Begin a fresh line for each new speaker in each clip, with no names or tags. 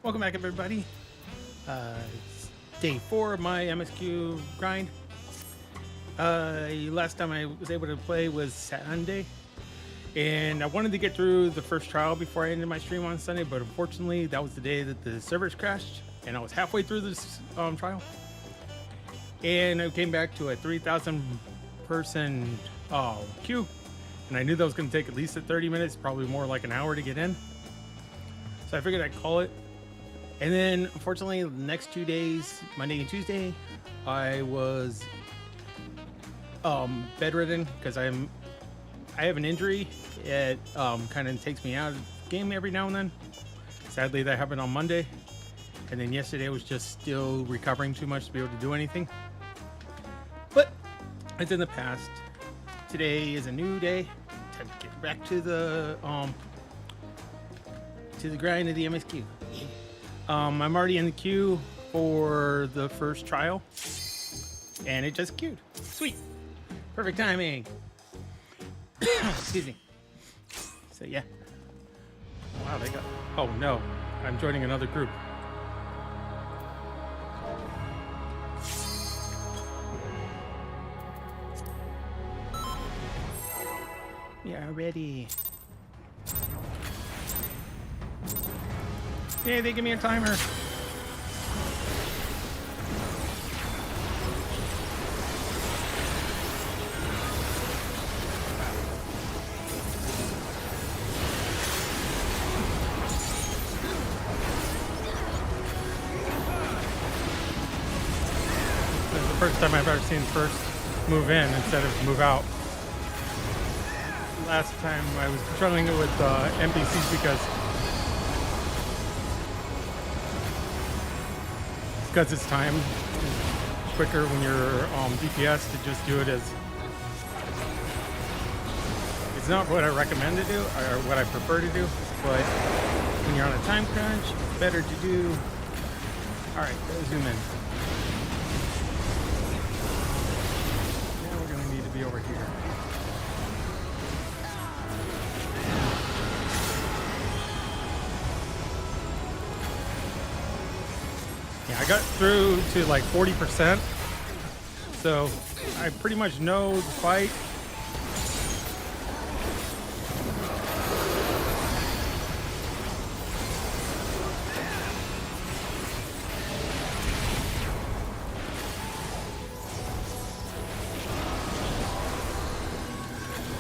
Welcome back, everybody. It's day 4 of my MSQ grind. Last time I was able to play was Sunday, and I wanted to get through the first trial before I ended my stream on Sunday, but unfortunately that was the day that the servers crashed, and I was halfway through this trial, and I came back to a 3,000 person queue, and I knew that was going to take at least 30 minutes, probably more like an hour to get in. So I figured I'd call it. And then, unfortunately, the next 2 days, Monday and Tuesday, I was bedridden because I have an injury. It kind of takes me out of the game every now and then. Sadly, that happened on Monday. And then yesterday I was just still recovering too much to be able to do anything. But it's in the past. Today is a new day. Time to get back to the grind of the MSQ. I'm already in the queue for the first trial, and it just queued. Sweet, perfect timing. Excuse me. So yeah. Wow, they got. Oh no, I'm joining another group. Yeah, ready. Yeah, they give me a timer. There's the first time I've ever seen first move in instead of move out. Last time I was struggling with NPCs because it's time quicker when you're DPS to just do it as. It's not what I recommend to do or what I prefer to do, but when you're on a time crunch, it's better to do. All right, go zoom in. Now we're gonna need to be over here. Yeah, I got through to like 40%, so I pretty much know the fight.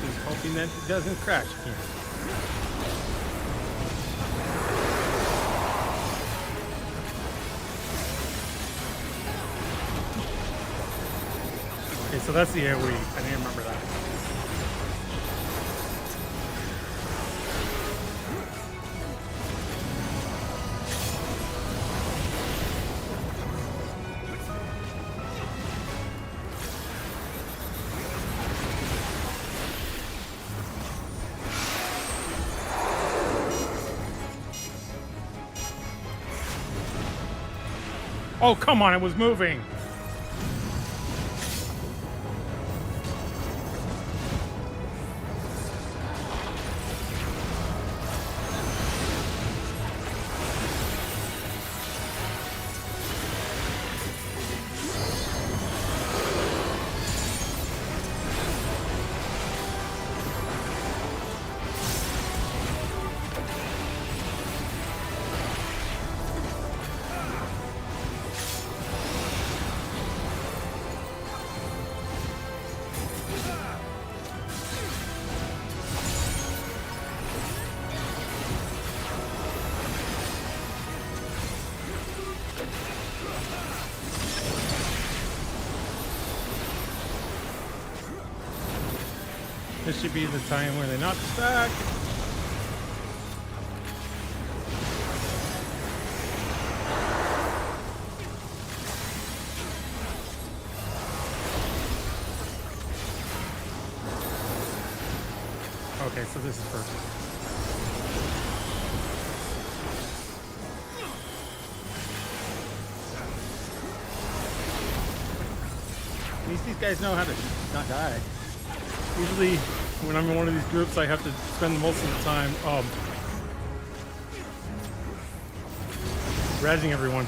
Just hoping that it doesn't crash again. So that's the AoE. I didn't remember that. Oh, come on, it was moving. This should be the time where they knock us back. Okay, so this is perfect. At least these guys know how to not die. Usually, when I'm in one of these groups, I have to spend most of the time rezzing everyone.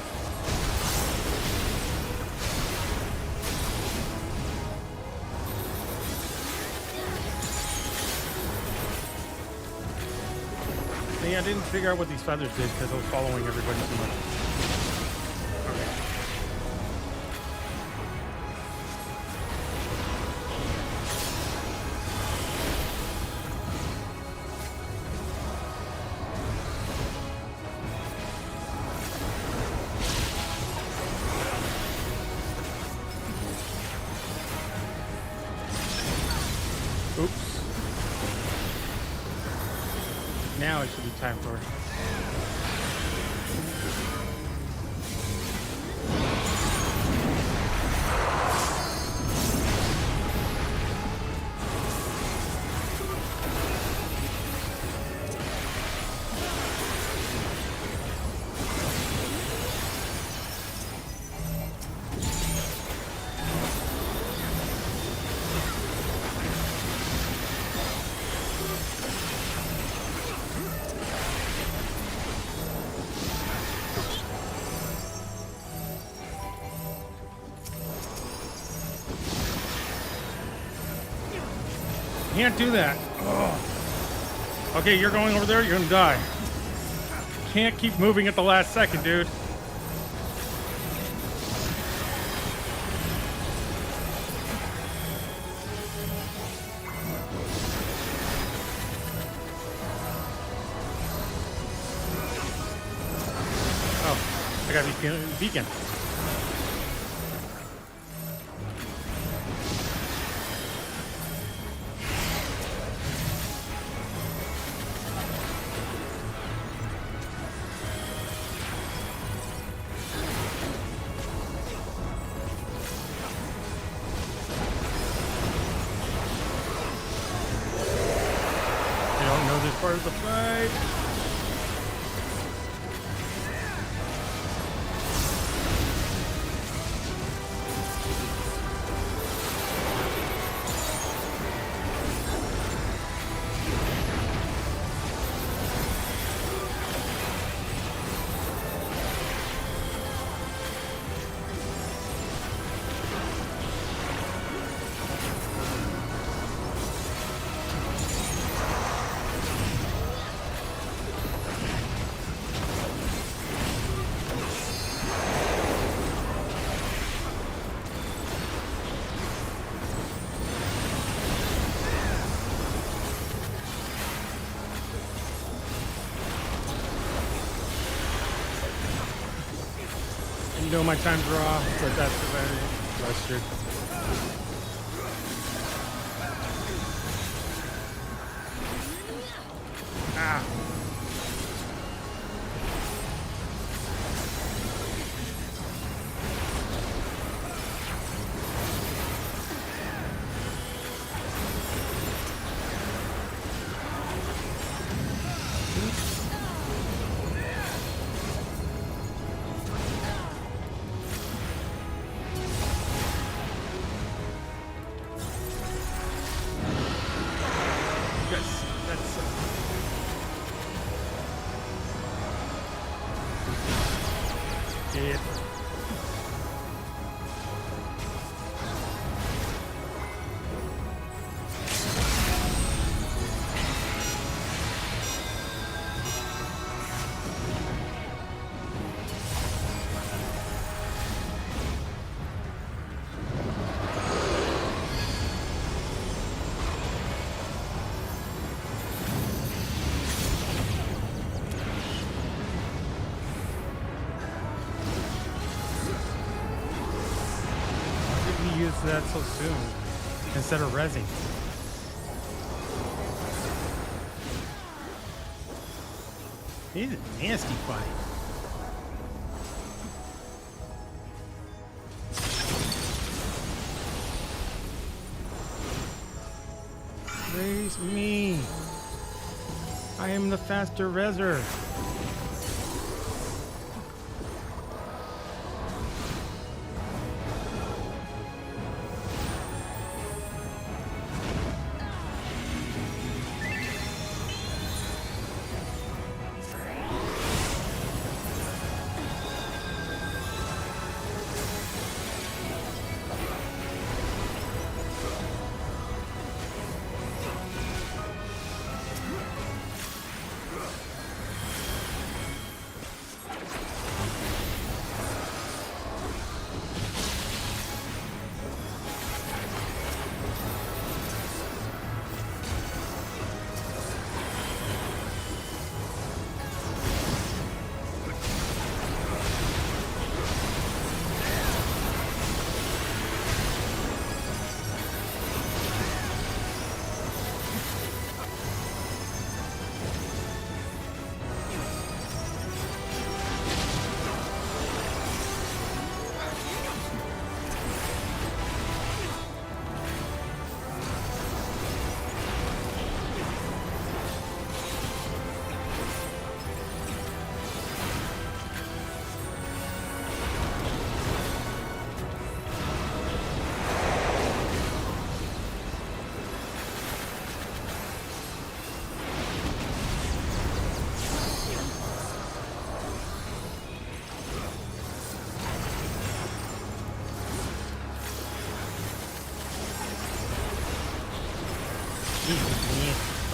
Yeah, I didn't figure out what these feathers did because I was following everybody too much. Okay. Oops. Now it should be time for it. Can't do that. Oh. Okay, you're going over there, you're gonna die. Can't keep moving at the last second, dude. Oh, I gotta be beacon. Part of the fight. You know my times are off, but that's very frustrating. Ah. It. Use that so soon instead of rezzing. He's a nasty fight. Raise me. I am the faster rezzer.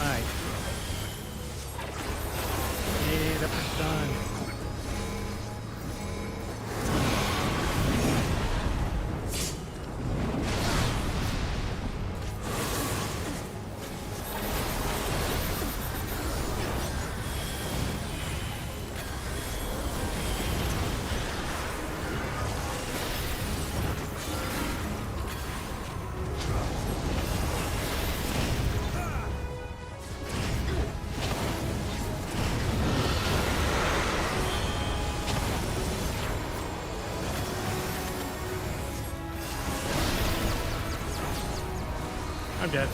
Alright. Yay, that part's done. I'm dead.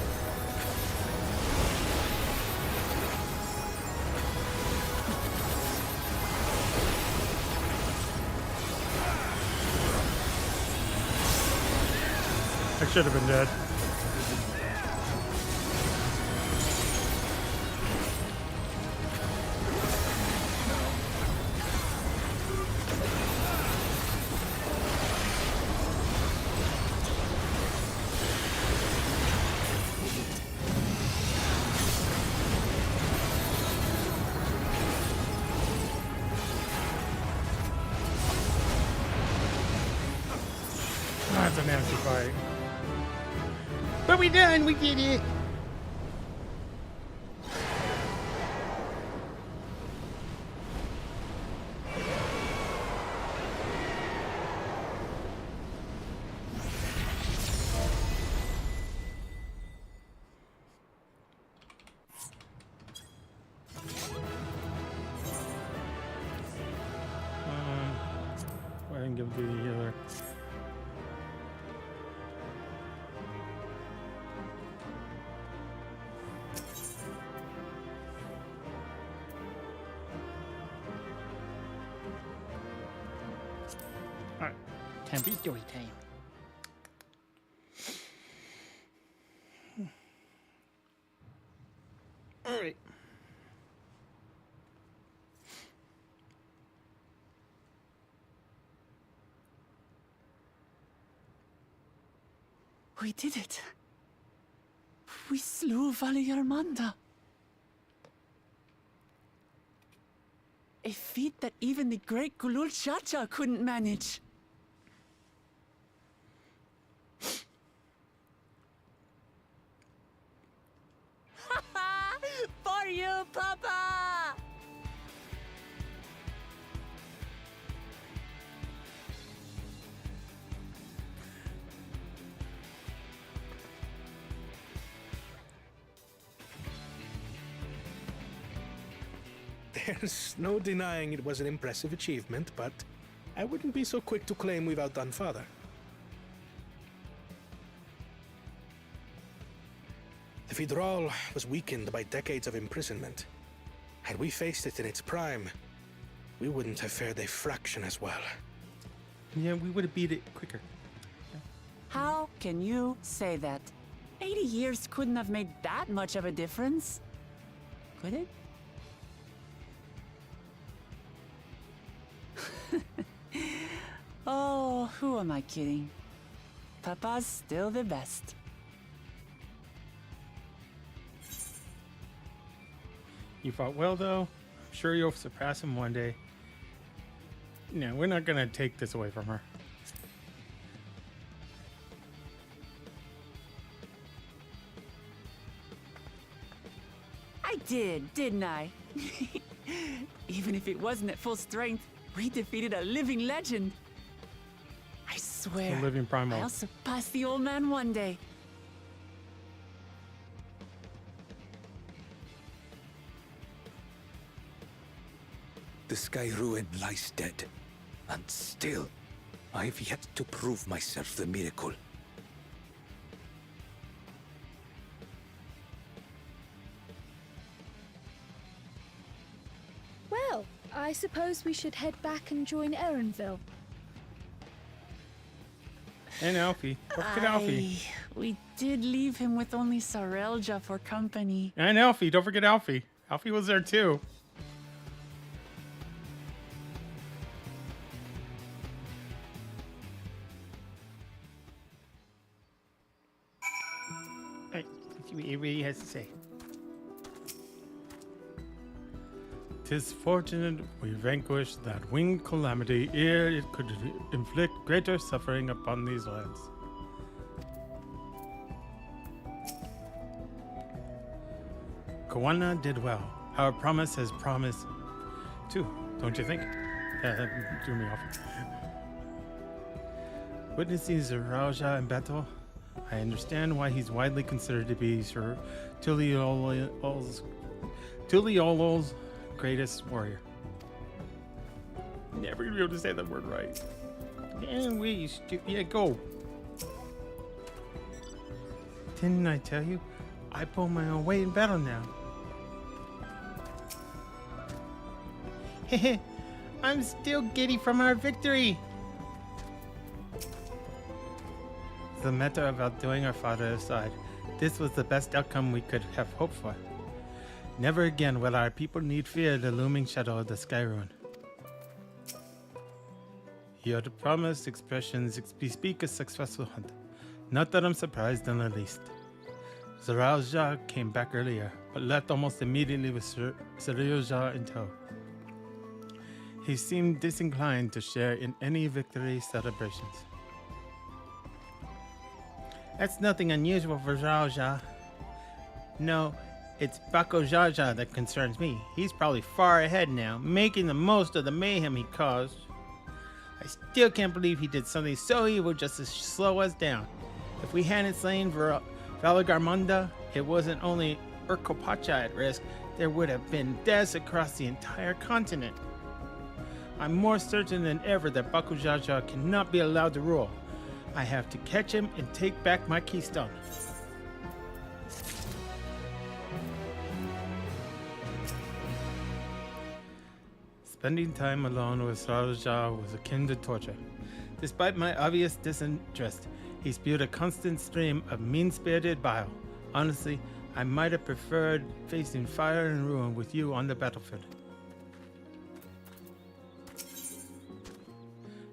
I should have been dead. That's a nasty fight. But we done, we did it. Go ahead and give it to the healer. Alright, time for story time. Alright.
We did it. We slew Valiarmanda. A feat that even the great Gulul Chacha couldn't manage. For you, Papa!
There's no denying it was an impressive achievement, but I wouldn't be so quick to claim we've outdone Father. The Fidral was weakened by decades of imprisonment. Had we faced it in its prime, we wouldn't have fared a fraction as well.
Yeah, we would have beat it quicker.
How can you say that? 80 years couldn't have made that much of a difference. Could it? Oh, who am I kidding? Papa's still the best.
You fought well, though. I'm sure you'll surpass him one day. No, we're not gonna take this away from her.
I did, didn't I? Even if it wasn't at full strength, we defeated a living legend. I swear,
A living primal.
I'll surpass the old man one day.
The Sky Ruin lies dead, and still, I've yet to prove myself the miracle.
Well, I suppose we should head back and join Erenville.
And Alfie. Don't forget Alfie.
We did leave him with only Sarelja for company.
And Alfie. Don't forget Alfie. Alfie was there too. Hey, let's see what everybody has to say. 'Tis fortunate we vanquished that winged calamity ere it could inflict greater suffering upon these lands. Kawana did well. Our promise has promised too, don't you think? Yeah, that threw me off. Witnessing Zaraja in battle, I understand why he's widely considered to be Sir Tuliolo's greatest warrior. Never gonna be able to say that word right. Yeah, go. Didn't I tell you? I pull my own weight in battle now. Heh, I'm still giddy from our victory. The matter of outdoing our father aside, this was the best outcome we could have hoped for. Never again will our people need fear the looming shadow of the Sky Ruin. Your promised expressions bespeak a successful hunt. Not that I'm surprised in the least. Zaraja came back earlier, but left almost immediately with Zaraja in tow. He seemed disinclined to share in any victory celebrations. That's nothing unusual for Zaraja. No, it's Bako Jaja that concerns me. He's probably far ahead now, making the most of the mayhem he caused. I still can't believe he did something so evil just to slow us down. If we hadn't slain Valagarmunda, it wasn't only Urkopacha at risk, there would have been deaths across the entire continent. I'm more certain than ever that Bako Jaja cannot be allowed to rule. I have to catch him and take back my keystone. Spending time alone with Zaraja was akin to torture. Despite my obvious disinterest, he spewed a constant stream of mean-spirited bile. Honestly, I might have preferred facing fire and ruin with you on the battlefield.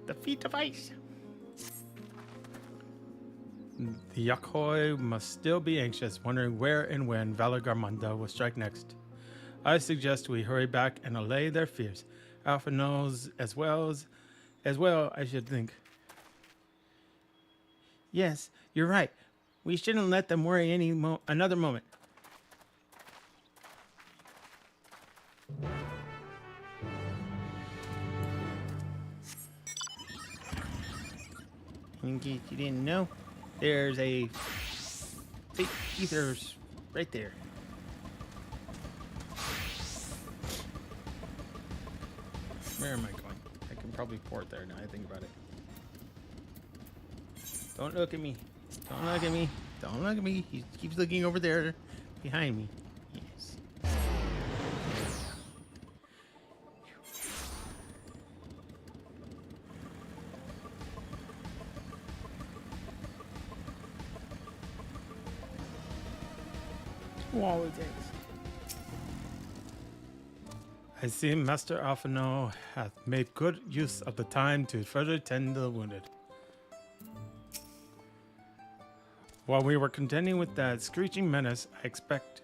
The feet of ice. The Yakhoi must still be anxious, wondering where and when Valagarmunda will strike next. I suggest we hurry back and allay their fears. Alpha knows as well, I should think. Yes, you're right. We shouldn't let them worry another moment. In case you didn't know, there's a fake ethers right there. Where am I going? I can probably port there now I think about it. Don't look at me. Don't look at me. Don't look at me. He keeps looking over there behind me. Yes. Wall of eggs. I see Master Alphino hath made good use of the time to further tend the wounded. While we were contending with that screeching menace, I expect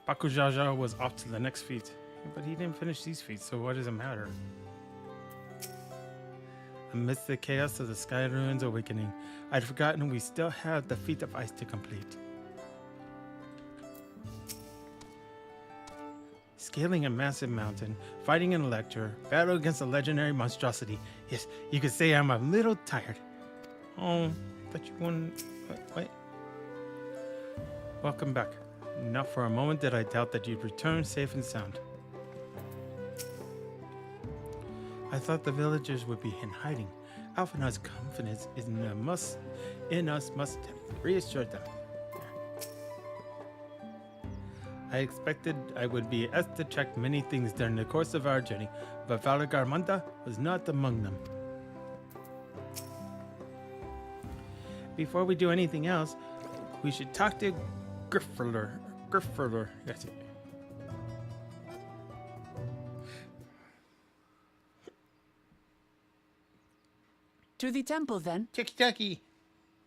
Bakujaja was off to the next feat. But he didn't finish these feats, so what does it matter? Amidst the chaos of the Sky Ruins awakening, I'd forgotten we still had the feat of ice to complete. Scaling a massive mountain, fighting an Elector, battle against a legendary monstrosity. Yes, you could say I'm a little tired. Oh, but you wouldn't... Wait. Welcome back. Not for a moment did I doubt that you'd return safe and sound. I thought the villagers would be in hiding. Alphina's confidence in us must have reassured them. I expected I would be asked to check many things during the course of our journey, but Valagarmunda was not among them. Before we do anything else, we should talk to Griffler. That's it.
To the temple, then.
Tucky.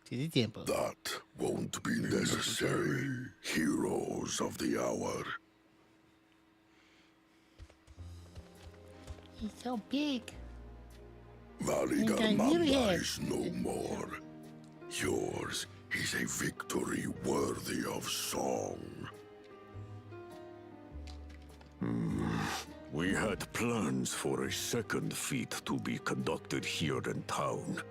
To the temple.
That won't be necessary, heroes of the hour. He's so big.
Valigarmanda is no more. Yours is a victory worthy of song. We had plans for a second feat to be conducted here in town.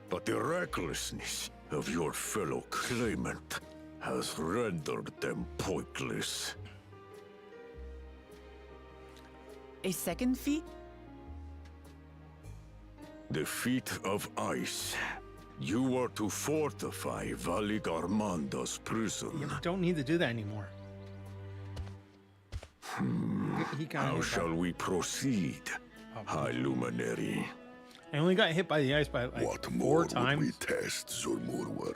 But the recklessness of your fellow claimant has rendered them pointless.
A second feat?
The feat of ice. You are to fortify Valigarmanda's prison.
You don't need to do that anymore. He
How shall we proceed, High Luminary?
I only got hit by the ice by like
What
4
more
times.
would we test, Zulmurwar?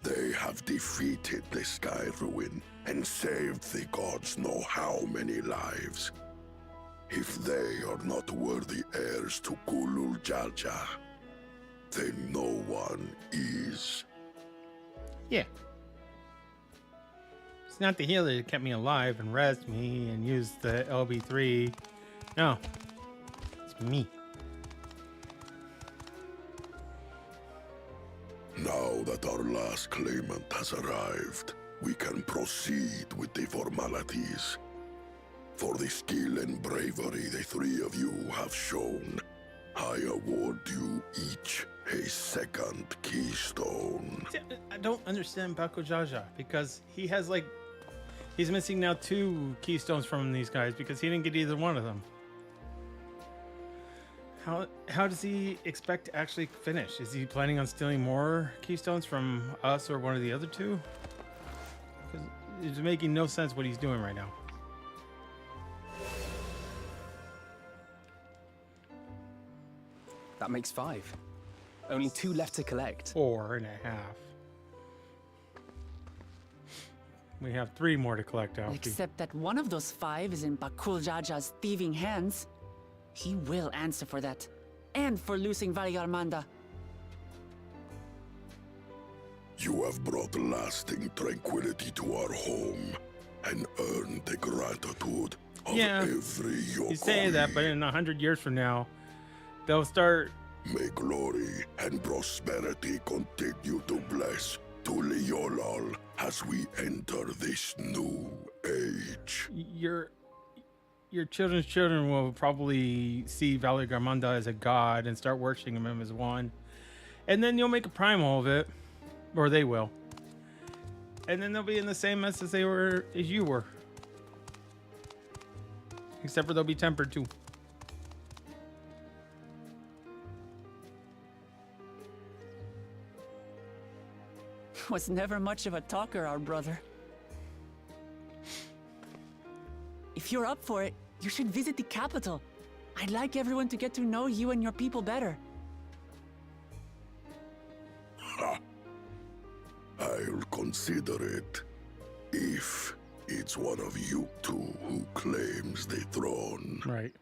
They have defeated the Sky Ruin and saved the gods know how many lives. If they are not worthy heirs to Kulul Jalja, then no one is.
Yeah. It's not the healer that kept me alive and rezzed me and used the LB3. No. It's me.
Now that our last claimant has arrived, we can proceed with the formalities. For the skill and bravery the three of you have shown, I award you each a second keystone.
See, I don't understand Bako Jaja because he has like... He's missing now 2 keystones from these guys because he didn't get either one of them. How does he expect to actually finish? Is he planning on stealing more keystones from us or one of the other 2? Because it's making no sense what he's doing right now.
That makes 5. Only 2 left to collect.
4.5. We have 3 more to collect, Alfie.
Except that one of those 5 is in Bakul Jaja's thieving hands. He will answer for that. And for losing Valigarmanda.
You have brought lasting tranquility to our home and earned the gratitude of every Yokoi.
You say that, but in 100 years from now, they'll start...
May glory and prosperity continue to bless Tuliolol as we enter this new age.
Your children's children will probably see Valigarmanda as a god and start worshiping him as one. And then you'll make a primal of it. Or they will. And then they'll be in the same mess as you were. Except for they'll be tempered too.
Was never much of a talker, our brother. If you're up for it, you should visit the capital. I'd like everyone to get to know you and your people better.
Ha! I'll consider it. If it's one of you 2 who claims the throne.
Right.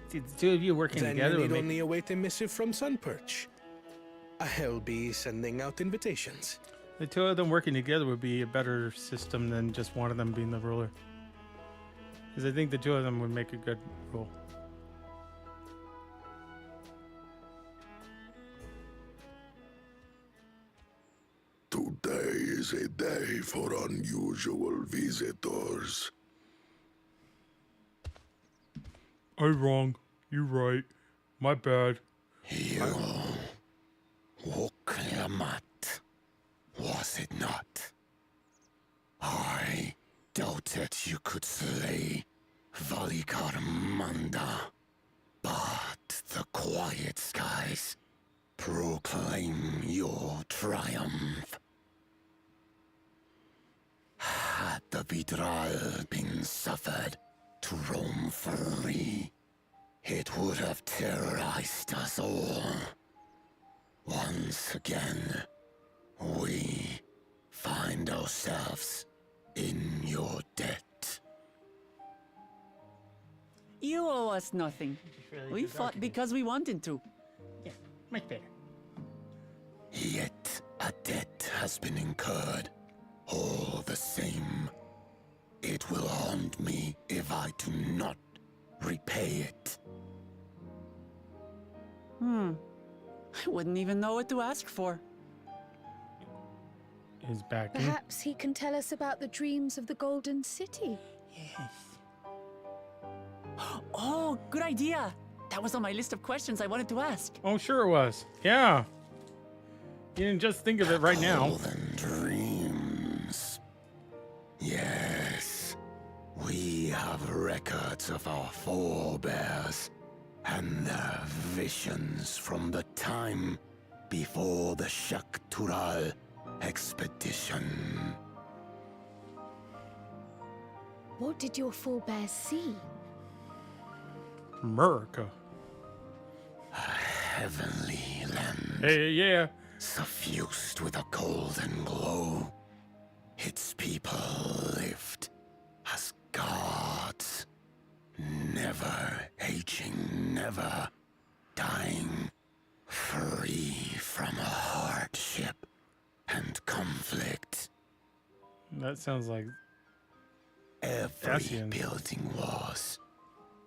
See, the 2 of you working
Then
together
you
would
need
make...
only await a missive from Sunperch. I'll be sending out invitations.
The 2 of them working together would be a better system than just one of them being the ruler. Because I think the 2 of them would make a good rule.
Today is a day for unusual visitors.
I'm wrong. You're right. My bad.
You... Woklamat, was it not? I doubted you could slay Valigarmanda, but the quiet skies proclaim your triumph. Had the Vidral been suffered to roam free, it would have terrorized us all. Once again, we find ourselves in your debt.
You owe us nothing. We fought because we wanted to.
Yeah, much better.
Yet a debt has been incurred. All the same, it will haunt me if I do not
repay it.
I wouldn't even know what to ask for.
His back.
Perhaps he can tell us about the dreams of the Golden City.
Yes.
Oh, good idea. That was on my list of questions I wanted to ask.
Oh, sure it was. Yeah. You didn't just think of it right now.
Golden dreams. Yes. We have records of our forebears and their visions from the time before the Shaktural expedition.
What did your forebears see?
America.
Heavenly land.
Hey, yeah.
Suffused with a golden glow. Its people lived as gods, never aging, never dying, free from hardship and conflict.
That sounds like
Every
Ascians.
building was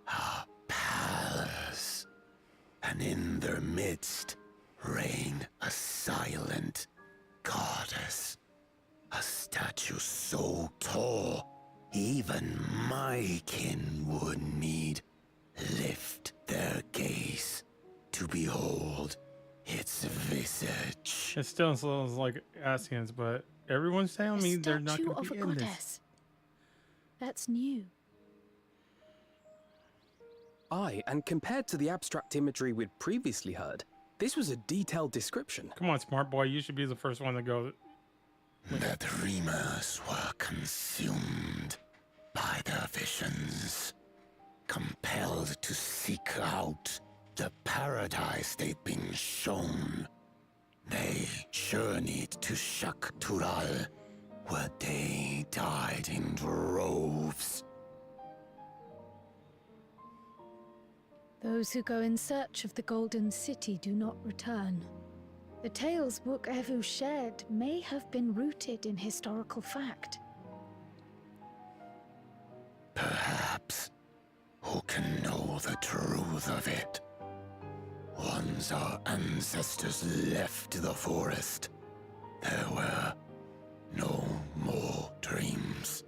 a palace, and in their midst reigned a silent goddess, a statue so tall even my kin would need lift their gaze to behold its visage.
it still sounds like Ascians, but everyone's telling me
A
they're not
statue
going to
of
be
a
in this.
goddess. That's new.
Aye, and compared to the abstract imagery we'd previously heard, this was a detailed description.
Come on, smart boy. You should be the first one to go.
The dreamers were consumed by their visions, compelled to seek out the paradise they'd been shown. They journeyed to Shaktural, where they died in droves.
Those who go in search of the Golden City do not return. The tales Book Evu shared may have been rooted in historical fact.
Perhaps. Who can know the truth of it? Once our ancestors left the forest, there were no more dreams,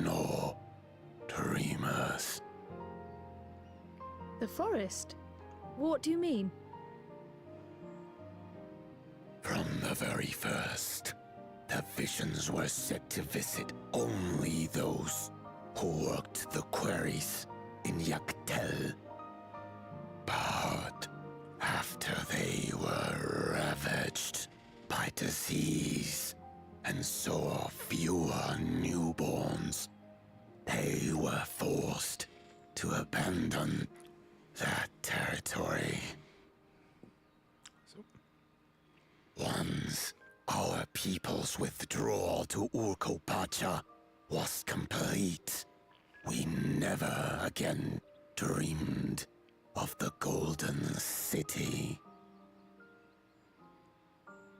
nor dreamers.
The forest? What do you mean?
From the very first, the visions were set to visit only those who worked the quarries in Yaktel. But after they were ravaged by disease and saw fewer newborns, they were forced to abandon that territory. Once our people's withdrawal to Urkopacha was complete, we never again dreamed of the Golden City.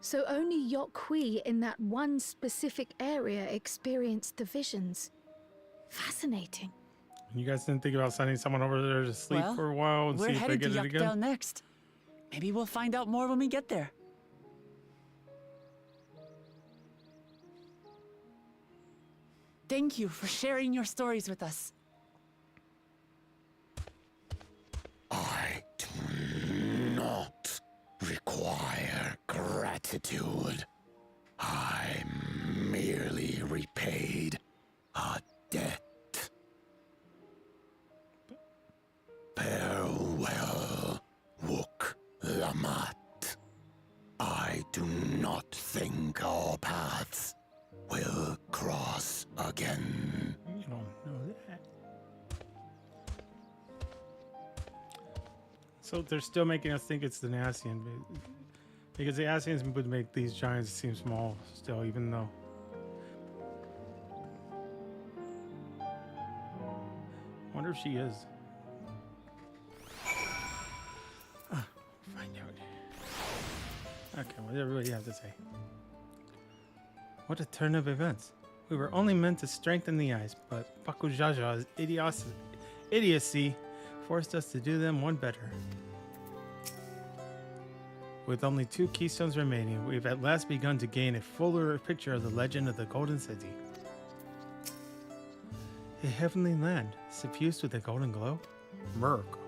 So only Yokhui in that one specific area experienced the visions. Fascinating.
You guys didn't think about sending someone over there to sleep
Well,
for a while and
we're
see if they
headed to
get it
Yuckdale
again?
next. Maybe we'll find out more when we get there. Thank you for sharing your stories with us.
I do not require gratitude. I merely repaid a debt. Farewell, Wook Lamat. I do not think our paths will cross again.
You don't know that. So they're still making us think it's the Nassian, because the Ascians would make these giants seem small still, even though. Wonder if she is. Find out. Okay, what does everybody have to say? What a turn of events. We were only meant to strengthen the ice, but Bakujaja's idiocy forced us to do them one better. With only 2 keystones remaining, we've at last begun to gain a fuller picture of the legend of the Golden City. A heavenly land, suffused with a golden glow? Merc.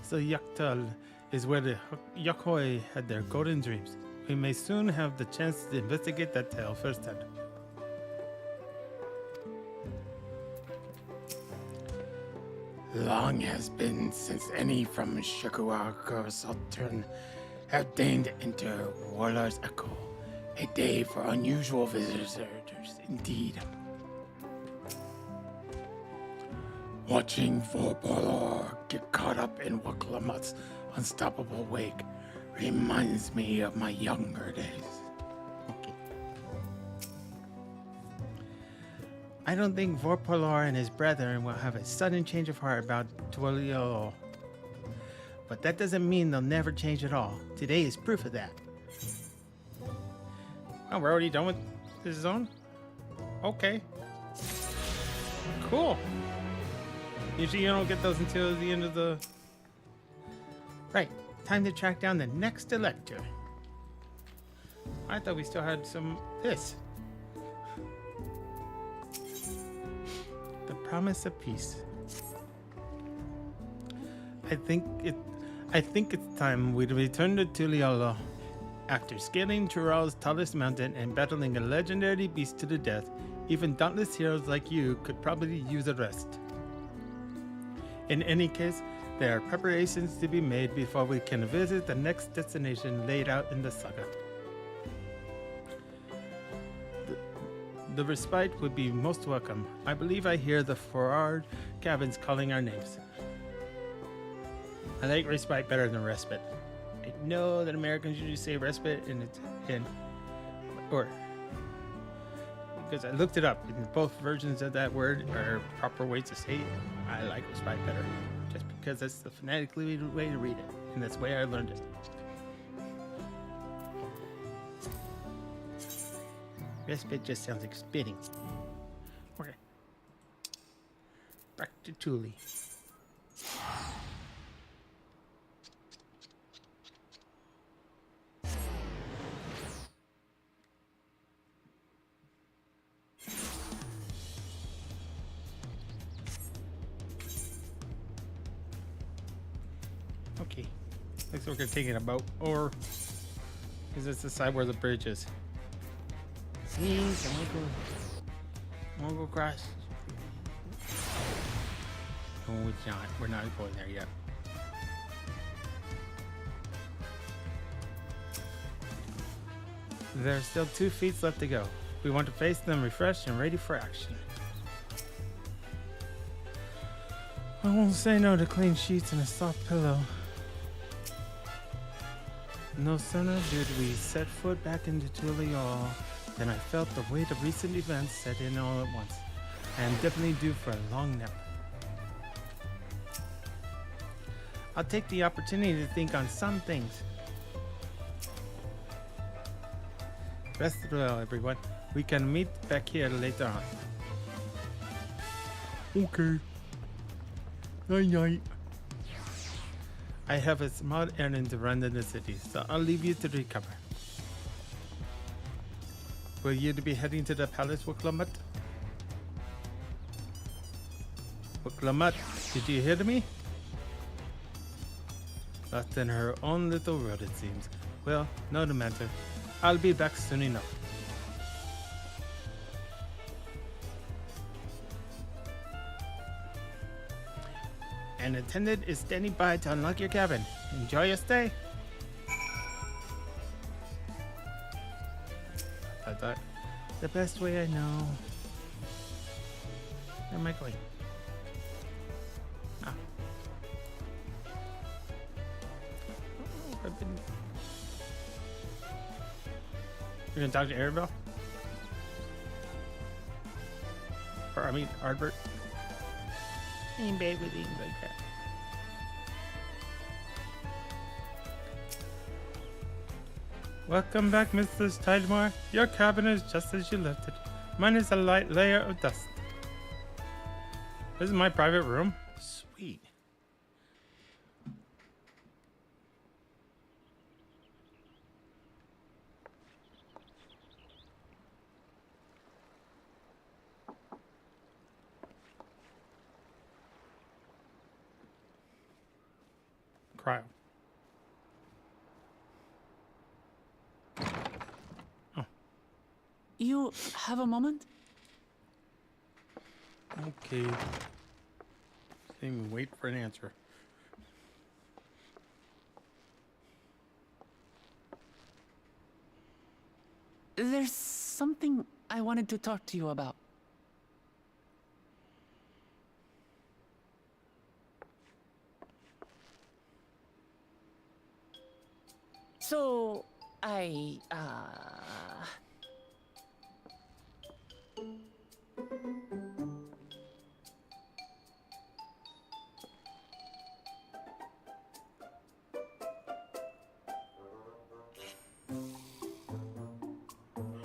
So Yaktal is where the Yakhoi had their golden dreams. We may soon have the chance to investigate that tale firsthand.
Long has been since any from Shikuak or Saturn have deigned enter Warlord's Echo. A day for unusual visitors, indeed. Watching Vorpolor get caught up in Waklamat's unstoppable wake reminds me of my younger days.
Okay. I don't think Vorpolor and his brethren will have a sudden change of heart about Tuolio. But that doesn't mean they'll never change at all. Today is proof of that. Oh, we're already done with this zone? Okay. Cool. Usually you don't get those until the end of the... Right. Time to track down the next elector. I thought we still had some... This. The Promise of Peace. I think it's time we return to Tuliolo. After scaling Tural's tallest mountain and battling a legendary beast to the death, even dauntless heroes like you could probably use a rest. In any case, there are preparations to be made before we can visit the next destination laid out in the saga. The respite would be most welcome. I believe I hear the Forard cabins calling our names. I like respite better than respite. I know that Americans usually say respite because I looked it up, and both versions of that word are proper ways to say it. I like respite better, just because that's the phonetically way to read it, and that's the way I learned it. Respite just sounds like spitting. Okay. Back to Thule. Okay. Looks like we're taking a boat, or is this the side where the bridge is? Please, I wanna go across. No, it's not. We're not going there yet. There are still 2 feats left to go. We want to face them refreshed and ready for action. I won't say no to clean sheets and a soft pillow. No sooner did we set foot back into Tuliol than I felt the weight of recent events set in all at once. I am definitely due for a long nap. I'll take the opportunity to think on some things. Rest well, everyone. We can meet back here later on. Okay. Night-night. I have a small errand to run in the city, so I'll leave you to recover. Will you be heading to the palace, Waklamat? Waklamat, did you hear me? Lost in her own little world, it seems. Well, no matter. I'll be back soon enough. An attendant is standing by to unlock your cabin. Enjoy your stay. I thought the best way I know. Where am I going? Ah. Oh, I've been... You're gonna talk to Arabelle? Or I mean, Ardbert? I ain't bad with things like that. Welcome back, Mrs. Tidemore. Your cabin is just as you left it, minus a light layer of dust. This is my private room. Sweet. Cryo. Oh,
You have a moment?
okay. Didn't even wait for an answer.
There's something I wanted to talk to you about. So,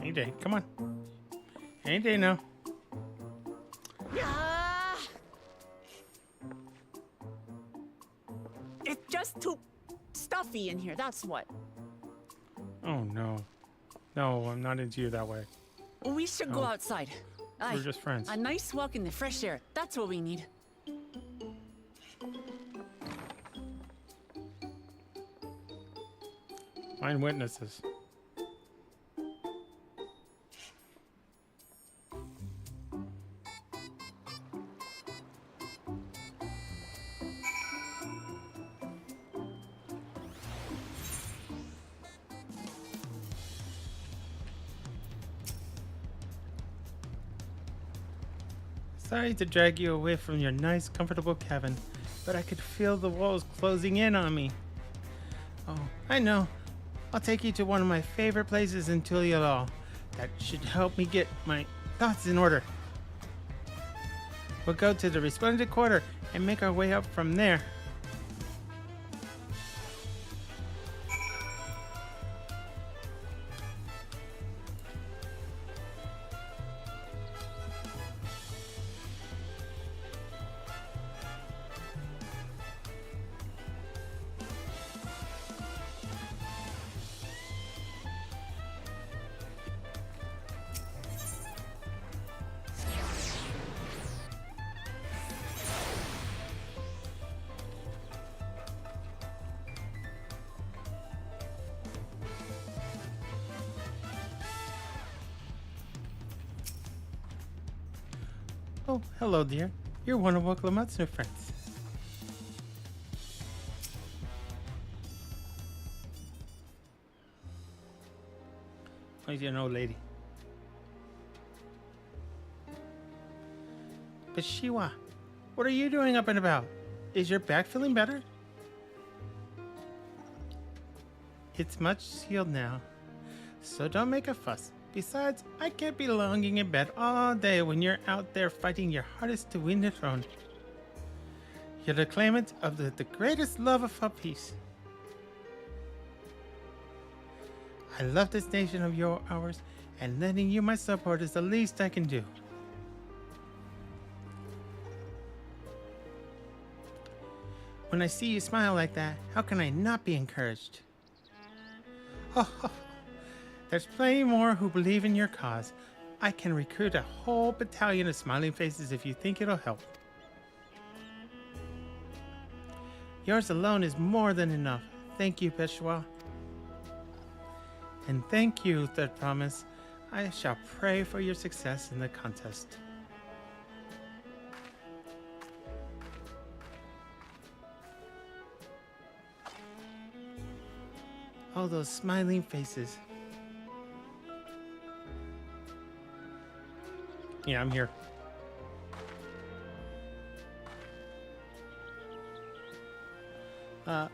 Any day. Come on. Any day now.
It's just too stuffy in here, that's what.
Oh, no. No, I'm not into you that way.
We should go
Oh.
outside.
We're just friends.
A nice walk in the fresh air, that's what we need.
Find witnesses. Sorry to drag you away from your nice, comfortable cabin, but I could feel the walls closing in on me. Oh, I know. I'll take you to one of my favorite places in Tulialal. That should help me get my thoughts in order. We'll go to the Resplendent Quarter and make our way up from there. Oh, hello, dear. You're one of Wokulamatsu's friends. Oh, you're an old lady. But Shiwa, what are you doing up and about? Is your back feeling better? It's much healed now, so don't make a fuss. Besides, I can't be longing in bed all day when you're out there fighting your hardest to win the throne. You're the claimant of the greatest love of our peace. I love this nation of ours, and lending you my support is the least I can do. When I see you smile like that, how can I not be encouraged? Oh, there's plenty more who believe in your cause. I can recruit a whole battalion of smiling faces if you think it'll help. Yours alone is more than enough. Thank you, Peshwa. And thank you, Third Promise. I shall pray for your success in the contest. All those smiling faces. Yeah, I'm here.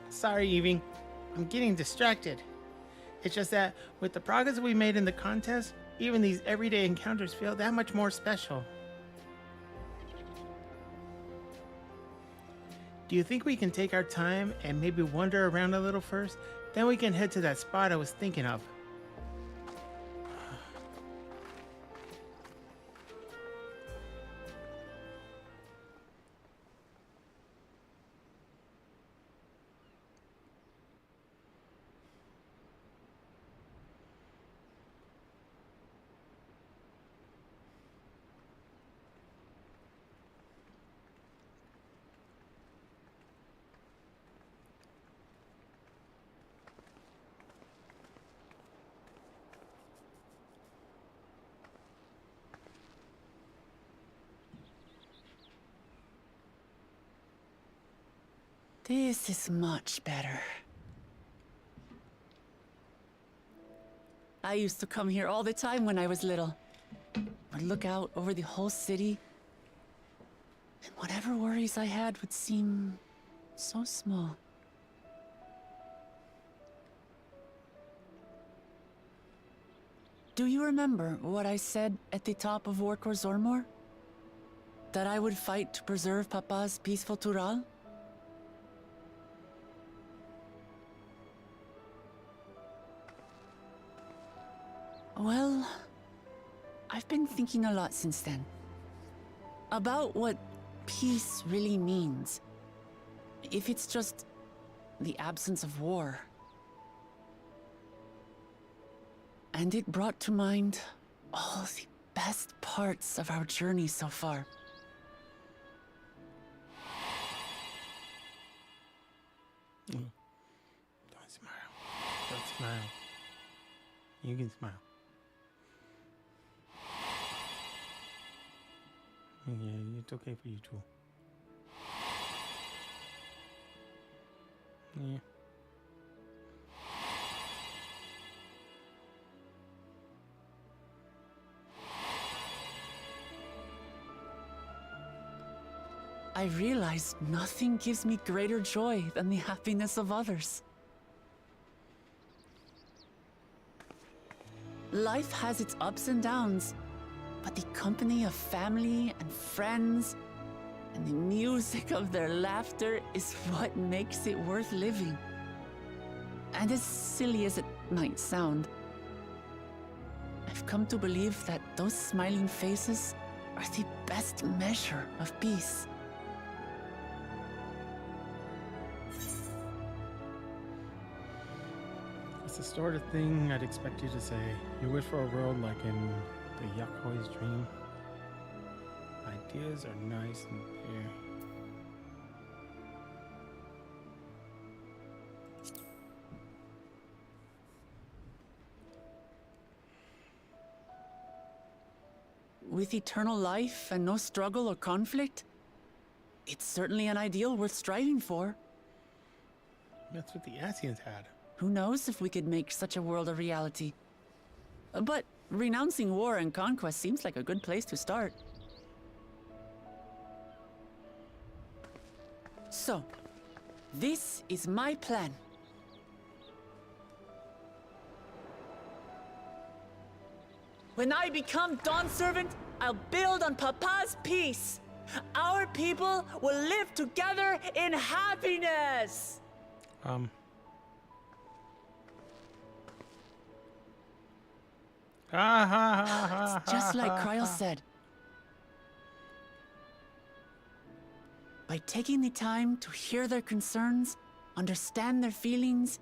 Sorry, Evie. I'm getting distracted. It's just that with the progress we made in the contest, even these everyday encounters feel that much more special. Do you think we can take our time and maybe wander around a little first? Then we can head to that spot I was thinking of.
This is much better. I used to come here all the time when I was little. I'd look out over the whole city, and whatever worries I had would seem so small. Do you remember what I said at the top of Warkor Zormor? That I would fight to preserve Papa's peaceful Tural? Well, I've been thinking a lot since then. About what peace really means. If it's just the absence of war. And it brought to mind all the best parts of our journey so far.
Don't smile. Don't smile. You can smile. Yeah, it's okay for you too. Yeah.
I realize nothing gives me greater joy than the happiness of others. Life has its ups and downs, but the company of family and friends and the music of their laughter is what makes it worth living. And as silly as it might sound, I've come to believe that those smiling faces are the best measure of peace.
It's the sort of thing I'd expect you to say. You wish for a world like in the Yakoi's dream. Ideas are nice and fair.
With eternal life and no struggle or conflict, it's certainly an ideal worth striving for.
That's what the Asians had.
Who knows if we could make such a world a reality? But renouncing war and conquest seems like a good place to start. So, this is my plan. When I become Dawn Servant, I'll build on Papa's peace. Our people will live together in happiness. It's just like Kryl said. By taking the time to hear their concerns, understand their feelings,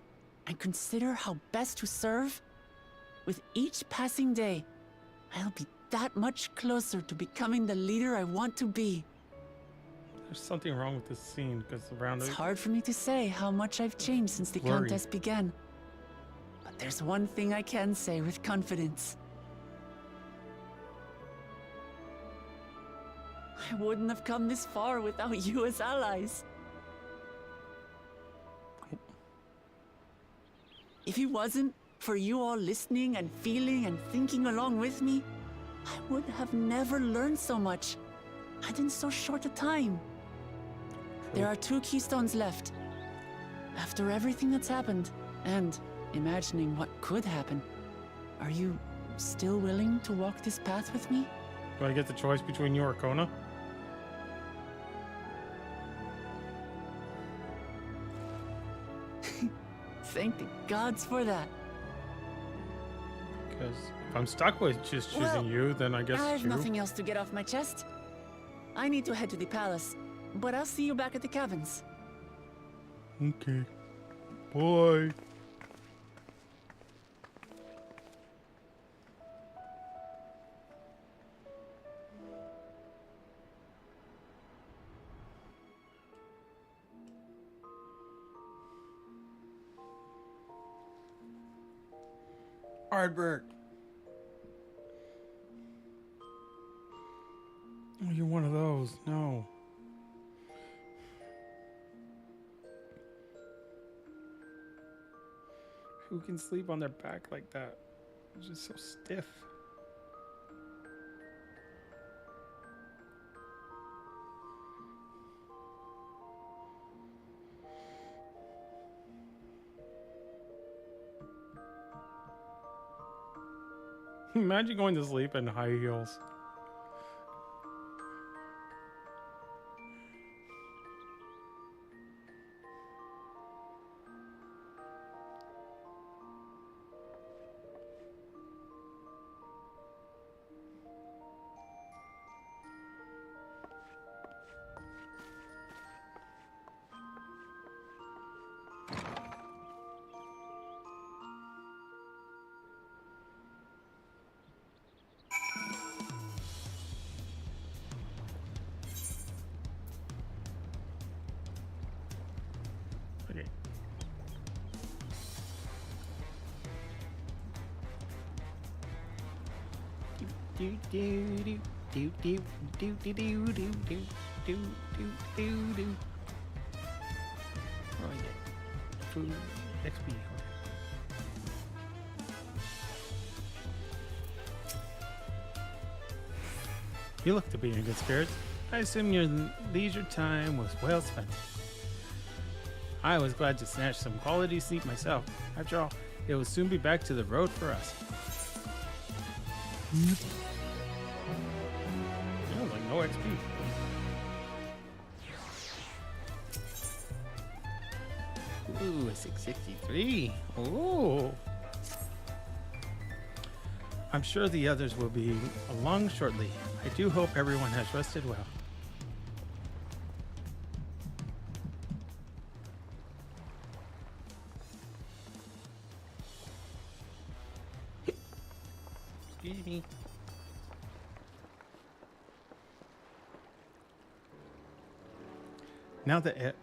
and consider how best to serve, with each passing day, I'll be that much closer to becoming the leader I want to be.
There's something wrong with this scene because around
It's
it.
hard for me to say how much I've changed since the
Blurry.
contest began. But there's one thing I can say with confidence. I wouldn't have come this far without you as allies. If it wasn't for you all listening and feeling and thinking along with me, I would have never learned so much, and in so short a time. There are 2 keystones left. After everything that's happened, and imagining what could happen, are you still willing to walk this path with me?
Do I get the choice between you or Kona?
Thank the gods for that.
Because if I'm stuck with just choosing you, then I guess
I
it's
have
you.
nothing else to get off my chest. I need to head to the palace, but I'll see you back at the cabins.
Okay. Bye. Ardbert. Oh, you're one of those. No. Who can sleep on their back like that? It's just so stiff. Imagine going to sleep in high heels. Okay. Do do do do do do do do do do do do do do. Oh yeah. Food XP. You look to be in good spirits. I assume your leisure time was well spent. I was glad to snatch some quality sleep myself. After all, it will soon be back to the road for us. Oh, like no XP. Ooh, a 663. Oh. I'm sure the others will be along shortly. I do hope everyone has rested well. Excuse me. Now that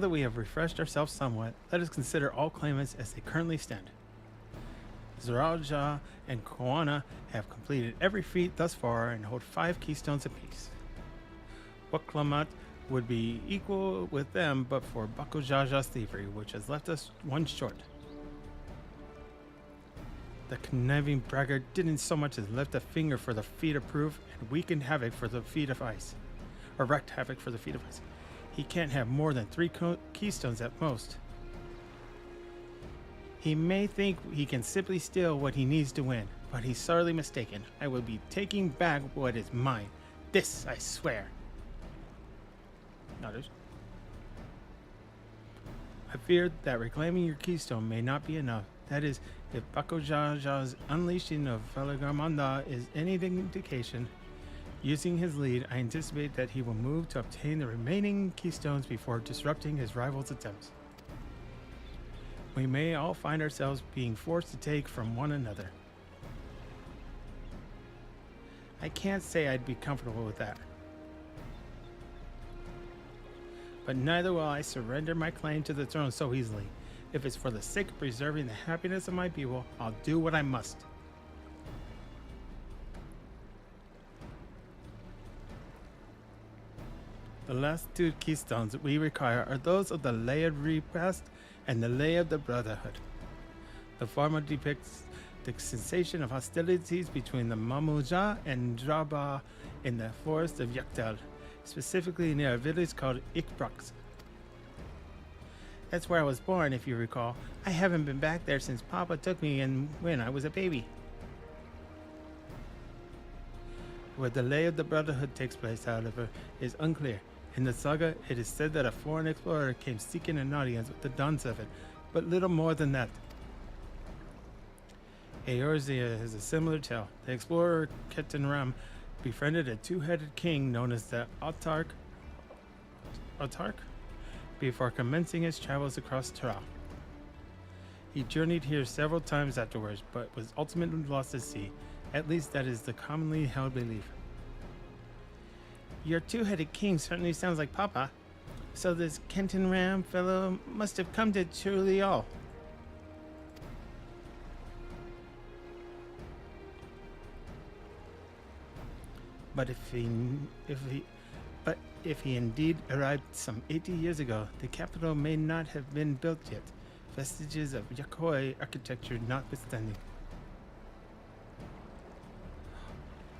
we have refreshed ourselves somewhat, let us consider all claimants as they currently stand. Zoraja and Koana have completed every feat thus far and hold 5 keystones apiece. Waklamat would be equal with them but for Bakujaja's thievery, which has left us one short. The conniving braggart didn't so much as lift a finger for the feat of proof and weakened havoc for the feat of ice. Or wrecked havoc for the feat of ice. He can't have more than 3 keystones at most. He may think he can simply steal what he needs to win, but he's sorely mistaken. I will be taking back what is mine. This I swear. Others. I fear that reclaiming your keystone may not be enough. That is, if Bakujaja's unleashing of Felagarmanda is any indication, using his lead, I anticipate that he will move to obtain the remaining keystones before disrupting his rival's attempts. We may all find ourselves being forced to take from one another. I can't say I'd be comfortable with that. But neither will I surrender my claim to the throne so easily. If it's for the sake of preserving the happiness of my people, I'll do what I must. The last 2 keystones that we require are those of the Lay of Repast and the Lay of the Brotherhood. The former depicts the sensation of hostilities between the Mamuja and Draba in the forest of Yaktel, specifically near a village called Ikbrax. That's where I was born, if you recall. I haven't been back there since Papa took me in when I was a baby. Where the Lay of the Brotherhood takes place, however, is unclear. In the saga, it is said that a foreign explorer came seeking an audience with the Dawntrail, but little more than that. Eorzea has a similar tale. The explorer Ketenram befriended a 2-headed king known as the Autarch before commencing his travels across Terra. He journeyed here several times afterwards, but was ultimately lost at sea. At least that is the commonly held belief. Your 2-headed king certainly sounds like Papa. So this Kenton Ram fellow must have come to Chulial. But if he indeed arrived some 80 years ago, the capital may not have been built yet. vestiges of Yakoi architecture notwithstanding.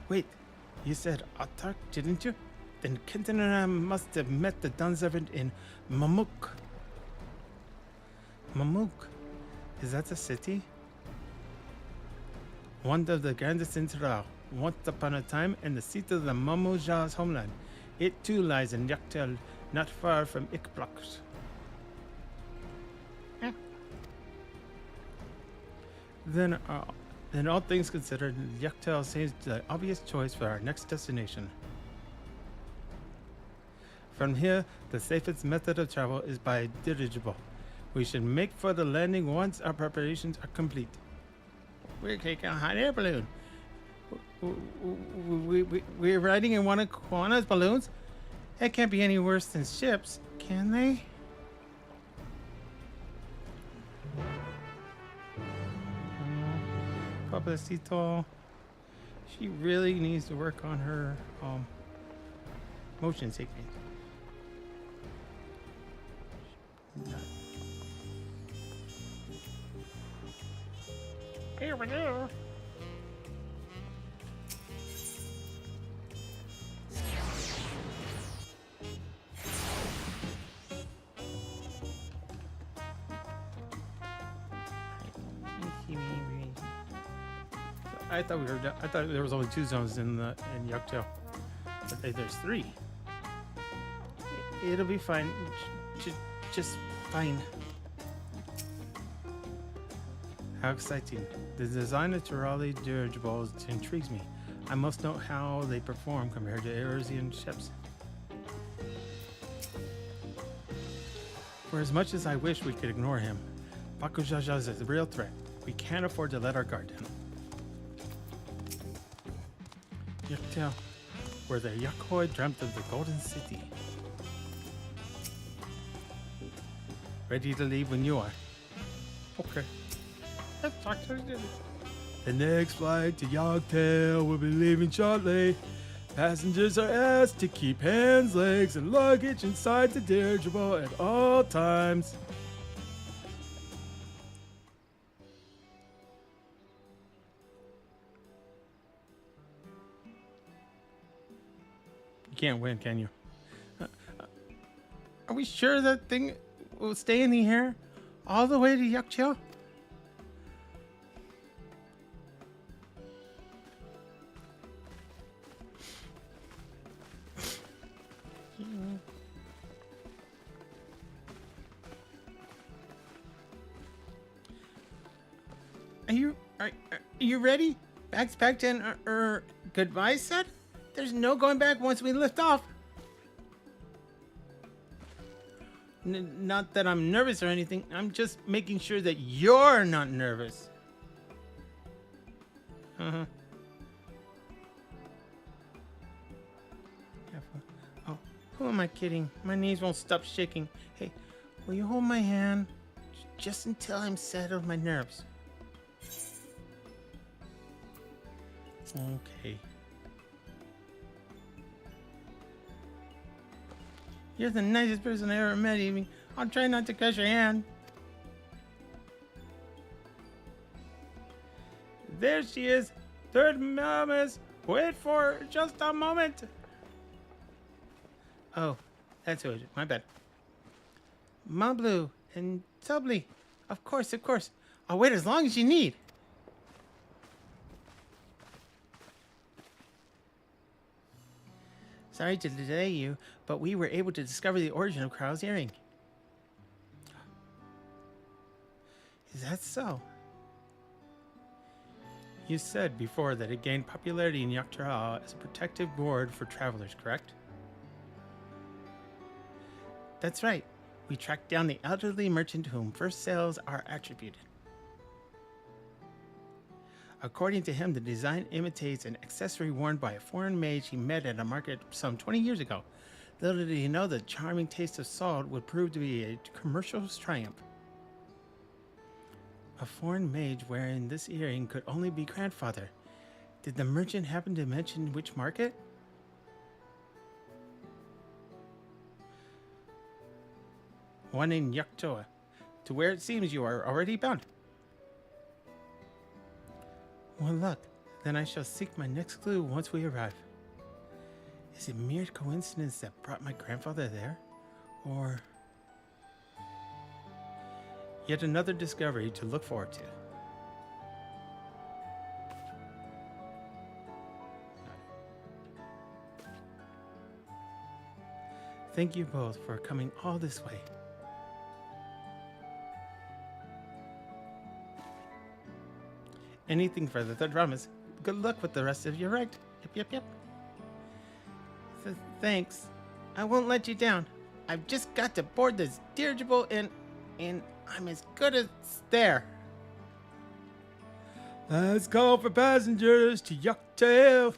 Wait, you said Atak, didn't you? Then Kenton and I must have met the Dawn servant in Mamuk. Mamuk? Is that a city? One of the grandest in Terral, once upon a time, and the seat of the Mamuja's homeland. It too lies in Yaktel, not far from Ikblocks. Then all things considered, Yaktel seems the obvious choice for our next destination. From here, the safest method of travel is by dirigible. We should make for the landing once our preparations are complete. We're taking a hot air balloon. We're riding in one of Kwana's balloons? That can't be any worse than ships, can they? Papacito. She really needs to work on her motion sickness. Here we go. I thought there was only 2 zones in Yucktail, but there's 3. It'll be fine, just fine. How exciting! The design of Terali dirigibles intrigues me. I must know how they perform compared to Erosian ships. For as much as I wish we could ignore him, Bakujaja is a real threat. We can't afford to let our guard down. Yucktail, where the Yakoi dreamt of the Golden City. Ready to leave when you are. Okay. The next flight to Yucktail will be leaving shortly. Passengers are asked to keep hands, legs, and luggage inside the dirigible at all times. You can't win, can you? Are we sure that thing will stay in the air all the way to Yucktail? Are you ready? Bags packed and goodbye said? There's no going back once we lift off. Not that I'm nervous or anything. I'm just making sure that you're not nervous. Uh-huh. Oh, who am I kidding? My knees won't stop shaking. Hey, will you hold my hand? Just until I'm settled my nerves. Okay. You're the nicest person I ever met, Evie. I'll try not to crush your hand. There she is. Third Mamas. Wait for just a moment. Oh, that's who it is. My bad. Mablu and Tubly. Of course. I'll wait as long as you need. Sorry to delay you, but we were able to discover the origin of Krau's earring. Is that so? You said before that it gained popularity in Yucktail as a protective ward for travelers, correct? That's right. We tracked down the elderly merchant to whom first sales are attributed. According to him, the design imitates an accessory worn by a foreign mage he met at a market some 20 years ago. Little did he know the charming taste of salt would prove to be a commercial triumph. A foreign mage wearing this earring could only be grandfather. Did the merchant happen to mention which market? One in Yucktail. to where it seems you are already bound. Well, look, then I shall seek my next clue once we arrive. Is it mere coincidence that brought my grandfather there? Or yet another discovery to look forward to? Thank you both for coming all this way. Anything further, the dramas. Good luck with the rest of your ride. Yep. Thanks. I won't let you down. I've just got to board this dirigible and I'm as good as there. Let's call for passengers to Dawntrail.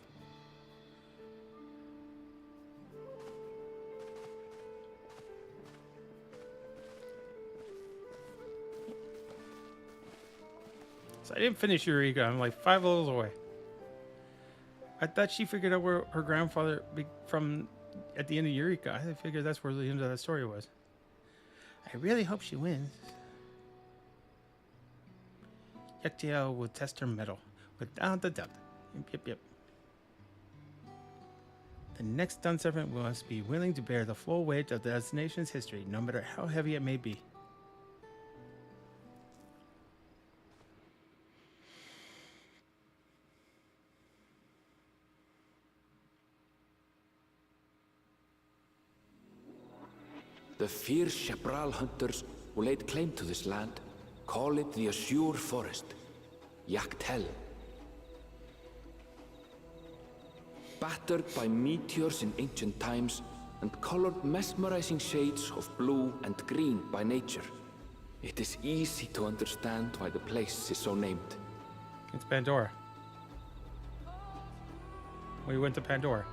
So I didn't finish Eureka. I'm like 5 levels away. I thought she figured out where her grandfather from at the end of Eureka. I figured that's where the end of that story was. I really hope she wins. Dawntrail will test her mettle without a doubt. Yep. The next Dawn Servant must be willing to bear the full weight of the destination's history, no matter how heavy it may be.
The fierce Chapral hunters who laid claim to this land call it the Azure Forest, Dawntrail. Battered by meteors in ancient times and colored mesmerizing shades of blue and green by nature, it is easy to understand why the place is so named.
It's Pandora. We went to Pandora.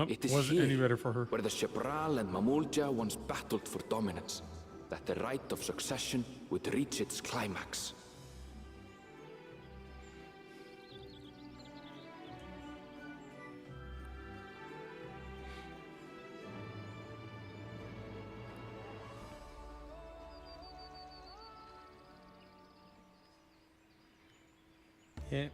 It is
wasn't
here
any better for her.
where the Chapral and Mamulja once battled for dominance, that the right of succession would reach its climax.
Yeah.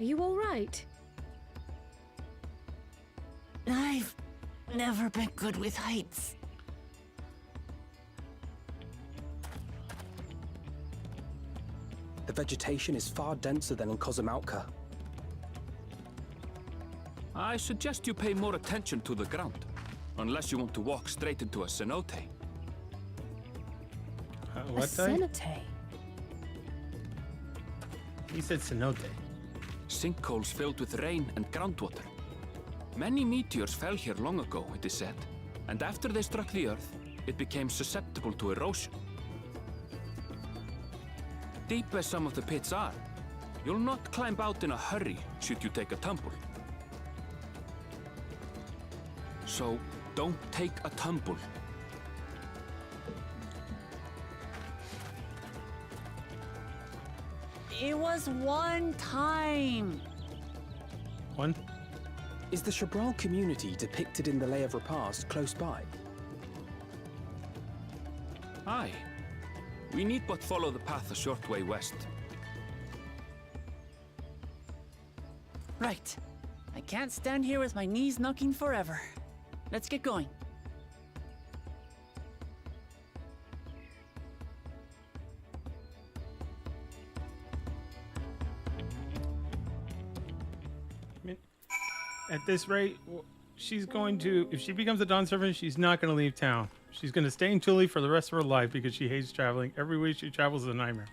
Are you all right?
I've never been good with heights.
The vegetation is far denser than in Kozumautka.
I suggest you pay more attention to the ground, unless you want to walk straight into a cenote.
What
A cenote.
He said cenote.
Sinkholes filled with rain and groundwater. Many meteors fell here long ago, it is said, and after they struck the Earth, it became susceptible to erosion. Deep as some of the pits are, you'll not climb out in a hurry should you take a tumble. So, don't take a tumble.
It was one time.
One?
Is the Chapral community depicted in the Lay of Repast close by?
Aye. We need but follow the path a short way west.
Right. I can't stand here with my knees knocking forever. Let's get going.
At this rate, she's going to, if she becomes a Dawn Servant, she's not going to leave town. She's going to stay in Thule for the rest of her life because she hates traveling. Every way she travels is a nightmare.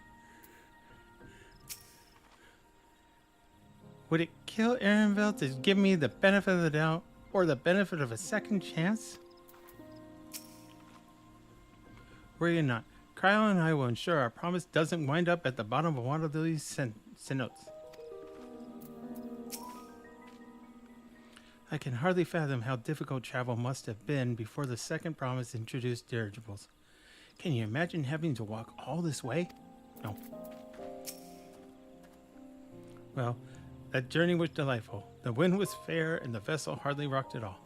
Would it kill Erenville to give me the benefit of the doubt or the benefit of a second chance? Worry not. Cryo and I will ensure our promise doesn't wind up at the bottom of one of these cenotes. I can hardly fathom how difficult travel must have been before the second promise introduced dirigibles. Can you imagine having to walk all this way? No. Well, that journey was delightful. The wind was fair and the vessel hardly rocked at all.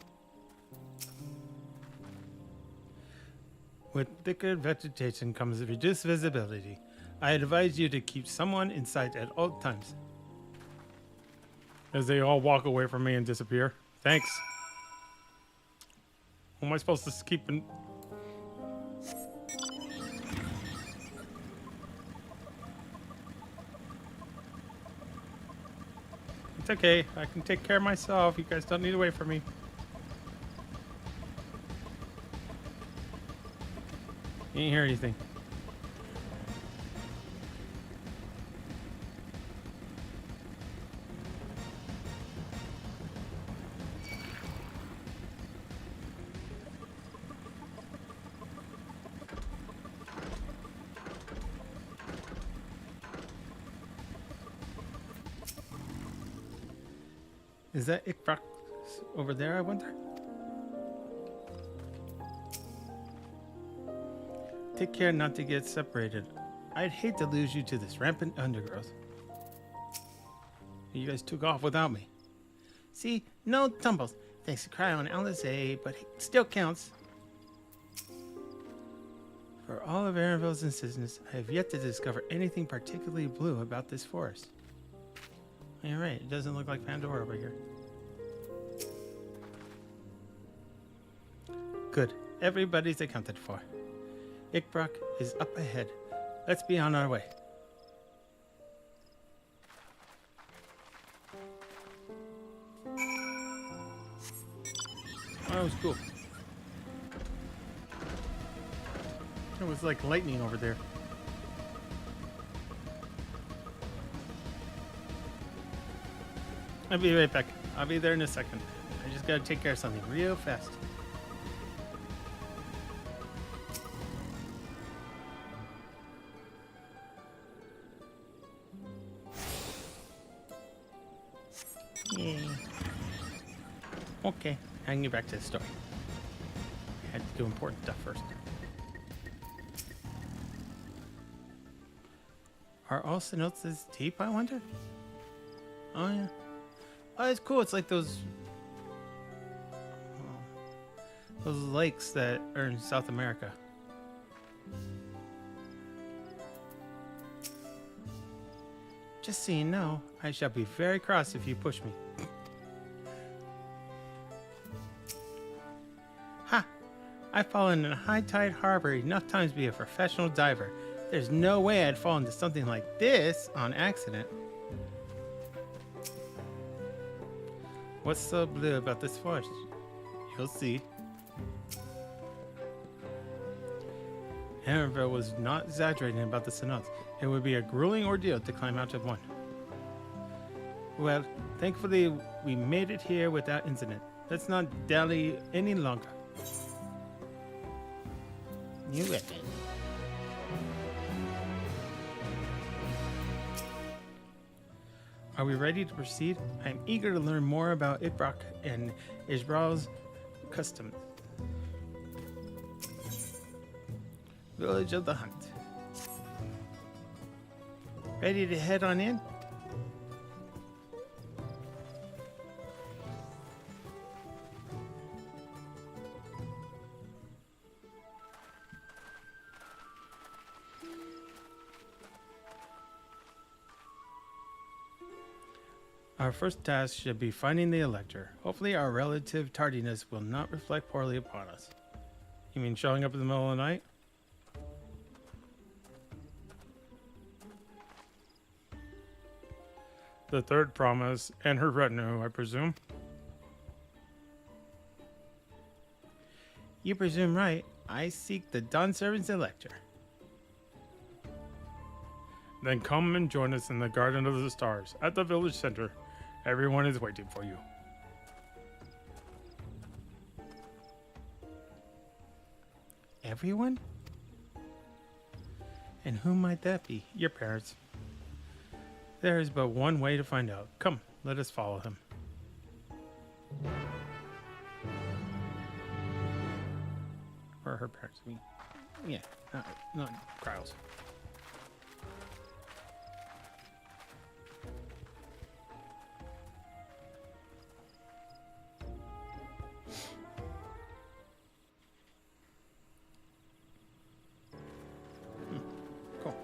With thicker vegetation comes reduced visibility. I advise you to keep someone in sight at all times. As they all walk away from me and disappear. Thanks. Who am I supposed to keep in? It's okay. I can take care of myself. You guys don't need to wait for me. You didn't hear anything. Is that Ikbrak over there, I wonder? Take care not to get separated. I'd hate to lose you to this rampant undergrowth. You guys took off without me. See, no tumbles. Thanks to cry on Alizé, but it still counts. For all of Aranville's insistence, I have yet to discover anything particularly blue about this forest. You're right, it doesn't look like Pandora over here. Good, everybody's accounted for. Ikbrak is up ahead. Let's be on our way. Oh, that was cool. It was like lightning over there. I'll be right back. I'll be there in a second. I just gotta take care of something real fast. Yay. Okay, I can get back to the story. I had to do important stuff first. Are all cenotes deep, I wonder? Oh, yeah. Oh, it's cool. It's like those lakes that are in South America. Just so you know, I shall be very cross if you push me. Ha! I've fallen in a high tide harbor enough times to be a professional diver. There's no way I'd fall into something like this on accident. What's so blue about this forest? You'll see. Aranville was not exaggerating about the cenotes. It would be a grueling ordeal to climb out of one. Well, thankfully we made it here without incident. Let's not dally any longer. New weapon. Are we ready to proceed? I am eager to learn more about Ikbrak and Israel's customs. Village of the Hunt. Ready to head on in? Our first task should be finding the Elector. Hopefully our relative tardiness will not reflect poorly upon us. You mean showing up in the middle of the night? The third promise and her retinue, I presume. You presume right. I seek the Dawn Servant's Elector. Then come and join us in the Garden of the Stars at the village center. Everyone is waiting for you. Everyone? And who might that be? Your parents. There is but one way to find out. Come, let us follow him. Or her parents, I mean. Yeah, not Kryles. Cool.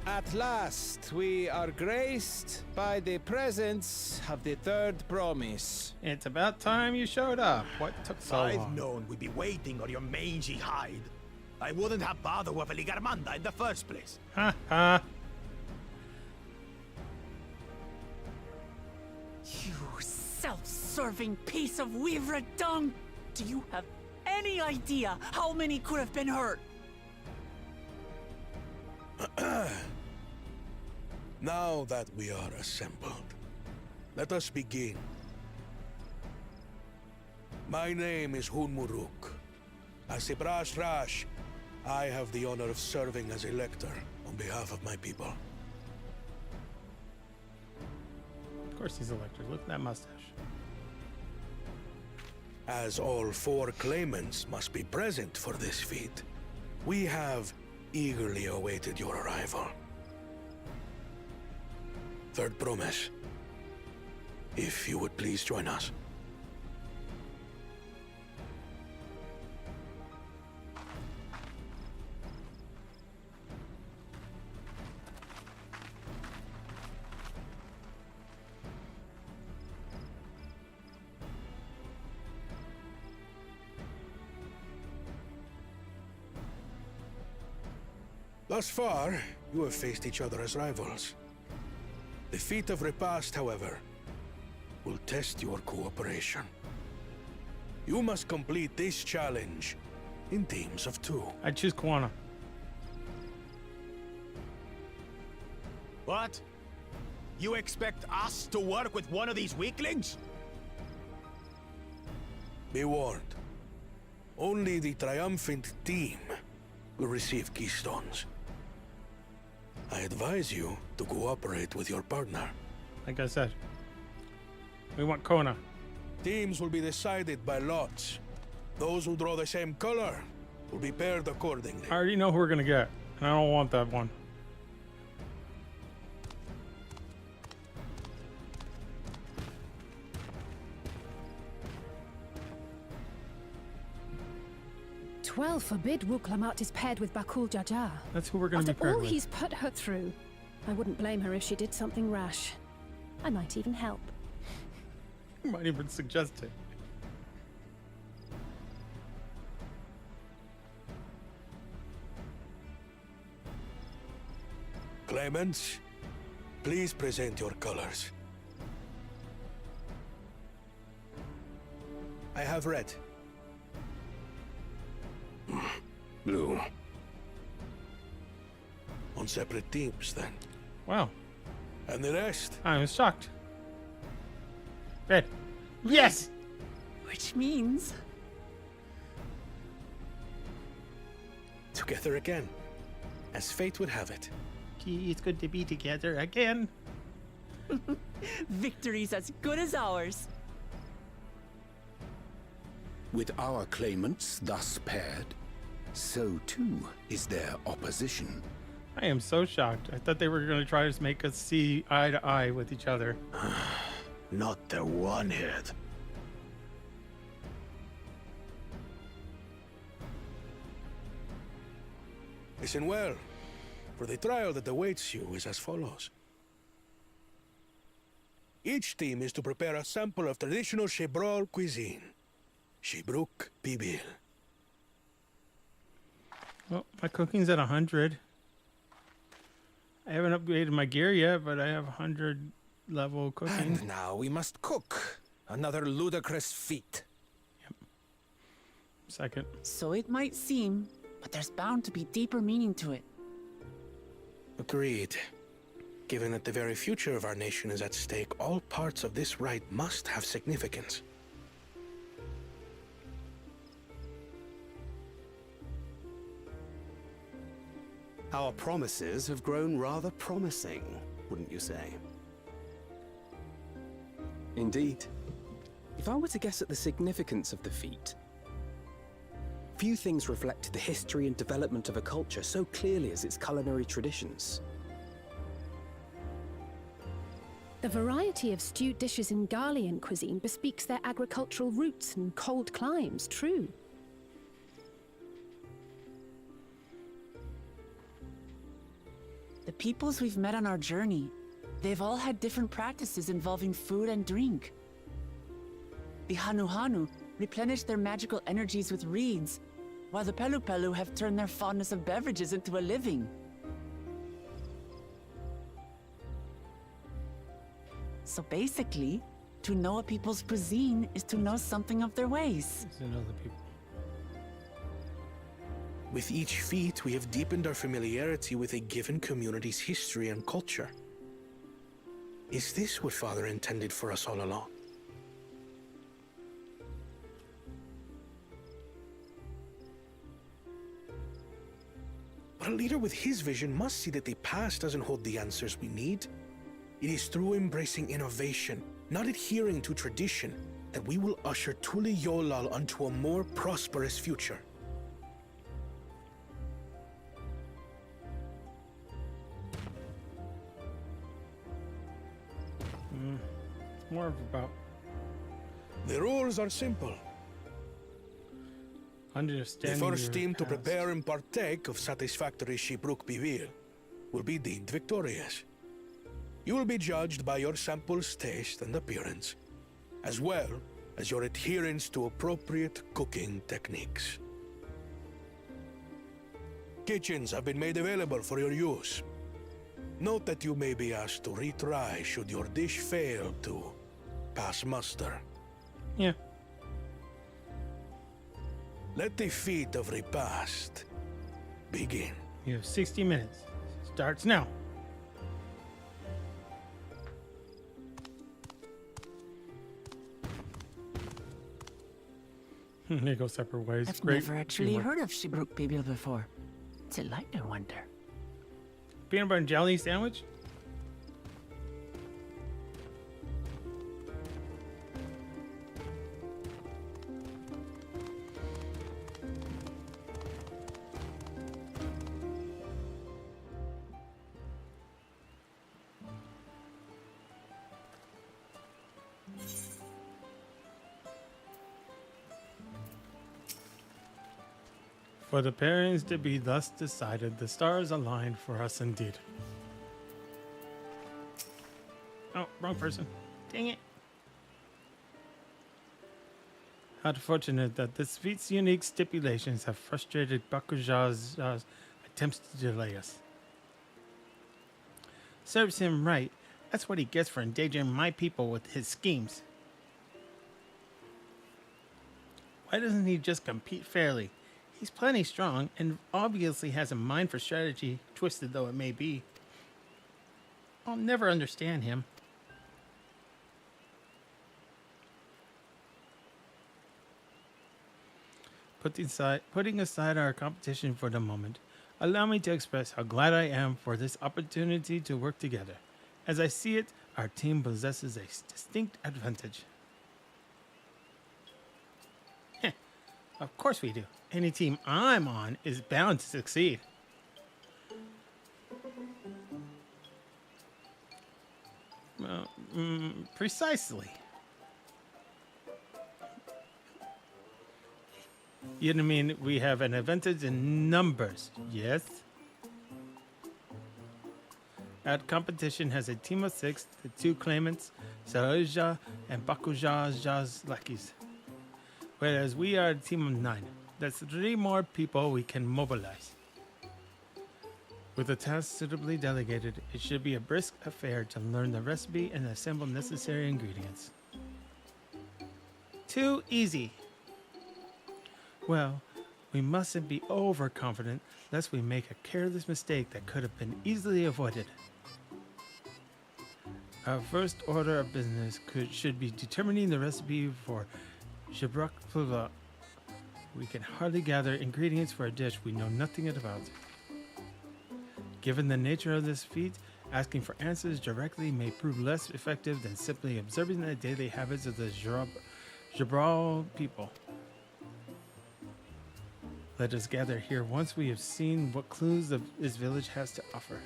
At last, we are graced by the presence of the third promise.
It's about time you showed up. What took so
I've
long?
known we'd be waiting on your mangy hide. I wouldn't have bothered with a Ligarmanda in the first place.
Ha ha.
You self-serving piece of weaver dung! Do you have any idea how many could have been hurt?
Now that we are assembled, let us begin. My name is Hunmuruk. As the Brash Rash, I have the honor of serving as elector on behalf of my people.
Of course he's elected. Look at that mustache.
As all 4 claimants must be present for this feat, we have eagerly awaited your arrival. Third promise. If you would please join us. Thus far, you have faced each other as rivals. The feat of repast, however, will test your cooperation. You must complete this challenge in teams of 2.
I choose Kwana.
What? You expect us to work with one of these weaklings?
Be warned. Only the triumphant team will receive keystones. I advise you to cooperate with your partner.
Like I said, we want Kona.
Teams will be decided by lots. Those who draw the same color will be paired accordingly.
I already know who we're gonna get, and I don't want that one.
Twelve forbid Wuklamat is paired with Bakul Jaja.
That's who we're gonna
After
be paired
all
with.
he's put her through, I wouldn't blame her if she did something rash. I might even help.
You might even suggest it.
Claimants, please present your colors. I have red. Blue. On separate teams, then.
Wow.
And the rest?
I was shocked. Red. Yes!
Which means...
Together again, as fate would have it.
Gee, it's good to be together again.
victory's as good as ours.
With our claimants thus paired, so too is their opposition.
I am so shocked. I thought they were going to try to make us see eye to eye with each other.
Not the one-head.
Listen well, for the trial that awaits you is as follows. Each team is to prepare a sample of traditional Shebrol cuisine. Shibruk Bibil.
Well, my cooking's at 100. I haven't upgraded my gear yet, but I have 100 level cooking.
And now we must cook. Another ludicrous feat.
Second.
So it might seem, but there's bound to be deeper meaning to it.
Agreed. Given that the very future of our nation is at stake, all parts of this rite must have significance.
Our promises have grown rather promising, wouldn't you say?
Indeed. If I were to guess at the significance of the feat, few things reflect the history and development of a culture so clearly as its culinary traditions.
The variety of stewed dishes in Garlean cuisine bespeaks their agricultural roots and cold climes, true.
The peoples we've met on our journey, they've all had different practices involving food and drink. The Hanu replenish their magical energies with reeds, while the Pelu have turned their fondness of beverages into a living. So basically, to know a people's cuisine is to know something of their ways.
To know the people.
With each feat, we have deepened our familiarity with a given community's history and culture. Is this what Father intended for us all along? But a leader with his vision must see that the past doesn't hold the answers we need. It is through embracing innovation, not adhering to tradition, that we will usher Tuli Yolal onto a more prosperous future.
It's more about...
The rules are simple.
understanding
the first
your
team to
past.
prepare and partake of satisfactory Shibruk Bivir will be deemed victorious. You will be judged by your sample's taste and appearance, as well as your adherence to appropriate cooking techniques. Kitchens have been made available for your use. Note that you may be asked to retry should your dish fail to pass muster.
Yeah.
Let the feat of repast begin.
You have 60 minutes. Starts now. They go separate ways.
I've
Great
never actually
teamwork.
heard of Shibruk Bibil before. What's it like, I wonder?
Peanut butter and jelly sandwich? For the pairings to be thus decided, the stars aligned for us indeed. Oh, wrong person. Dang it. How fortunate that this feat's unique stipulations have frustrated Bakuja's attempts to delay us. Serves him right. That's what he gets for endangering my people with his schemes. Why doesn't he just compete fairly? He's plenty strong and obviously has a mind for strategy, twisted though it may be. I'll never understand him. Putting aside our competition for the moment, allow me to express how glad I am for this opportunity to work together. As I see it, our team possesses a distinct advantage. Of course we do. Any team I'm on is bound to succeed. Precisely. You know what I mean? We have an advantage in numbers, yes? Our competition has a team of 6, the 2 claimants, Saroja and Bakuja's lackeys. Whereas we are a team of 9. That's 3 more people we can mobilize. With the task suitably delegated, it should be a brisk affair to learn the recipe and assemble necessary ingredients. Too easy. Well, we mustn't be overconfident lest we make a careless mistake that could have been easily avoided. Our first order of business should be determining the recipe for Shibruk Pluva. We can hardly gather ingredients for a dish we know nothing about. Given the nature of this feat, asking for answers directly may prove less effective than simply observing the daily habits of the Jabral people. Let us gather here once we have seen what clues this village has to offer.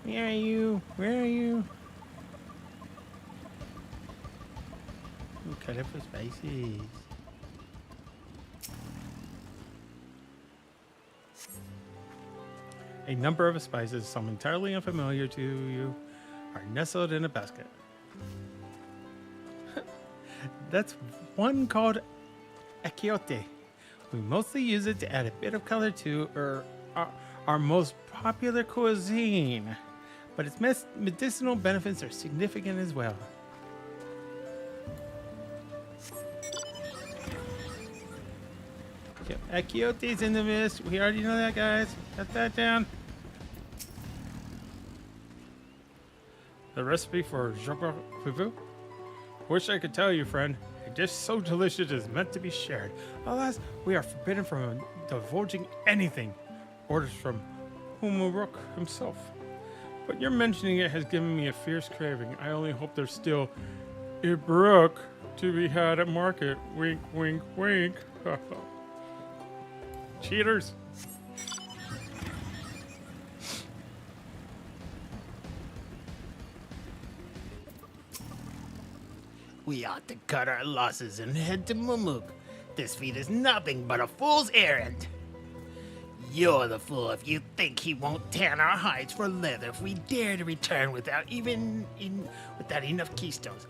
Where are you? Where are you? Ooh, colorful spices. A number of spices, some entirely unfamiliar to you, are nestled in a basket. That's one called achiote. We mostly use it to add a bit of color to our most popular cuisine, but its medicinal benefits are significant as well. Achiote's in the mist. We already know that, guys. Got that down. The recipe for jokba fufu? Wish I could tell you, friend. A dish so delicious is meant to be shared. Alas, we are forbidden from divulging anything. Orders from Humuruk himself. But your mentioning it has given me a fierce craving. I only hope there's still Ibruk to be had at market. Wink, wink, wink. Cheaters.
We ought to cut our losses and head to Mumuk. This feat is nothing but a fool's errand. You're the fool if you think he won't tan our hides for leather if we dare to return without enough keystones.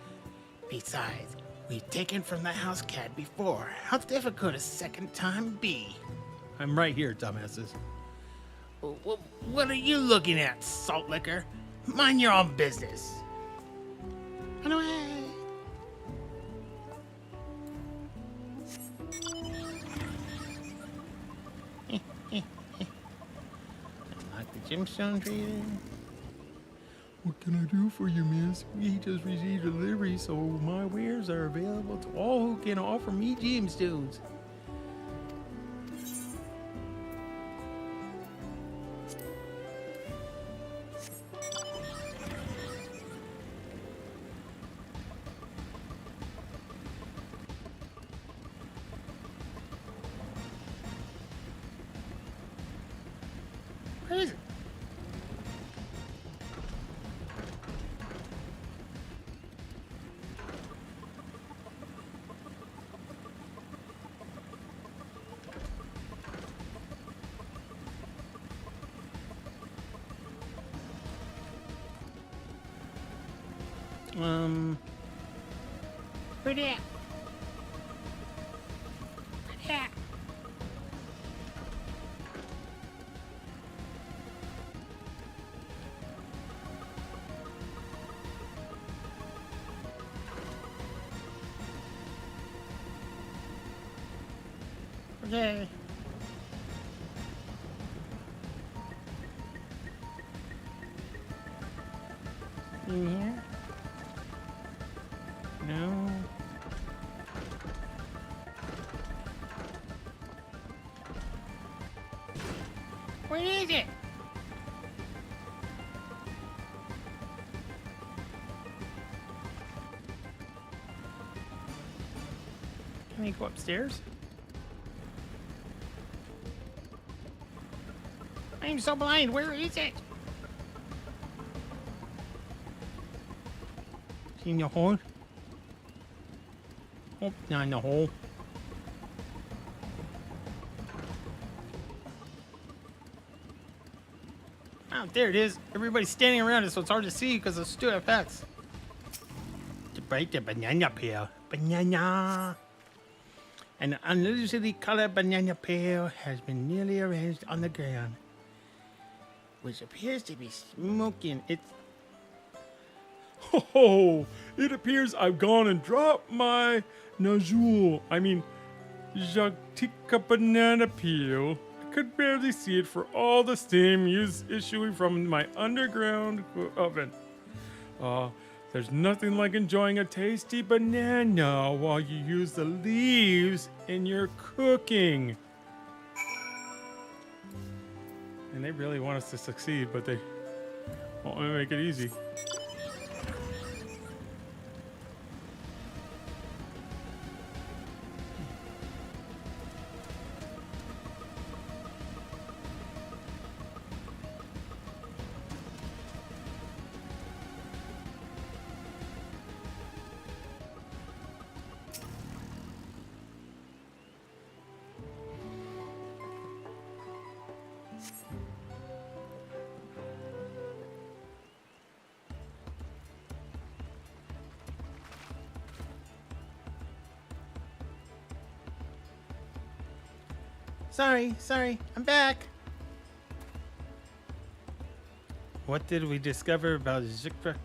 Besides, we've taken from the house cat before. How difficult a second time be?
I'm right here, dumbasses.
What are you looking at, salt liquor? Mind your own business. Run away. Unlock the gemstone trader.
What can I do for you, miss? We just received a delivery, so my wares are available to all who can offer me gemstones. Where is it?
Where'd it at? Where'd it at? Okay. In here? No. Where is it? Can we go upstairs? I'm so blind. Where is it? In the hole? Oh, not in the hole. Oh, there it is. Everybody's standing around it, so it's hard to see because of stupid effects. To break the banana peel. Banana. An unusually colored banana peel has been nearly arranged on the ground, which appears to be smoking.
Oh, it appears I've gone and dropped my Jactica banana peel. I could barely see it for all the steam issuing from my underground oven. There's nothing like enjoying a tasty banana while you use the leaves in your cooking. And they really want us to succeed, but they won't make it easy.
Sorry, I'm back.
What did we discover about Zikrak?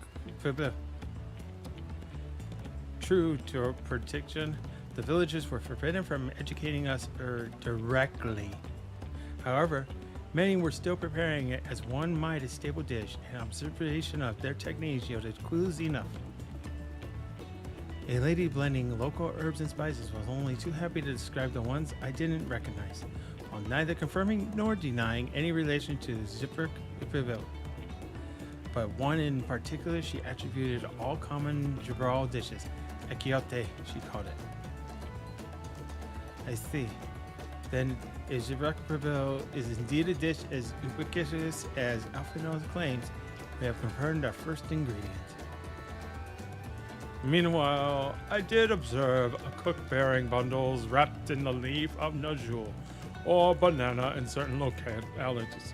True to our prediction, the villagers were forbidden from educating us directly. However, many were still preparing it as one might a staple dish, and observation of their techniques yielded clues enough. A lady blending local herbs and spices was only too happy to describe the ones I didn't recognize, while neither confirming nor denying any relation to Ziprik Ipivil. But one in particular she attributed to all common Jabral dishes, Ekiote, she called it. I see. Then, if Ziprik Ipivil is indeed a dish as ubiquitous as Alphinaud claims, we have confirmed our first ingredient. Meanwhile, I did observe a cook bearing bundles wrapped in the leaf of Najul, or banana in certain localities.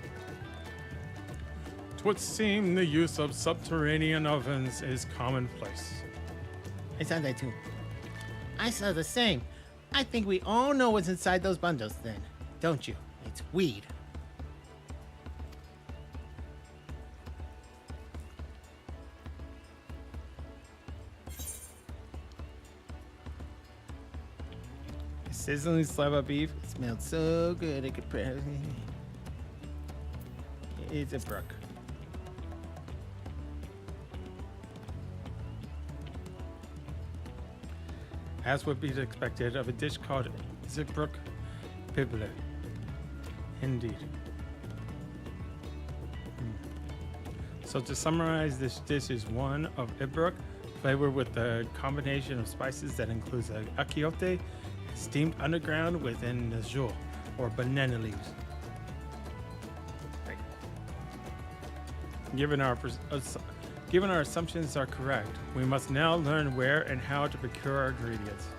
It would seem the use of subterranean ovens is commonplace.
I saw that too. I saw the same. I think we all know what's inside those bundles then, don't you? It's weed.
Sizzling slab of beef.
It smelled so good it could probably... It's a brook.
As would be expected of a dish called Zipbruk Pibble. Indeed. So to summarize, this dish is one of Ibruk, flavored with a combination of spices that includes akiote, steamed underground within Najul, or banana leaves. Right. Given our assumptions are correct, we must now learn where and how to procure our ingredients.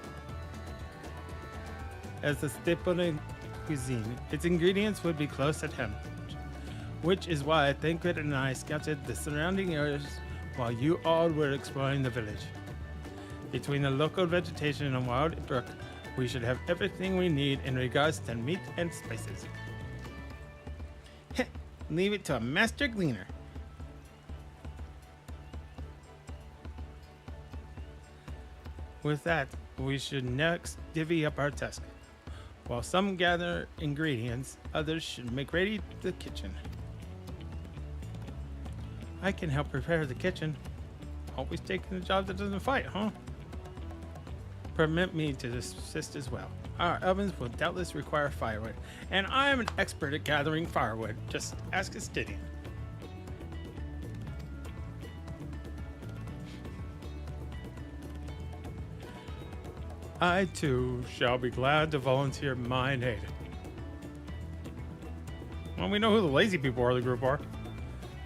As a staple in cuisine, its ingredients would be close at hand, which is why Thanquid and I scouted the surrounding areas while you all were exploring the village. Between the local vegetation and wild brook, we should have everything we need in regards to meat and spices.
Leave it to a master gleaner.
With that, we should next divvy up our task. While some gather ingredients, others should make ready the kitchen. I can help prepare the kitchen. Always taking a job that doesn't fight, huh? Permit me to assist as well. Our ovens will doubtless require firewood, and I am an expert at gathering firewood. Just ask Astidian. I too shall be glad to volunteer my aid. Well, we know who the lazy people are, the group are.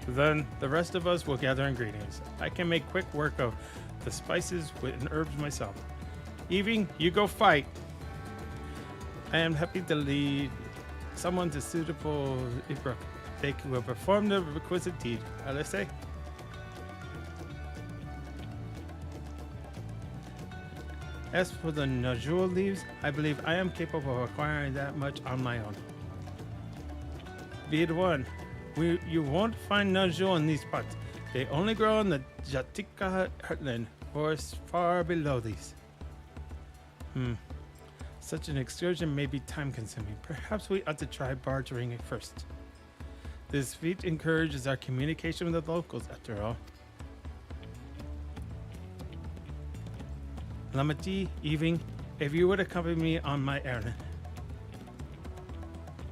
Then the rest of us will gather ingredients. I can make quick work of the spices and herbs myself. Evie, you go fight. I am happy to lead someone to suitable Ibruk. They will perform the requisite deed. Alessay? As for the Najul leaves, I believe I am capable of acquiring that much on my own. Be it one, you won't find Najul in these parts, They only grow in the Jatika heartland, forests far below these. Such an excursion may be time-consuming. Perhaps we ought to try bartering it first. This feat encourages our communication with the locals, after all. Lamati, Eving, if you would accompany me on my errand.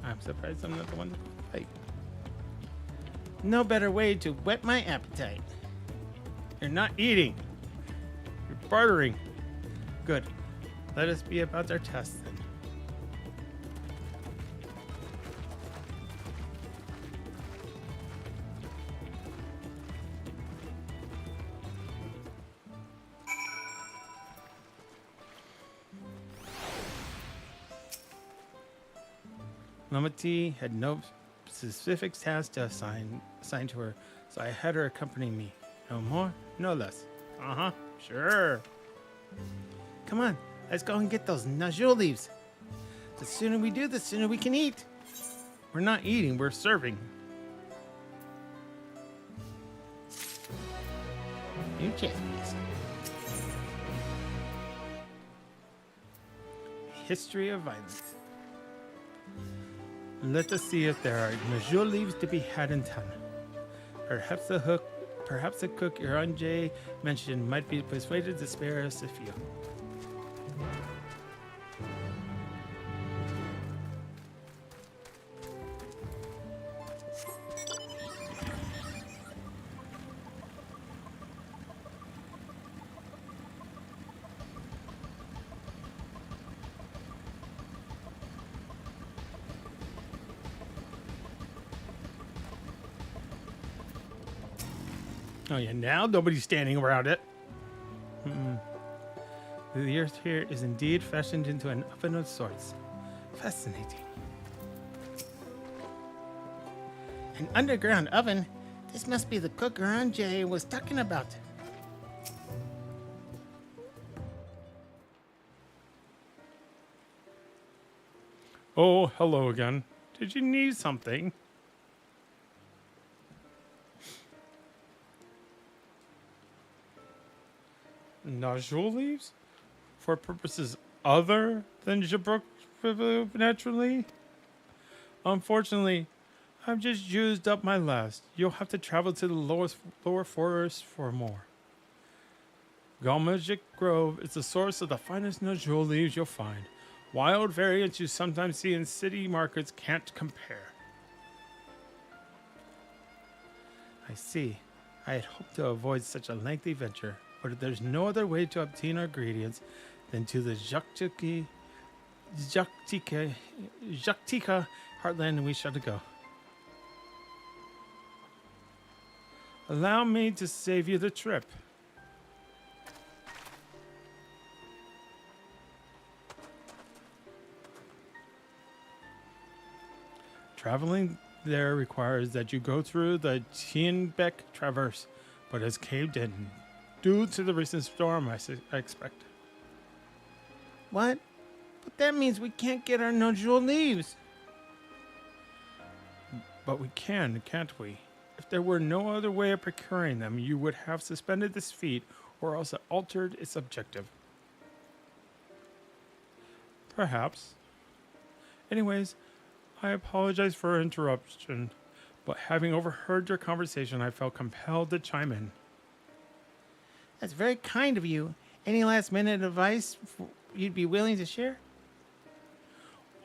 I'm surprised I'm not the one to fight.
No better way to whet my appetite.
You're not eating. You're bartering. Good. Let us be about our task then. Lamati had no specific task to assign to her, so I had her accompany me. No more, no less.
Sure. Come on, let's go and get those najul leaves. The sooner we do, the sooner we can eat.
We're not eating, we're serving.
You champions.
History of violence. Let us see if there are najul leaves to be had in town. Perhaps the cook Iranjay mentioned might be persuaded to spare us a few. Oh yeah, now nobody's standing around it. The earth here is indeed fashioned into an oven of sorts. Fascinating.
An underground oven? This must be the cook Anjay was talking about.
Oh, hello again. Did you need something? Najul leaves? For purposes other than Jabruk naturally? Unfortunately, I've just used up my last. You'll have to travel to the lower forest for more. Galmagic Grove is the source of the finest Najul leaves you'll find. Wild variants you sometimes see in city markets can't compare. I see. I had hoped to avoid such a lengthy venture, but if there's no other way to obtain our ingredients than to the Jaktika heartland, we shall go. Allow me to save you the trip. Traveling there requires that you go through the Tienbeck Traverse, but has caved in due to the recent storm, I expect.
What? But that means we can't get our Najul leaves.
But we can, can't we? If there were no other way of procuring them, you would have suspended this feat or else altered its objective. Perhaps. Anyways, I apologize for interruption, but having overheard your conversation, I felt compelled to chime in.
That's very kind of you. Any last minute advice you'd be willing to share?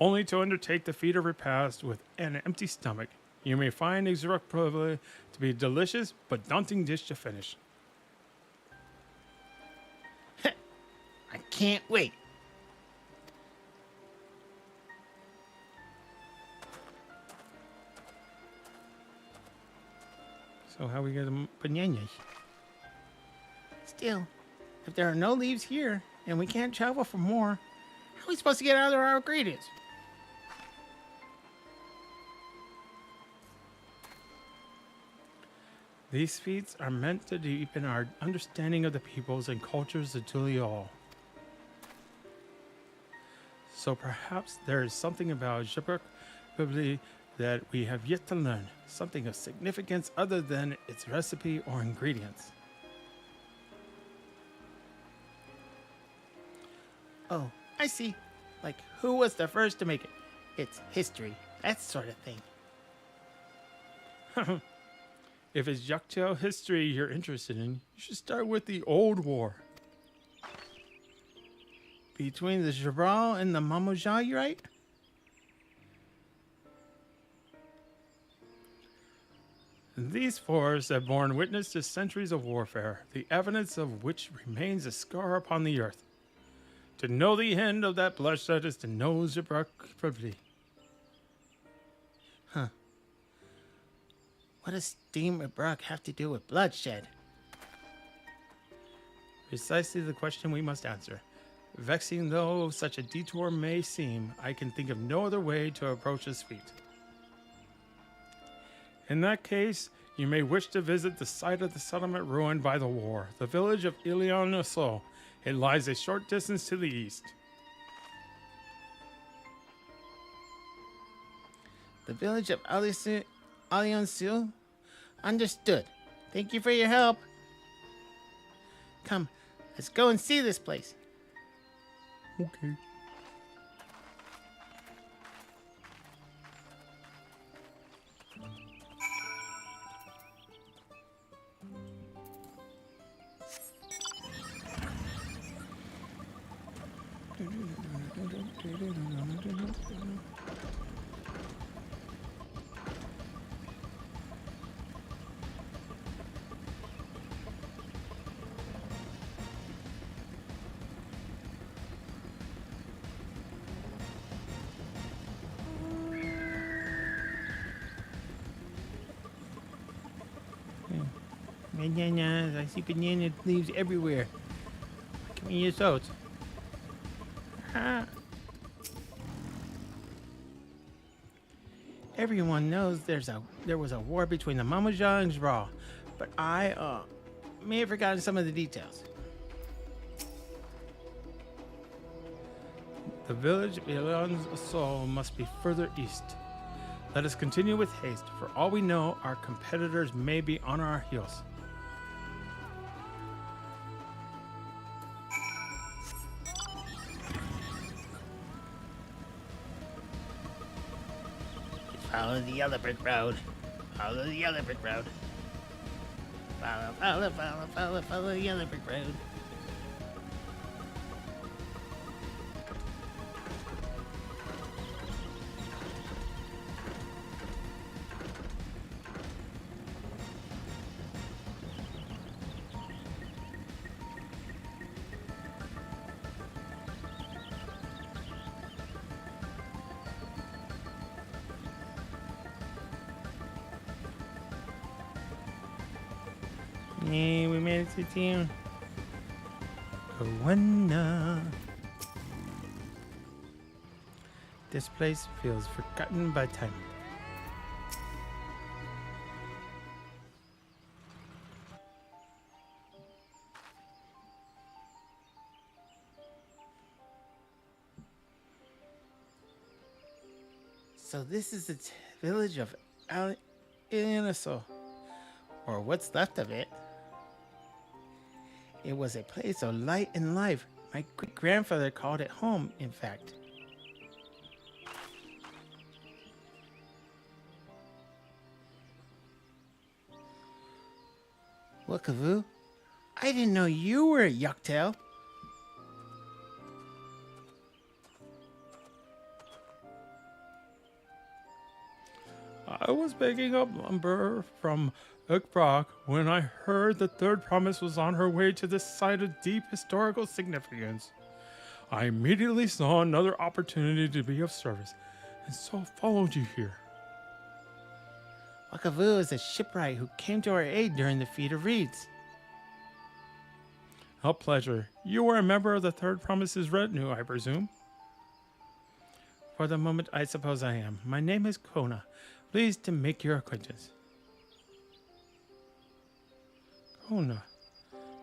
Only to undertake the feat of repast with an empty stomach. You may find Exarch probably to be a delicious but daunting dish to finish.
I can't wait.
So how we get them bananas?
Still, if there are no leaves here and we can't travel for more, how are we supposed to get out of our ingredients?
These feats are meant to deepen our understanding of the peoples and cultures of Tulial. So perhaps there is something about Jabruk probably that we have yet to learn, something of significance other than its recipe or ingredients.
Oh, I see. Like, who was the first to make it? It's history, that sort of thing.
If it's Yuktail history you're interested in, you should start with the Old War.
Between the Jabral and the Mamoja, you right?
These forests have borne witness to centuries of warfare, the evidence of which remains a scar upon the earth. To know the end of that bloodshed is to know Zabrak probably.
Huh. What does Steam Brock have to do with bloodshed?
Precisely the question we must answer. Vexing though such a detour may seem, I can think of no other way to approach this feat. In that case, you may wish to visit the site of the settlement ruined by the war, the village of Ilion-Osso. It lies a short distance to the east.
The village of Alionsil? Understood. Thank you for your help. Come, let's go and see this place.
Okay.
Bananas, I see banana leaves everywhere. Give me your thoughts. Everyone knows there was a war between the Mamoja and Jabral, but I may have forgotten some of the details.
The village of Ilion-Osso must be further east. Let us continue with haste. For all we know, our competitors may be on our heels.
Follow the yellow brick road. Follow the yellow brick road. Follow the yellow brick road. Yeah, we made it to town. Kawana. This place feels forgotten by time. So this is the village of Ilion-Osso, or what's left of it. It was a place of light and life. My great-grandfather called it home, in fact. Wakavu? I didn't know you were a Yuktail.
I was picking up lumber from Ukbrock when I heard the third promise was on her way to this site of deep historical significance. I immediately saw another opportunity to be of service, and so followed you here.
Wakavu is a shipwright who came to our aid during the feat of reeds.
A pleasure. You are a member of the third promise's retinue, I presume? For the moment, I suppose I am. My name is Kona. Pleased to make your acquaintance. Kona.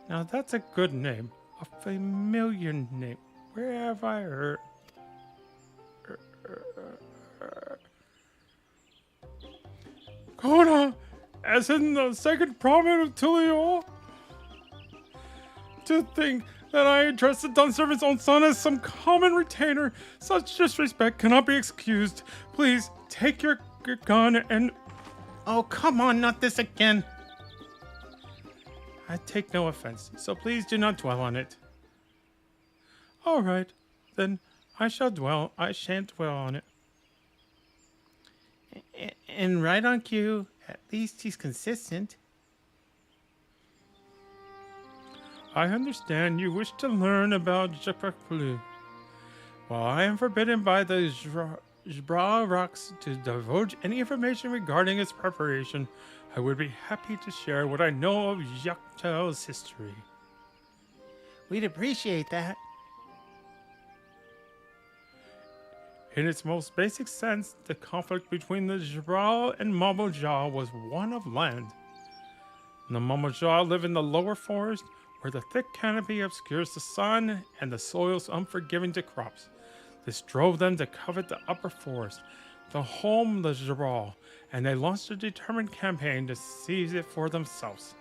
Now that's a good name. A familiar name. Where have I heard? Kona, as in the second prophet of Tulio. To think that I addressed the Dunservant's own son as some common retainer. Such disrespect cannot be excused. Please, take your gun and...
Oh, come on, not this again.
I take no offense, so please do not dwell on it. All right, then I shan't dwell on it.
And right on cue, at least he's consistent.
I understand you wish to learn about Jepaklu. While I am forbidden by the Jbra rocks to divulge any information regarding its preparation, I would be happy to share what I know of Yaktel's history.
We'd appreciate that.
In its most basic sense, the conflict between the Jbra and Mamoja was one of land. The Mamoja live in the lower forest, where the thick canopy obscures the sun and the soil is unforgiving to crops. This drove them to covet the upper forest, the home of the Jbra, and they launched a determined campaign to seize it for themselves.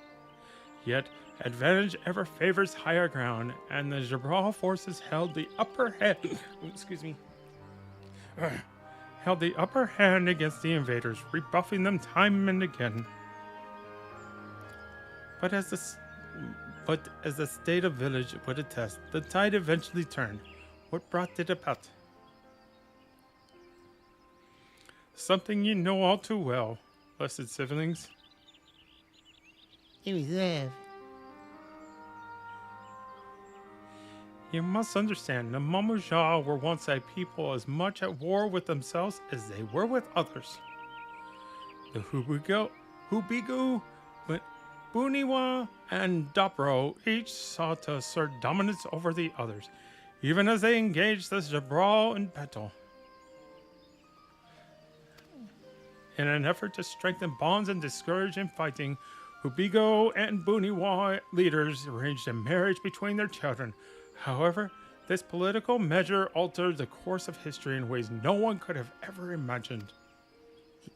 Yet, advantage ever favors higher ground, and the Jbra forces held the upper hand. Held the upper hand against the invaders, rebuffing them time and again. But as the state of village would attest, the tide eventually turned. What brought it about? Something you know all too well, blessed siblings.
It was love.
You must understand, the Mamoja were once a people as much at war with themselves as they were with others. The Hubigu, Buniwa, and Dapro each sought to assert dominance over the others, even as they engaged the Jabral in battle. In an effort to strengthen bonds and discourage infighting, Hubigo and Buniwa leaders arranged a marriage between their children. However, this political measure altered the course of history in ways no one could have ever imagined.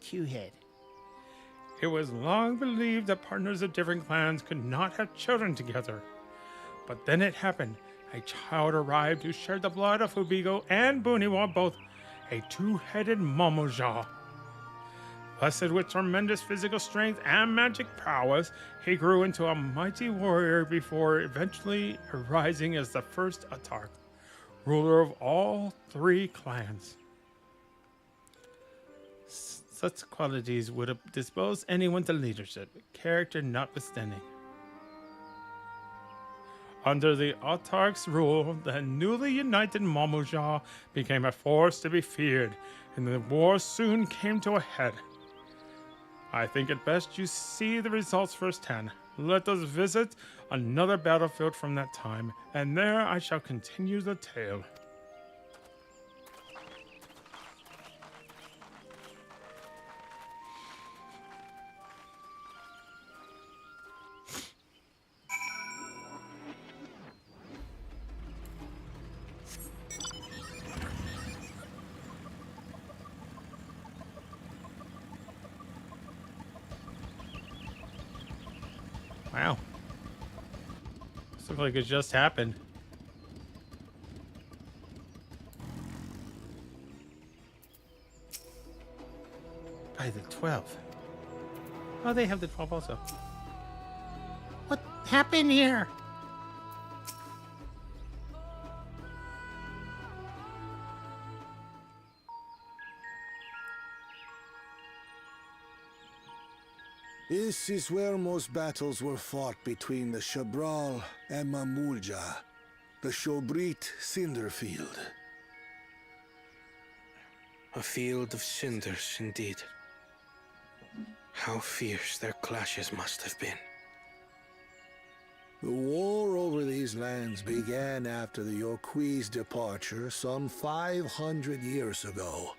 Two-head.
It was long believed that partners of different clans could not have children together. But then it happened. A child arrived who shared the blood of Hubigo and Buniwa, both a two-headed Mamoja. Blessed with tremendous physical strength and magic prowess, he grew into a mighty warrior before eventually arising as the first Atark, ruler of all three clans. Such qualities would have disposed anyone to leadership, character notwithstanding. Under the Atark's rule, the newly united Mamoja became a force to be feared, and the war soon came to a head. I think it best you see the results firsthand. Let us visit another battlefield from that time, and there I shall continue the tale. Wow. This looks like it just happened. By the 12. Oh, they have the 12 also.
What happened here?
This is where most battles were fought between the Shabral and Mamulja, the Shobrit Cinder Field.
A field of cinders, indeed. How fierce their clashes must have been.
The war over these lands began after the Yoqui's departure some 500 years ago.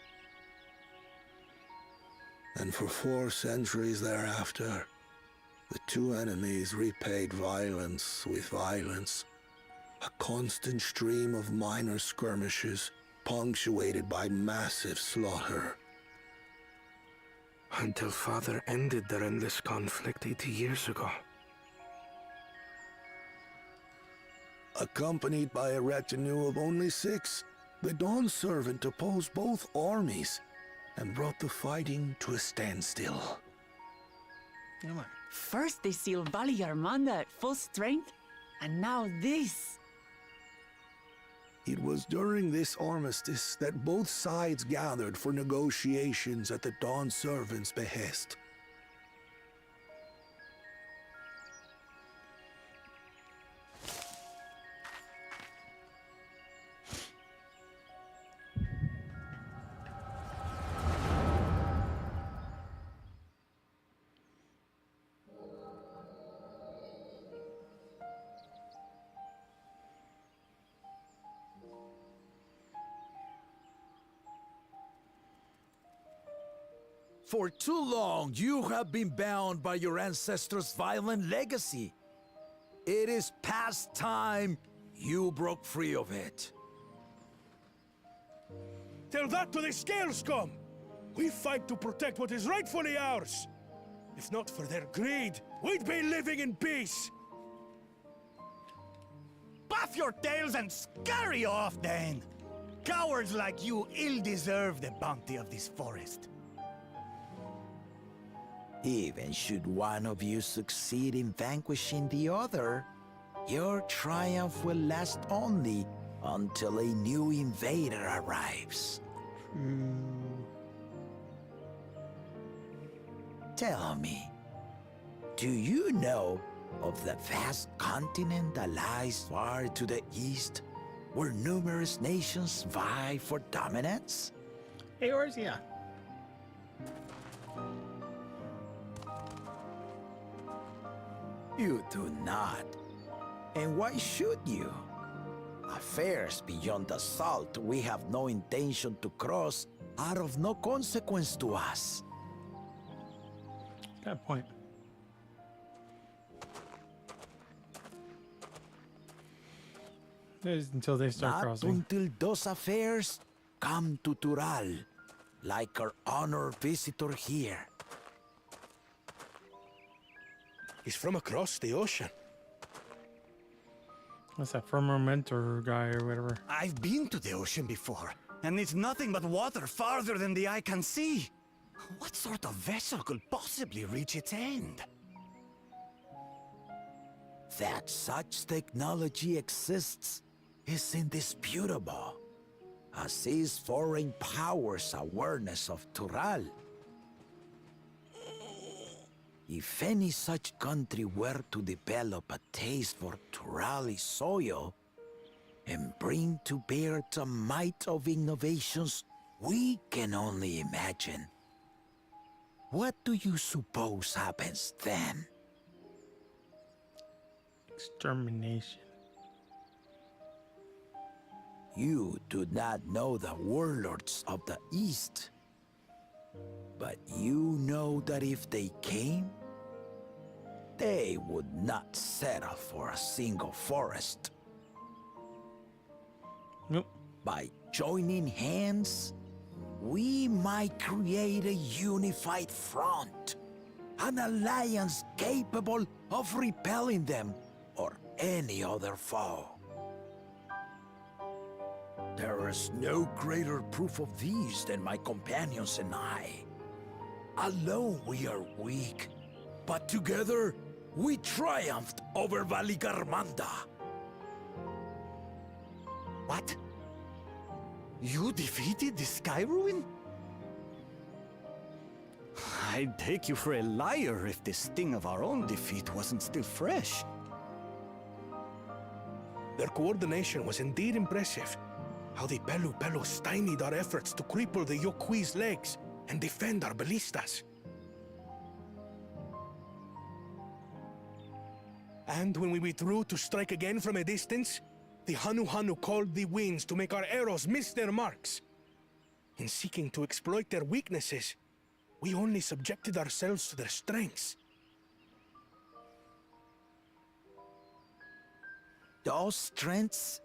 And for 4 centuries thereafter, the two enemies repaid violence with violence. A constant stream of minor skirmishes, punctuated by massive slaughter. Until Father ended their endless conflict 80 years ago.
Accompanied by a retinue of only 6, the Dawn Servant opposed both armies and brought the fighting to a standstill.
First they sealed Valley Armanda at full strength, and now this.
It was during this armistice that both sides gathered for negotiations at the Dawn Servant's behest.
For too long, you have been bound by your ancestors' violent legacy. It is past time you broke free of it.
Tell that to the Scale Scum! We fight to protect what is rightfully ours! If not for their greed, we'd be living in peace!
Puff your tails and scurry off, then! Cowards like you ill-deserve the bounty of this forest.
Even should one of you succeed in vanquishing the other, your triumph will last only until a new invader arrives. Tell me, do you know of the vast continent that lies far to the east, where numerous nations vie for dominance?
Yours, yeah.
You do not. And why should you? Affairs beyond the salt we have no intention to cross are of no consequence to us.
Got a point. Until they start
Not
crossing.
until those affairs come to Tural, like our honored visitor here.
He's from across the ocean.
What's that firmamentor guy or whatever?
I've been to the ocean before, and it's nothing but water farther than the eye can see. What sort of vessel could possibly reach its end?
That such technology exists is indisputable, as is foreign powers' awareness of Tural. If any such country were to develop a taste for Turali soil and bring to bear the might of innovations we can only imagine, what do you suppose happens then?
Extermination.
You do not know the warlords of the East, but you know that if they came, they would not settle for a single forest.
Nope.
By joining hands, we might create a unified front, an alliance capable of repelling them or any other foe. There is no greater proof of these than my companions and I. Alone we are weak, but together we triumphed over Valigarmanda.
What? You defeated the Sky Ruin? I'd take you for a liar if the sting of our own defeat wasn't still fresh.
Their coordination was indeed impressive. How the Pelu stymied our efforts to cripple the Yokui's legs and defend our ballistas. And when we withdrew to strike again from a distance, the Hanu called the winds to make our arrows miss their marks. In seeking to exploit their weaknesses, we only subjected ourselves to their strengths.
Those strengths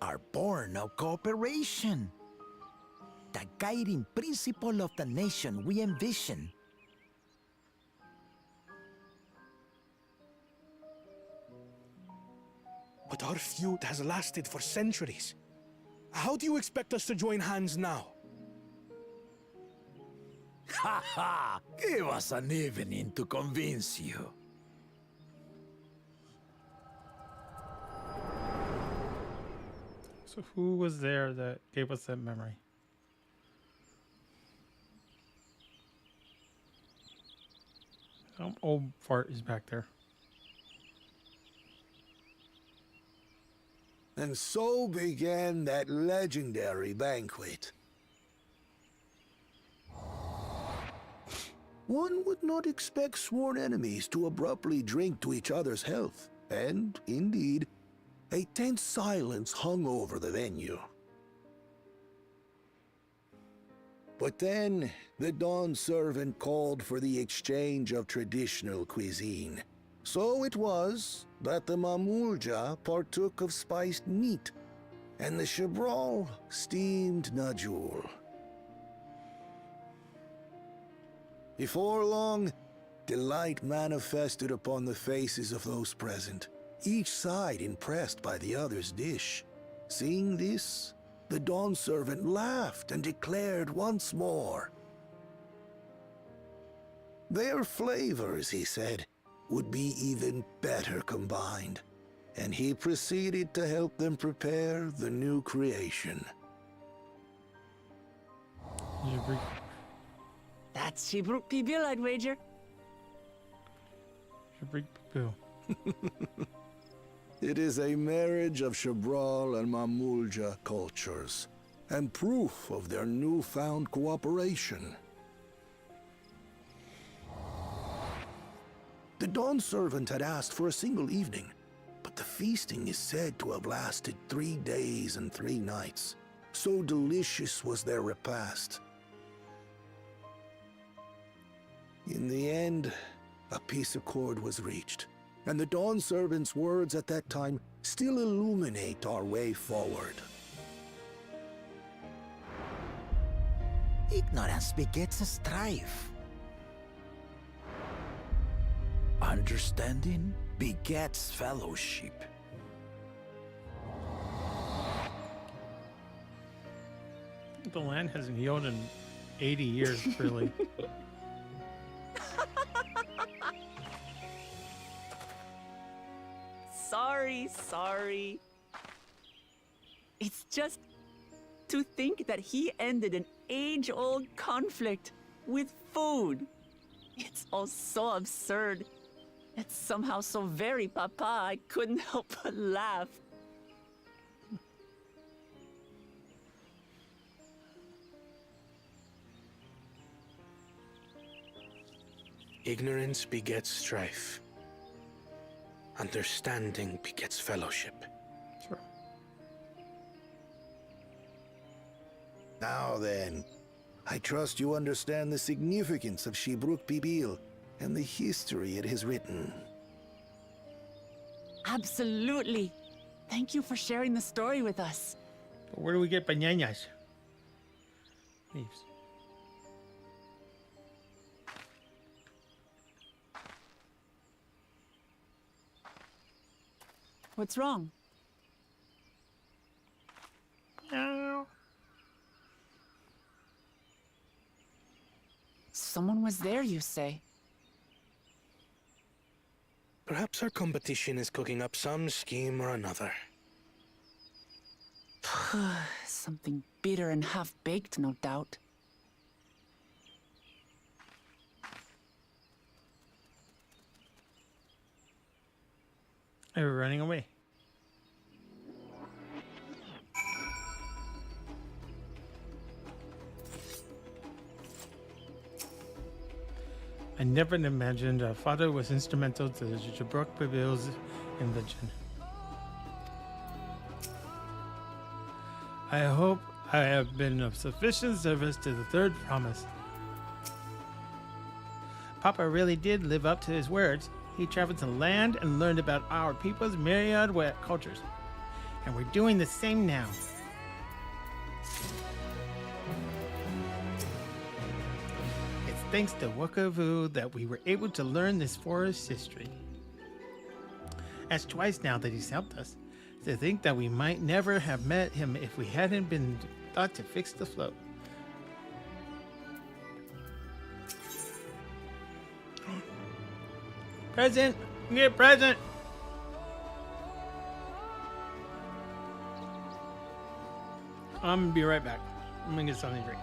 are born of cooperation. The guiding principle of the nation we envision
But our feud has lasted for centuries. How do you expect us to join hands now?
Ha ha! Give us an evening to convince you.
So who was there that gave us that memory? Old fart is back there.
And so began that legendary banquet. One would not expect sworn enemies to abruptly drink to each other's health, and, indeed, a tense silence hung over the venue. But then, the Dawn servant called for the exchange of traditional cuisine. So it was that the Mamulja partook of spiced meat, and the Chebral steamed najul. Before long, delight manifested upon the faces of those present, each side impressed by the other's dish. Seeing this, the Dawn servant laughed and declared once more. Their flavors, he said, would be even better combined, and he proceeded to help them prepare the new creation.
That's Shibruk Pibil, I'd wager.
Shibruk Pibil.
It is a marriage of Chebral and Mamulja cultures, and proof of their newfound cooperation. The Dawn servant had asked for a single evening, but the feasting is said to have lasted 3 days and 3 nights. So delicious was their repast. In the end, a peace accord was reached, and the Dawn servant's words at that time still illuminate our way forward.
Ignorance begets strife. Understanding begets fellowship.
The land hasn't healed in 80 years, really.
Sorry. It's just to think that he ended an age-old conflict with food. It's all so absurd. It's somehow so very papa, I couldn't help but laugh.
Ignorance begets strife. Understanding begets fellowship.
Sure.
Now then, I trust you understand the significance of Shibruk Pibil and the history it has written.
Absolutely. Thank you for sharing the story with us.
But where do we get bananas? Leaves.
What's wrong?
No.
Someone was there, you say?
Perhaps our competition is cooking up some scheme or another.
Something bitter and half-baked, no doubt.
They were running away. I never imagined father was instrumental to the Shibruk Pibil's invention. I hope I have been of sufficient service to the third promise. Papa really did live up to his words. He traveled to land and learned about our people's myriad cultures. And we're doing the same now. It's thanks to Wakavu that we were able to learn this forest history. That's twice now that he's helped us.
To think that we might never have met him if we hadn't been thought to fix the float. Present! Get a present! I'm gonna be right back. I'm gonna get something to drink.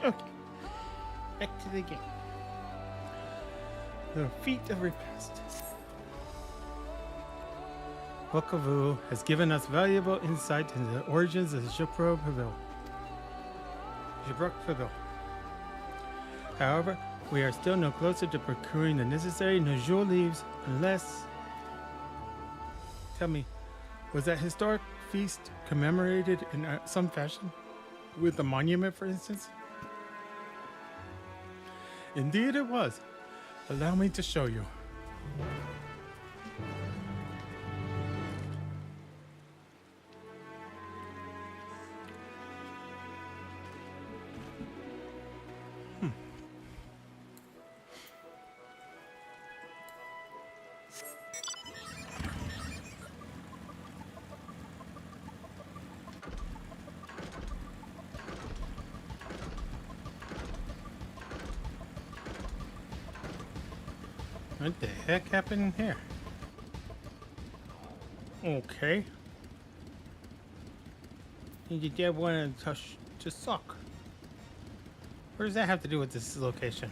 Okay, back to the game. The feat of repast. Book of Vu has given us valuable insight into the origins of the Jabrock Pavil. However, we are still no closer to procuring the necessary Najul leaves unless... Tell me, was that historic feast commemorated in some fashion? With a monument, for instance? Indeed it was. Allow me to show you. What the heck happened here? Okay. You did want to touch to suck. What does that have to do with this location?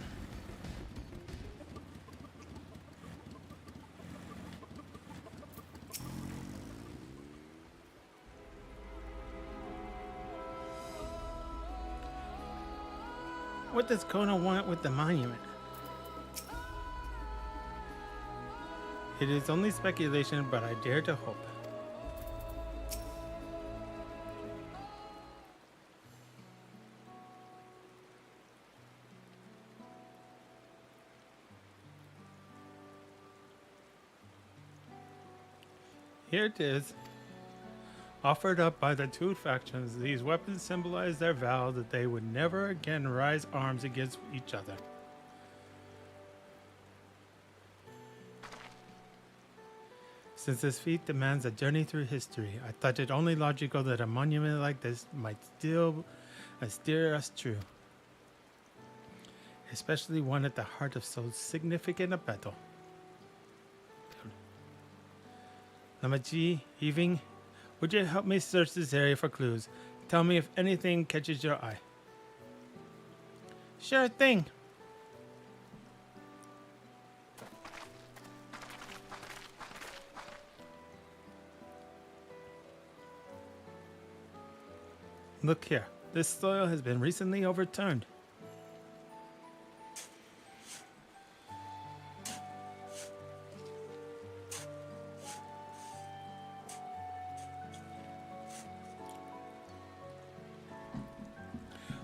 What does Kona want with the monument? It is only speculation, but I dare to hope. Here it is. Offered up by the two factions, these weapons symbolize their vow that they would never again rise arms against each other. Since this feat demands a journey through history, I thought it only logical that a monument like this might still steer us true. Especially one at the heart of so significant a battle. Lamaji, Heaving, would you help me search this area for clues? Tell me if anything catches your eye. Sure thing. Look here. This soil has been recently overturned.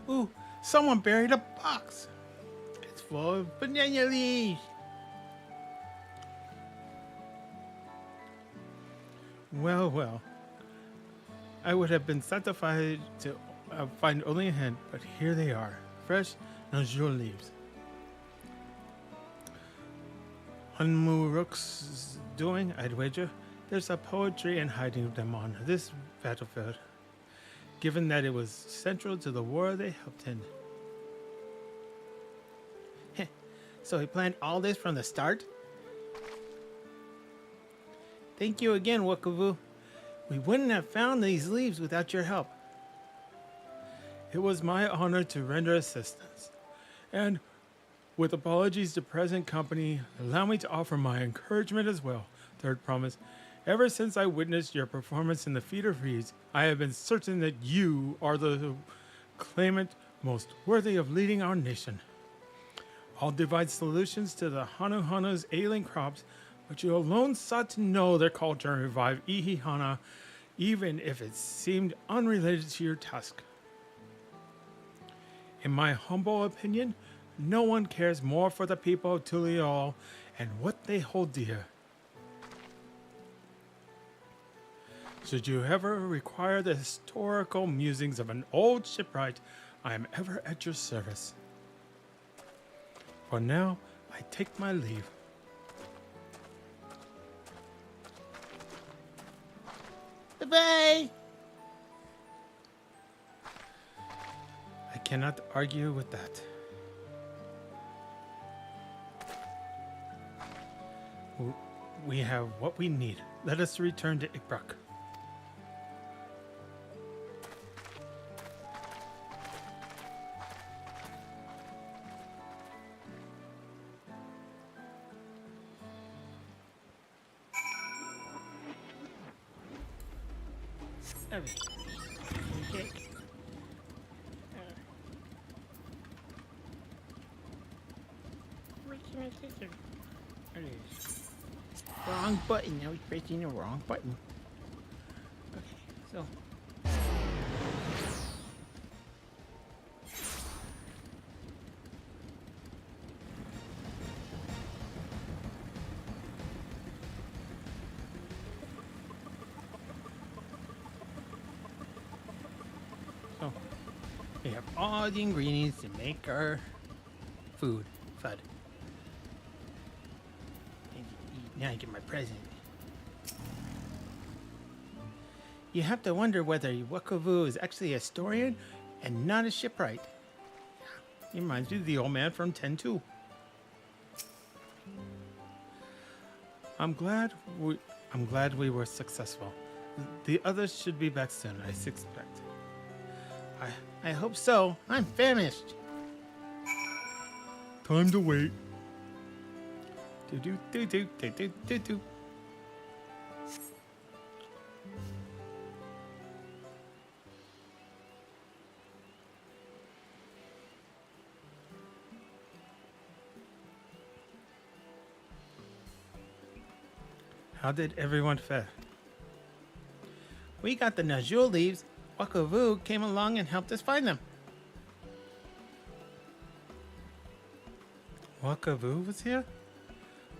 Ooh, someone buried a box. It's full of banana leaves. Well, well. I would have been satisfied to find only a hint, but here they are. Fresh, no leaves. Hunmuruk's doing, I'd wager. There's a poetry in hiding them on this battlefield, given that it was central to the war they helped in. Heh, so he planned all this from the start? Thank you again, Wakavu. We wouldn't have found these leaves without your help. It was my honor to render assistance. And with apologies to present company, allow me to offer my encouragement as well. Third promise. Ever since I witnessed your performance in the Feeder Freeze, I have been certain that you are the claimant most worthy of leading our nation. I'll devise solutions to the Hanuhana's ailing crops, but you alone sought to know their culture and revive Ihihana, even if it seemed unrelated to your task. In my humble opinion, no one cares more for the people of Tuliol and what they hold dear. Should you ever require the historical musings of an old shipwright, I am ever at your service. For now, I take my leave.
Bye-bye!
I cannot argue with that. We have what we need. Let us return to Ikbrak.
Okay. Where's my sister? There it is. Wrong button. Now he's pressing the wrong button. Okay, so.
So, we have all the ingredients to make our food. Fud.
Now I get my present. You have to wonder whether Wakavu is actually a historian and not a shipwright.
He reminds me of the old man from 10-2. I'm glad we were successful. The others should be back soon, I expect.
I hope so. I'm famished.
Time to wait. Do. How did everyone fare?
We got the Najul leaves. Wakavu came along and helped us find them.
Wakavu was here?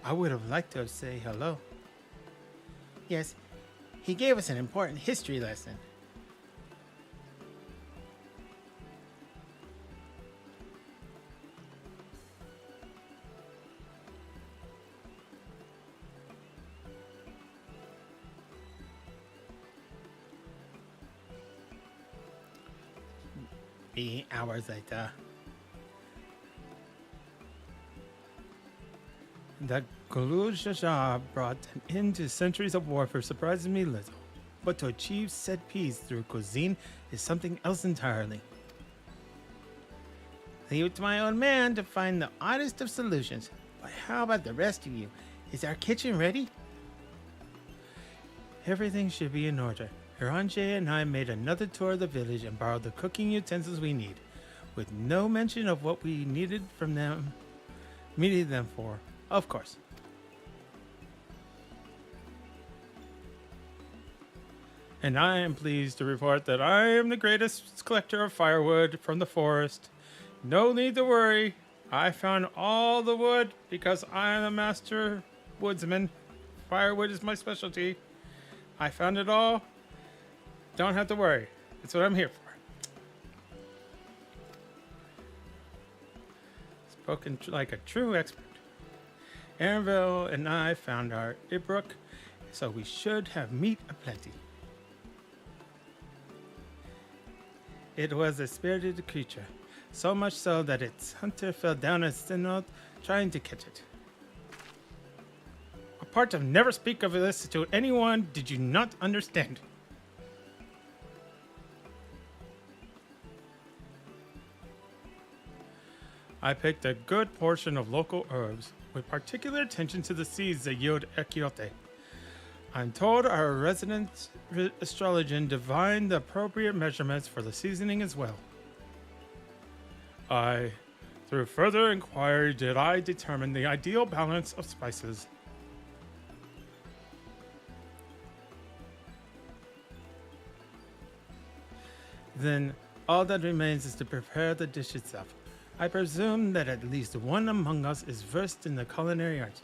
I would have liked to have said hello.
Yes, he gave us an important history lesson. Be hours later.
That Gulu brought an end to centuries of warfare surprises me little. But to achieve said peace through cuisine is something else entirely.
Leave it to my old man to find the oddest of solutions. But how about the rest of you? Is our kitchen ready?
Everything should be in order. Hiranje and I made another tour of the village and borrowed the cooking utensils we need, with no mention of what we needed them for, of course. And I am pleased to report that I am the greatest collector of firewood from the forest. No need to worry. I found all the wood because I am a master woodsman. Firewood is my specialty. I found it all. Don't have to worry. That's what I'm here for. Spoken like a true expert. Aaronville and I found our Ibrook, so we should have meat aplenty. It was a spirited creature, so much so that its hunter fell down a synod trying to catch it. A part of never speak of this to anyone did you not understand. I picked a good portion of local herbs, with particular attention to the seeds that yield ekiote. I'm told our resident astrologian divined the appropriate measurements for the seasoning as well. Through further inquiry, did I determine the ideal balance of spices. Then all that remains is to prepare the dish itself. I presume that at least one among us is versed in the culinary arts.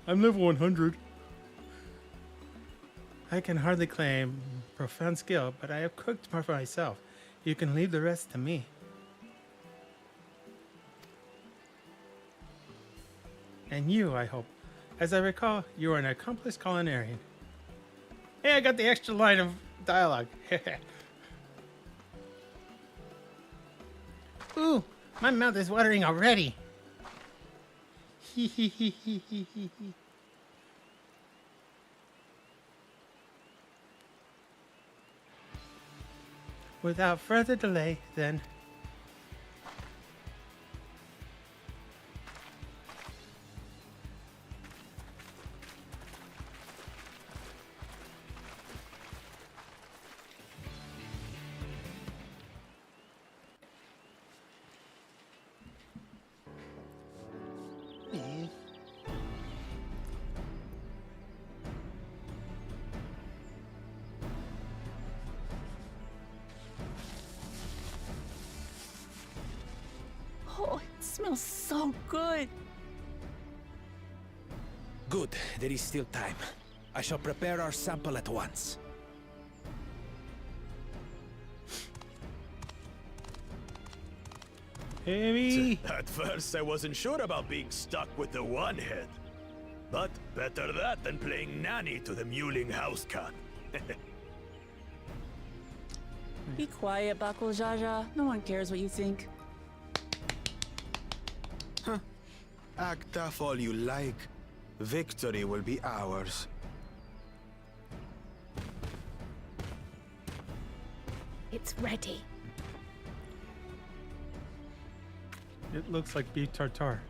I'm level 100. I can hardly claim profound skill, but I have cooked more for myself. You can leave the rest to me. And you, I hope. As I recall, you are an accomplished culinarian. Hey, I got the extra line of dialogue.
Ooh, my mouth is watering already.
Without further delay, then.
Oh, it smells so good.
Good, there is still time. I shall prepare our sample at once.
Amy!
At first, I wasn't sure about being stuck with the one head. But better that than playing nanny to the mewling house cat.
Be quiet, Bakul Jaja. No one cares what you think.
Act tough all you like. Victory will be ours.
It's ready.
It looks like beef tartare.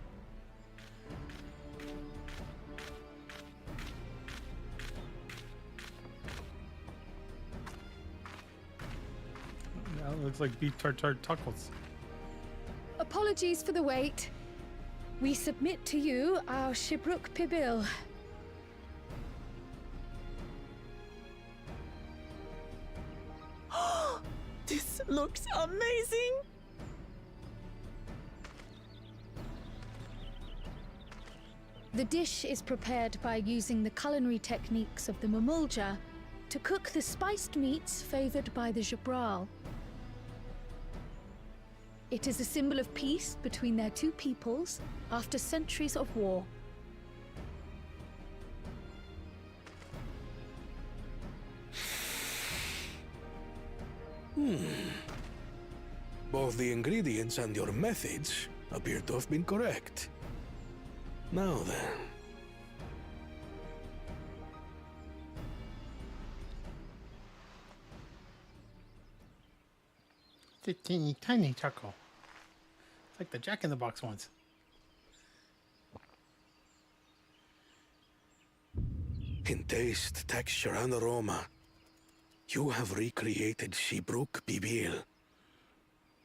Now it looks like beef tartare tacos.
Apologies for the wait. We submit to you our Shibruk Pibil.
Looks amazing!
The dish is prepared by using the culinary techniques of the Mamulja to cook the spiced meats favored by the Jabral. It is a symbol of peace between their two peoples after centuries of war.
Both the ingredients and your methods appear to have been correct. Now then.
It's a teeny tiny chuckle. It's like the Jack in the Box ones.
In taste, texture, and aroma, you have recreated Shibruk Bibil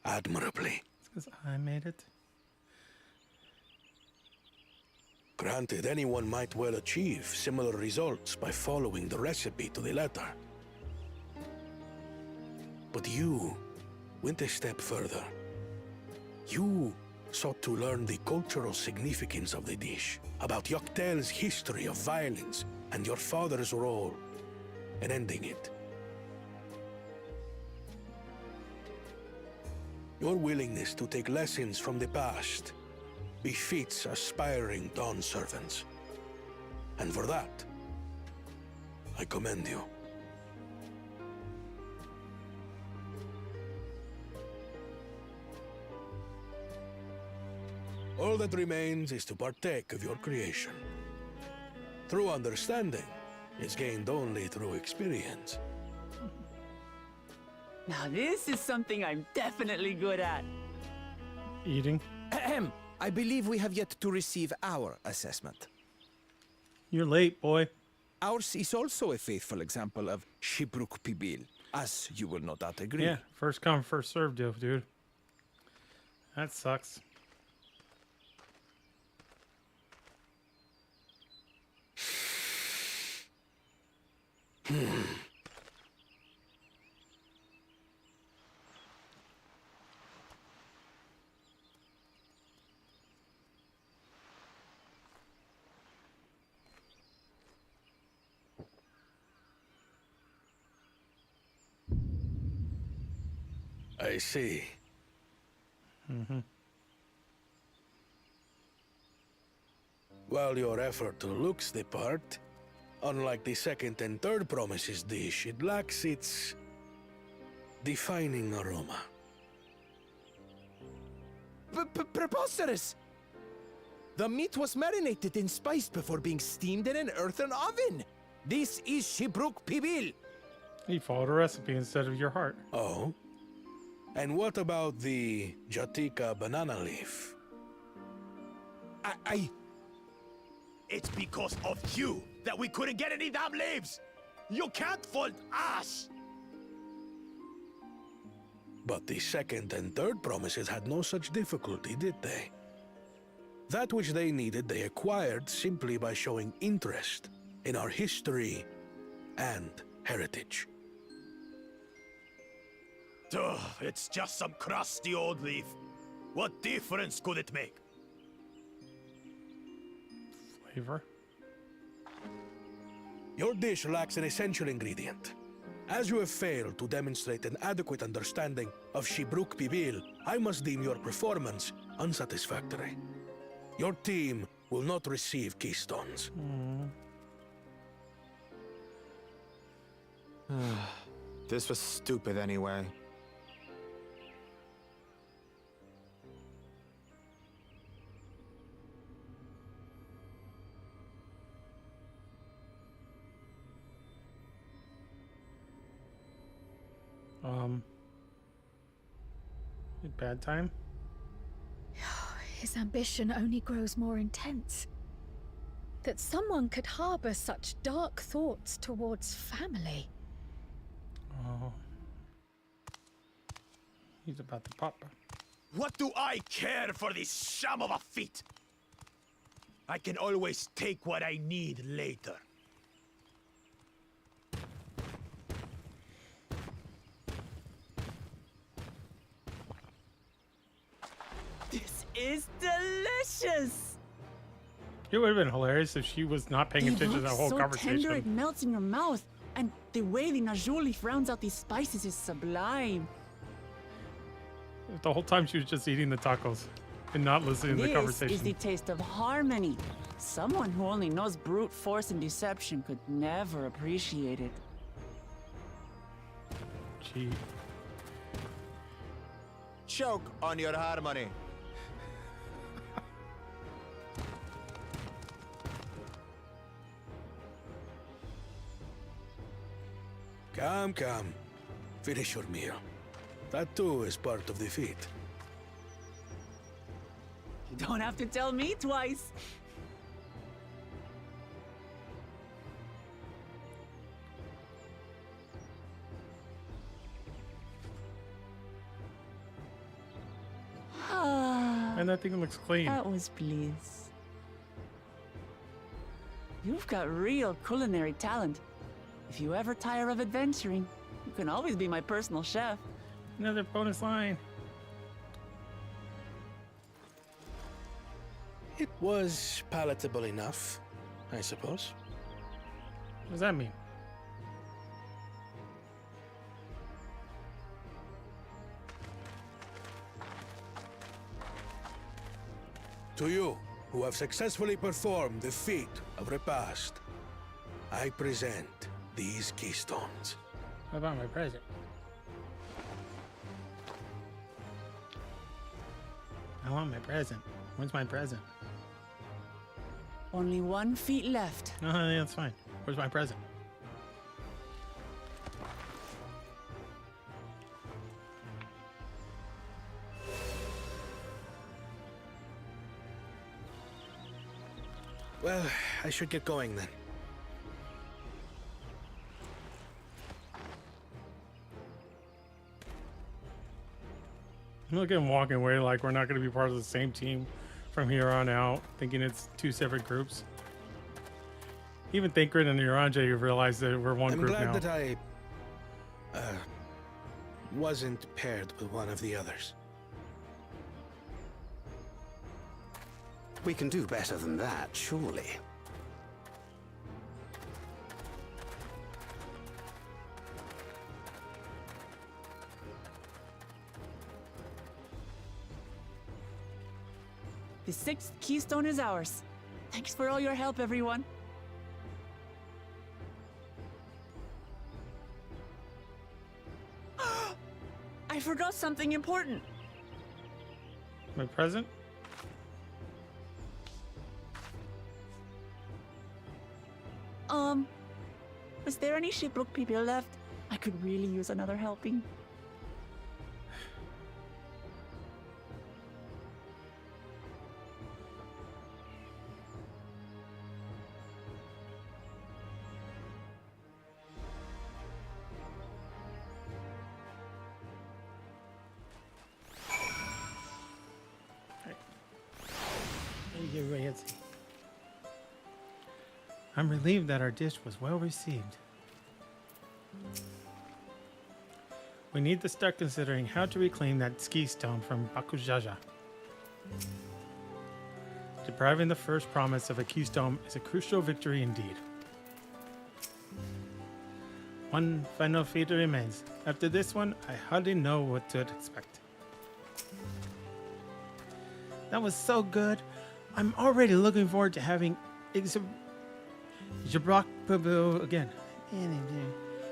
admirably.
It's because I made it.
Granted, anyone might well achieve similar results by following the recipe to the letter. But you went a step further. You sought to learn the cultural significance of the dish, about Yoctel's history of violence and your father's role in ending it. Your willingness to take lessons from the past befits aspiring Dawn servants. And for that, I commend you. All that remains is to partake of your creation. True understanding is gained only through experience.
Now this is something I'm definitely good at.
Eating.
Ahem. I believe we have yet to receive our assessment.
You're late, boy.
Ours is also a faithful example of Shibruk Pibil, as you will no doubt agree.
Yeah, first come, first served, dude. That sucks.
I see. While your effort looks the part, unlike the second and third promises dish, it lacks its defining aroma.
Preposterous! The meat was marinated and spiced before being steamed in an earthen oven. This is Shibruk Pibil.
You followed a recipe instead of your heart.
Oh? And what about the Jatika banana leaf?
It's because of you that we couldn't get any damn leaves! You can't fault us!
But the second and third promises had no such difficulty, did they? That which they needed, they acquired simply by showing interest in our history and heritage.
Ugh, it's just some crusty old leaf. What difference could it make?
Flavor.
Your dish lacks an essential ingredient. As you have failed to demonstrate an adequate understanding of Shibruk Pibil, I must deem your performance unsatisfactory. Your team will not receive keystones.
This was stupid anyway.
Bad time?
His ambition only grows more intense. That someone could harbor such dark thoughts towards family.
Oh. He's about to pop.
What do I care for this sham of a feat? I can always take what I need later.
is delicious.
It would have been hilarious if she was not paying attention to that whole
so
conversation.
tender it melts in your mouth, and the way the Najuli rounds out these spices is sublime.
The whole time she was just eating the tacos and not listening to the conversation.
This is the taste of harmony. Someone who only knows brute force and deception could never appreciate it.
Gee.
Choke on your harmony.
Come, come. Finish your meal. That too is part of the feat.
You don't have to tell me twice.
And that thing looks clean.
That was bliss. You've got real culinary talent. If you ever tire of adventuring, you can always be my personal chef.
Another bonus line.
It was palatable enough, I suppose.
What does that mean?
To you, who have successfully performed the feat of repast, I present these keystones.
What about my present? I want my present. Where's my present?
Only 1 feet left.
Oh, yeah, that's fine. Where's my present?
Well, I should get going then.
Look at him walking away like we're not going to be part of the same team from here on out, thinking it's 2 separate groups. Even Thankred and Uranje have realized that we're one group now.
I'm glad that I wasn't paired with one of the others.
We can do better than that, surely.
The 6th keystone is ours. Thanks for all your help, everyone. I forgot something important.
My present?
Was there any Shipbrook people left? I could really use another helping.
I'm relieved that our dish was well received. We need to start considering how to reclaim that ski stone from Bakujaja. Depriving the first promise of a keystone is a crucial victory indeed. One final feat remains. After this one, I hardly know what to expect. That was so good. I'm already looking forward to having Jabrak Pabu again.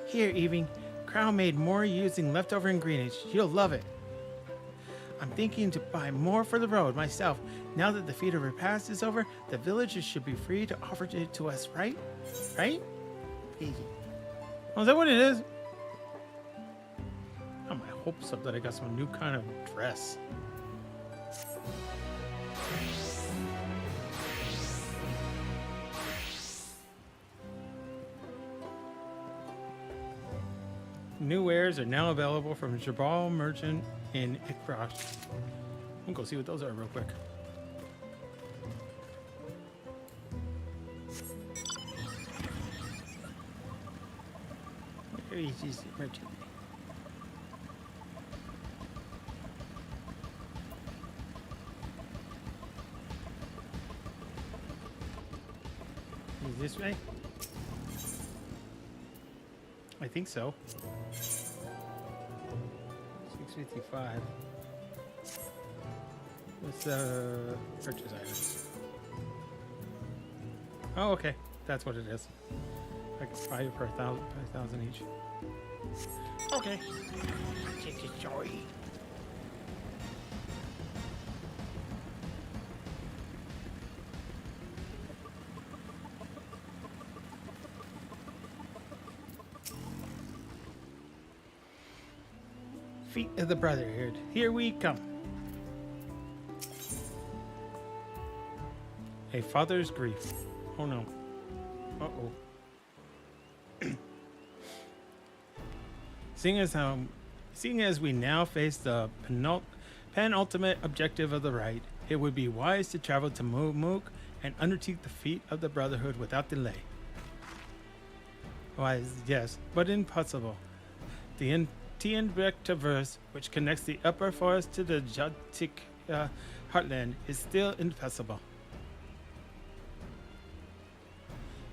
Here, Evie. Crown made more using leftover ingredients. You'll love it. I'm thinking to buy more for the road myself. Now that the feat of repast is over, the villagers should be free to offer it to us, right? Right? Oh, is that what it is? Oh, my hopes up that I got some new kind of dress. New wares are now available from Jabal Merchant in Ikbrash. We'll go see what those are real quick. Where is this merchant? this way? I think so. 655. What's purchase items? Oh, okay. That's what it is. Like 5 per 5,000 each. Okay. Sorry. Feet of the Brotherhood. Here we come. A father's grief. Oh no. Uh-oh. Seeing as we now face the penultimate objective of the rite, it would be wise to travel to Mumuk and undertake the feat of the Brotherhood without delay. Why, yes, but impossible. The Tianbek Traverse, which connects the upper forest to the Jotik heartland, is still impassable.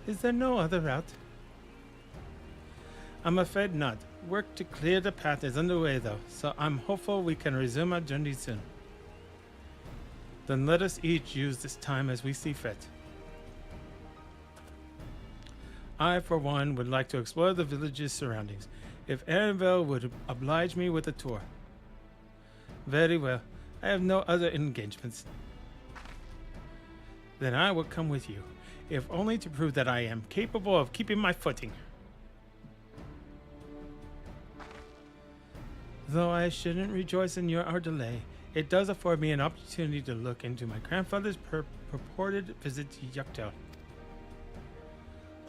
Is there no other route? I'm afraid not. Work to clear the path is underway though, so I'm hopeful we can resume our journey soon. Then let us each use this time as we see fit. I, for one, would like to explore the village's surroundings, if Arenville would oblige me with a tour. Very well. I have no other engagements. Then I will come with you, if only to prove that I am capable of keeping my footing. Though I shouldn't rejoice in our delay, it does afford me an opportunity to look into my grandfather's purported visit to Yuktel.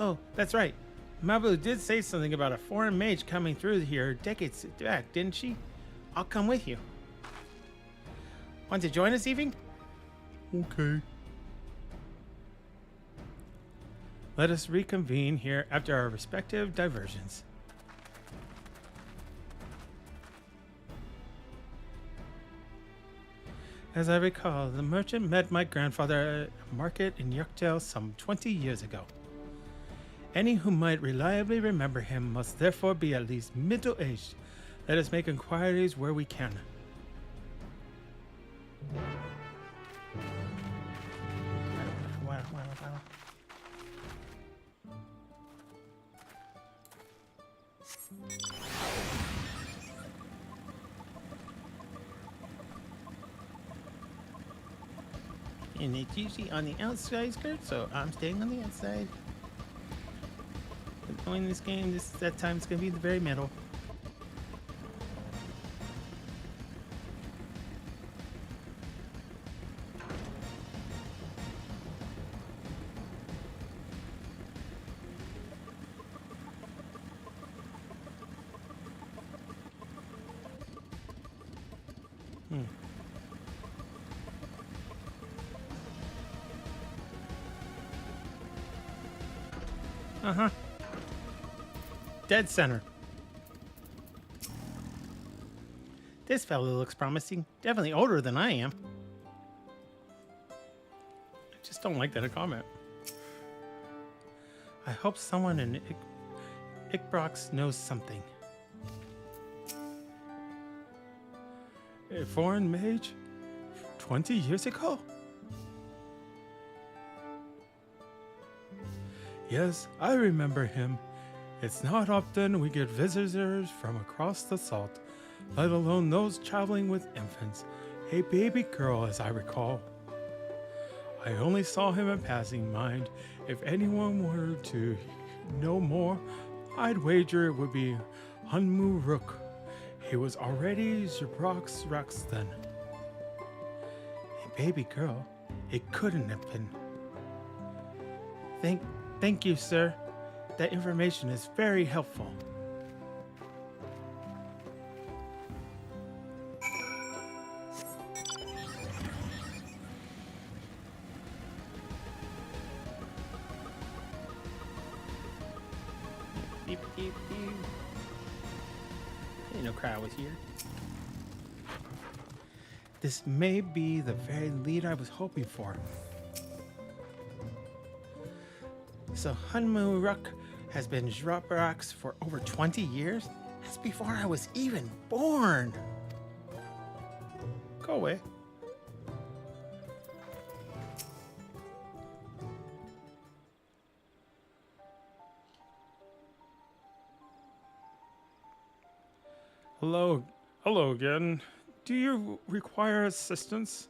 Oh, that's right. Mabu did say something about a foreign mage coming through here decades back, didn't she? I'll come with you. Want to join us, Eving? Okay. Let us reconvene here after our respective diversions. As I recall, the merchant met my grandfather at a market in Yuktel some 20 years ago. Any who might reliably remember him must therefore be at least middle-aged. Let us make inquiries where we can. And it's usually on the outside skirt, so I'm staying on the outside. But knowing this game, that time it's gonna be the very middle. Uh-huh. Dead center. This fellow looks promising. Definitely older than I am. I just don't like that comment. I hope someone in Ikbrox knows something. A foreign mage? 20 years ago? Yes, I remember him. It's not often we get visitors from across the salt, let alone those traveling with infants. A baby girl, as I recall. I only saw him in passing. Mind, if anyone were to know more, I'd wager it would be Hunmu Rook. He was already Zubrox Rex then. A baby girl? It couldn't have been. Thank you, sir. That information is very helpful. Beep, beep, beep. Didn't know crowd was here. This may be the very lead I was hoping for.
So Hunmuruk has been Jraprax for over 20 years? That's before I was even born.
Go away. Hello again. Do you require assistance?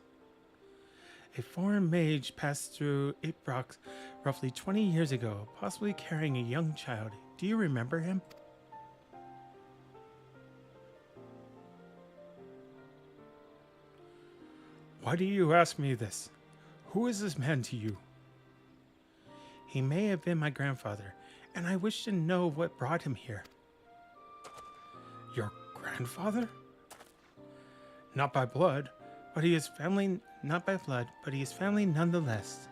A foreign mage passed through Iprox roughly 20 years ago, possibly carrying a young child. Do you remember him? Why do you ask me this? Who is this man to you? He may have been my grandfather, and I wish to know what brought him here. Your grandfather? Not by blood, but he is family. Not by blood, but he is family nonetheless.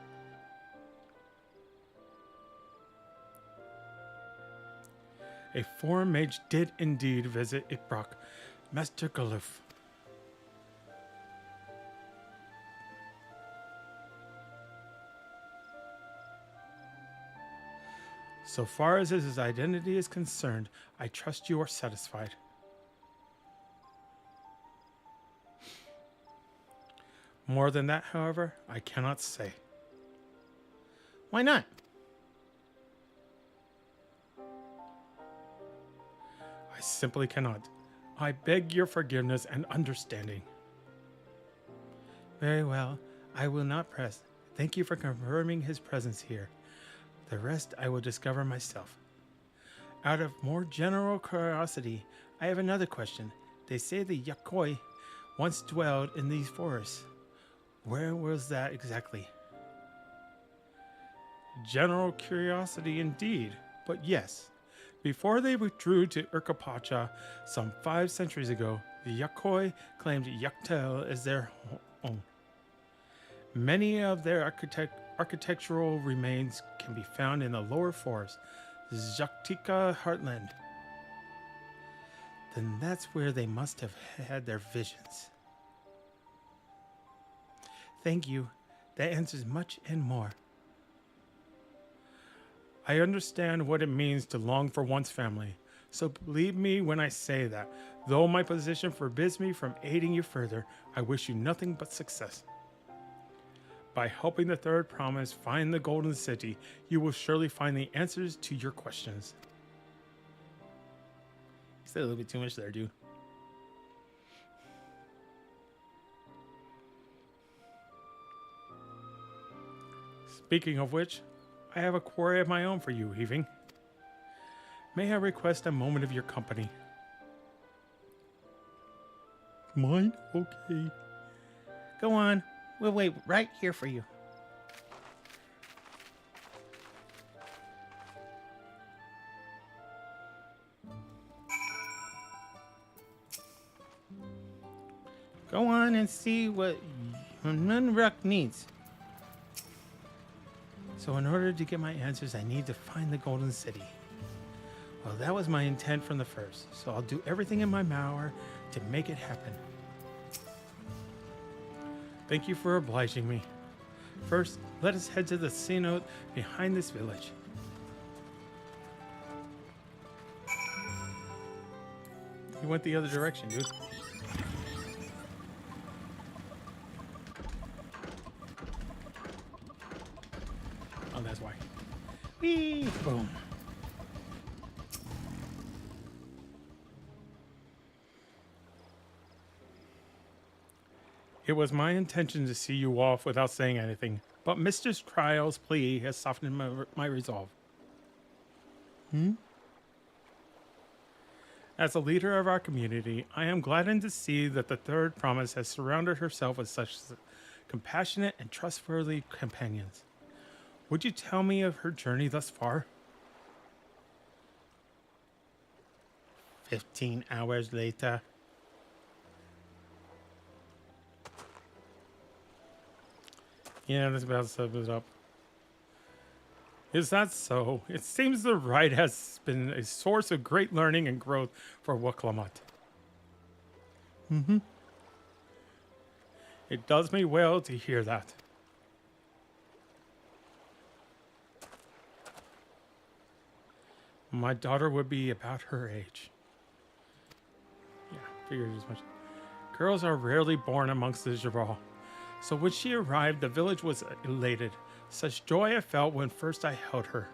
A foreign mage did indeed visit Iproc, Master Galuf. So far as his identity is concerned, I trust you are satisfied. More than that, however, I cannot say.
Why not?
I simply cannot. I beg your forgiveness and understanding. Very well, I will not press. Thank you for confirming his presence here. The rest I will discover myself. Out of more general curiosity, I have another question. They say the Yakoi once dwelled in these forests. Where was that exactly? General curiosity indeed, but yes. Before they withdrew to Urkapacha some 5 centuries ago, the Yakoi claimed Yaktel as their home. Many of their architectural remains can be found in the lower forest, the Jaktika heartland. Then that's where they must have had their visions. Thank you. That answers much and more. I understand what it means to long for one's family, so believe me when I say that, though my position forbids me from aiding you further, I wish you nothing but success. By helping the Third Promise find the Golden City, you will surely find the answers to your questions.
You said a little bit too much there, dude.
Speaking of which, I have a quarry of my own for you, Heaving. May I request a moment of your company? Mine? Okay.
Go on. We'll wait right here for you. Go on and see what Nunruk needs.
So in order to get my answers, I need to find the Golden City. Well, that was my intent from the first, so I'll do everything in my power to make it happen. Thank you for obliging me. First, let us head to the cenote behind this village. You went the other direction, dude. Oh, that's why. Whee! Boom. It was my intention to see you off without saying anything, but Mistress Trial's plea has softened my resolve. As a leader of our community, I am gladdened to see that the Third Promise has surrounded herself with such compassionate and trustworthy companions. Would you tell me of her journey thus far?
15 hours later.
Yeah, that's about sums it up. Is that so? It seems the ride has been a source of great learning and growth for Waklamat. It does me well to hear that. My daughter would be about her age. Yeah, figured as much. Girls are rarely born amongst the Jabral. So when she arrived, the village was elated. Such joy I felt when first I held her,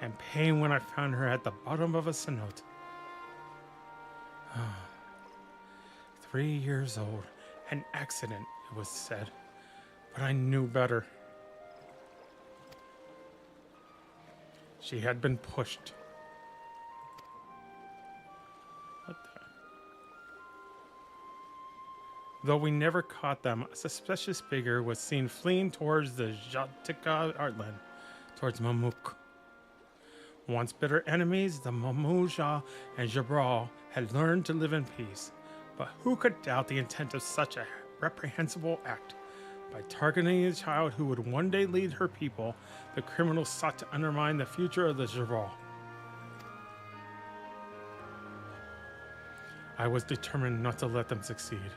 and pain when I found her at the bottom of a cenote. 3 years old. An accident, it was said. But I knew better. She had been pushed. What the? Though we never caught them, a suspicious figure was seen fleeing towards the Jatika Artland, towards Mamuk. Once bitter enemies, the Mamuja and Jabral had learned to live in peace. But who could doubt the intent of such a reprehensible act? By targeting a child who would one day lead her people, the criminals sought to undermine the future of the Jabral. I was determined not to let them succeed.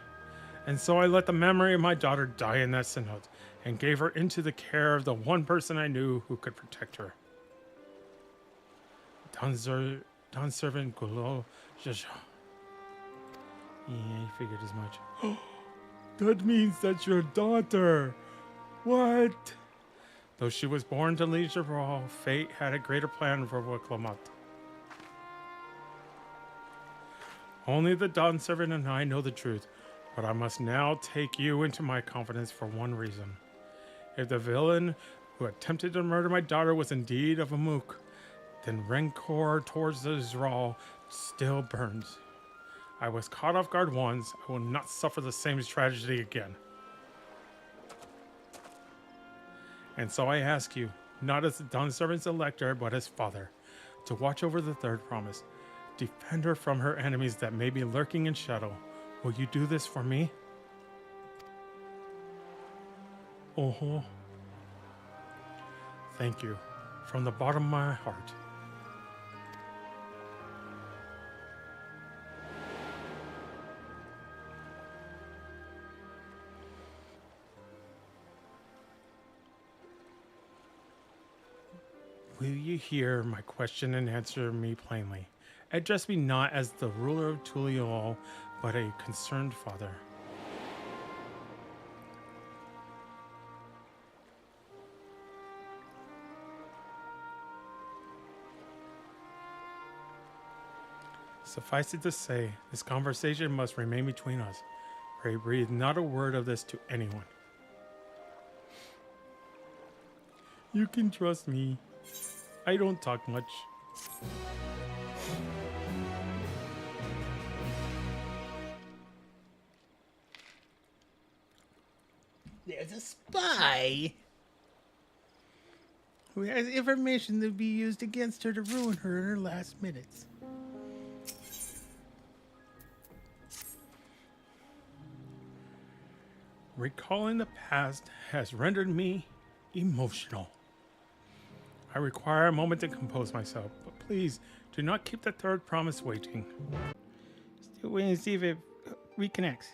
And so I let the memory of my daughter die in that cenote, and gave her into the care of the one person I knew who could protect her. Don Servant Gulo Jaja. Yeah, he figured as much. That means that's your daughter. What? Though she was born to lead Jabral, fate had a greater plan for Wiklamat. Only the Dawn Servant and I know the truth, but I must now take you into my confidence for one reason. If the villain who attempted to murder my daughter was indeed of Amuk, then rancor towards the Zral still burns. I was caught off guard once. I will not suffer the same tragedy again. And so I ask you, not as the Dawn Servant's elector, but as father, to watch over the third promise. Defend her from her enemies that may be lurking in shadow. Will you do this for me? Oh. Thank you, from the bottom of my heart. Will you hear my question and answer me plainly? Address me not as the ruler of Tuliol, but a concerned father. Suffice it to say, this conversation must remain between us. Pray breathe not a word of this to anyone. You can trust me. I don't talk much.
There's a spy who has information that will be used against her to ruin her in her last minutes.
Recalling the past has rendered me emotional. I require a moment to compose myself, but please do not keep the third promise waiting.
Still waiting to see if it reconnects.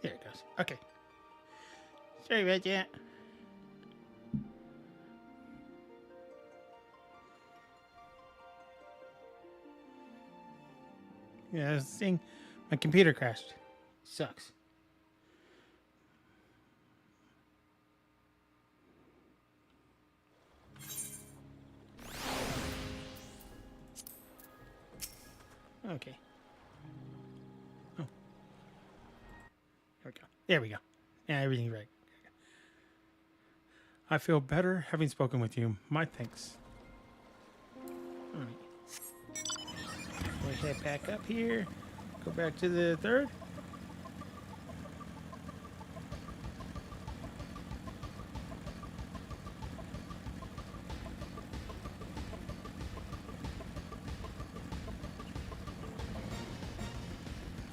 There it goes. Okay. Sorry about that. Yeah, I was saying my computer crashed. Sucks. Okay. Oh. There we go. There we go. Yeah, everything's right.
I feel better having spoken with you. My thanks.
All right. We'll head back up here. Go back to the third.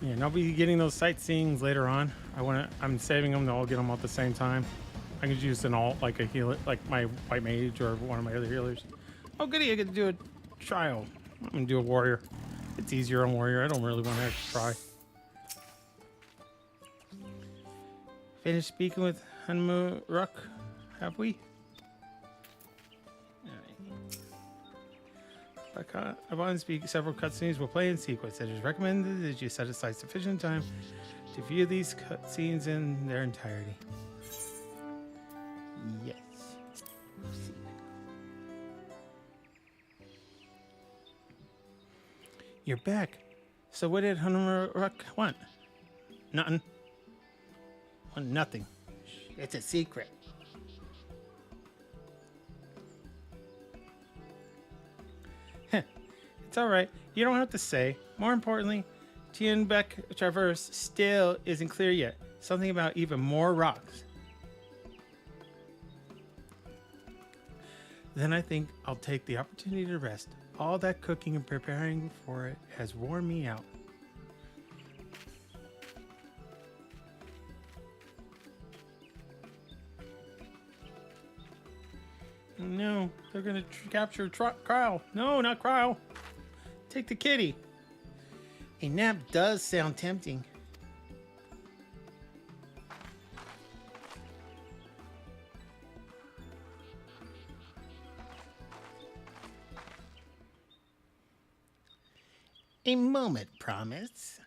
Yeah, and I'll be getting those sightseeings later on. I'm saving them. I'll get them all at the same time. I can use an alt, like a healer, like my white mage or one of my other healers.
Oh, goody! I get to do a trial.
I'm gonna do a warrior. It's easier on Warrior. I don't really want to have to try. Finished speaking with Hanmuruk, have we? Upon speak, several cutscenes will play in sequence. It is recommended that you set aside sufficient time to view these cutscenes in their entirety. Yes. You're back. So what did Hanmuruk want? Nothing. Want nothing. It's a secret. It's alright. You don't have to say. More importantly, Tianbeck Traverse still isn't clear yet. Something about even more rocks. Then I think I'll take the opportunity to rest. All that cooking and preparing for it has worn me out. No, they're gonna capture Kyle. No, not Kyle. Take the kitty. A nap does sound tempting.
A moment, promise.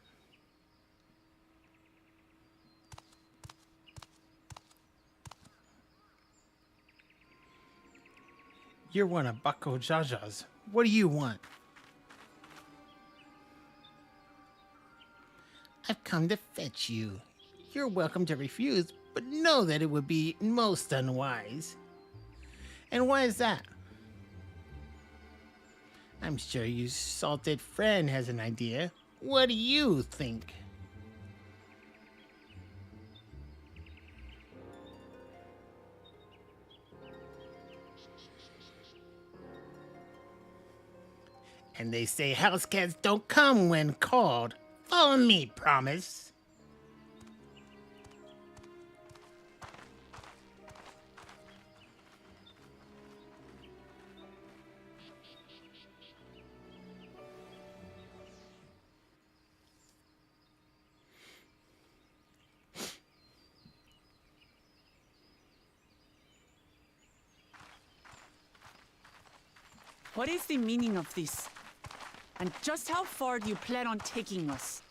You're one of Bako Jaja's. What do you want?
I've come to fetch you. You're welcome to refuse, but know that it would be most unwise. And why is that? I'm sure your salted friend has an idea. What do you think? And they say house cats don't come when called. Follow me, promise.
What is the meaning of this? And just how far do you plan on taking us?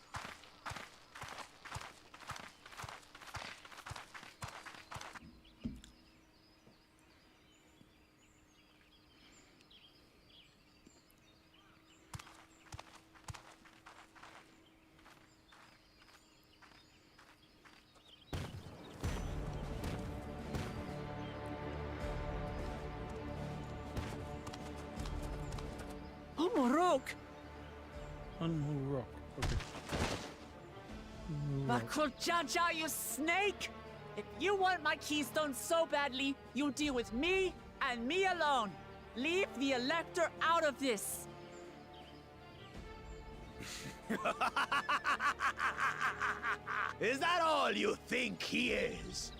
Oh, Morok!
Hanmuruk. Okay.
Bakuljaja, you snake! If you want my keystone so badly, you'll deal with me and me alone. Leave the Elector out of this.
Is that all you think he is?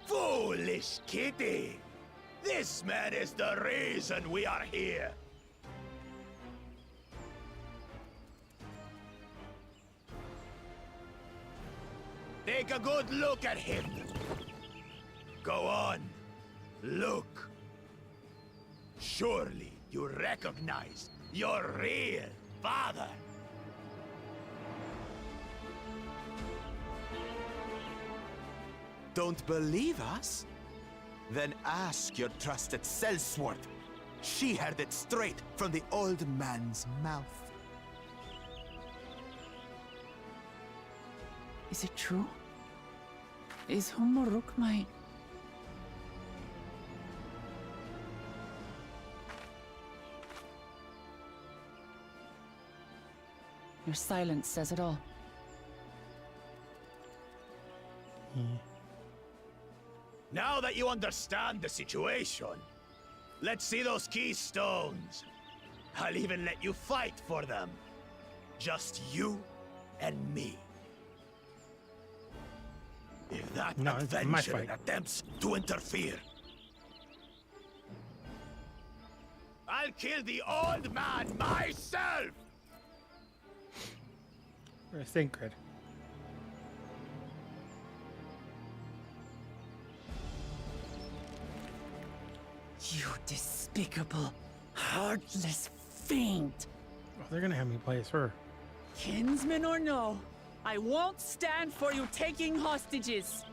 Foolish kitty! This man is the reason we are here. Take a good look at him. Go on. Look. Surely you recognize your real father.
Don't believe us? Then ask your trusted sellsword. She heard it straight from the old man's mouth.
Is it true? Is Homoruk my... Your silence says it all.
Now that you understand the situation, let's see those keystones. I'll even let you fight for them. Just you and me. If that adventurer attempts to interfere, I'll kill the old man myself!
Or sacred.
You despicable, heartless fiend!
Oh, they're gonna have me play as her.
Kinsman or no, I won't stand for you taking hostages!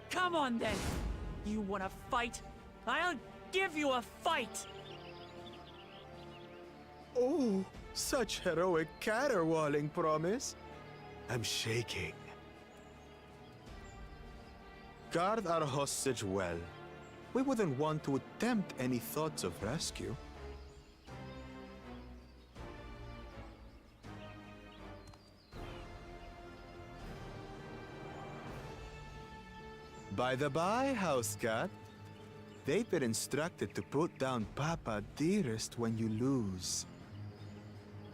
Come on then! You wanna fight? I'll give you a fight!
Oh, such heroic caterwauling promise. I'm shaking. Guard our hostage well. We wouldn't want to attempt any thoughts of rescue. By the by, house cat, they've been instructed to put down Papa dearest when you lose.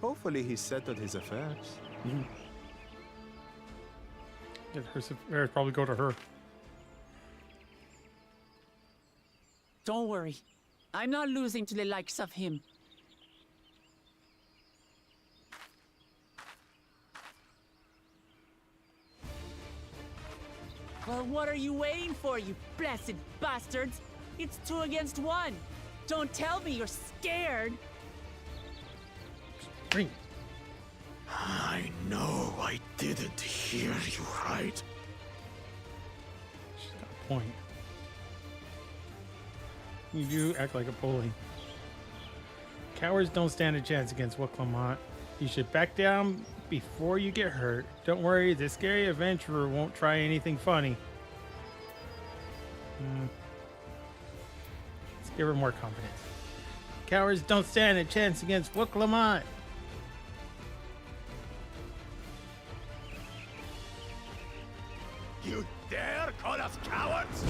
Hopefully he settled his affairs.
Yeah, her affairs probably go to her.
Don't worry. I'm not losing to the likes of him. Well, what are you waiting for, you blessed bastards? It's 2 against 1. Don't tell me you're scared.
Ring.
I know I didn't hear you right.
She's got a point. You do act like a bully. Cowards don't stand a chance against Wiclamont. You should back down before you get hurt. Don't worry, this scary adventurer won't try anything funny. Let's give her more confidence. Cowards don't stand a chance against Wiclamont.
You dare call us cowards?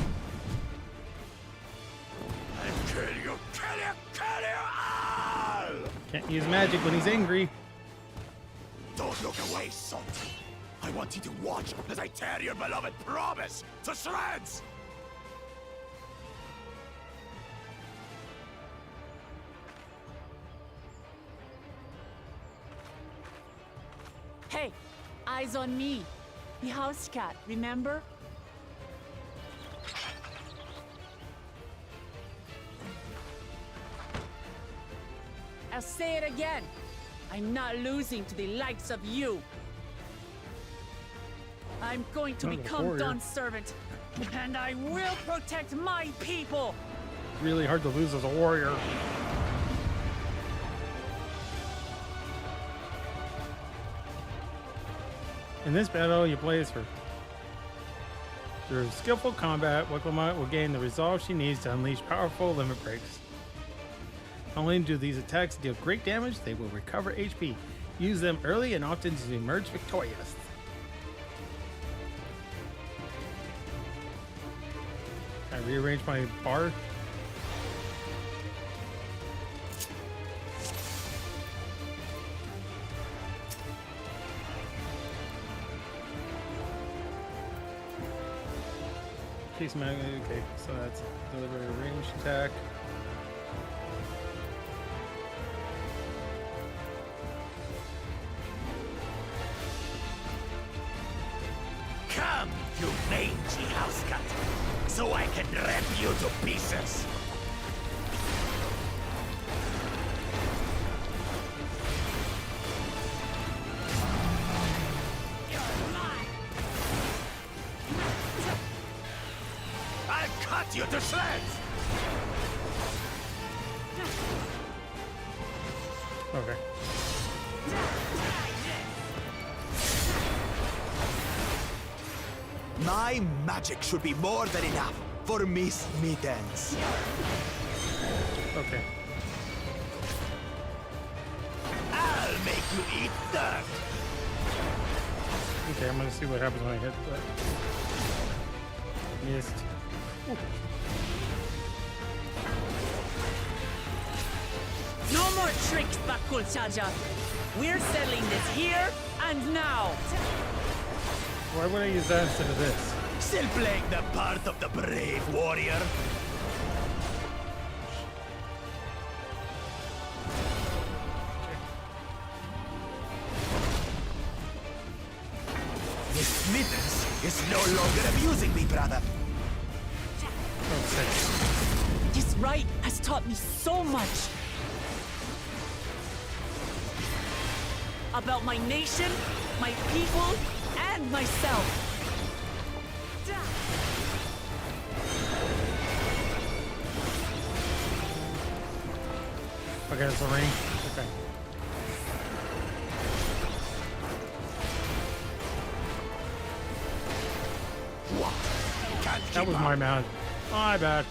I'll kill you, kill you, kill you all!
Can't use magic when he's angry.
Don't look away, son. I want you to watch as I tear your beloved promise to shreds!
Hey, eyes on me. The house cat, remember? I'll say it again. I'm not losing to the likes of you. I'm going to become Dawn's servant, and I will protect my people.
Really hard to lose as a warrior. In this battle, you play as her. Through skillful combat, Wiclamont will gain the resolve she needs to unleash powerful limit breaks. Not only do these attacks deal great damage, they will recover HP. Use them early and often to emerge victorious. Can I rearrange my bar? Case mag, okay, so that's deliver a ranged attack.
Come, you mangy house cat, so I can rip you to pieces. I'll cut you to shreds.
Okay.
My magic should be more than enough for Miss Mittens.
Okay.
I'll make you eat dirt.
Okay, I'm gonna see what happens when I hit that. Missed. Ooh.
No more tricks, Bakul Chaja. We're settling this here and now.
Why would I use that instead of this?
Still playing the part of the brave warrior.
is no longer amusing me, brother.
This rite has taught me so much. About my nation, my people, and myself.
Okay, that's a ring. Okay. That was my bad. My bad.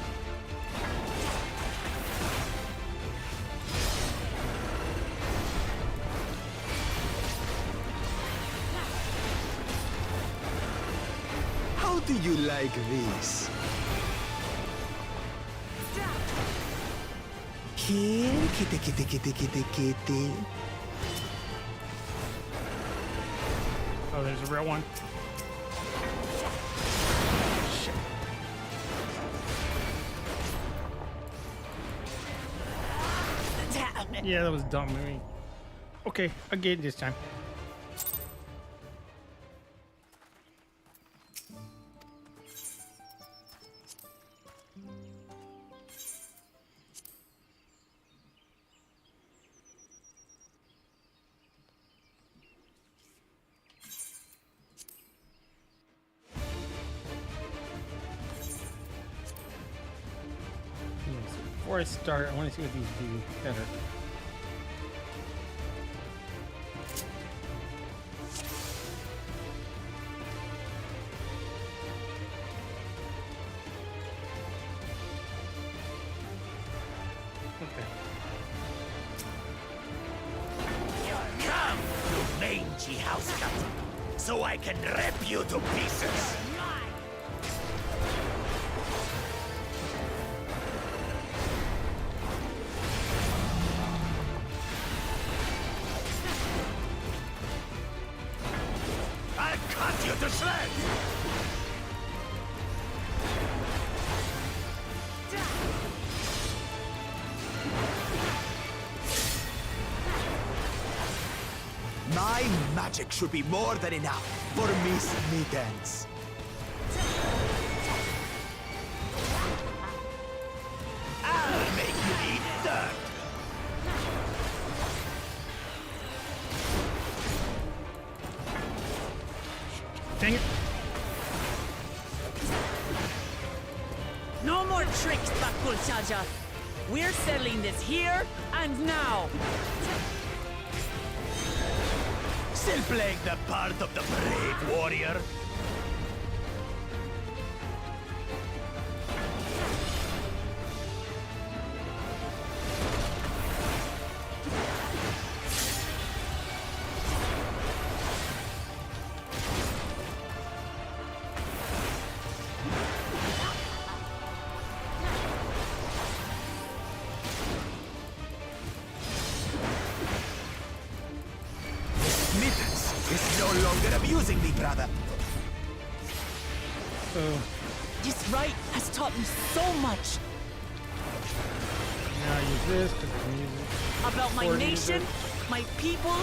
How do you like this? Here, kitty, kitty, kitty, kitty, kitty.
Oh, there's a real one. Yeah, that was dumb of me. Okay, I get it this time. Before I start, I want to see what these do better.
Come, you mangy house cat, so I can rip you to pieces. I'll cut you to shreds.
My magic should be more than enough for Miss Mittens.
I'll make you eat dirt.
Dang it.
No more tricks, Bakul Chaja. We're settling this here and now.
Still playing the part of the brave warrior?
It's no longer amusing me, brother.
This rite has taught me so much.
Now I use this because I can use it.
About my
Or
nation,
use it.
my people,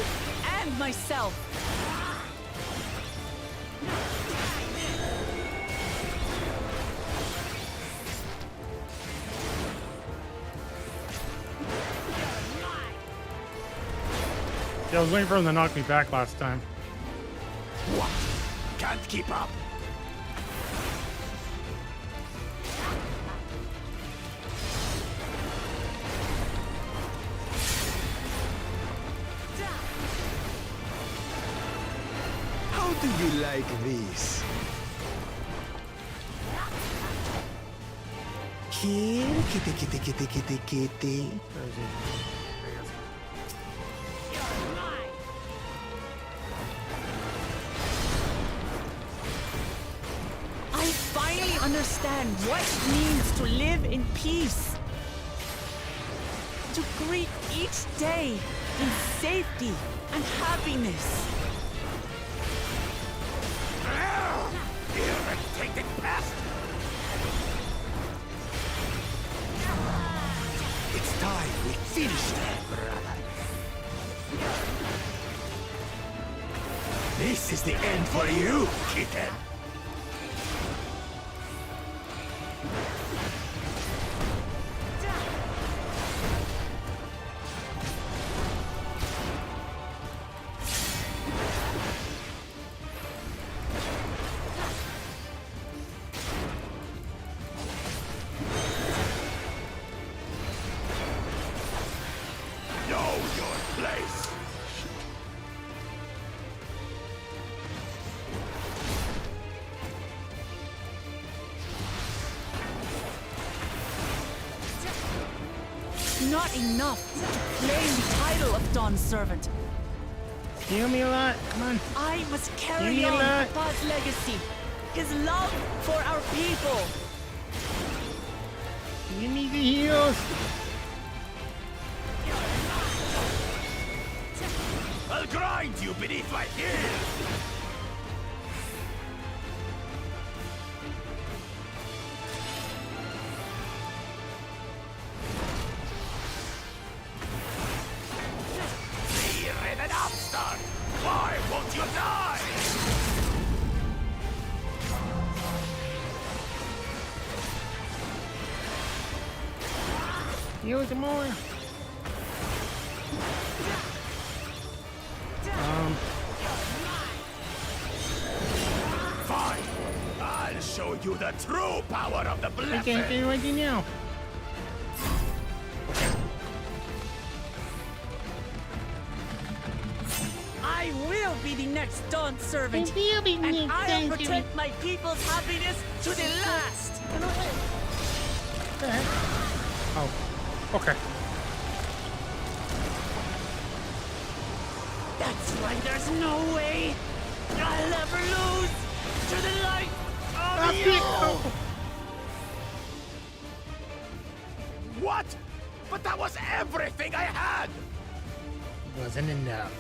and myself.
Yeah, I was waiting for him to knock me back last time.
What? Can't keep up.
How do you like this? Here, kitty, kitty, kitty, kitty, kitty.
I finally understand what it means to live in peace. To greet each day in safety and happiness.
Irritating pest!
It's time we finish them, brother. This is the end for you, kitten.
It's not enough to claim the title of Dawn's servant.
Heal me a lot. Come on.
I must carry
Give me a
on
lot.
Papa's legacy. His love for our people.
Give me the heals.
I'll grind you beneath my heel! Be an upstart! Why won't you die?
Heal some more.
Fine! I'll show you the true power of the
I
blessed!
can't do anything now.
I will be the next Dawn servant.
I will be
and
next
I'll
Dawn
protect
servant.
my people's happiness to the last.
Oh, okay.
That's why there's no way I'll ever lose to the light of you.
What? But that was everything I had!
Wasn't enough.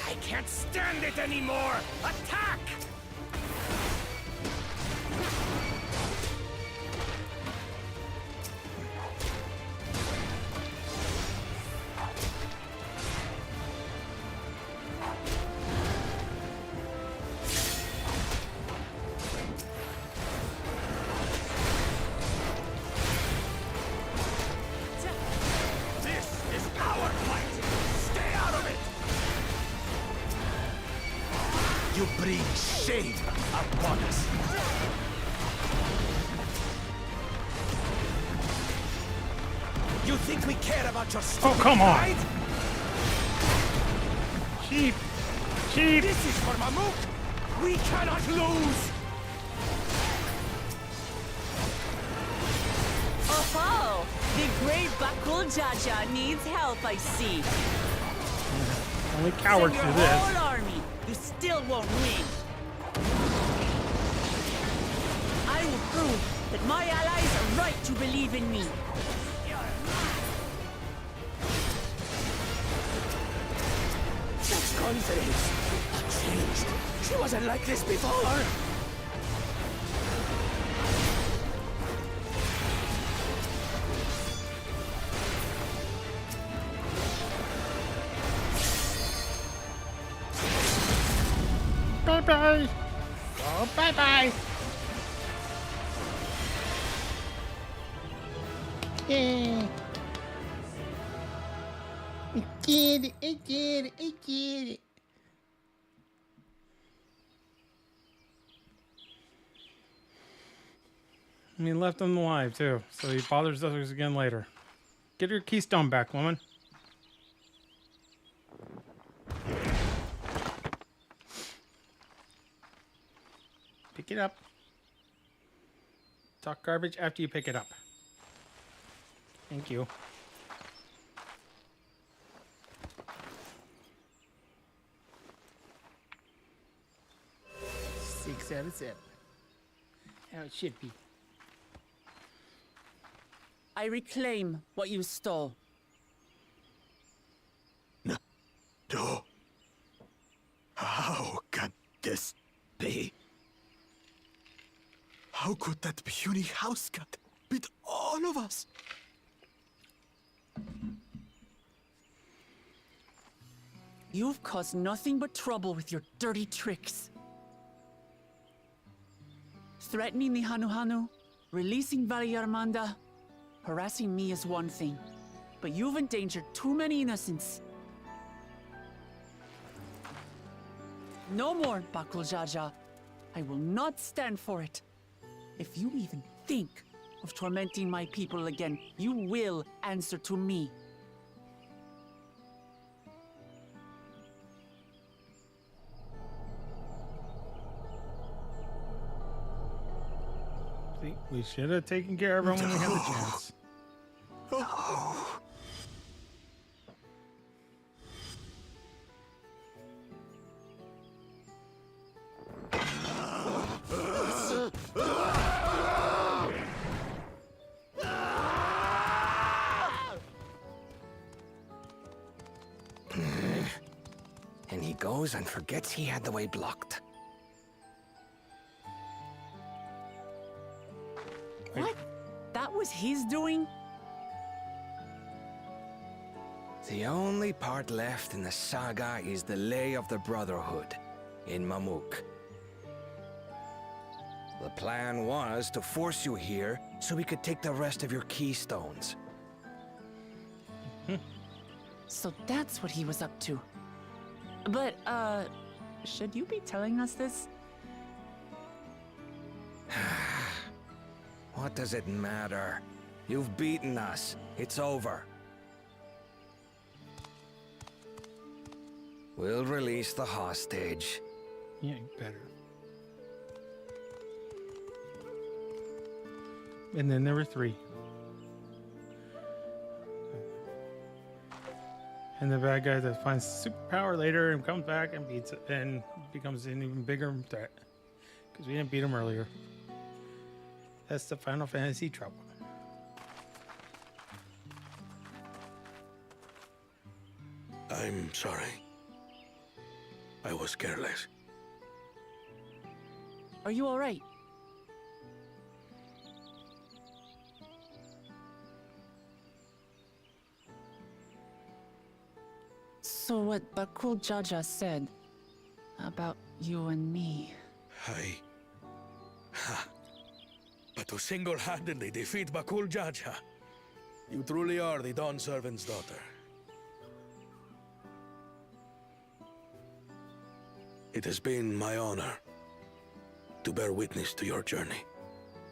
I can't stand it anymore! Attack! This is our fight! Stay out of it! You bring shame upon us!
You think we care about your
Oh,
stupid
come on.
pride?
Sheep. Sheep.
This is for Mamuk! We cannot lose!
Oh, the great Bakul Jaja needs help, I see.
Only cowards
Send
do
your
this.
whole army. You still won't win. I will prove that my allies are right to believe in me.
Such confidence! Changed. She wasn't like this before!
Bye-bye. Oh, bye-bye. Yeah. I get it. I get it. I get it. I mean, left him alive, too, so he bothers us again later. Get your keystone back, woman. Pick it up. Talk garbage after you pick it up. Thank you.
Six out of 7. How it should be.
I reclaim what you stole.
No. How can this be?
How could that puny house cat beat all of us?
You've caused nothing but trouble with your dirty tricks. Threatening the Hanuhanu, releasing Valyarmanda, harassing me is one thing, but you've endangered too many innocents. No more, Bakul Jaja. I will not stand for it. If you even think of tormenting my people again, you will answer to me.
See, we should have taken care of her when we had the chance.
and he goes and forgets he had the way blocked.
What? That was his doing?
The only part left in the saga is the Lay of the Brotherhood in Mamuk. The plan was to force you here so we could take the rest of your keystones.
So that's what he was up to. But, should you be telling us this?
What does it matter? You've beaten us. It's over. We'll release the hostage.
Yeah, better. And then there were 3. And the bad guy that finds superpower later and comes back and beats it and becomes an even bigger threat. Because we didn't beat him earlier. That's the Final Fantasy trouble.
I'm sorry. I was careless.
Are you all right? So what Bakul Jaja said about you and me.
But to single-handedly defeat Bakul Jaja, you truly are the Dawn Servant's daughter. It has been my honor to bear witness to your journey.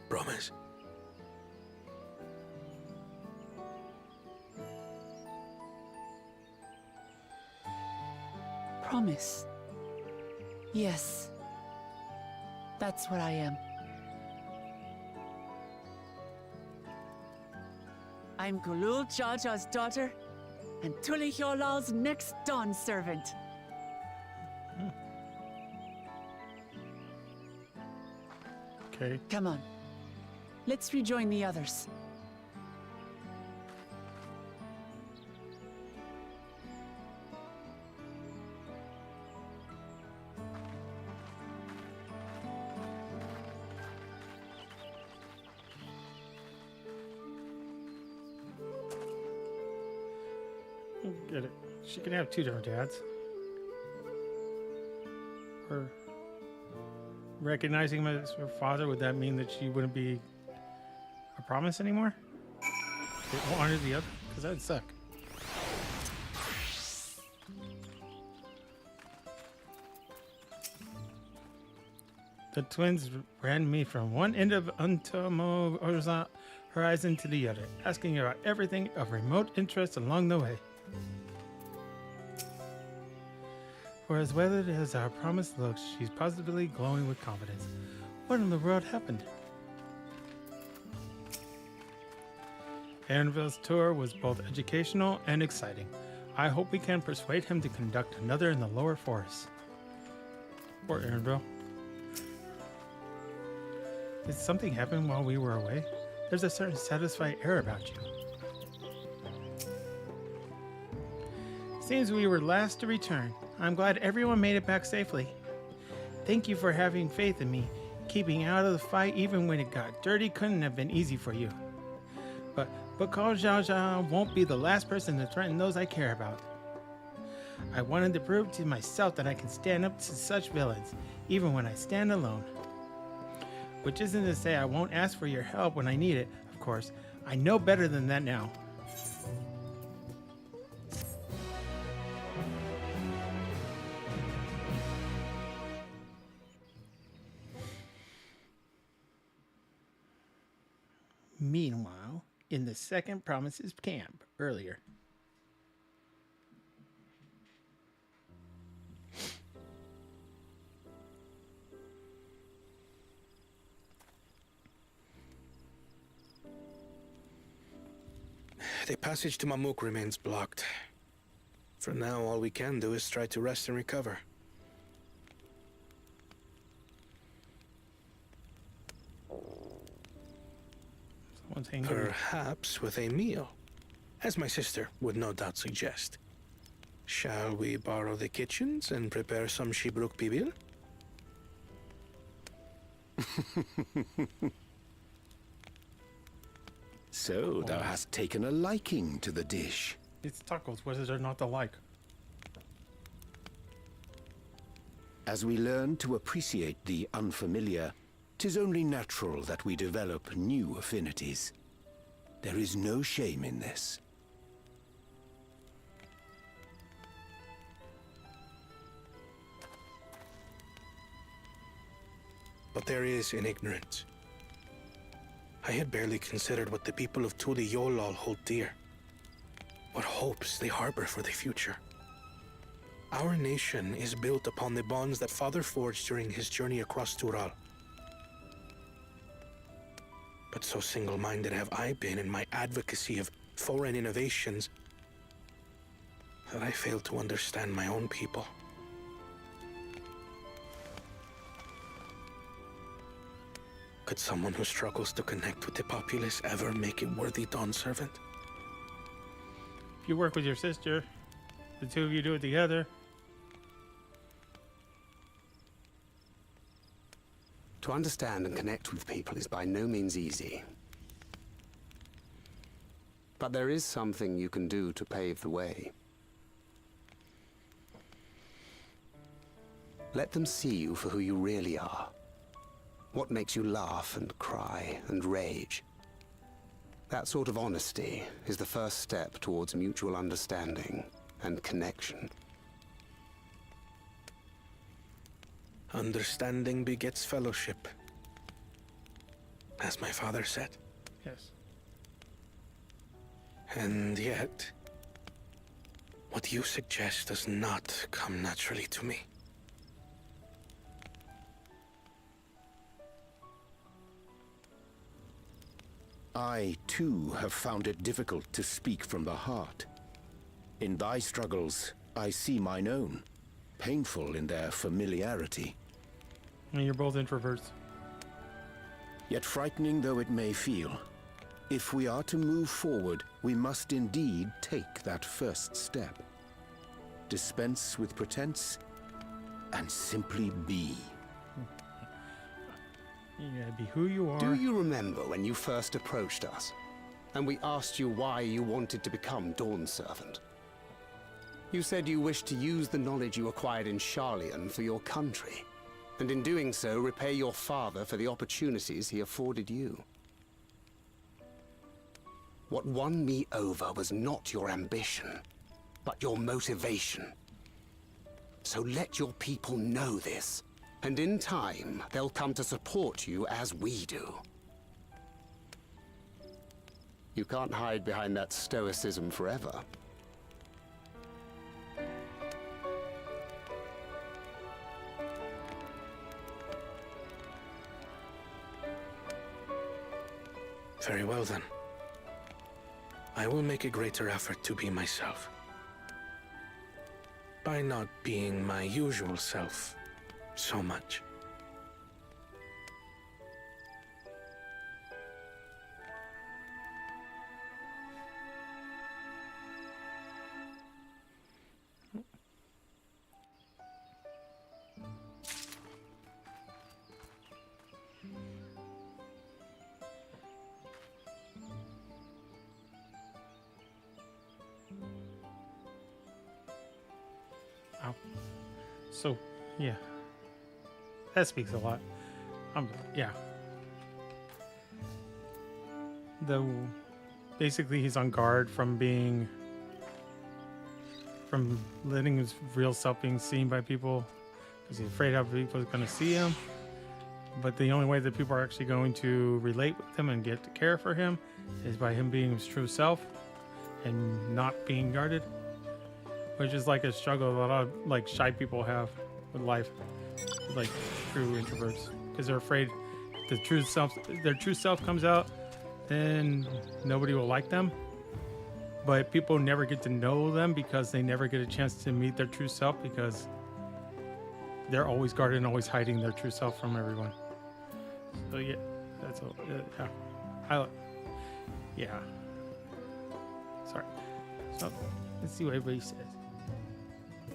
Promise.
Promise. Yes. That's what I am. I'm Gulul Jaja's daughter, and Tulihyolal's next Dawn servant.
Okay.
Come on. Let's rejoin the others.
Get it. She can have 2 different dads. Or recognizing him as her father, would that mean that she wouldn't be a promise anymore? One or the other? Because that would suck. The twins ran me from one end of Untomo horizon to the other, asking about everything of remote interest along the way. For as weathered as our promise looks, she's positively glowing with confidence. What in the world happened? Aaronville's tour was both educational and exciting. I hope we can persuade him to conduct another in the lower forest. Poor Aaronville. Did something happen while we were away? There's a certain satisfied air about you. Seems we were last to return. I'm glad everyone made it back safely. Thank you for having faith in me. Keeping out of the fight even when it got dirty couldn't have been easy for you. But Bakul Jaja won't be the last person to threaten those I care about. I wanted to prove to myself that I can stand up to such villains, even when I stand alone. Which isn't to say I won't ask for your help when I need it, of course. I know better than that now. Meanwhile, in the second Promises camp earlier.
The passage to Mamuk remains blocked. For now, all we can do is try to rest and recover.
Someone's angry.
Perhaps with a meal, as my sister would no doubt suggest.
Shall we borrow the kitchens and prepare some Shibruk Pibil?
So, thou hast taken a liking to the dish.
It's tacos. What is there not to like?
As we learn to appreciate the unfamiliar, 'tis only natural that we develop new affinities. There is no shame in this.
But there is in ignorance. I had barely considered what the people of Tuli Yolal hold dear. What hopes they harbor for the future. Our nation is built upon the bonds that Father forged during his journey across Tural. But so single-minded have I been in my advocacy of foreign innovations that I failed to understand my own people. Could someone who struggles to connect with the populace ever make a worthy Dawn servant?
If you work with your sister, the two of you do it together.
To understand and connect with people is by no means easy. But there is something you can do to pave the way. Let them see you for who you really are. What makes you laugh and cry and rage. That sort of honesty is the first step towards mutual understanding and connection.
Understanding begets fellowship, as my father said.
Yes.
And yet, what you suggest does not come naturally to me.
I, too, have found it difficult to speak from the heart. In thy struggles, I see mine own, painful in their familiarity.
And you're both introverts.
Yet frightening though it may feel, if we are to move forward, we must indeed take that first step. Dispense with pretense, and simply be.
You gotta be who you are.
Do you remember when you first approached us, and we asked you why you wanted to become Dawn Servant? You said you wished to use the knowledge you acquired in Sharlayan for your country, and in doing so repay your father for the opportunities he afforded you. What won me over was not your ambition, but your motivation. So let your people know this. And in time, they'll come to support you as we do. You can't hide behind that stoicism forever.
Very well then. I will make a greater effort to be myself. By not being my usual self so much.
Ow. So, yeah. That speaks a lot. Yeah. Basically he's on guard from letting his real self being seen by people because he's afraid how people are going to see him. But the only way that people are actually going to relate with him and get to care for him is by him being his true self and not being guarded, which is like a struggle a lot of like shy people have with life, like true introverts, because they're afraid their true self comes out, then nobody will like them. But people never get to know them because they never get a chance to meet their true self because they're always guarded and always hiding their true self from everyone. So yeah, that's all. Yeah. Sorry. So let's see what everybody says.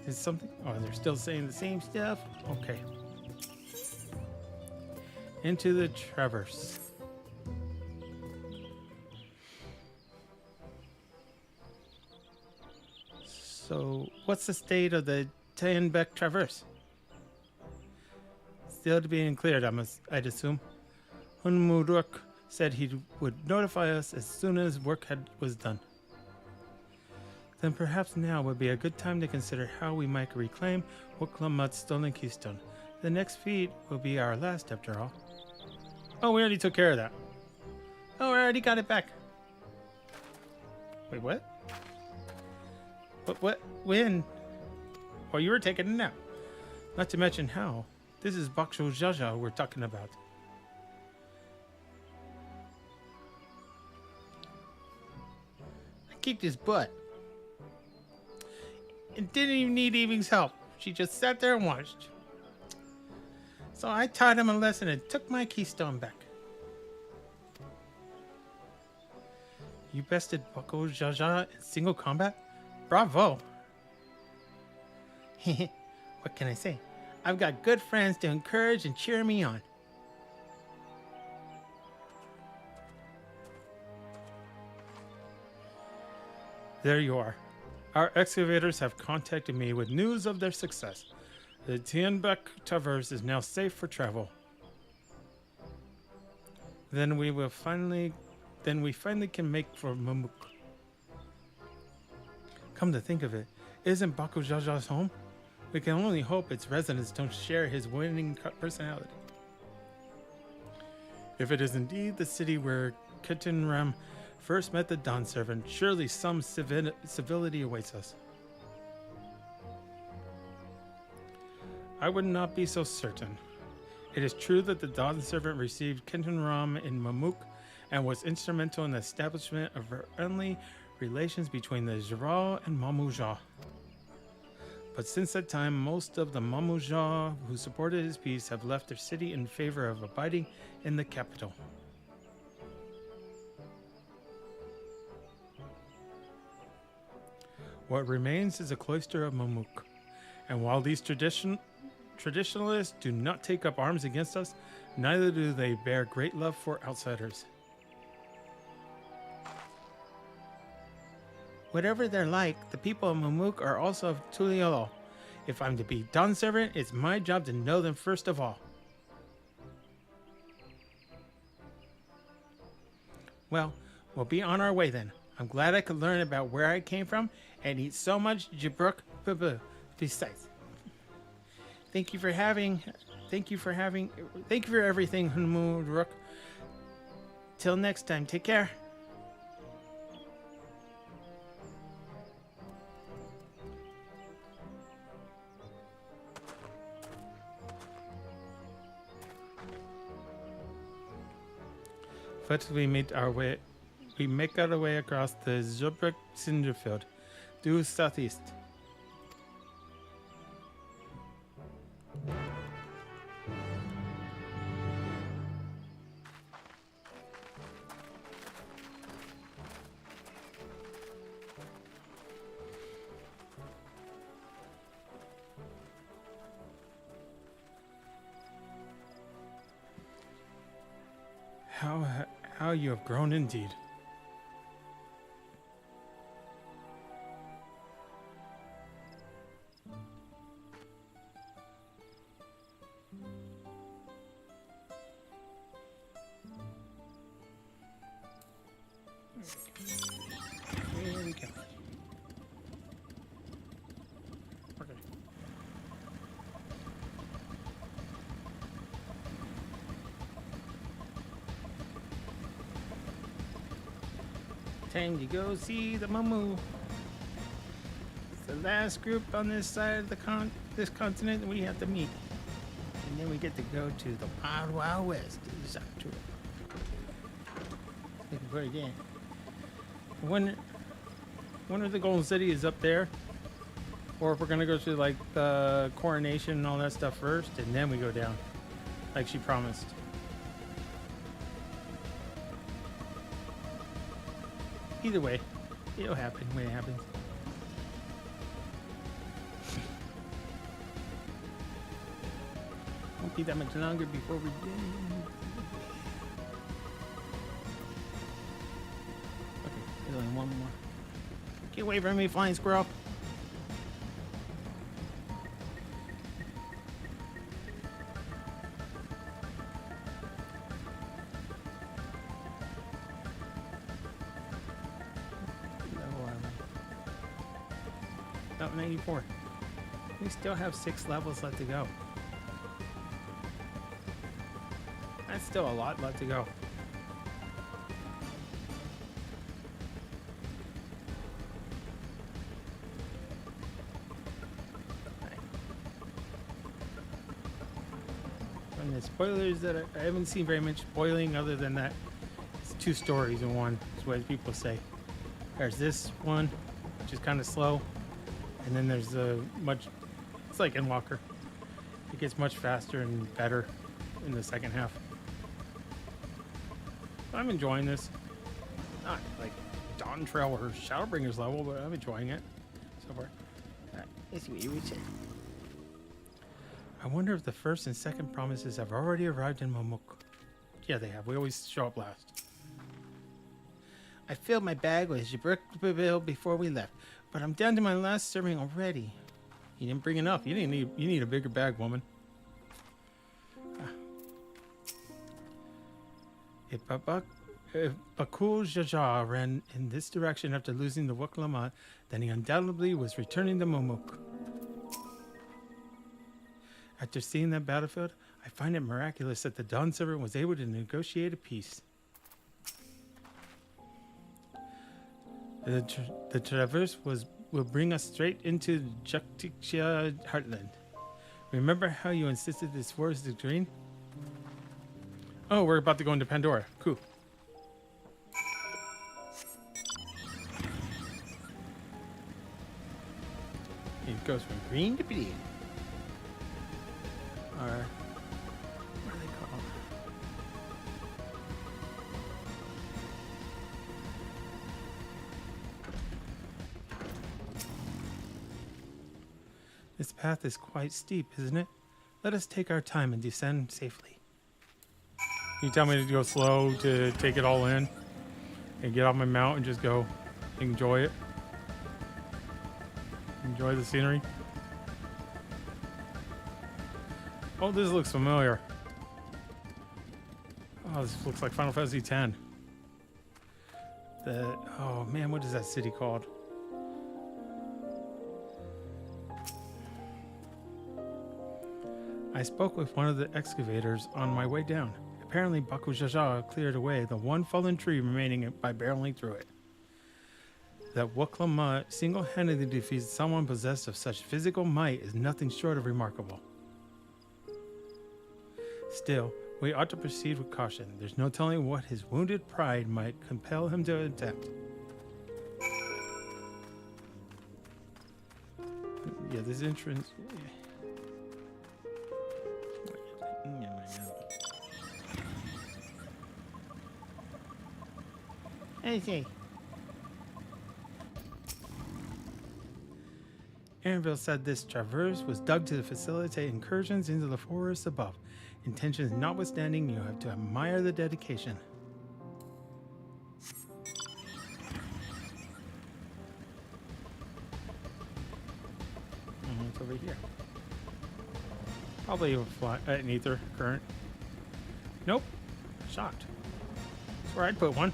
Is something? Oh, they're still saying the same stuff? Okay. Into the Traverse. So, what's the state of the Tayenbeck Traverse? Still to be cleared, I'd assume. Hunmuruk said he would notify us as soon as work was done. Then perhaps now would be a good time to consider how we might reclaim Wuklamut's stolen keystone. The next feat will be our last after all. Oh, we already took care of that. Oh, we already got it back. Wait, what? What? When? Oh, you were taking a nap. Not to mention how. This is Baksho Jaja we're talking about.
I kicked his butt.
And didn't even need Evie's help. She just sat there and watched. So I taught him a lesson and took my keystone back. You bested Bako Jaja in single combat? Bravo! What can I say? I've got good friends to encourage and cheer me on. There you are. Our excavators have contacted me with news of their success. The Tianbeck Traverse is now safe for travel. Then we finally can make for Mamuk. Come to think of it, isn't Baku Jaja's home? We can only hope its residents don't share his winning personality. If it is indeed the city where Ketenram first met the Dawn Servant, surely some civility awaits us. I would not be so certain. It is true that the Dawn Servant received Ketenram in Mamuk and was instrumental in the establishment of friendly relations between the Jiral and Mamuja. But since that time, most of the Mamuja who supported his peace have left their city in favor of abiding in the capital. What remains is a cloister of Mamuk, and while these traditionalists do not take up arms against us, neither do they bear great love for outsiders. Whatever they're like, the people of Mamuk are also of Tuliolo. If I'm to be Dawn Servant, it's my job to know them first of all. Well, we'll be on our way then. I'm glad I could learn about where I came from and eat so much Jibruk besides. Thank you for everything, Hunmuruk. Till next time, take care. First, we make our way across the Zubruk Cinderfield, due southeast. How you have grown indeed. Here we go. Okay. Time to go see the Mamu. It's the last group on this side of this continent that we have to meet. And then we get to go to the Wild Wild West. Looking for it again. Wonder if the Golden City is up there, or if we're gonna go to like the coronation and all that stuff first, and then we go down, like she promised. Either way, it'll happen when it happens. be that much longer before we get. Okay, there's only one more. Get away from me, flying squirrel. About 94. We still have 6 levels left to go. That's still a lot left to go. And the spoilers that I haven't seen very much spoiling other than that it's 2 stories in one, is what people say. There's this one, which is kind of slow. And then there's it's like Endwalker. It gets much faster and better in the second half. I'm enjoying this. Not like Dawntrail or Shadowbringers level, but I'm enjoying it so far. Let's see what you said. I wonder if the first and second promises have already arrived in Momok. Yeah, they have. We always show up last. I filled my bag with Jabril before we left, but I'm down to my last serving already. You didn't bring enough. You need a bigger bag, woman. If Bakul Jaja ran in this direction after losing the Wuklama, then he undoubtedly was returning to Momok. After seeing that battlefield, I find it miraculous that the Dawn Servant was able to negotiate a peace. The traverse will bring us straight into Jaktiksha heartland. Remember how you insisted this war is the green? Oh, we're about to go into Pandora. Cool. It goes from green to blue. Or what are they called? This path is quite steep, isn't it? Let us take our time and descend safely. You tell me to go slow to take it all in and get off my mount and just go enjoy it. Enjoy the scenery. Oh, this looks familiar. Oh, this looks like Final Fantasy X. Oh man, what is that city called? I spoke with one of the excavators on my way down. Apparently, Baku Jaja cleared away the one fallen tree remaining by barreling through it. That Wuklama single-handedly defeats someone possessed of such physical might is nothing short of remarkable. Still, we ought to proceed with caution. There's no telling what his wounded pride might compel him to attempt. Yeah, this entrance... Okay. Anvil said this traverse was dug to facilitate incursions into the forests above. Intentions notwithstanding, you have to admire the dedication. It's over here. Probably an ether current. Nope. Shocked. That's where I'd put one.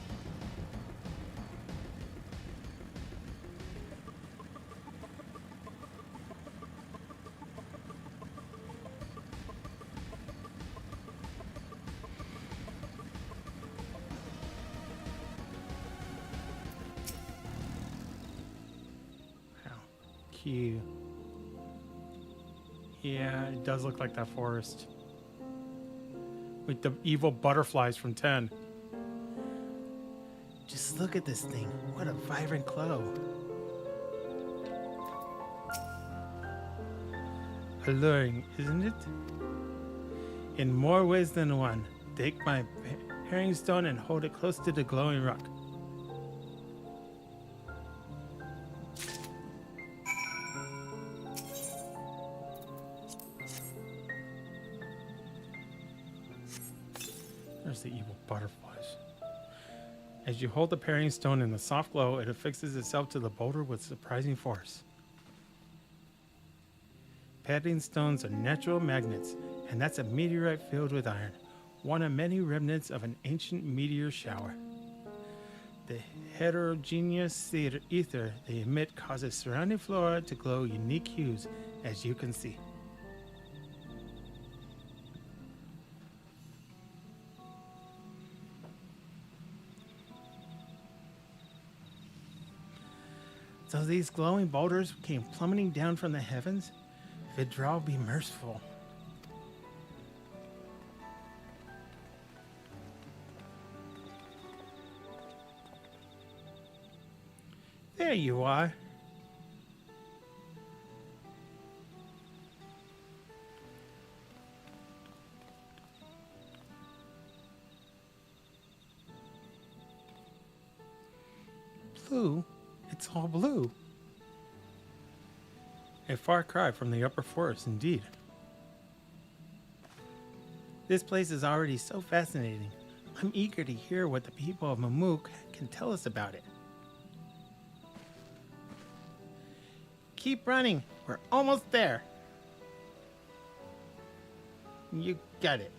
Cute. Yeah, it does look like that forest. With the evil butterflies from 10. Just look at this thing. What a vibrant glow. Alluring, isn't it? In more ways than one. Take my herring stone and hold it close to the glowing rock. Curse the evil butterflies. As you hold the parrying stone in the soft glow, it affixes itself to the boulder with surprising force. Parrying stones are natural magnets, and that's a meteorite filled with iron, one of many remnants of an ancient meteor shower. The heterogeneous ether they emit causes surrounding flora to glow unique hues, as you can see. So these glowing boulders came plummeting down from the heavens. Vidral be merciful. There you are. Blue? It's all blue. A far cry from the upper forest, indeed. This place is already so fascinating. I'm eager to hear what the people of Mamuk can tell us about it. Keep running. We're almost there. You got it.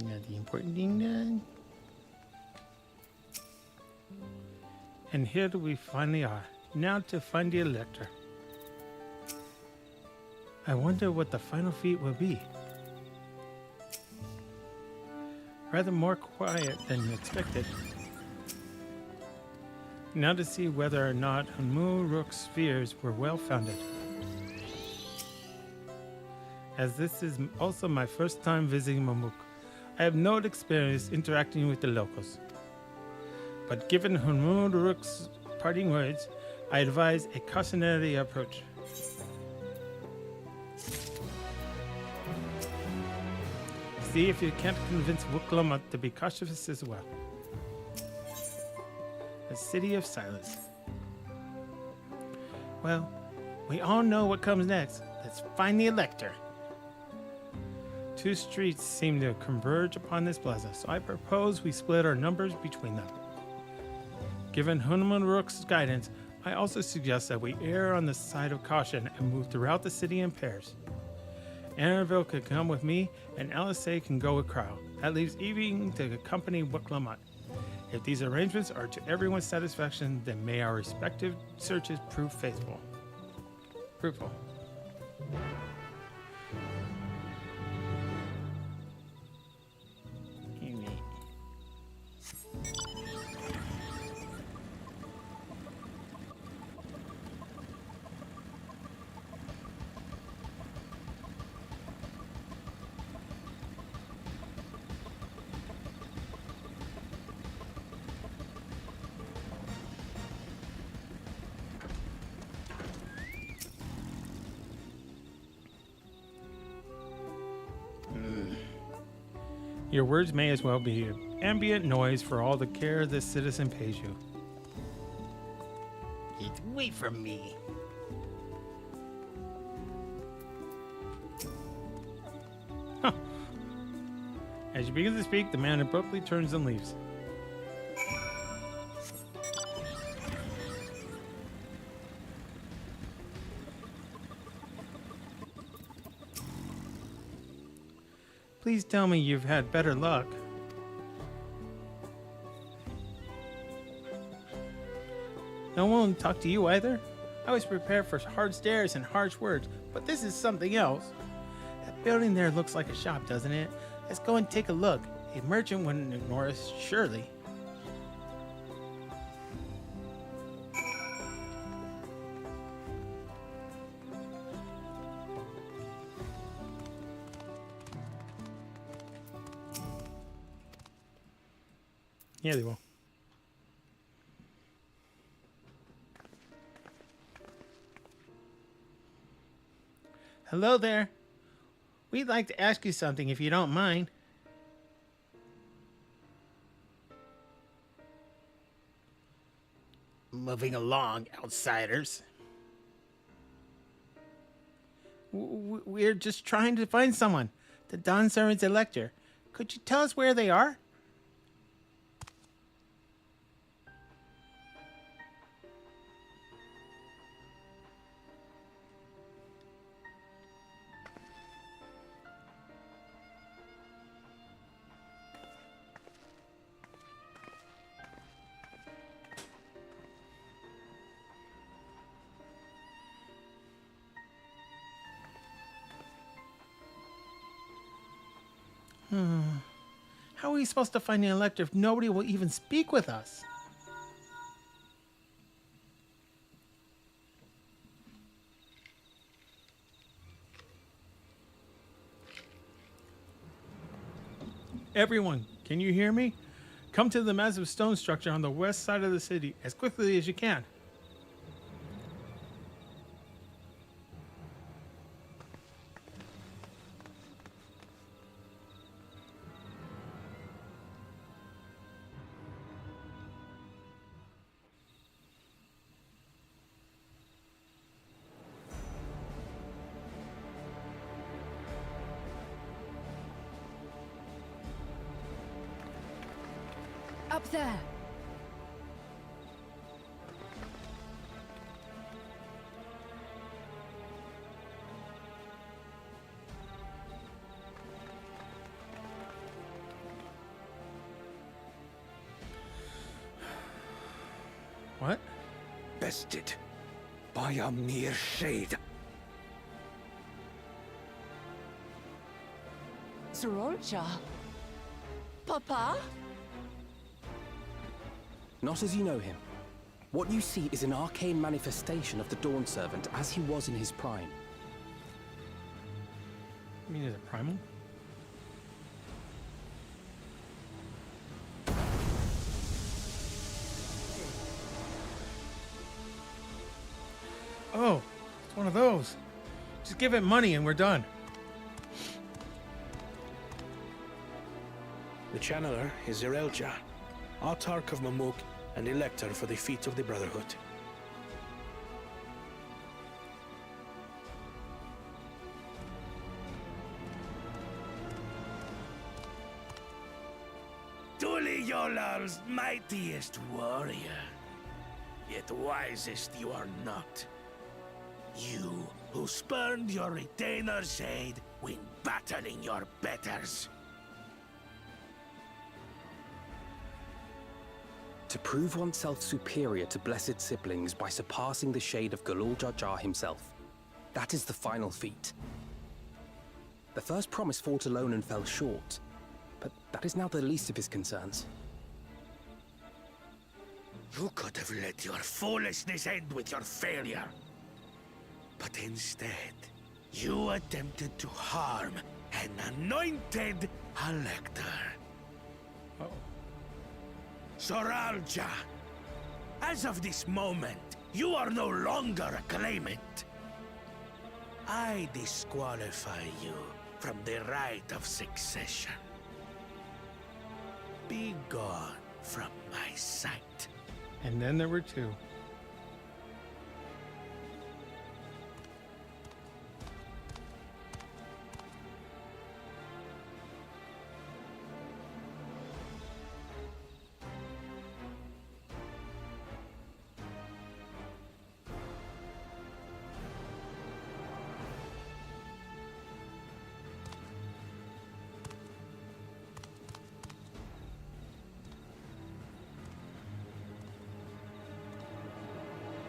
Not the important thing done. And here we finally are. Now to find the Elector. I wonder what the final feat will be. Rather more quiet than expected. Now to see whether or not Hunmu-Rook's fears were well founded. As this is also my first time visiting Mamuk, I have no experience interacting with the locals. But given Hunmu-Rook's parting words, I advise a cautionary approach. See if you can't convince Wuklamut to be cautious as well. The City of Silence. Well, we all know what comes next. Let's find the Elector. Two streets seem to converge upon this plaza, so I propose we split our numbers between them. Given Hunmu-Rook's guidance, I also suggest that we err on the side of caution and move throughout the city in pairs. Annabelle could come with me, and Alisay can go with Crow. That leaves Evie to accompany Wuklamut. If these arrangements are to everyone's satisfaction, then may our respective searches prove faithful. Fruitful. Your words may as well be ambient noise for all the care this citizen pays you.
Get away from me.
Huh. As you begin to speak, the man abruptly turns and leaves. Please tell me you've had better luck. No one will talk to you either? I was prepared for hard stares and harsh words, but this is something else. That building there looks like a shop, doesn't it? Let's go and take a look. A merchant wouldn't ignore us, surely. Yeah, they will.
Hello there. We'd like to ask you something if you don't mind. Moving along, outsiders. We're just trying to find someone. The Dawn Servant's elector. Could you tell us where they are? How are we supposed to find the elector if nobody will even speak with us?
Everyone, can you hear me? Come to the massive stone structure on the west side of the city as quickly as you can.
Up there.
What?
Bested by a mere shade.
Sorolja? Papa?
Not as you know him. What you see is an arcane manifestation of the Dawn Servant as he was in his prime.
You mean is it primal? Oh, it's one of those. Just give it money and we're done.
The channeler is Zerelja, Autarch of Mamuk and Elector for the feet of the Brotherhood.
Yolar's mightiest warrior, yet wisest you are not. You who spurned your retainer's aid when battling your betters.
To prove oneself superior to blessed siblings by surpassing the shade of Galul Jar Jar himself. That is the final feat. The first promise fought alone and fell short, but that is now the least of his concerns.
You could have let your foolishness end with your failure. But instead, you attempted to harm an anointed elector. Soralja, as of this moment, you are no longer a claimant. I disqualify you from the right of succession. Be gone from my sight.
And then there were two.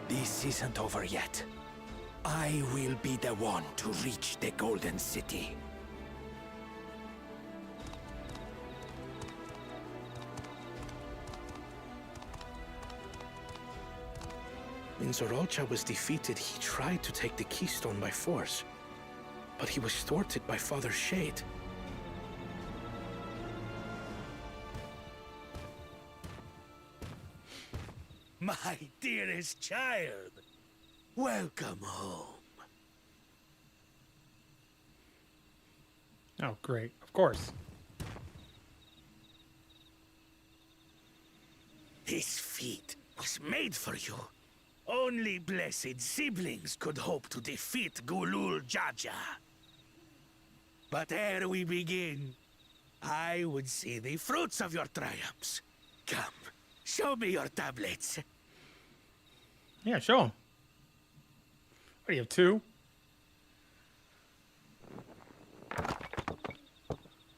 This isn't over yet. I will be the one to reach the Golden City.
When Zorolcha was defeated, he tried to take the keystone by force, but he was thwarted by Father Shade. My dearest child, welcome home.
Oh, great. Of course.
This feat was made for you. Only blessed siblings could hope to defeat Gulul Jaja. But ere we begin, I would see the fruits of your triumphs. Come, show me your tablets.
Yeah, show them. What do you have, 2?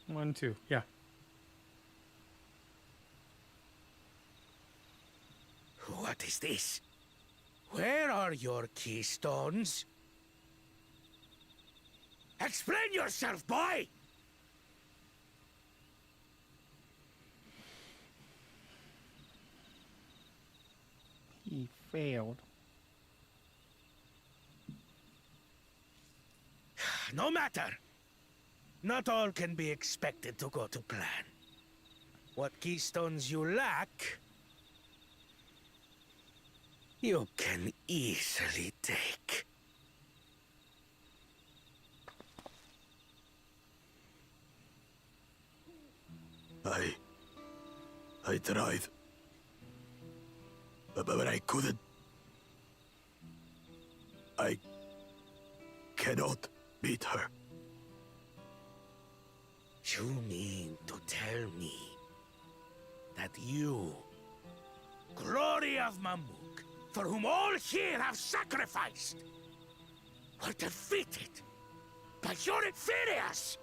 1, 2. Yeah.
What is this? Where are your keystones? Explain yourself, boy!
He failed.
No matter. Not all can be expected to go to plan. What keystones you lack, you can easily take.
I tried. But I couldn't. I cannot beat her.
You mean to tell me that you, glory of Mamuk, for whom all here have sacrificed, were defeated by your inferiors?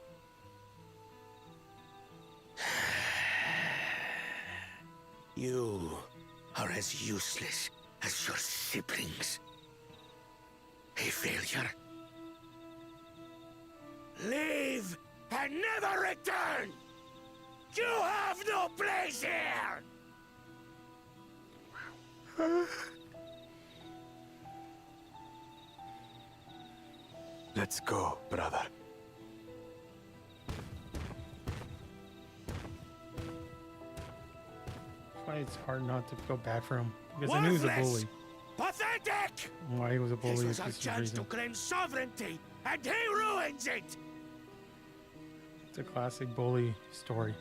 You are as useless as your siblings. A failure. Leave and never return! You have no place here!
Let's go, brother.
That's why it's hard not to feel bad for him. Because I knew he was a bully.
Pathetic!
Why he was a bully
This
is
was our
just a
chance to
reason.
claim sovereignty, and he ruins it!
It's a classic bully story.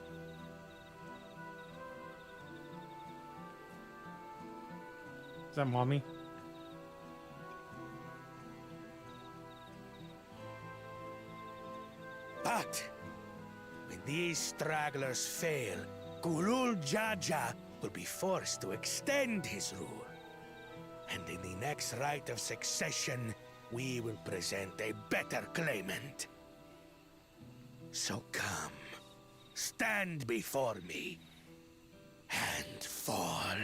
Is that mommy?
But when these stragglers fail, Gulul Jaja will be forced to extend his rule. And in the next rite of succession, we will present a better claimant. So come, stand before me, and fall.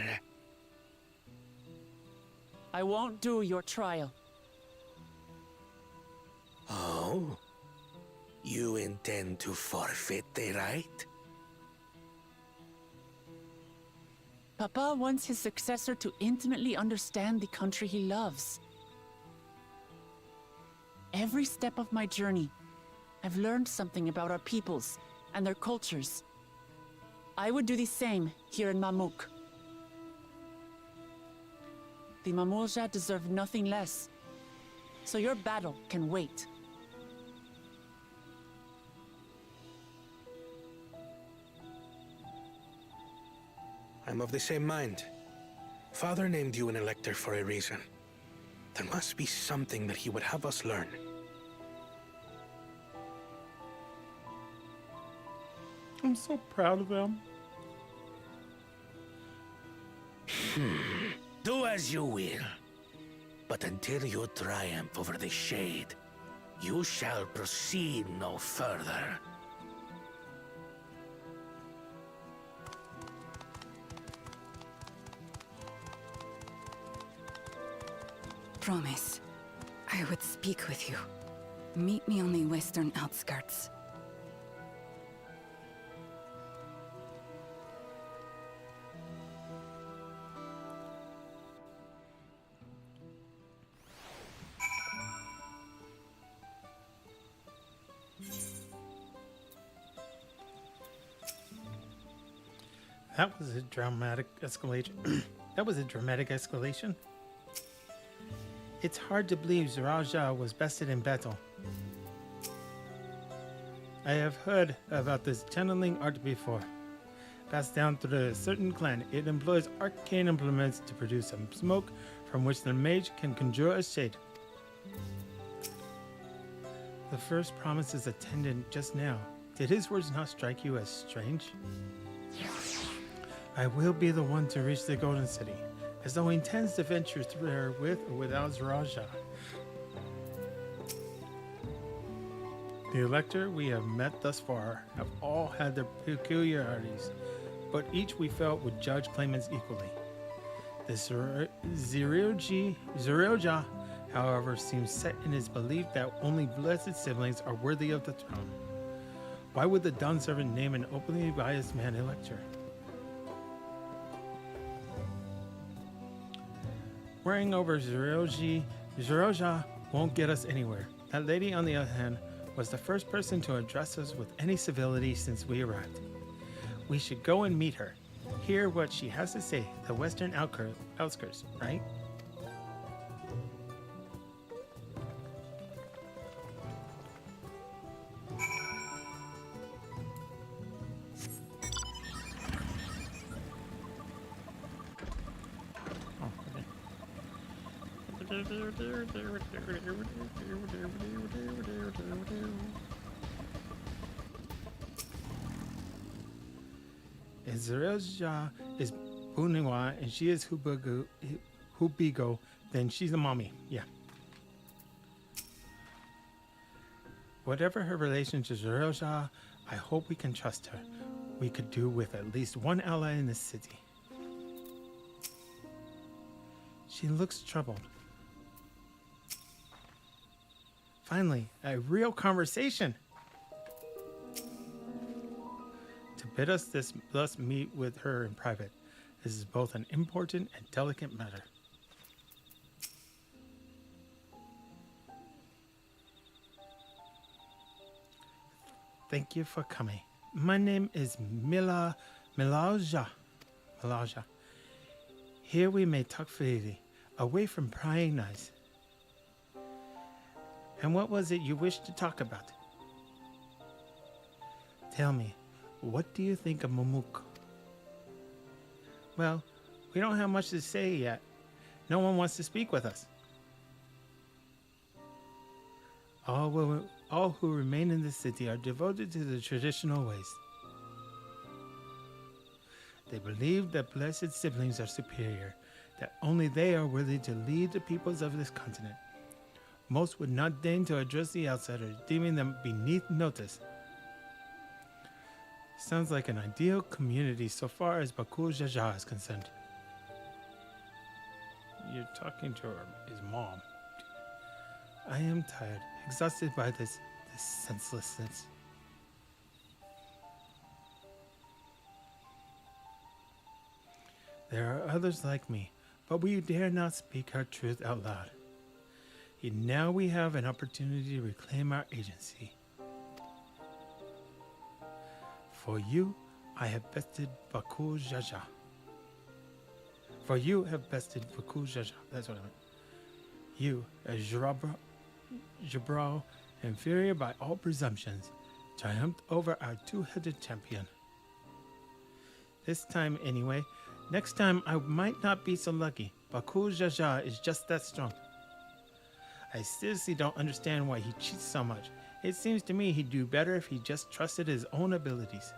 I won't do your trial.
Oh? You intend to forfeit the right?
Papa wants his successor to intimately understand the country he loves. Every step of my journey, I've learned something about our peoples and their cultures. I would do the same here in Mamuk. The Mamulja deserve nothing less, so your battle can wait.
I'm of the same mind. Father named you an elector for a reason. There must be something that he would have us learn.
I'm so proud of them.
Do as you will. But until you triumph over the Shade, you shall proceed no further.
Promise, I would speak with you. Meet me on the western outskirts.
That was a dramatic escalation. That was a dramatic escalation. It's hard to believe Ziraja was bested in battle. I have heard about this channeling art before. Passed down through a certain clan, it employs arcane implements to produce some smoke from which the mage can conjure a shade. The first promise's attendant just now. Did his words not strike you as strange? I will be the one to reach the Golden City, as though he intends to venture through there with or without Ziraja. The elector we have met thus far have all had their peculiarities, but each we felt would judge claimants equally. The Ziraja, however, seems set in his belief that only blessed siblings are worthy of the throne. Why would the Dawn servant name an openly biased man elector? Worrying over Ziraja won't get us anywhere. That lady, on the other hand, was the first person to address us with any civility since we arrived. We should go and meet her. Hear what she has to say, the western outskirts, right? Ziraja is Buniwa and she is Hubigo, then she's a mommy. Yeah. Whatever her relation to Ziraja, I hope we can trust her. We could do with at least one ally in this city. She looks troubled. Finally, a real conversation. To bid us thus meet with her in private. This is both an important and delicate matter. Thank you for coming. My name is Milaja. Here we may talk freely, away from prying eyes. And what was it you wished to talk about? Tell me, what do you think of Momuk? Well, we don't have much to say yet. No one wants to speak with us. All who remain in the city are devoted to the traditional ways. They believe that blessed siblings are superior, that only they are worthy to lead the peoples of this continent. Most would not deign to address the outsiders, deeming them beneath notice. Sounds like an ideal community so far as Baku Jaja is concerned. You're talking to his mom. I am tired, exhausted by this senselessness. There are others like me, but we dare not speak our truth out loud. And now we have an opportunity to reclaim our agency. For you, I have bested Baku Jaja. For you have bested Baku Jaja. That's what I meant. You, as Jabral, inferior by all presumptions, triumphed over our two-headed champion. This time, anyway. Next time, I might not be so lucky. Baku Jaja is just that strong. I seriously don't understand why he cheats so much. It seems to me he'd do better if he just trusted his own abilities.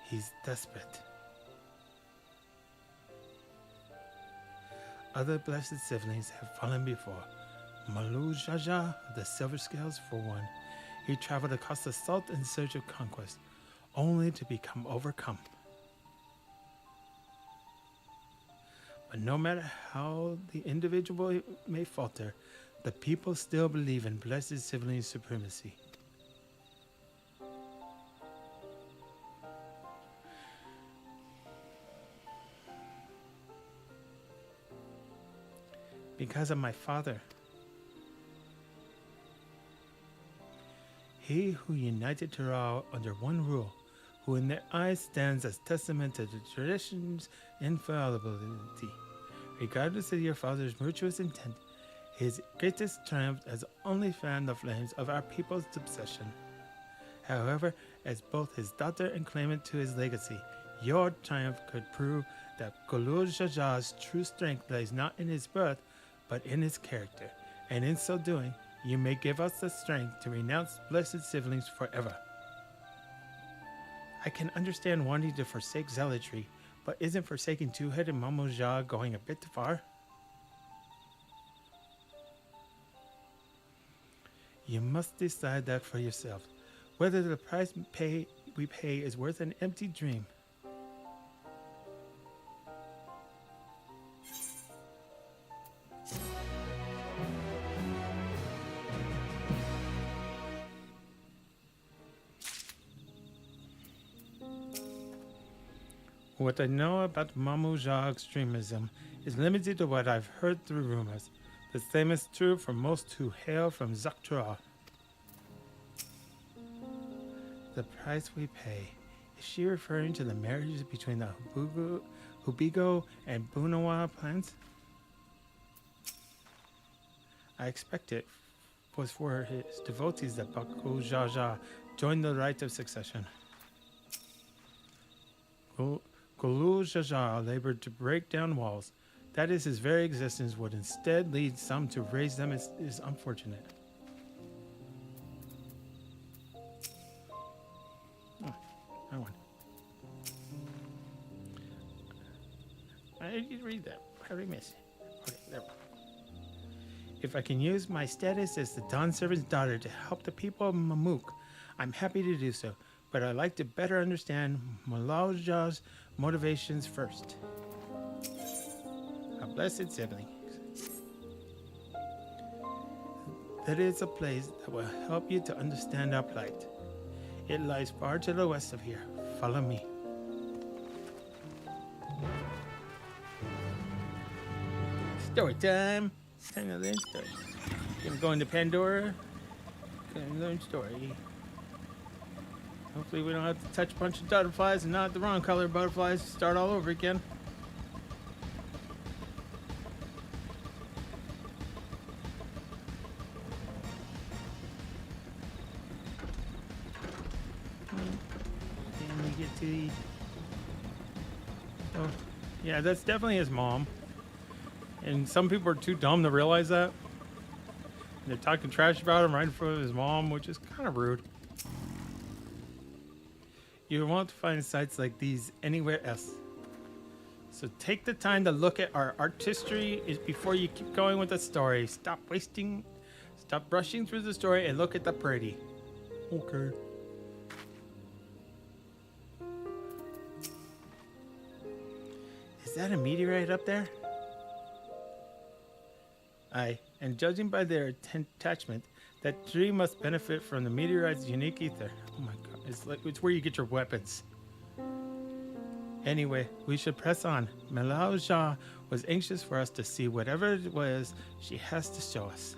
He's desperate. Other blessed siblings have fallen before. Malu Jaja of the Silver Scales, for one. He traveled across the salt in search of conquest, only to become overcome. But no matter how the individual may falter, the people still believe in blessed sibling supremacy. Because of my father. He who united Tural under one rule, who in their eyes stands as testament to the tradition's infallibility. Regardless of your father's virtuous intent, his greatest triumph has only fanned the flames of our people's obsession. However, as both his daughter and claimant to his legacy, your triumph could prove that Golul Jaja's true strength lies not in his birth, but in his character, and in so doing, you may give us the strength to renounce blessed siblings forever. I can understand wanting to forsake zealotry, but isn't forsaking two-headed Mamoja going a bit too far? You must decide that for yourself, whether the price we pay is worth an empty dream. What I know about Mamoja extremism is limited to what I've heard through rumors. The same is true for most who hail from Dawntrail. The price we pay. Is she referring to the marriages between the Hubigo and Bunawa plants? I expect it was for his devotees that Baku Jaja joined the right of succession. Golul Jaja labored to break down walls. That is, his very existence would instead lead some to raise them is unfortunate. Oh, that one. I didn't read that. How did I miss it? Okay, there we go. If I can use my status as the Dawn Servant's daughter to help the people of Mamuk, I'm happy to do so, but I'd like to better understand Malauja's motivations first. A blessed sibling. That is a place that will help you to understand our plight. It lies far to the west of here. Follow me. Story time. Time to learn story. Gonna go into Pandora. Gonna learn story. Hopefully we don't have to touch a bunch of butterflies and not the wrong color butterflies. Start all over again. And we get to the... Oh, yeah, that's definitely his mom. And some people are too dumb to realize that. And they're talking trash about him right in front of his mom, which is kind of rude. You won't find sites like these anywhere else. So take the time to look at our artistry before you keep going with the story. Stop rushing through the story and look at the pretty. Okay. Is that a meteorite up there? Aye, and judging by their attachment, that tree must benefit from the meteorite's unique ether. Oh my god, it's where you get your weapons. Anyway, we should press on. Malauja was anxious for us to see whatever it was she has to show us.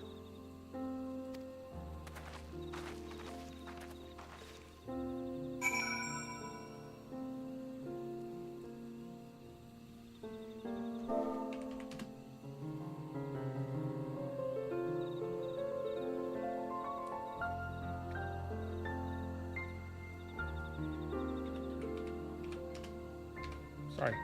Sorry.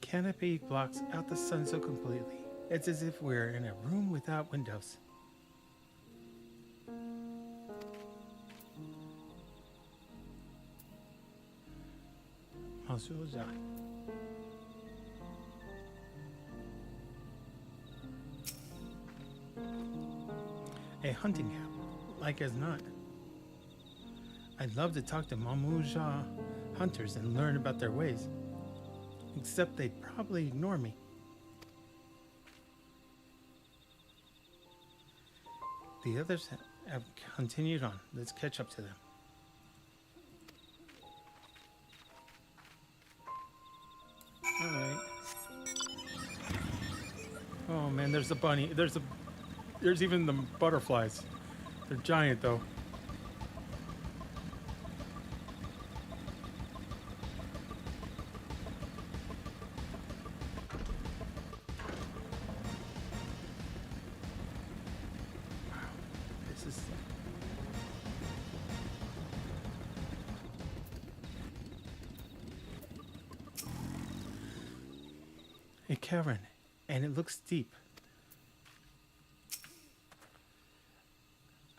canopy blocks out the sun so completely. It's as if we're in a room without windows. Mazuja. A hunting camp, like as not. I'd love to talk to Mamuja hunters and learn about their ways. Except they'd probably ignore me. The others have continued on. Let's catch up to them. Alright. Oh man, there's a bunny. There's even the butterflies. They're giant though. A cavern, and it looks deep.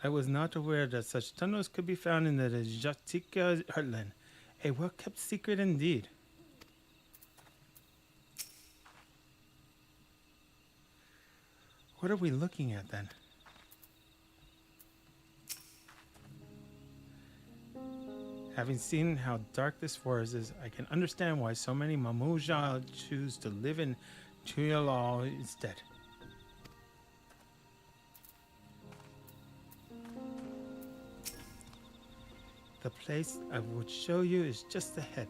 I was not aware that such tunnels could be found in the Jatika heartland. A well-kept secret indeed. What are we looking at then? Having seen how dark this forest is, I can understand why so many Mamuja choose to live in Tuyalal instead. The place I would show you is just ahead.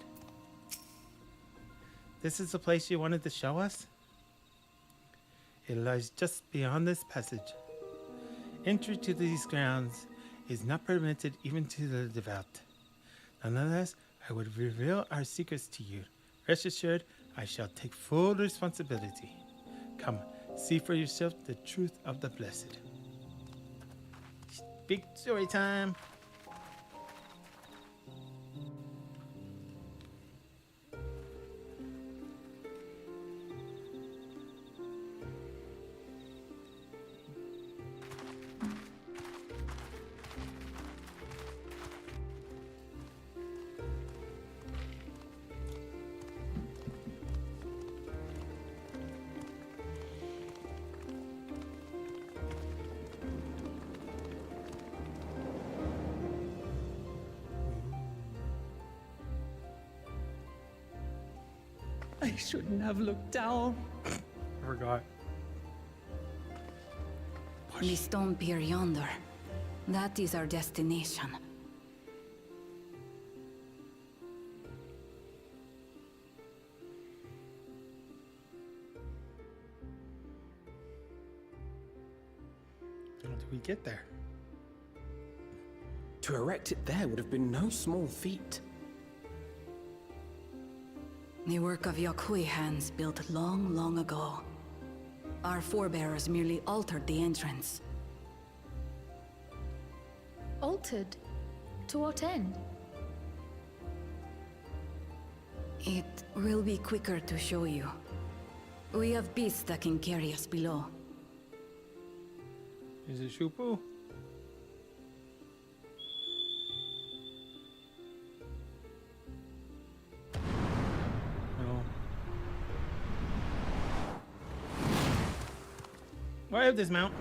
This is the place you wanted to show us? It lies just beyond this passage. Entry to these grounds is not permitted even to the devout. Nonetheless, I would reveal our secrets to you. Rest assured, I shall take full responsibility. Come, see for yourself the truth of the blessed. Big story time.
I shouldn't have looked down.
I forgot.
The stone pier yonder. That is our destination.
How do we get there?
To erect it there would have been no small feat.
The work of Yakui hands built long, long ago. Our forebears merely altered the entrance.
Altered? To what end?
It will be quicker to show you. We have beasts that can carry us below.
Is it Shupu? Why have this mount?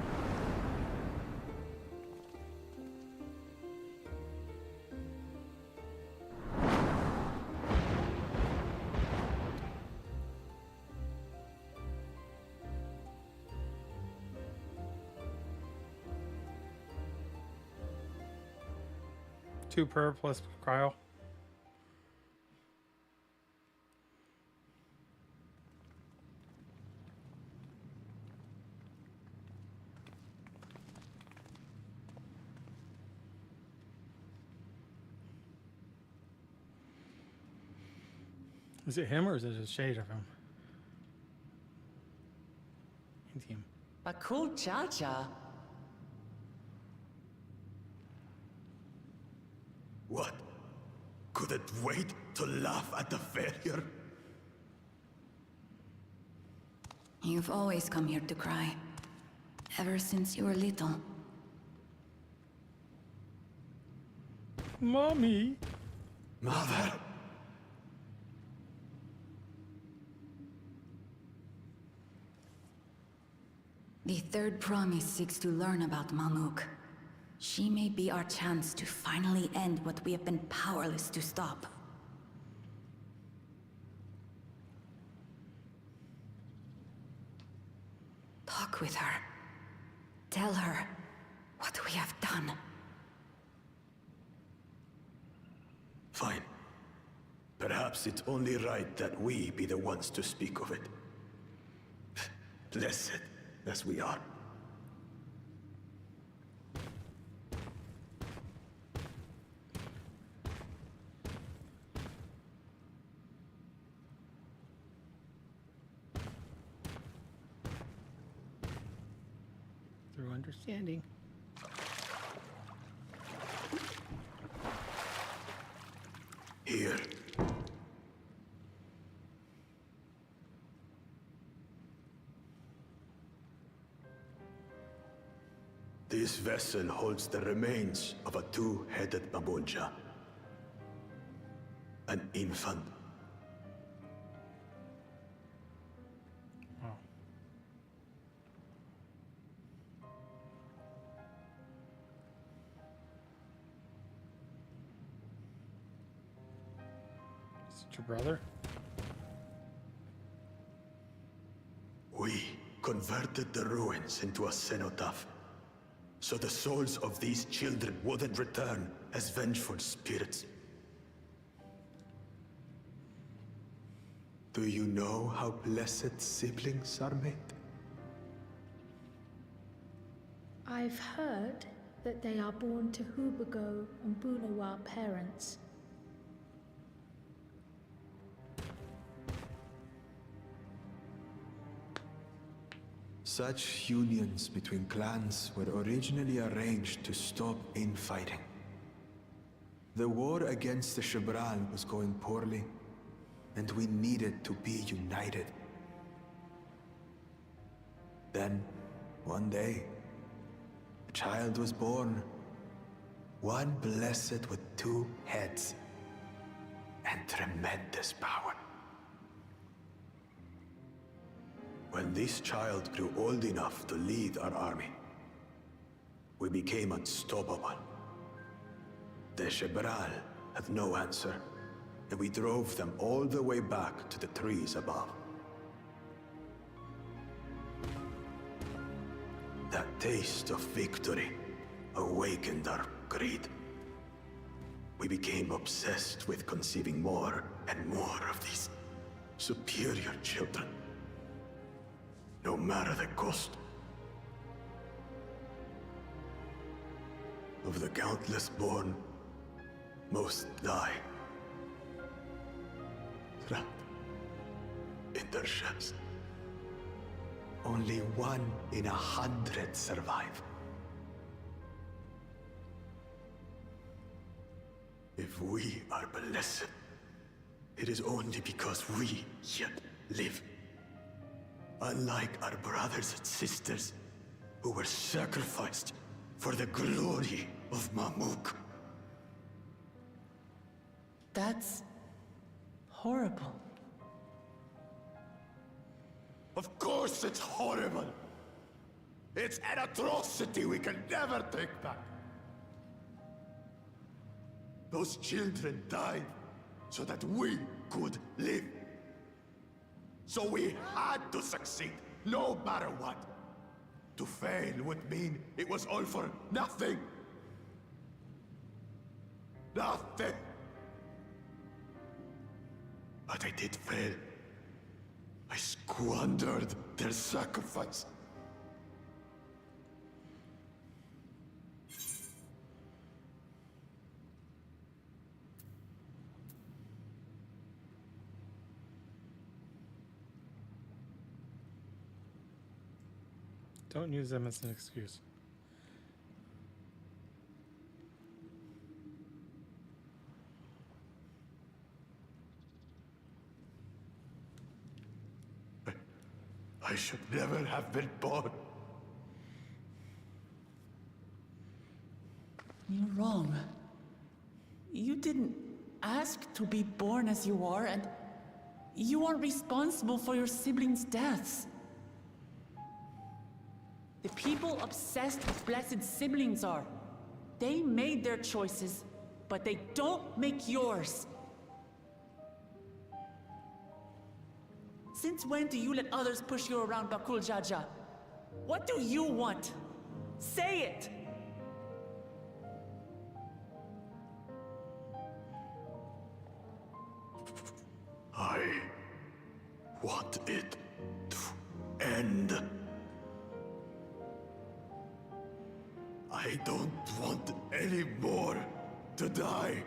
Two per plus cryo. Is it him or is it a shade of him? It's him.
Bakul Chacha.
What? Couldn't wait to laugh at the failure?
You've always come here to cry. Ever since you were little.
Mommy.
Mother.
The third promise seeks to learn about Mamuk. She may be our chance to finally end what we have been powerless to stop. Talk with her. Tell her what we have done.
Fine. Perhaps it's only right that we be the ones to speak of it. Blessed as we are.
Through understanding.
Here. This vessel holds the remains of a two-headed Mamulja. An infant.
Is it your brother?
We converted the ruins into a cenotaph, so the souls of these children wouldn't return as vengeful spirits. Do you know how blessed siblings are made?
I've heard that they are born to Hubago and Bunawa parents.
Such unions between clans were originally arranged to stop infighting. The war against the Shibral was going poorly, and we needed to be united. Then, one day, a child was born. One blessed with two heads and tremendous power.
When this child grew old enough to lead our army, we became unstoppable. The Shibral had no answer, and we drove them all the way back to the trees above. That taste of victory awakened our greed. We became obsessed with conceiving more and more of these superior children. No matter the cost. Of the countless born, most die. Trapped in their shells. Only 1 in 100 survive. If we are blessed, it is only because we yet live. Unlike our brothers and sisters, who were sacrificed for the glory of Mamuk.
That's horrible.
Of course it's horrible! It's an atrocity we can never take back. Those children died so that we could live. So we had to succeed, no matter what. To fail would mean it was all for nothing. Nothing. But I did fail. I squandered their sacrifice.
Don't use them as an excuse.
I should never have been born.
You're wrong. You didn't ask to be born as you are, and you aren't responsible for your siblings' deaths. The people obsessed with blessed siblings are. They made their choices, but they don't make yours. Since when do you let others push you around, Bakul Jaja? What do you want? Say it!
I want it to end. I don't want any more to die.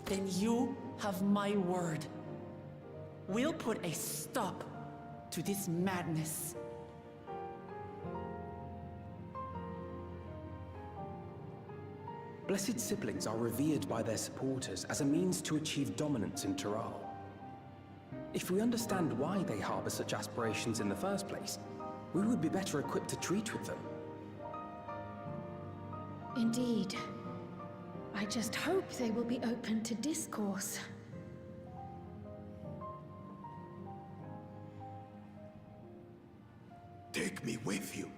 Then you have my word. We'll put a stop to this madness.
Blessed siblings are revered by their supporters as a means to achieve dominance in Tural. If we understand why they harbor such aspirations in the first place, we would be better equipped to treat with them.
Indeed. I just hope they will be open to discourse.
Take me with you.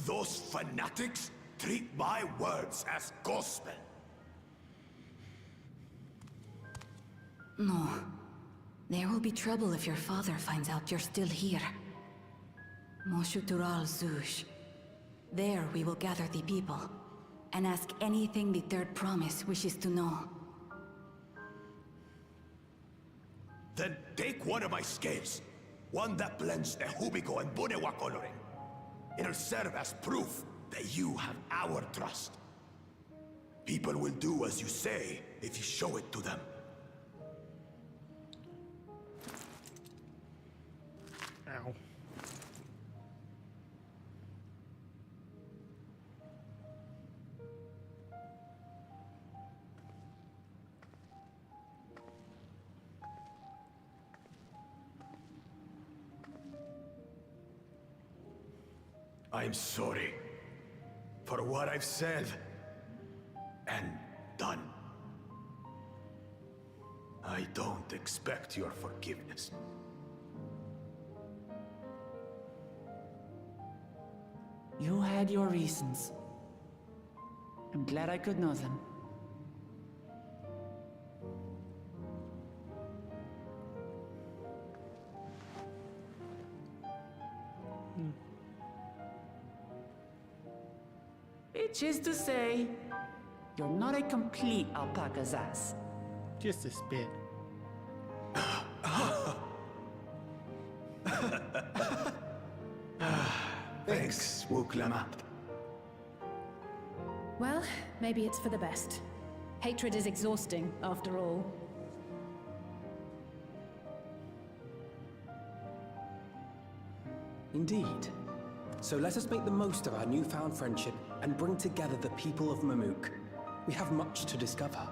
Those fanatics treat my words as gospel.
No. There will be trouble if your father finds out you're still here. Moshutural Zush. There we will gather the people, and ask anything the Third Promise wishes to know.
Then take one of my scales. One that blends the Hubiko and Bunewa coloring. It'll serve as proof that you have our trust. People will do as you say if you show it to them.
Ow.
I'm sorry for what I've said and done. I don't expect your forgiveness.
You had your reasons. I'm glad I could know them. Which is to say, you're not a complete alpaca's ass.
Just a spit.
Thanks, Wuklamat.
Well, maybe it's for the best. Hatred is exhausting, after all.
Indeed. So let us make the most of our newfound friendship and bring together the people of Mamuk. We have much to discover.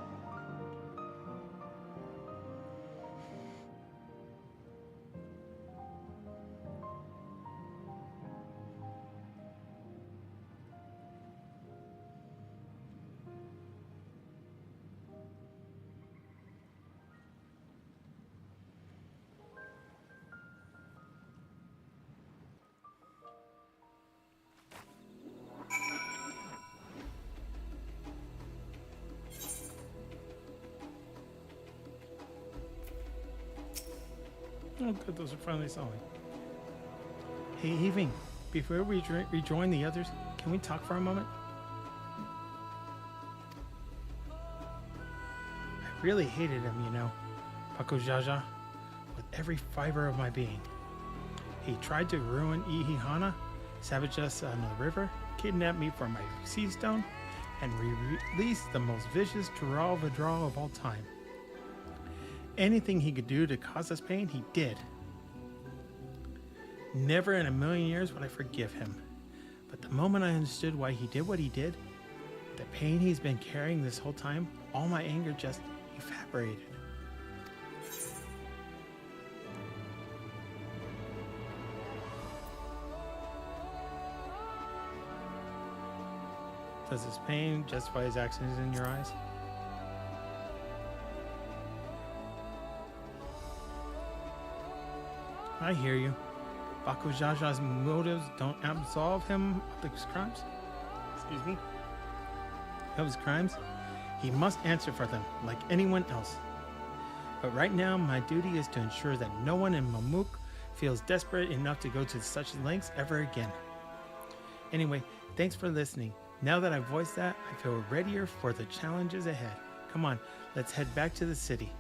Oh, good. Those are finally solid. Hey, Evening. Before we rejoin the others, can we talk for a moment? I really hated him, you know, Paco Jaja, with every fiber of my being. He tried to ruin Ihihana, savage us on the river, kidnap me for my sea stone, and release the most vicious Tural Vidral of all time. Anything he could do to cause us pain, he did. Never in a million years would I forgive him. But the moment I understood why he did what he did, The pain he's been carrying this whole time, all my anger just evaporated. Does this pain justify his actions in your eyes? I hear you. Bakujaja's motives don't absolve him of his crimes. Excuse me. Of his crimes. He must answer for them, like anyone else. But right now, my duty is to ensure that no one in Mamuk feels desperate enough to go to such lengths ever again. Anyway, thanks for listening. Now that I've voiced that, I feel readier for the challenges ahead. Come on, let's head back to the city.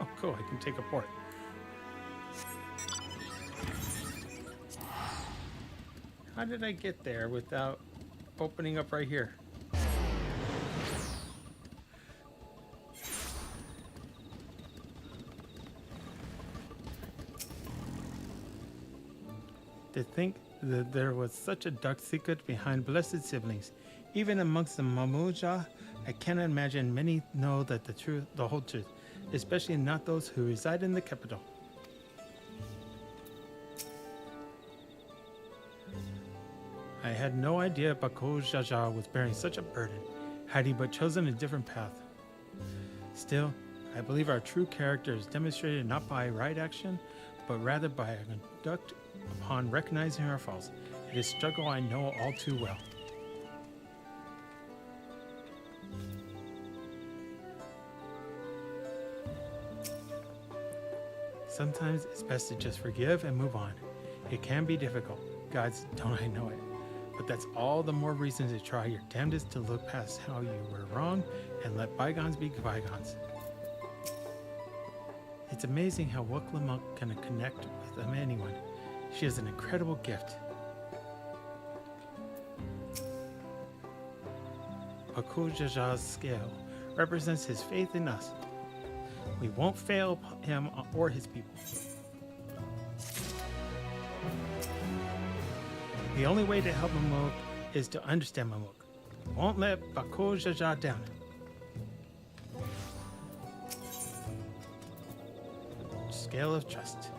Oh, cool, I can take a port. How did I get there without opening up right here? To think that there was such a dark secret behind blessed siblings. Even amongst the Mamuja, I cannot imagine many know that the whole truth, especially not those who reside in the capital. I had no idea Bakujaja was bearing such a burden, had he but chosen a different path. Still, I believe our true character is demonstrated not by right action, but rather by conduct upon recognizing our faults. It is a struggle I know all too well. Sometimes it's best to just forgive and move on. It can be difficult. Gods, don't I know it. But that's all the more reason to try your damnedest to look past how you were wrong and let bygones be bygones. It's amazing how Wuklamuk can connect with anyone. She has an incredible gift. Bakujaja's scale represents his faith in us. We won't fail him or his people. The only way to help Mamuk is to understand Mamuk. We won't let Bakujaja down. Scale of trust.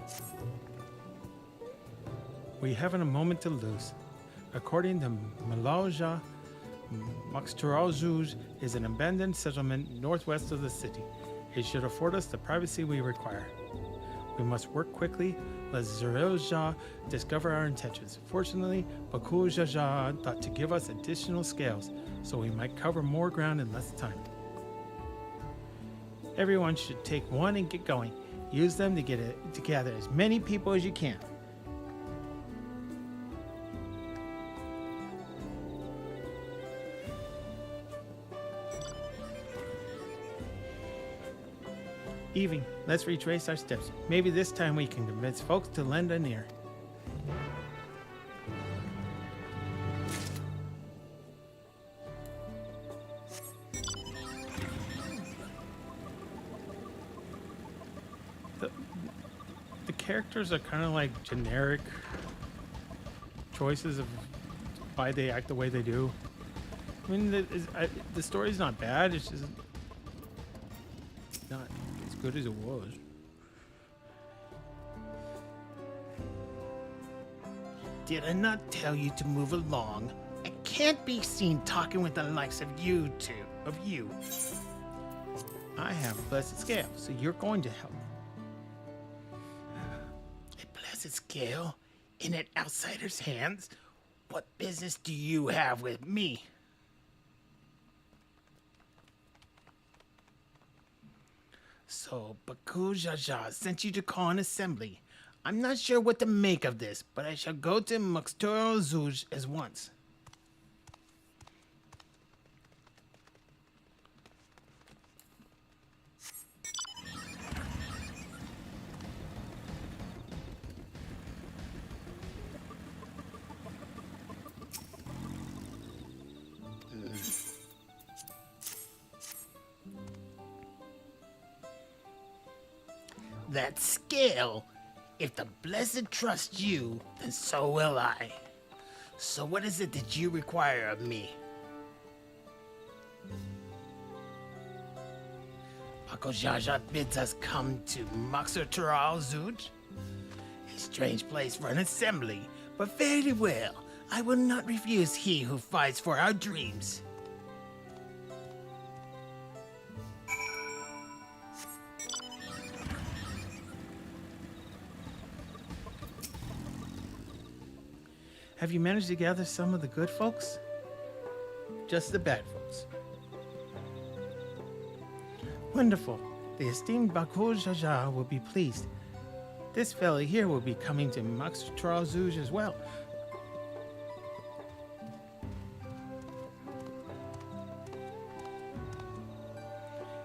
We haven't a moment to lose. According to Malauja, Maxturaljuj is an abandoned settlement northwest of the city. It should afford us the privacy we require. We must work quickly. Let Zerelja discover our intentions. Fortunately, Bakujaja thought to give us additional scales, so we might cover more ground in less time. Everyone should take one and get going. Use them to gather as many people as you can. Evie, let's retrace our steps. Maybe this time we can convince folks to lend an ear. The characters are kind of like generic choices of why they act the way they do. I mean, the story's not bad. It's just not as good as it was.
Did I not tell you to move along? I can't be seen talking with the likes of you two. Of you.
I have a blessed scale, so you're going to help.
A blessed scale? In an outsider's hands? What business do you have with me? So, Bakujaja sent you to call an assembly. I'm not sure what to make of this, but I shall go to Muxtoro Zuj as once. That scale, If the Blessed trust you, then so will I. So what is it that you require of me? Bako Jaja bids us come to Maxer Tural Zuj. A strange place for an assembly, but very well. I will not refuse he who fights for our dreams.
Have you managed to gather some of the good folks? Just the bad folks. Wonderful. The esteemed Bakul Jaja will be pleased. This fella here will be coming to Max Zuj as well.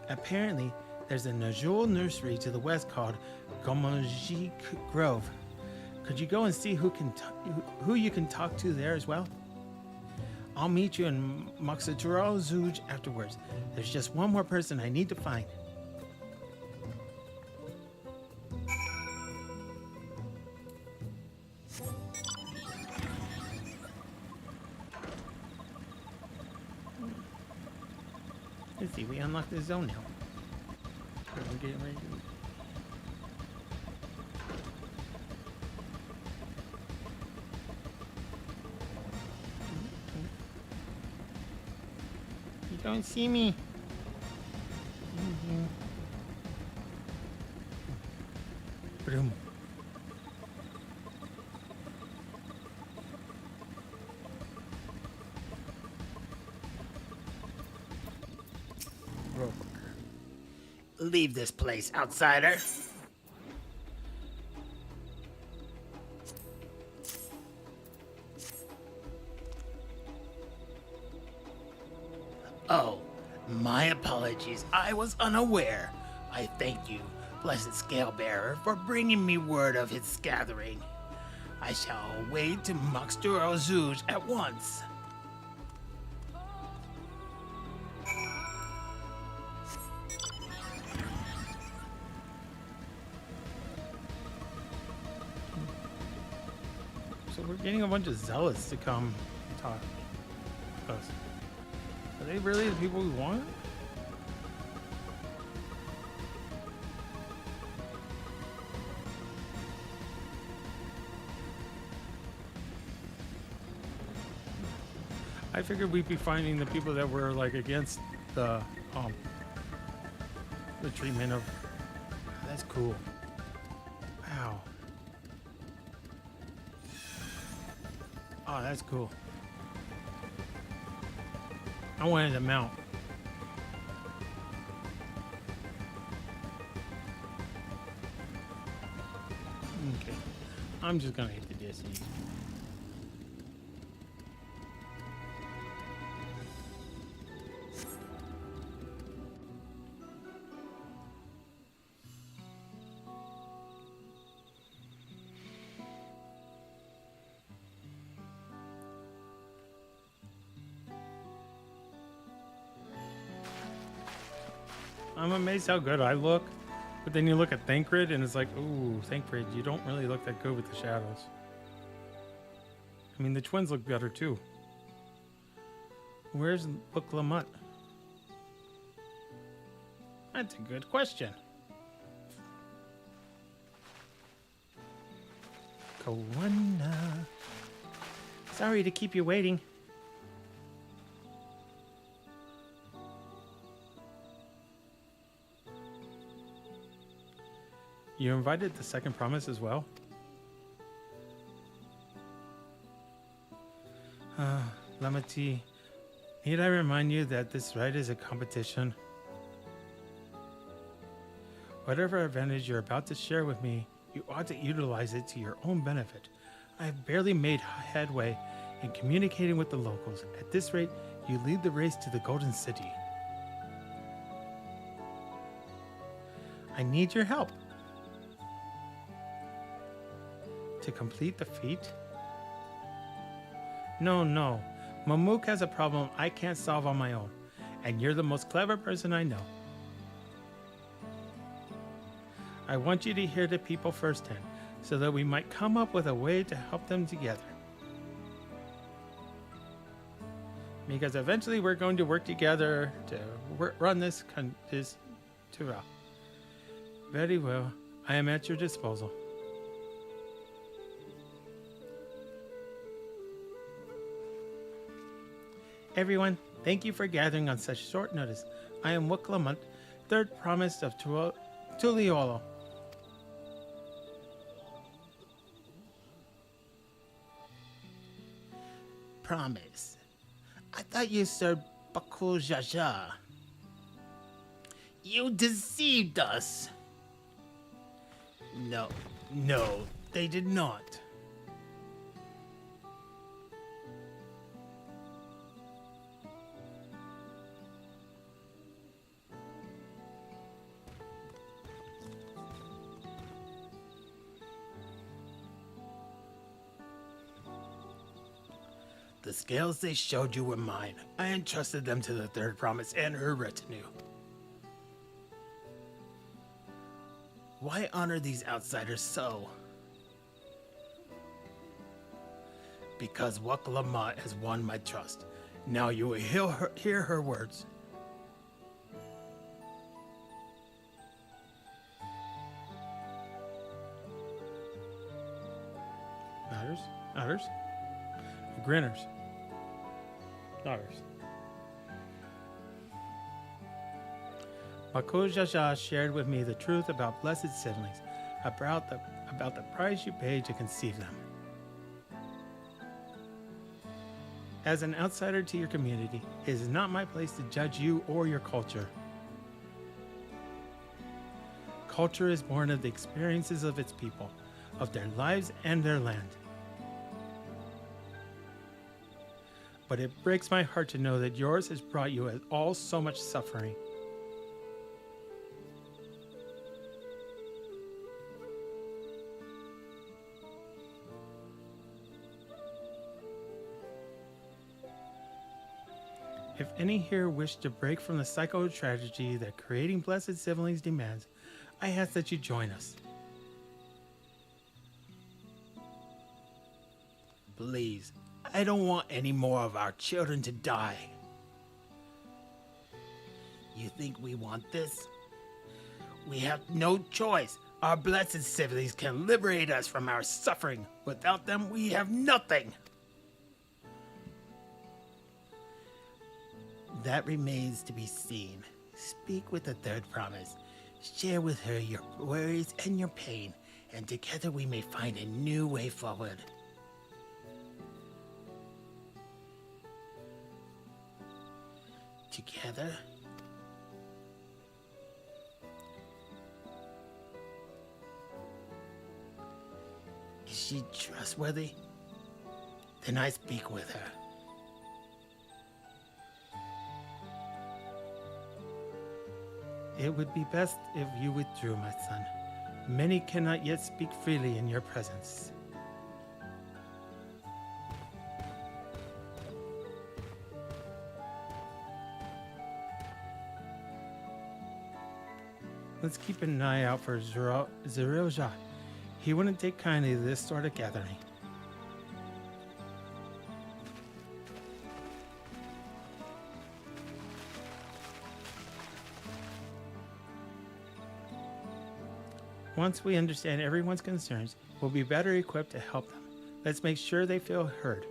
Apparently, there's a Najul nursery to the west called Gomonjik Grove. Could you go and see who you can talk to there as well? I'll meet you in Maxatural Zuj afterwards. There's just one more person I need to find. Let's see, we unlocked the zone now. I'm getting ready to... You don't see me. Boom.
Leave this place, outsider. Oh, my apologies. I was unaware. I thank you, blessed Scalebearer, for bringing me word of its gathering. I shall away to Maxtur Zuj at once.
So we're getting a bunch of zealots to come talk to us. Are they really the people we want? I figured we'd be finding the people that were like against the treatment of. That's cool. Wow. Oh, that's cool. I wanted to mount. Okay. I'm just gonna hit the disc. I'm amazed how good I look, but then you look at Thancred and it's like, ooh, Thancred, you don't really look that good with the shadows. I mean, the twins look better too. Where's Book Lamut? That's a good question. Kawana. Sorry to keep you waiting. You invited the second promise as well? Lamati, need I remind you that this rite is a competition? Whatever advantage you're about to share with me, you ought to utilize it to your own benefit. I have barely made headway in communicating with the locals. At this rate, you lead the race to the Golden City. I need your help. To complete the feat? No. Mamuk has a problem I can't solve on my own, and you're the most clever person I know. I want you to hear the people firsthand. so that we might come up with a way to help them together. Because eventually we're going to work together to run this Tural. Very well. I am at your disposal. Everyone, thank you for gathering on such short notice. I am Wuklamut, third promise of Tuliolo.
Promise. I thought you served Bakul Jaja. You deceived us. No, they did not. The scales they showed you were mine. I entrusted them to the third promise and her retinue. Why honor these outsiders so? Because Wuklamut has won my trust. Now you will hear her words.
Others? Grinners. Daughters. Bakul Jaja shared with me the truth about blessed siblings, about the price you paid to conceive them. As an outsider to your community, it is not my place to judge you or your culture. Culture is born of the experiences of its people, of their lives and their land. But it breaks my heart to know that yours has brought you all so much suffering. If any here wish to break from the cycle of tragedy that creating blessed siblings demands, I ask that you join us.
Please. I don't want any more of our children to die. You think we want this? We have no choice. Our blessed siblings can liberate us from our suffering. Without them, we have nothing. That remains to be seen. Speak with the third promise. Share with her your worries and your pain, and together we may find a new way forward. Together? Is she trustworthy? Then I speak with her.
It would be best if you withdrew, my son. Many cannot yet speak freely in your presence. Let's keep an eye out for Zerelja. He wouldn't take kindly to this sort of gathering. Once we understand everyone's concerns, we'll be better equipped to help them. Let's make sure they feel heard.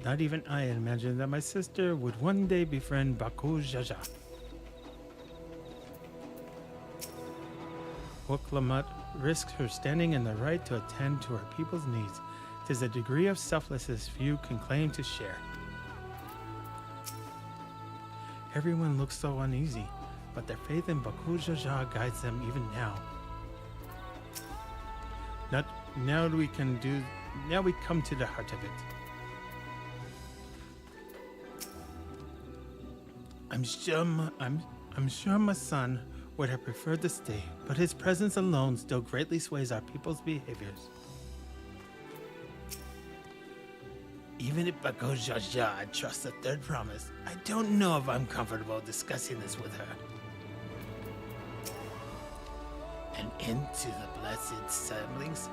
Not even I imagined that my sister would one day befriend Bakul Jaja. Wuklamut risks her standing in the right to attend to her people's needs. 'Tis a degree of selflessness few can claim to share. Everyone looks so uneasy, but their faith in Bakul Jaja guides them even now. Now we come to the heart of it. I'm sure my son would have preferred to stay, but his presence alone still greatly sways our people's behaviors.
Even if Bako Jaja trusts the third promise, I don't know if I'm comfortable discussing this with her. And into the blessed siblings.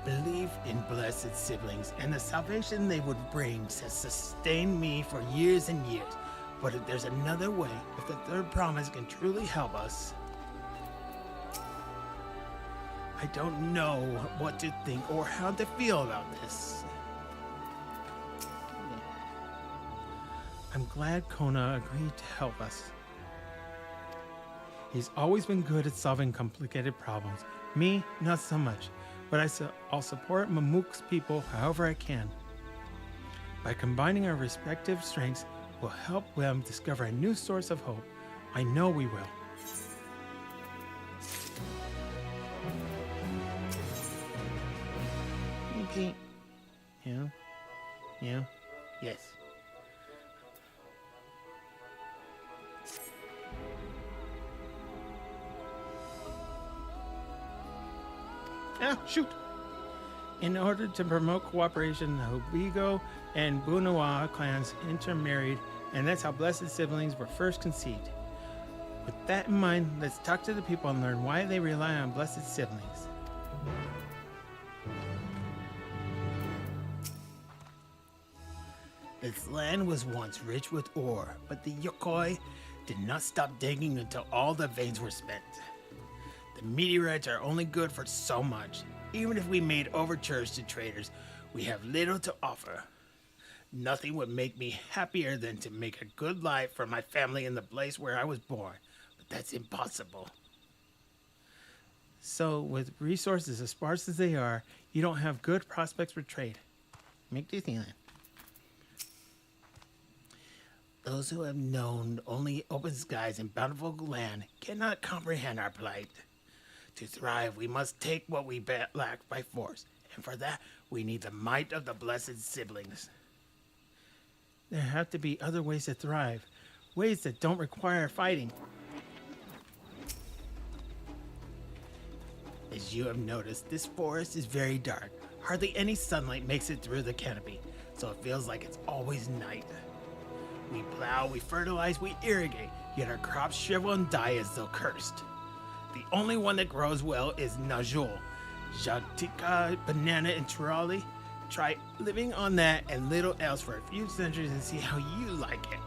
Believe in blessed siblings and the salvation they would bring has sustained me for years and years. But if there's another way, if the third promise can truly help us, I don't know what to think or how to feel about this.
I'm glad Kona agreed to help us. He's always been good at solving complicated problems. Me, not so much, but I'll support Mamuk's people however I can. By combining our respective strengths, we'll help them discover a new source of hope. I know we will.
Okay. Yeah. Yeah. Yes.
Ah, shoot! In order to promote cooperation, the Hobigo and Bunawa clans intermarried, and that's how blessed siblings were first conceived. With that in mind, let's talk to the people and learn why they rely on blessed siblings.
This land was once rich with ore, but the Yokoi did not stop digging until all the veins were spent. The meteorites are only good for so much. Even if we made overtures to traders, we have little to offer. Nothing would make me happier than to make a good life for my family in the place where I was born, but that's impossible.
So, with resources as sparse as they are, you don't have good prospects for trade. Make Disneyland.
Those who have known only open skies and bountiful land cannot comprehend our plight. To thrive, we must take what we lack by force, and for that, we need the might of the blessed siblings.
There have to be other ways to thrive, ways that don't require fighting.
As you have noticed, this forest is very dark. Hardly any sunlight makes it through the canopy, so it feels like it's always night. We plow, we fertilize, we irrigate, yet our crops shrivel and die as though cursed. The only one that grows well is Najol, Jatika, banana, and Turali. Try living on that and little else for a few centuries and see how you like it.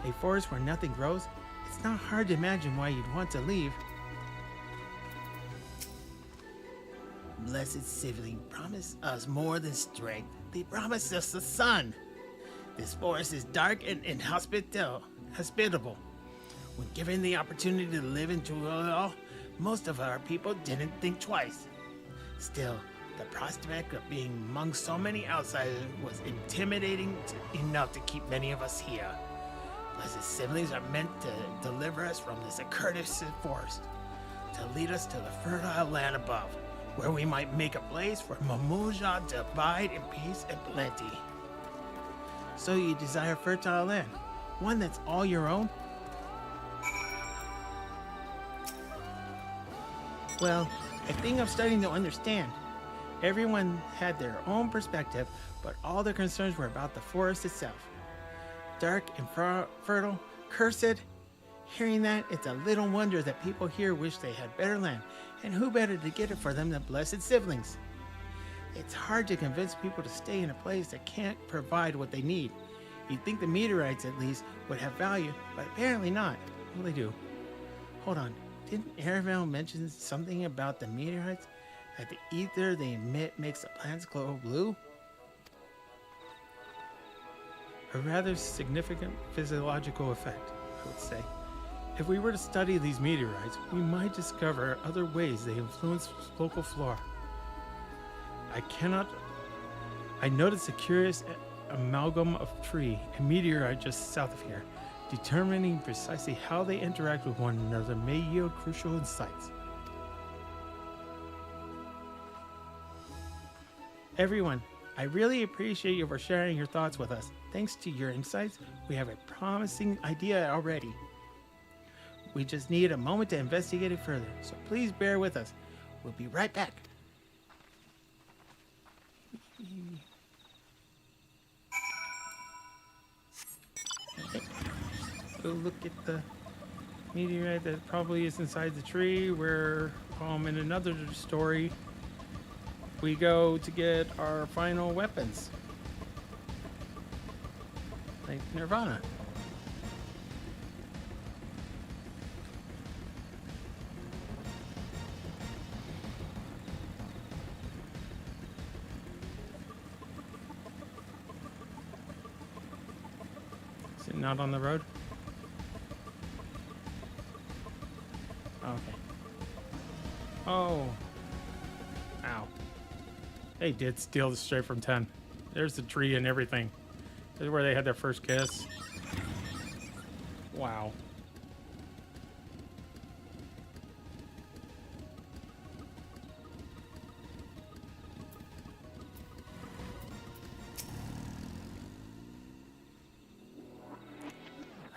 A forest where nothing grows? It's not hard to imagine why you'd want to leave.
Blessed sibling promise us more than strength. They promise us the sun. This forest is dark and hospitable. When given the opportunity to live into it all, most of our people didn't think twice. Still, the prospect of being among so many outsiders was intimidating enough to keep many of us here. Blessed siblings are meant to deliver us from this accursed forest, to lead us to the fertile land above, where we might make a place for Mamuja to abide in peace and plenty.
So you desire fertile land, one that's all your own? Well, a thing I'm starting to understand. Everyone had their own perspective, but all their concerns were about the forest itself. Dark and fertile, cursed. Hearing that, it's a little wonder that people here wish they had better land, and who better to get it for them than blessed siblings? It's hard to convince people to stay in a place that can't provide what they need. You'd think the meteorites, at least, would have value, but apparently not. Well, they do. Hold on. Didn't Aravel mention something about the meteorites? That the ether they emit makes the plants glow blue? A rather significant physiological effect, I would say. If we were to study these meteorites, we might discover other ways they influence local flora. I noticed a curious amalgam of tree and meteorite just south of here. Determining precisely how they interact with one another may yield crucial insights. Everyone, I really appreciate you for sharing your thoughts with us. Thanks to your insights, we have a promising idea already. We just need a moment to investigate it further, so please bear with us. We'll be right back. Okay. So look at the meteorite that probably is inside the tree, where in another story we go to get our final weapons, like Nirvana. Is it not on the road? Okay. Oh. Ow. They did steal the straight from 10. There's the tree and everything. This is where they had their first kiss. Wow.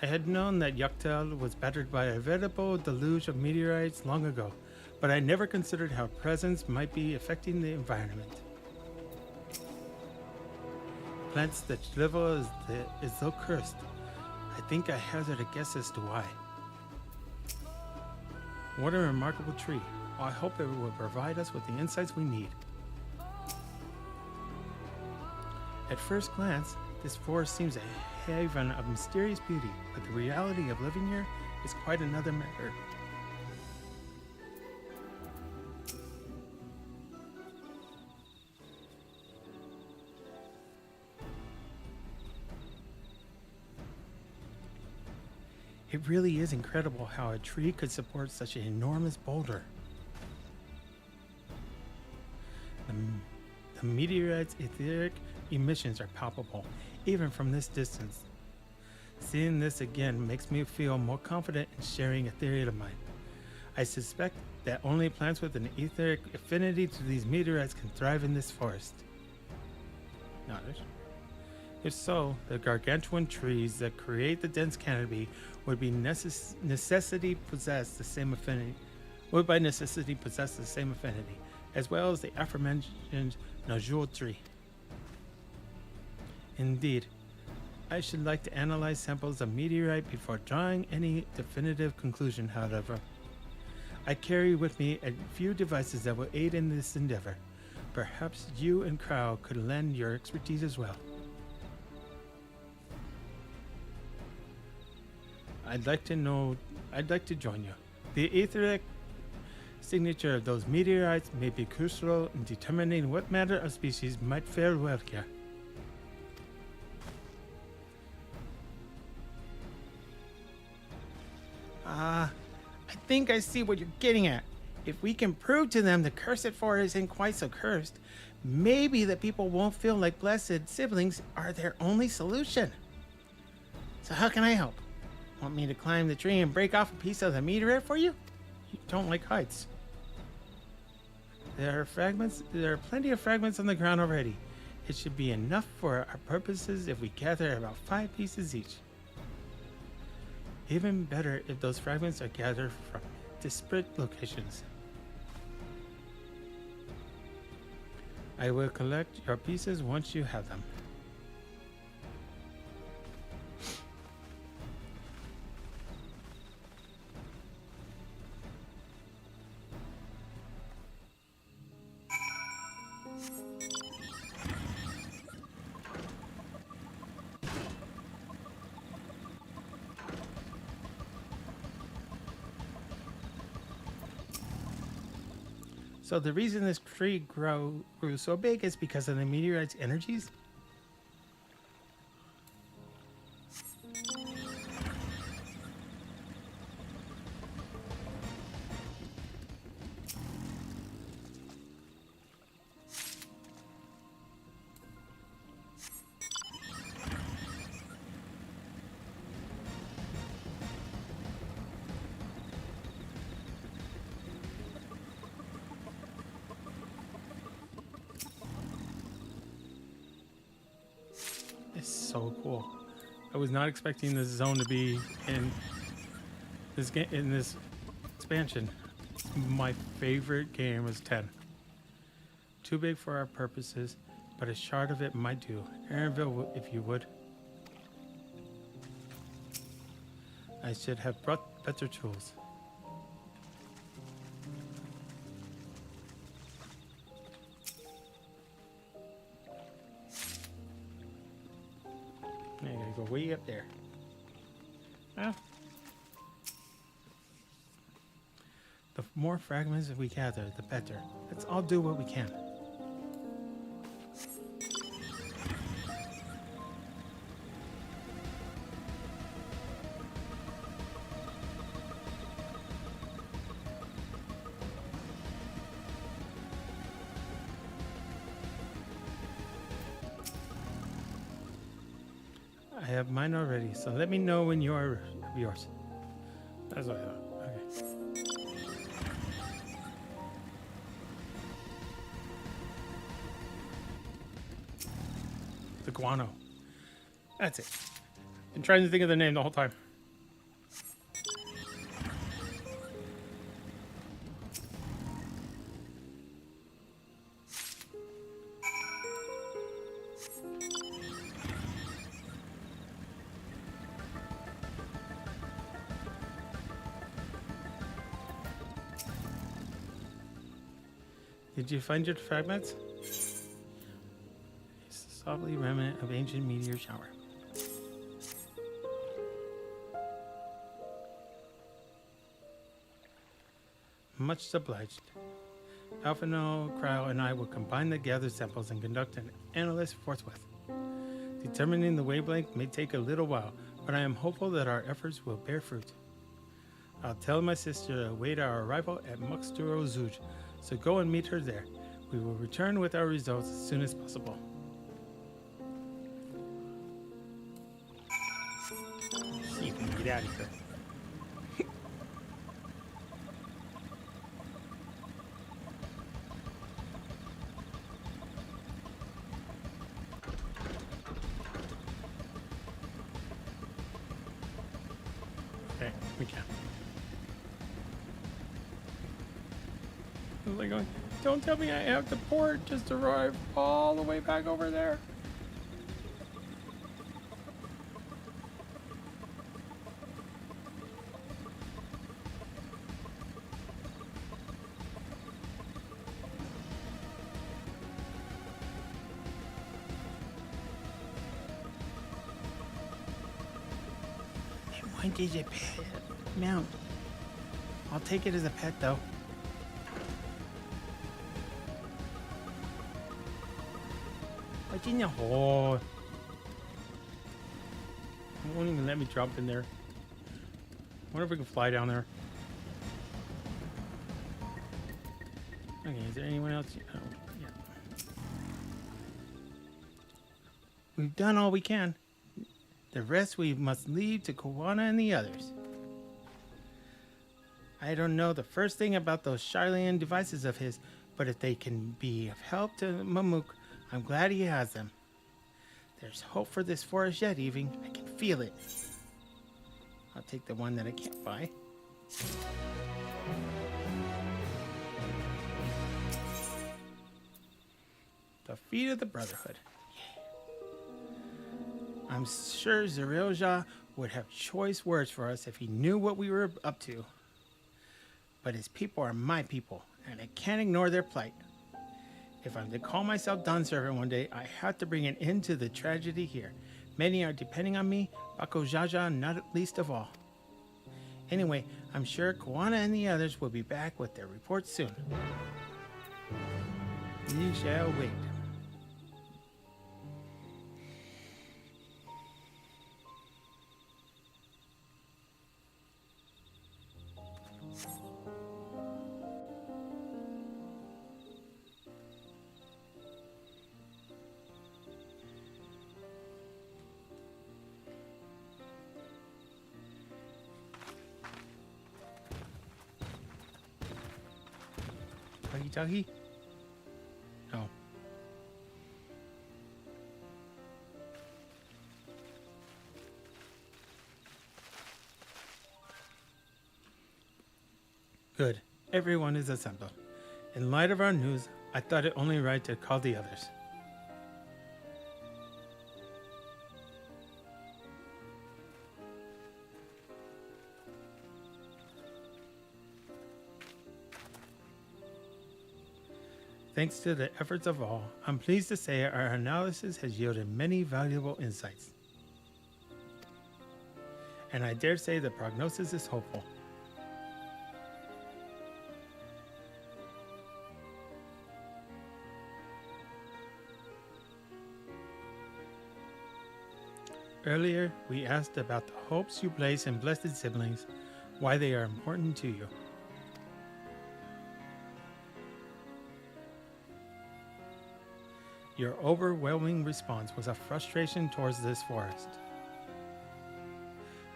I had known that Dawntrail was battered by a veritable deluge of meteorites long ago, but I never considered how presence might be affecting the environment. Plants that shrivel is so cursed. I think I hazard a guess as to why. What a remarkable tree. Well, I hope it will provide us with the insights we need. At first glance, this forest seems a haven of mysterious beauty, but the reality of living here is quite another matter. It really is incredible how a tree could support such an enormous boulder. The meteorite's etheric emissions are palpable, even from this distance. Seeing this again makes me feel more confident in sharing a theory of mine. I suspect that only plants with an etheric affinity to these meteorites can thrive in this forest. Noted. If so, the gargantuan trees that create the dense canopy would by necessity possess the same affinity, as well as the aforementioned Najul tree. Indeed, I should like to analyze samples of meteorite before drawing any definitive conclusion, however. I carry with me a few devices that will aid in this endeavor. Perhaps you and Crow could lend your expertise as well. I'd like to join you. The etheric signature of those meteorites may be crucial in determining what matter of species might fare well here. I think I see what you're getting at. If we can prove to them the cursed forest isn't quite so cursed, maybe the people won't feel like blessed siblings are their only solution. So how can I help? Want me to climb the tree and break off a piece of the meteorite for you? You don't like heights. There are plenty of fragments on the ground already. It should be enough for our purposes if we gather about 5 pieces each. Even better if those fragments are gathered from disparate locations. I will collect your pieces once you have them. So the reason this tree grew so big is because of the meteorite's energies? so cool. I was not expecting this zone to be in this game, in this expansion. My favorite game was 10. Too big for our purposes, but a shard of it might do. Aaronville, if you would. I should have brought better tools. I gotta go way up there. Well, the more fragments we gather, the better. Let's all do what we can. I have mine already, so let me know when you are yours. That's what I thought. Okay. The guano. That's it. Been trying to think of the name the whole time. Did you find your fragments? It's a softly remnant of ancient meteor shower. Much obliged. Alphino, Cryo, and I will combine the gathered samples and conduct an analysis forthwith. Determining the wavelength may take a little while, but I am hopeful that our efforts will bear fruit. I'll tell my sister to await our arrival at Muxturo Zuj, so go and meet her there. We will return with our results as soon as possible. Let's see if we can get out of here. Okay, we can. I was like going, don't tell me I have to port just to arrive all the way back over there. Why did you pet mount? I'll take it as a pet though. What's in the hole? It won't even let me jump in there. Wonder if we can fly down there. Okay, is there anyone else? Oh, yeah. We've done all we can. The rest we must leave to Kawana and the others. I don't know the first thing about those Shylian devices of his, but if they can be of help to Mamuk, I'm glad he has them. There's hope for this forest yet, Evie. I can feel it. I'll take the one that I can't buy. The feet of the Brotherhood. I'm sure Zerelja would have choice words for us if he knew what we were up to. But his people are my people, and I can't ignore their plight. If I'm to call myself Dawn Servant one day, I have to bring an end to the tragedy here. Many are depending on me, Bako Jaja not least of all. Anyway, I'm sure Kawana and the others will be back with their reports soon. We shall wait. Doggy? No. Good. Everyone is assembled. In light of our news, I thought it only right to call the others. Thanks to the efforts of all, I'm pleased to say our analysis has yielded many valuable insights. And I dare say the prognosis is hopeful. Earlier, we asked about the hopes you place in blessed siblings, why they are important to you. Your overwhelming response was a frustration towards this forest.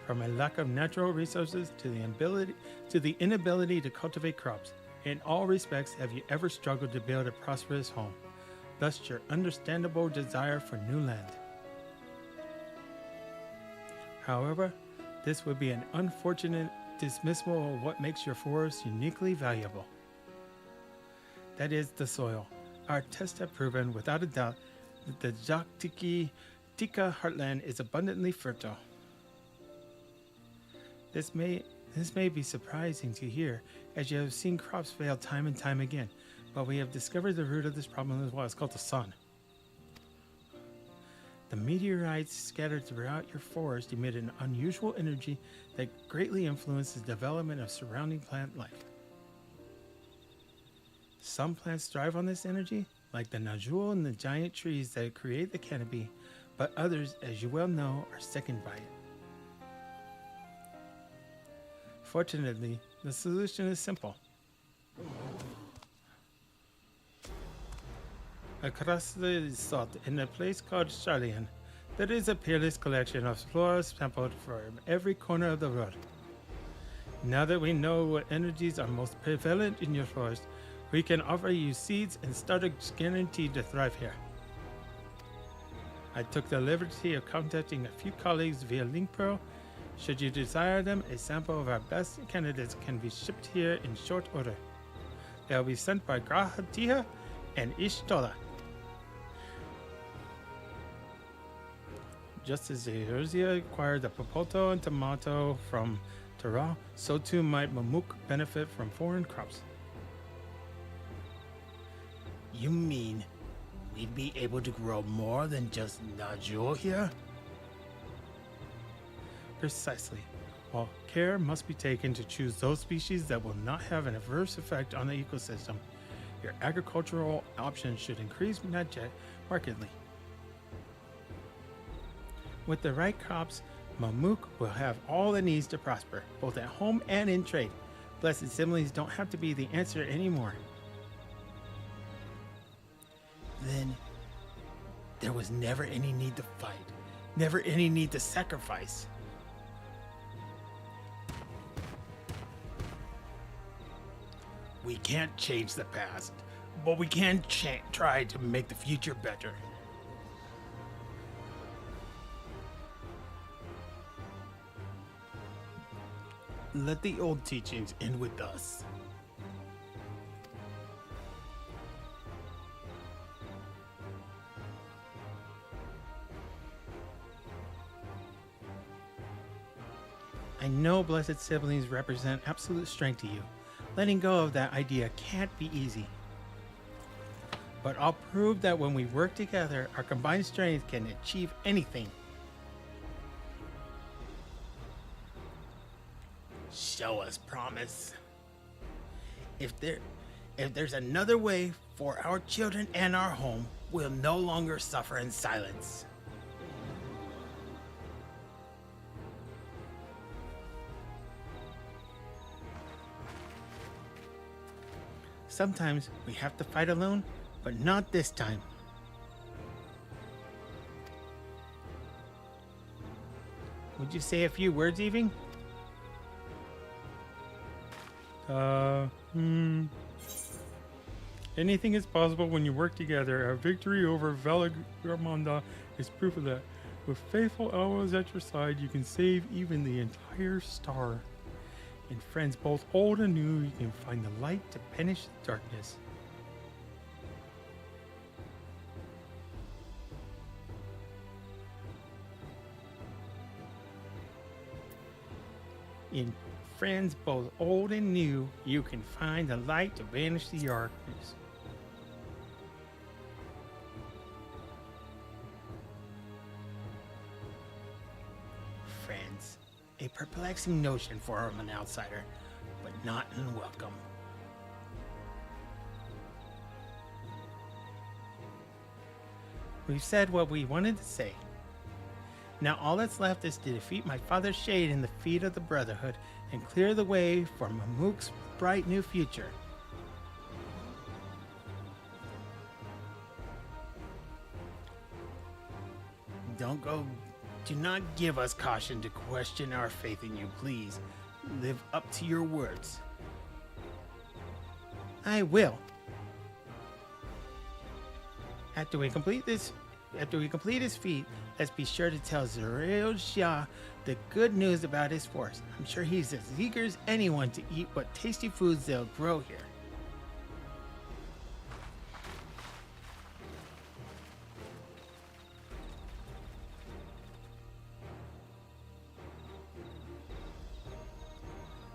From a lack of natural resources to the inability to cultivate crops, in all respects have you ever struggled to build a prosperous home, thus your understandable desire for new land. However, this would be an unfortunate dismissal of what makes your forest uniquely valuable. That is the soil. Our tests have proven without a doubt that the Jaktiki Tika heartland is abundantly fertile. This may be surprising to hear, as you have seen crops fail time and time again, but we have discovered the root of this problem as well. It's called the sun. The meteorites scattered throughout your forest emit an unusual energy that greatly influences the development of surrounding plant life. Some plants thrive on this energy, like the Najul and the giant trees that create the canopy, but others, as you well know, are sickened by it. Fortunately, the solution is simple. Across the salt, in a place called Charlian, there is a peerless collection of flora sampled from every corner of the world. Now that we know what energies are most prevalent in your forest, we can offer you seeds and starters guaranteed to thrive here. I took the liberty of contacting a few colleagues via LinkPro. Should you desire them, a sample of our best candidates can be shipped here in short order. They will be sent by Grahatiha and Ishtola. Just as the Erzia acquired the Popoto and Tomato from Tara, so too might Mamuk benefit from foreign crops.
You mean we'd be able to grow more than just Najul here?
Precisely. While care must be taken to choose those species that will not have an adverse effect on the ecosystem, your agricultural options should increase markedly. With the right crops, Mamuk will have all it needs to prosper, both at home and in trade. Blessed siblings don't have to be the answer anymore.
Then there was never any need to fight, never any need to sacrifice. We can't change the past, but we can try to make the future better. Let the old teachings end with us.
I know blessed siblings represent absolute strength to you. Letting go of that idea can't be easy. But I'll prove that when we work together, our combined strength can achieve anything.
Show us, promise. If there's another way for our children and our home, we'll no longer suffer in silence.
Sometimes we have to fight alone, but not this time. Would you say a few words, Eving? Anything is possible when you work together. Our victory over Valagramanda is proof of that. With faithful allies at your side, you can save even the entire star. In friends both old and new, you can find the light to banish the darkness. In friends both old and new, you can find the light to banish the darkness. Friends, a perplexing notion for an outsider, but not unwelcome. We've said what we wanted to say. Now all that's left is to defeat my father's shade in the feet of the Brotherhood and clear the way for Mamuk's bright new future. Do not give us caution to question our faith in you, please. Live up to your words. I will. After we complete his feat, let's be sure to tell Zuriel Xia the good news about his force. I'm sure he's as eager as anyone to eat what tasty foods they'll grow here.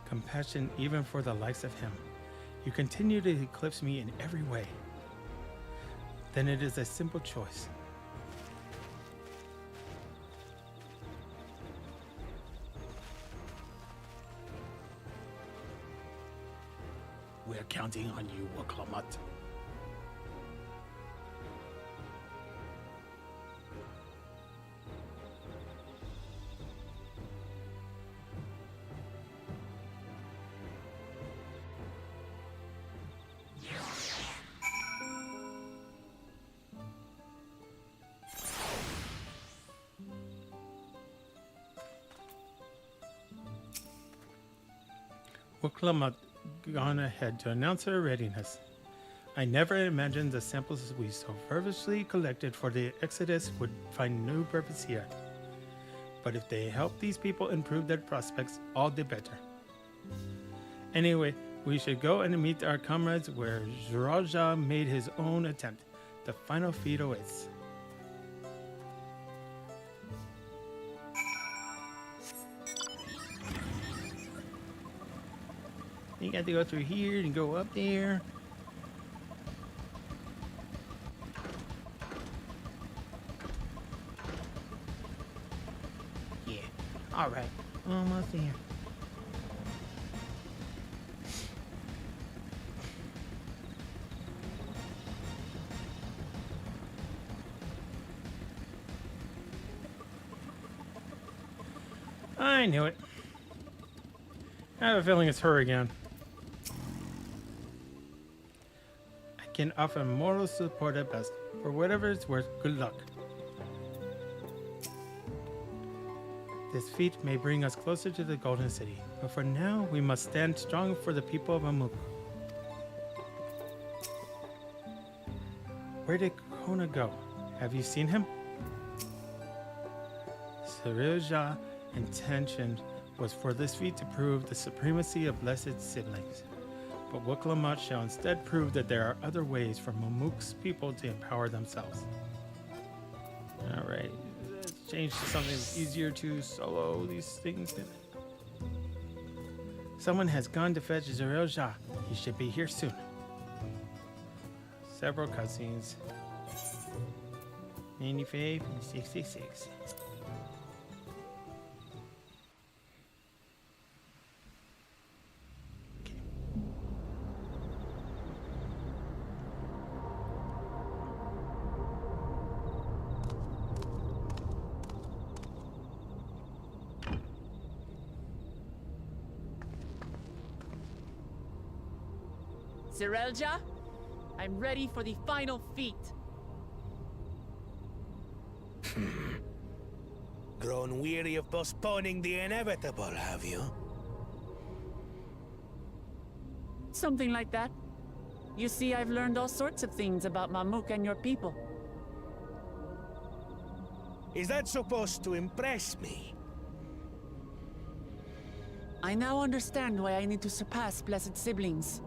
Compassion even for the likes of him. You continue to eclipse me in every way. Then it is a simple choice. We're counting on you, Waklamat. Waklamat gone ahead to announce her readiness. I never imagined the samples we so fervently collected for the Exodus would find new purpose here. But if they help these people improve their prospects, all the better. Anyway, we should go and meet our comrades where Zuraja made his own attempt. The final feat awaits. You got to go through here and go up there. Yeah, all right, almost there. I knew it. I have a feeling it's her again. Can offer moral support at best. For whatever it's worth, good luck. This feat may bring us closer to the Golden City, but for now, we must stand strong for the people of Mamuk. Where did Kona go? Have you seen him? Zuriel's intention was for this feat to prove the supremacy of blessed siblings. But Waklamat shall instead prove that there are other ways for Mamuk's people to empower themselves. Alright, let's change to something easier to solo these things. Someone has gone to fetch Zuriel Xia. He should be here soon. Several cutscenes. 95 and 66.
Zurelja, I'm ready for the final feat.
Grown weary of postponing the inevitable, have you?
Something like that. You see, I've learned all sorts of things about Mamuk and your people.
Is that supposed to impress me?
I now understand why I need to surpass blessed siblings.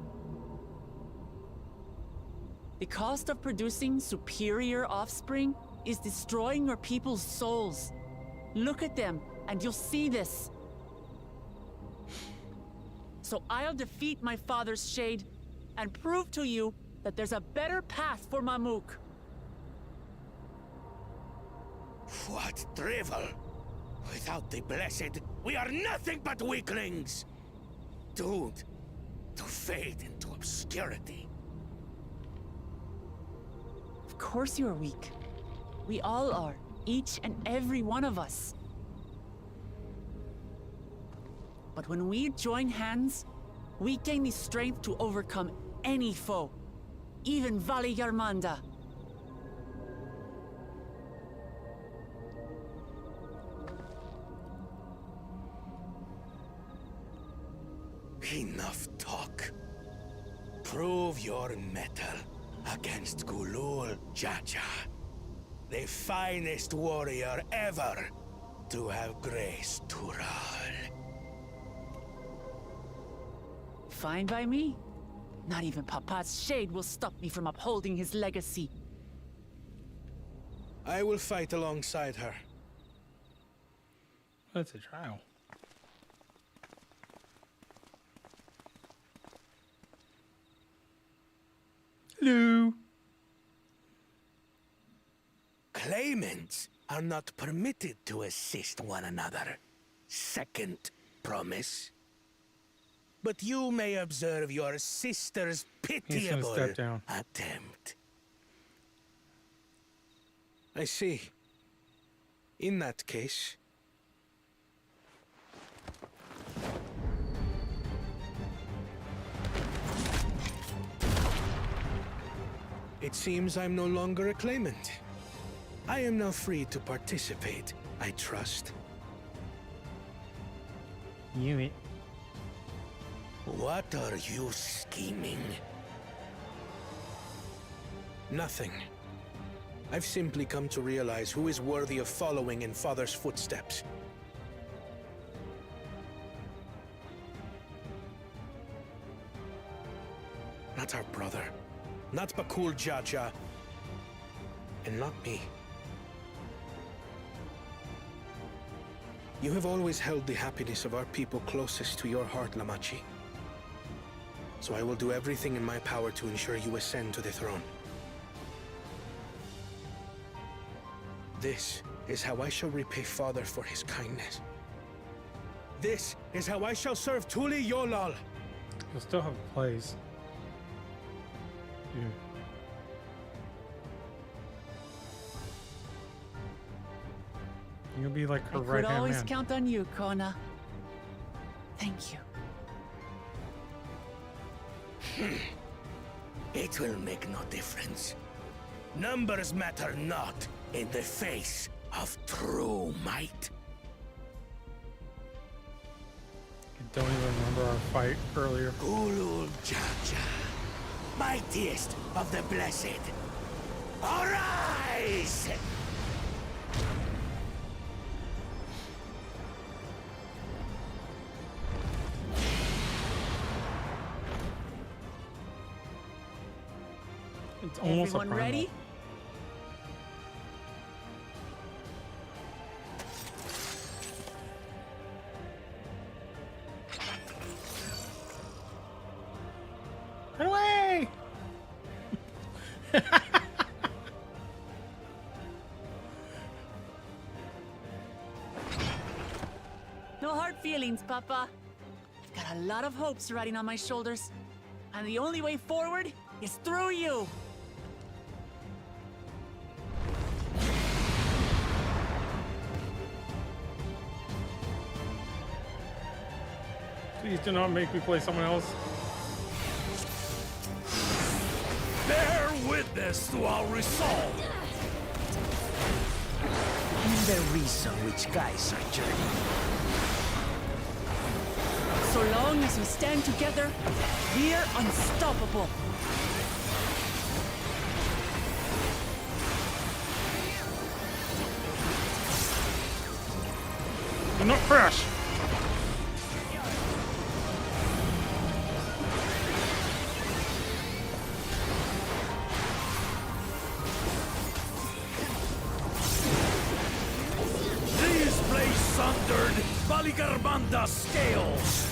The cost of producing superior offspring is destroying your people's souls. Look at them, and you'll see this. So I'll defeat my father's shade, and prove to you that there's a better path for Mamuk.
What drivel! Without the blessed, we are nothing but weaklings! Doomed to fade into obscurity.
Of course you are weak. We all are, each and every one of us. But when we join hands, we gain the strength to overcome any foe, even Vali Yarmanda.
Enough talk. Prove your mettle against Gulul Jaja, the finest warrior ever to have graced Tural.
Fine by me. Not even Papa's shade will stop me from upholding his legacy.
I will fight alongside her.
That's a trial. Hello.
Claimants are not permitted to assist one another. Second promise. But you may observe your sister's pitiable
step down.
attempt. I see. In that case... It seems I'm no longer a claimant. I am now free to participate, I trust.
You it.
What are you scheming? Nothing. I've simply come to realize who is worthy of following in Father's footsteps. Not our brother. Not Bakul Jaja. And not me. You have always held the happiness of our people closest to your heart, Lamachi. So I will do everything in my power to ensure you ascend to the throne. This is how I shall repay Father for his kindness. This is how I shall serve Tuli Yolal.
You'll still have plays. Yeah. You'll be like her
I
right
could
hand
always
man.
count on you, Kona. Thank you.
It will make no difference. Numbers matter not in the face of true might.
I don't even remember our fight earlier.
Gulul Jaja, mightiest of the blessed, arise!
It's almost
Everyone
a primal.
ready?
Run away!
No hard feelings, Papa. I've got a lot of hopes riding on my shoulders. And the only way forward is through you.
Please do not make me play someone else.
Bear witness to our resolve.
Is the reason which guides our journey.
So long as we stand together, we're unstoppable.
Do not crash.
Baligarbanda scales!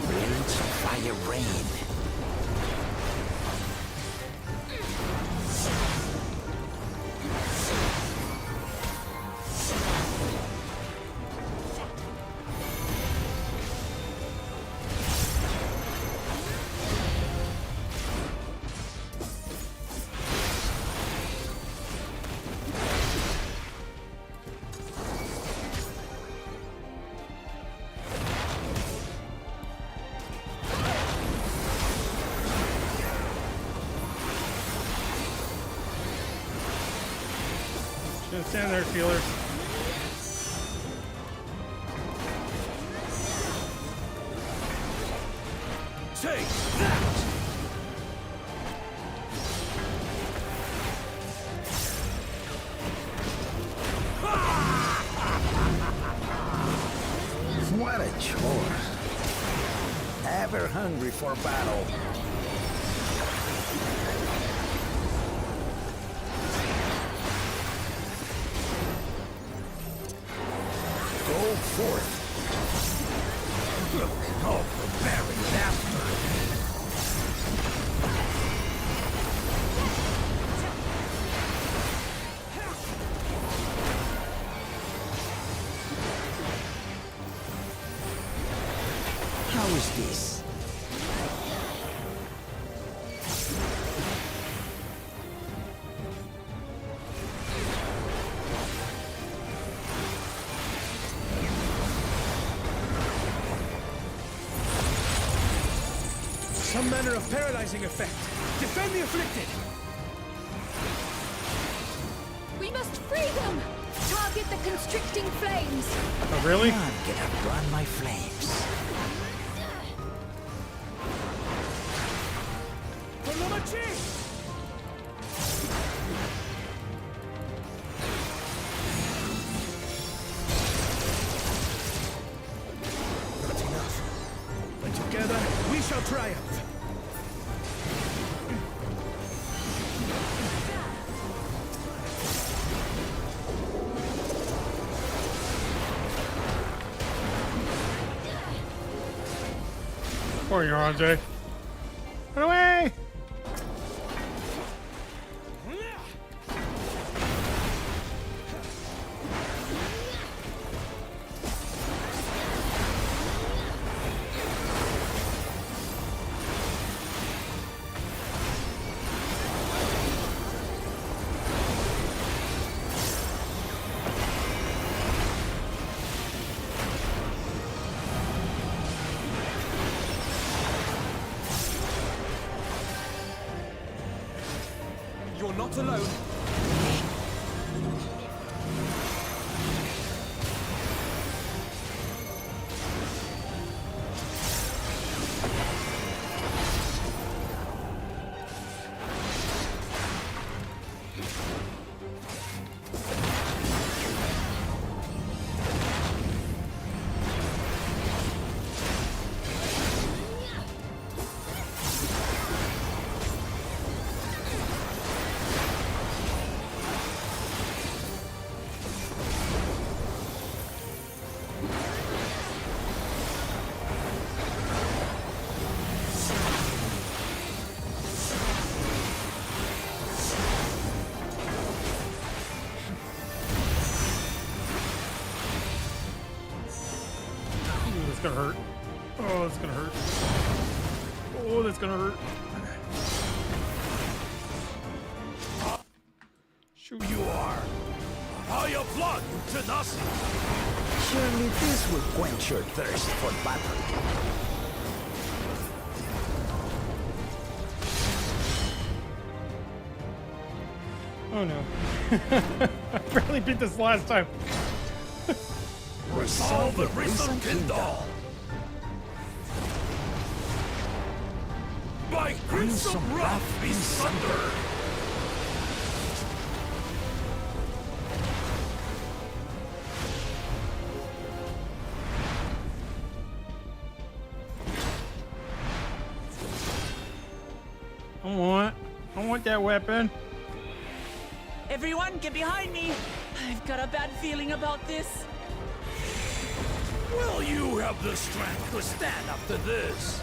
Rage fire rain.
Just stand there, feelers.
Take that! What a chore. Ever hungry for battle. Go forth. Look at all the buried laughter. How is this?
Some manner of paralyzing effect. Defend the afflicted!
We must free them! Target the constricting flames!
Oh, really?
None can outrun my flames.
Not enough. But together, we shall triumph.
Poor you, Andre. Run away!
You're not alone.
That's gonna hurt. Oh, that's gonna hurt. Oh, that's gonna hurt.
Shoot, you are. All your blood to nothing.
Surely this will quench your thirst for battle.
Oh no. I barely beat this last time.
Resolve the Risen Kindle. By Crimson Wrath be sundered.
I want that weapon.
Everyone, get behind me! I've got a bad feeling about this.
Will you have the strength to stand up to this?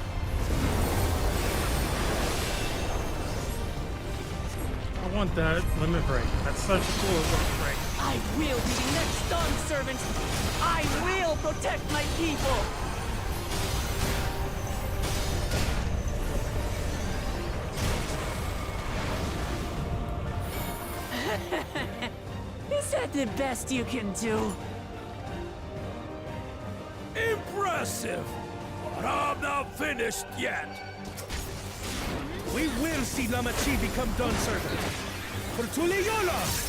I want that limit break. That's such a cool limit break.
I will be the next Dawn Servant. I will protect my people. Is that the best you can do?
Impressive! But I'm not finished yet. We will see Lamachi become Dawn Servant. For Tuliyola!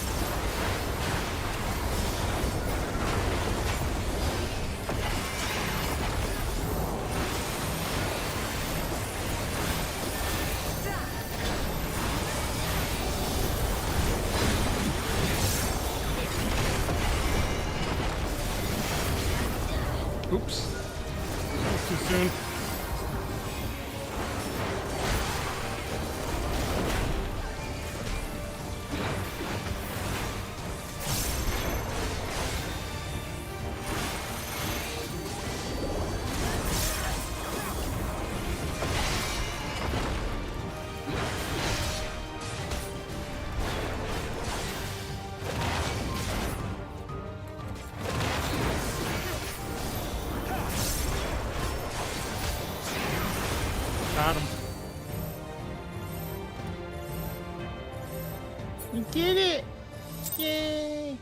Oops. That was too soon. Got him.
We did it! Yay!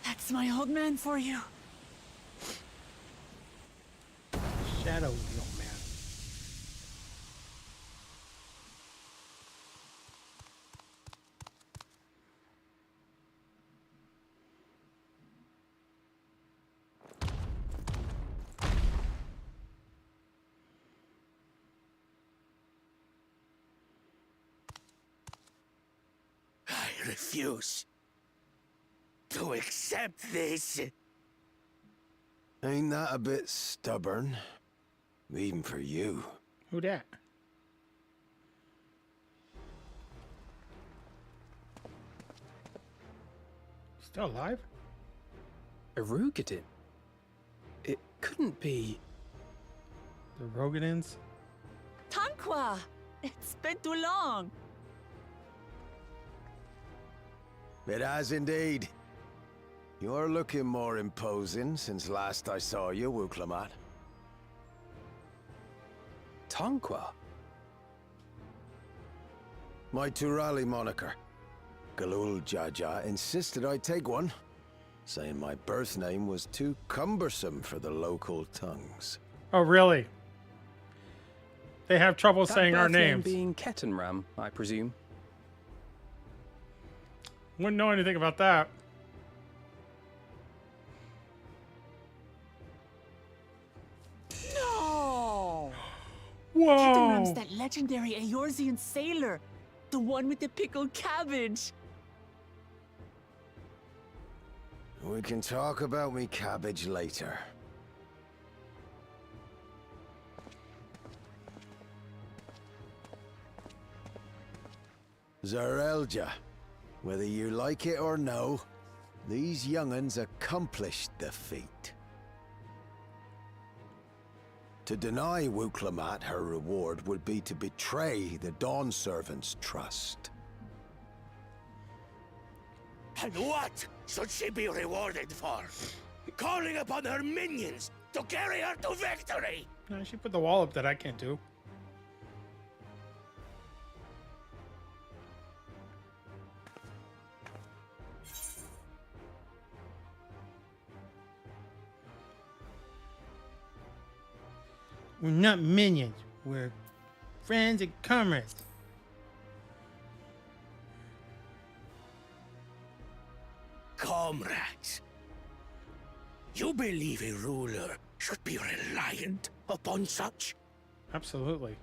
That's my old man for you.
Shadow Wheel Man.
I refuse to accept this.
Ain't that a bit stubborn? Even for you.
Who dat? Still alive?
Erugadin? It couldn't be...
The Rogadins?
Tanqua! It's been too long.
It has indeed. You're looking more imposing since last I saw you, Wuklamat.
Tanqua?
My Turali moniker. Galul Jaja insisted I take one, saying my birth name was too cumbersome for the local tongues.
Oh, really? They have trouble
That
saying our
birth name
names.
being Ketenram, I presume.
Wouldn't know anything about that.
No!
Whoa!
Ketenram's that legendary Eorzean sailor. The one with the pickled cabbage.
We can talk about me cabbage later. Zarelja, whether you like it or no, these young'uns accomplished the feat. To deny Wuklamat her reward would be to betray the Dawn Servant's trust.
And what should she be rewarded for? Calling upon her minions to carry her to victory!
No, she put the wall up that I can't do. We're not minions. We're friends and comrades.
Comrades, you believe a ruler should be reliant upon such?
Absolutely.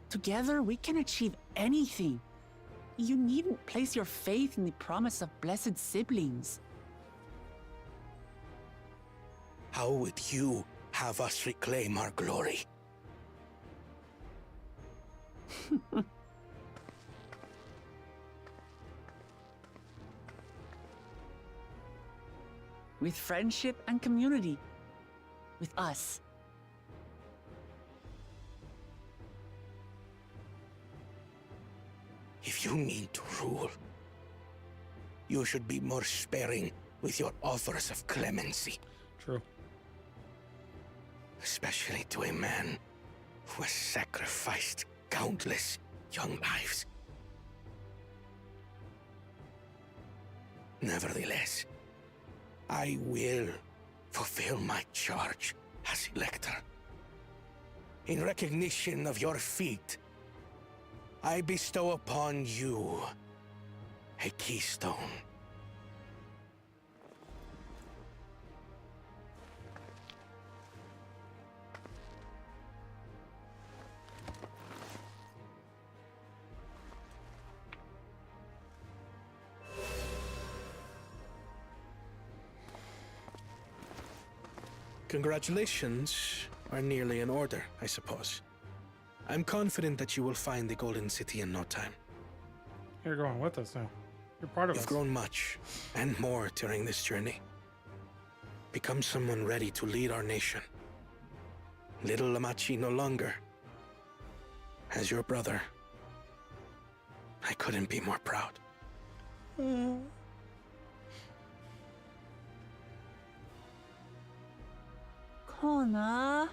Together, we can achieve anything. You needn't place your faith in the promise of blessed siblings.
how would you have us reclaim our glory?
With friendship and community. With us.
If you mean to rule, you should be more sparing with your offers of clemency.
True.
Especially to a man who has sacrificed countless young lives. Nevertheless, I will fulfill my charge as Elector. In recognition of your feat, I bestow upon you a keystone. Congratulations are nearly in order, I suppose. I'm confident that you will find the Golden City in no time.
You're going with us now. You're part of us.
You've grown much, and more during this journey. Become someone ready to lead our nation. Little Lamachi no longer. As your brother, I couldn't be more proud.
Kona.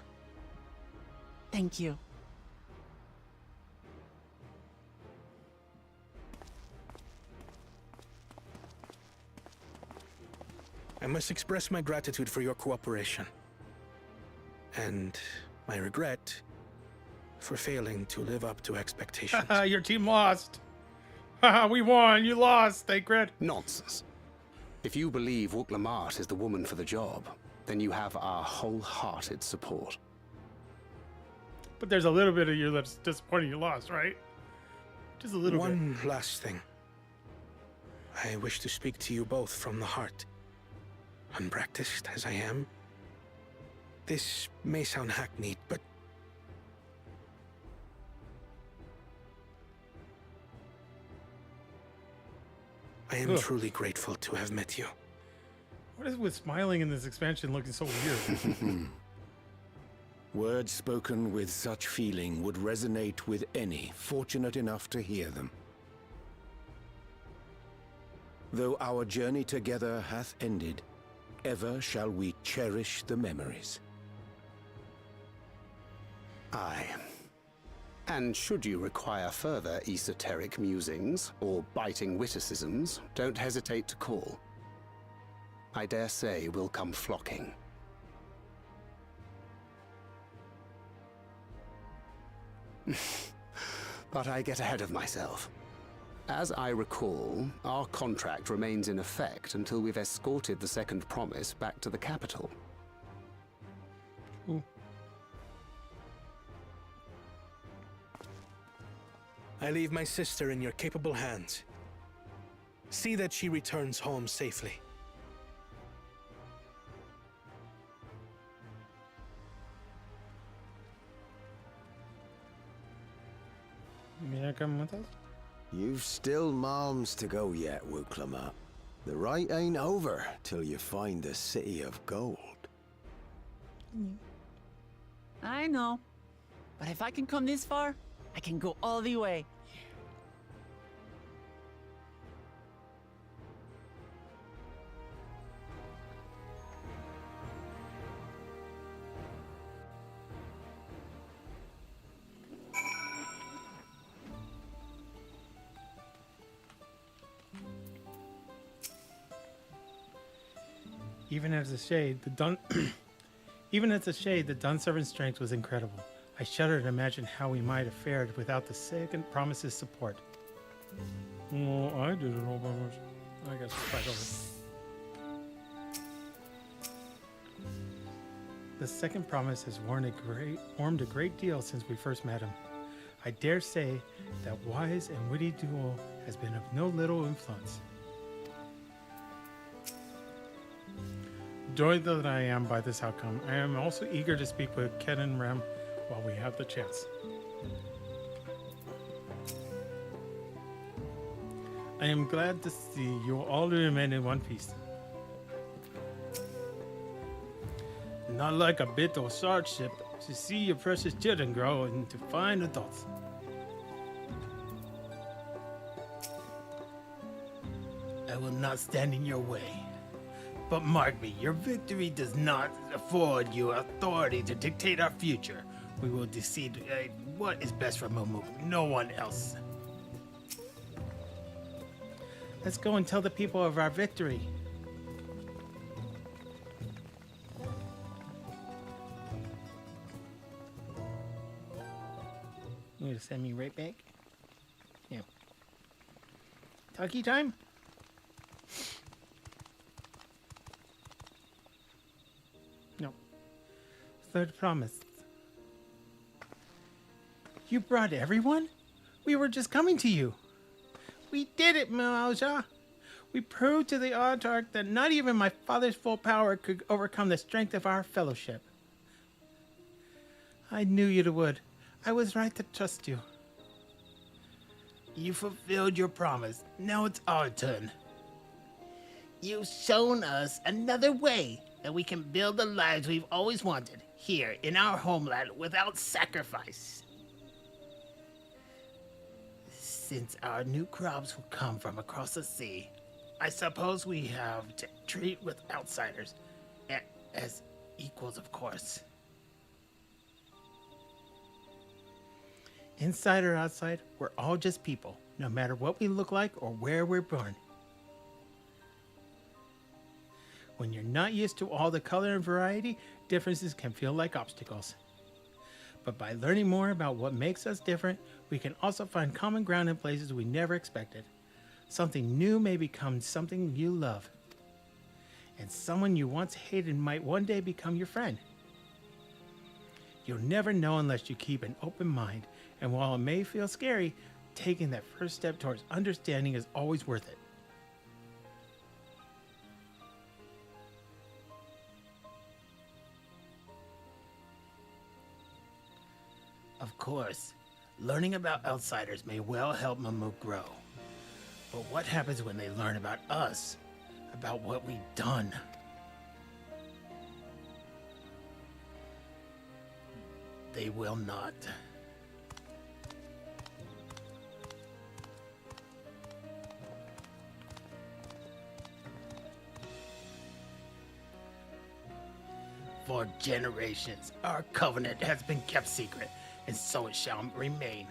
Thank you.
I must express my gratitude for your cooperation. And my regret for failing to live up to expectations.
Your team lost. We won. You lost. Thancred.
Nonsense. If you believe Wuk-Lamat is the woman for the job, then you have our wholehearted support.
But there's a little bit of you that's disappointed you lost, right? Just a little bit.
One last thing. I wish to speak to you both from the heart. Unpracticed as I am, this may sound hackneyed, but I am truly grateful to have met you.
What is with smiling in this expansion looking so weird?
Words spoken with such feeling would resonate with any fortunate enough to hear them. Though our journey together hath ended, ever shall we cherish the memories.
Aye. And should you require further esoteric musings or biting witticisms, don't hesitate to call. I dare say we'll come flocking. But I get ahead of myself. As I recall, our contract remains in effect until we've escorted the second promise back to the capital.
Ooh.
I leave my sister in your capable hands. See that she returns home safely.
You gonna come with us?
You've still moms to go yet, Wuk-Lamat. The rite ain't over till you find the City of Gold.
I know. But if I can come this far, I can go all the way.
Even as a shade, the Dun servant's strength was incredible. I shudder to imagine how we might have fared without the second promise's support. Well, I did it all by myself. I guess we'll fight over. The second promise has warmed a great deal since we first met him. I dare say that wise and witty duo has been of no little influence. Joyed that I am by this outcome, I am also eager to speak with Ken and Rem while we have the chance. I am glad to see you all remain in one piece. Not like a bit of hardship to see your precious children grow into fine adults.
I will not stand in your way. But mark me, your victory does not afford you authority to dictate our future. We will decide what is best for Momok, no one else.
Let's go and tell the people of our victory. You gonna send me right back? Yeah. Talkie time? No. Third promise. You brought everyone? We were just coming to you. We did it, Malja. We proved to the Autarch that not even my father's full power could overcome the strength of our fellowship. I knew you would. I was right to trust you.
You fulfilled your promise. Now it's our turn. You've shown us another way that we can build the lives we've always wanted here in our homeland without sacrifice. Since our new crops will come from across the sea, I suppose we have to treat with outsiders as equals, of course.
Inside or outside, we're all just people, no matter what we look like or where we're born. When you're not used to all the color and variety, differences can feel like obstacles. But by learning more about what makes us different, we can also find common ground in places we never expected. Something new may become something you love. And someone you once hated might one day become your friend. You'll never know unless you keep an open mind, and while it may feel scary, taking that first step towards understanding is always worth it.
Of course, learning about outsiders may well help Mamuk grow. But what happens when they learn about us? About what we've done? They will not. For generations, our covenant has been kept secret, and so it shall remain.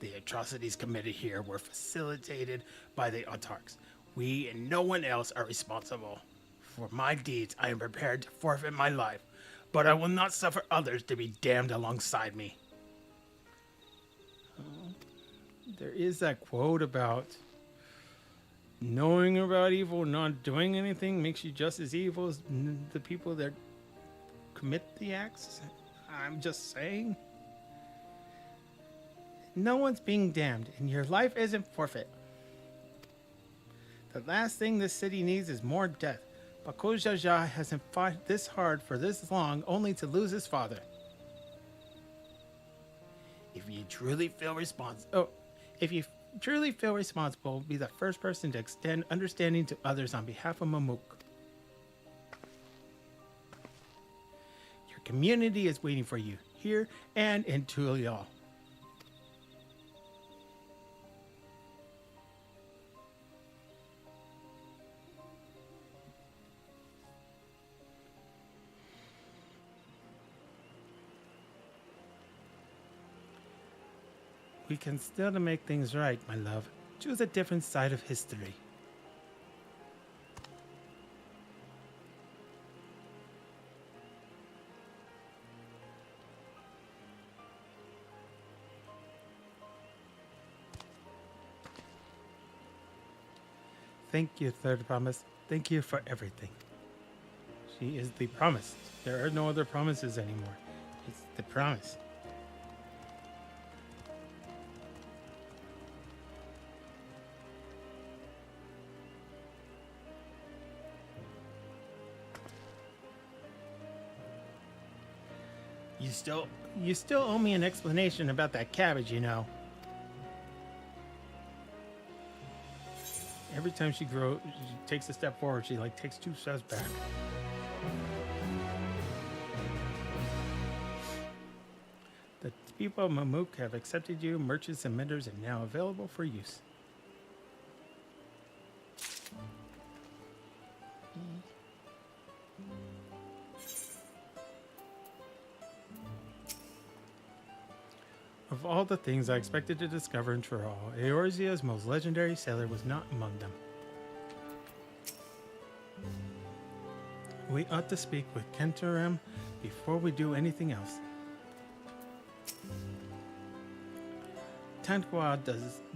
The atrocities committed here were facilitated by the Autarchs. We and no one else are responsible. For my deeds, I am prepared to forfeit my life, but I will not suffer others to be damned alongside me.
There is that quote about knowing about evil, not doing anything makes you just as evil as the people that commit the acts. I'm just saying. No one's being damned, and your life isn't forfeit. The last thing this city needs is more death. Bako Jaja hasn't fought this hard for this long only to lose his father.
If you truly feel
responsible, be the first person to extend understanding to others on behalf of Mamuk. Your community is waiting for you here and in Tulial. We can still make things right, my love. Choose a different side of history. Thank you, Third Promise. Thank you for everything. She is the promise. There are no other promises anymore. It's the promise.
You still owe me an explanation about that cabbage, you know. Every time she takes a step forward, she like takes 2 steps back. The people of Mamuk have accepted you. Merchants and vendors are now available for use. Of all the things I expected to discover in Tyrol, Eorzea's most legendary sailor was not among them. We ought to speak with Kentoram before we do anything else. Tantwa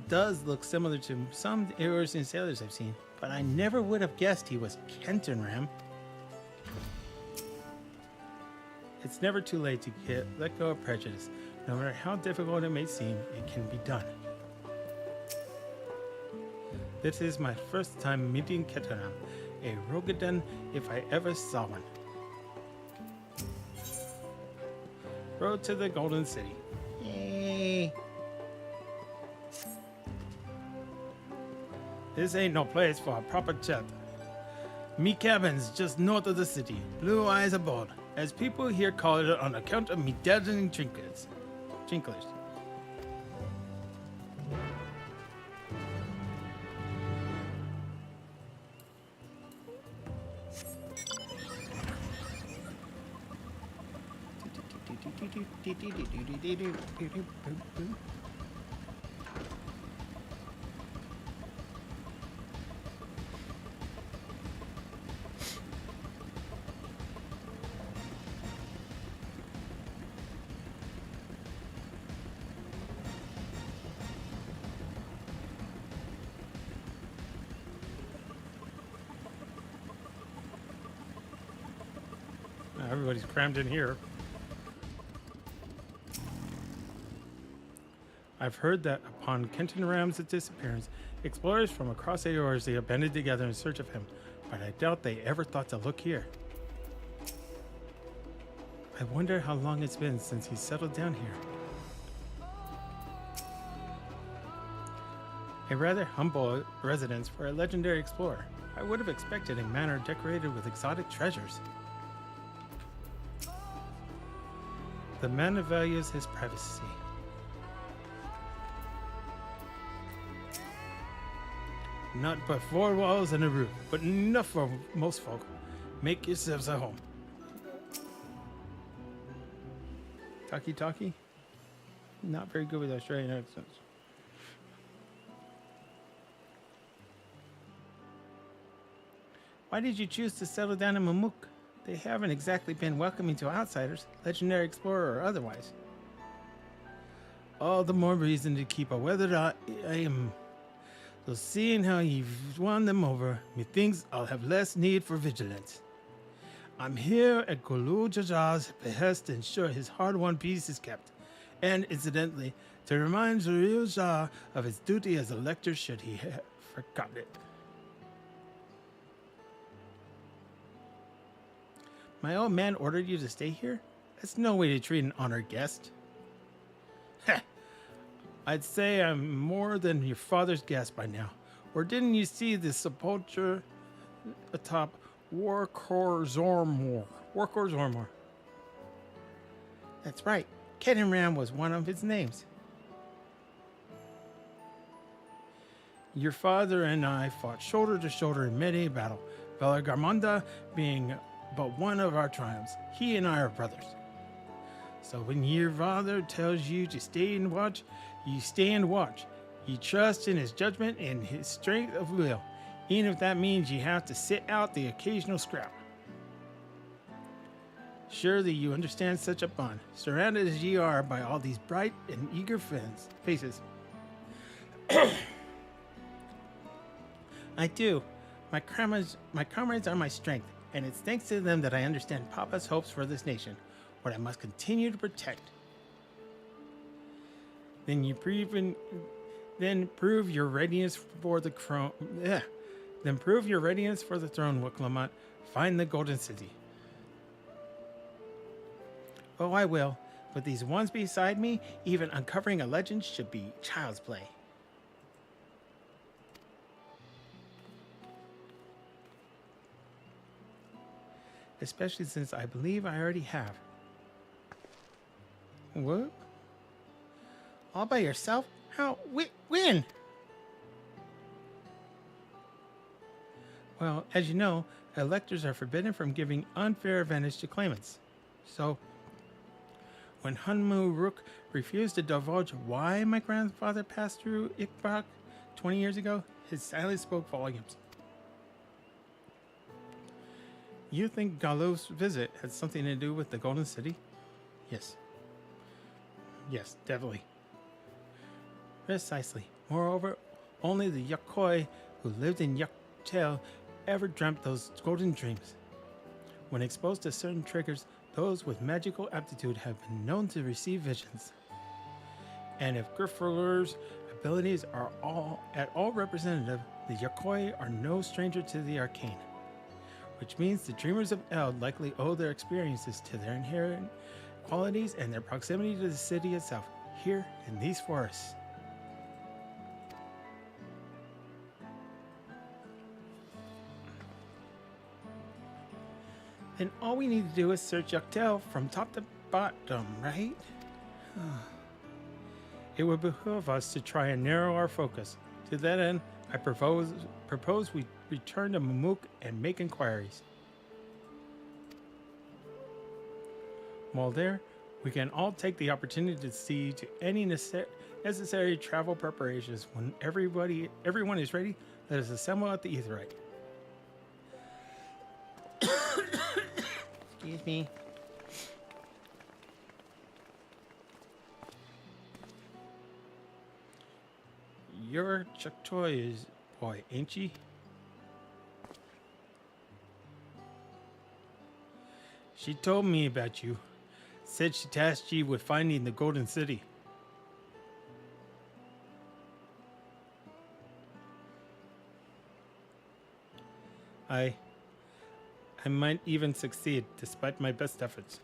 does look similar to some Eorzean sailors I've seen, but I never would have guessed he was Kentoram. It's never too late to let go of prejudice. No matter how difficult it may seem, it can be done. This is my first time meeting Kentoram, a Rogadan if I ever saw one. Road to the Golden City. Yay! This ain't no place for a proper chat. Me cabin's just north of the city. Blue eyes aboard, as people here call it on account of me dazzling trinkets. Jinklers. Everybody's crammed in here. I've heard that upon Kentoram's disappearance, explorers from across Eorzea banded together in search of him, but I doubt they ever thought to look here. I wonder how long it's been since he settled down here. A rather humble residence for a legendary explorer. I would have expected a manor decorated with exotic treasures. The man values his privacy. Not but 4 walls and a roof, but enough for most folk. Make yourselves at home. Talkie? Not very good with Australian accents. Why did you choose to settle down in Mamuk? They haven't exactly been welcoming to outsiders, legendary explorer or otherwise. All the more reason to keep a weathered eye. So seeing how you've won them over, methinks I'll have less need for vigilance. I'm here at Golul Jajar's behest to ensure his hard-won peace is kept, and incidentally, to remind Zuriel Jar of his duty as a lector should he have forgotten it. My old man ordered you to stay here? That's no way to treat an honored guest. Heh. I'd say I'm more than your father's guest by now. Or didn't you see the sepulchre atop Warkor Zormor? That's right. Kentoram was one of his names. Your father and I fought shoulder to shoulder in many battle, Velargarmonda being but one of our triumphs. He and I are brothers. So when your father tells you to stay and watch, you stay and watch. You trust in his judgment and his strength of will, even if that means you have to sit out the occasional scrap. Surely you understand such a bond, surrounded as ye are by all these bright and eager faces. I do. My comrades are my strength, and it's thanks to them that I understand Papa's hopes for this nation, what I must continue to protect. Then prove your readiness for the throne, Wuklamot. Find the Golden City. Oh, I will. But these ones beside me, even uncovering a legend should be child's play. Especially since I believe I already have. What? All by yourself? How? When? Well, as you know, electors are forbidden from giving unfair advantage to claimants. So, when Hunmu Rook refused to divulge why my grandfather passed through Ikbak 20 years ago, his silence spoke volumes. You think Gallo's visit had something to do with the Golden City? Yes. Yes, definitely. Precisely. Moreover, only the Yakoi who lived in Dawntrail ever dreamt those golden dreams. When exposed to certain triggers, those with magical aptitude have been known to receive visions. And if Griffeler's abilities are at all representative, the Yakoi are no stranger to the arcane. Which means the Dreamers of Eld likely owe their experiences to their inherent qualities and their proximity to the city itself, here in these forests. Then all we need to do is search Dawntrail from top to bottom, right? It would behoove us to try and narrow our focus. To that end, I propose we return to Mamuk and make inquiries. While there, we can all take the opportunity to see to any necessary travel preparations. When everyone is ready, let us assemble at the Aetheryte. Excuse me. You're Chuktoy's boy, ain't ye? She told me about you. Said she tasked you with finding the Golden City. I might even succeed, despite my best efforts.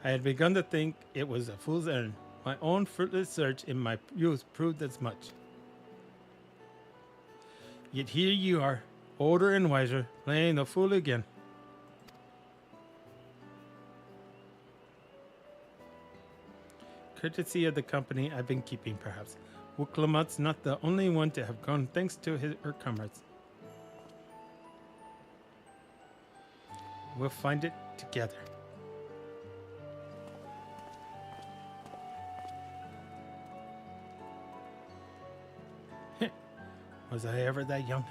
I had begun to think it was a fool's errand. My own fruitless search in my youth proved as much. Yet here you are, older and wiser, playing the fool again. Courtesy of the company I've been keeping, perhaps. Wuklamat's not the only one to have gone thanks to her comrades. We'll find it together. Was I ever that young?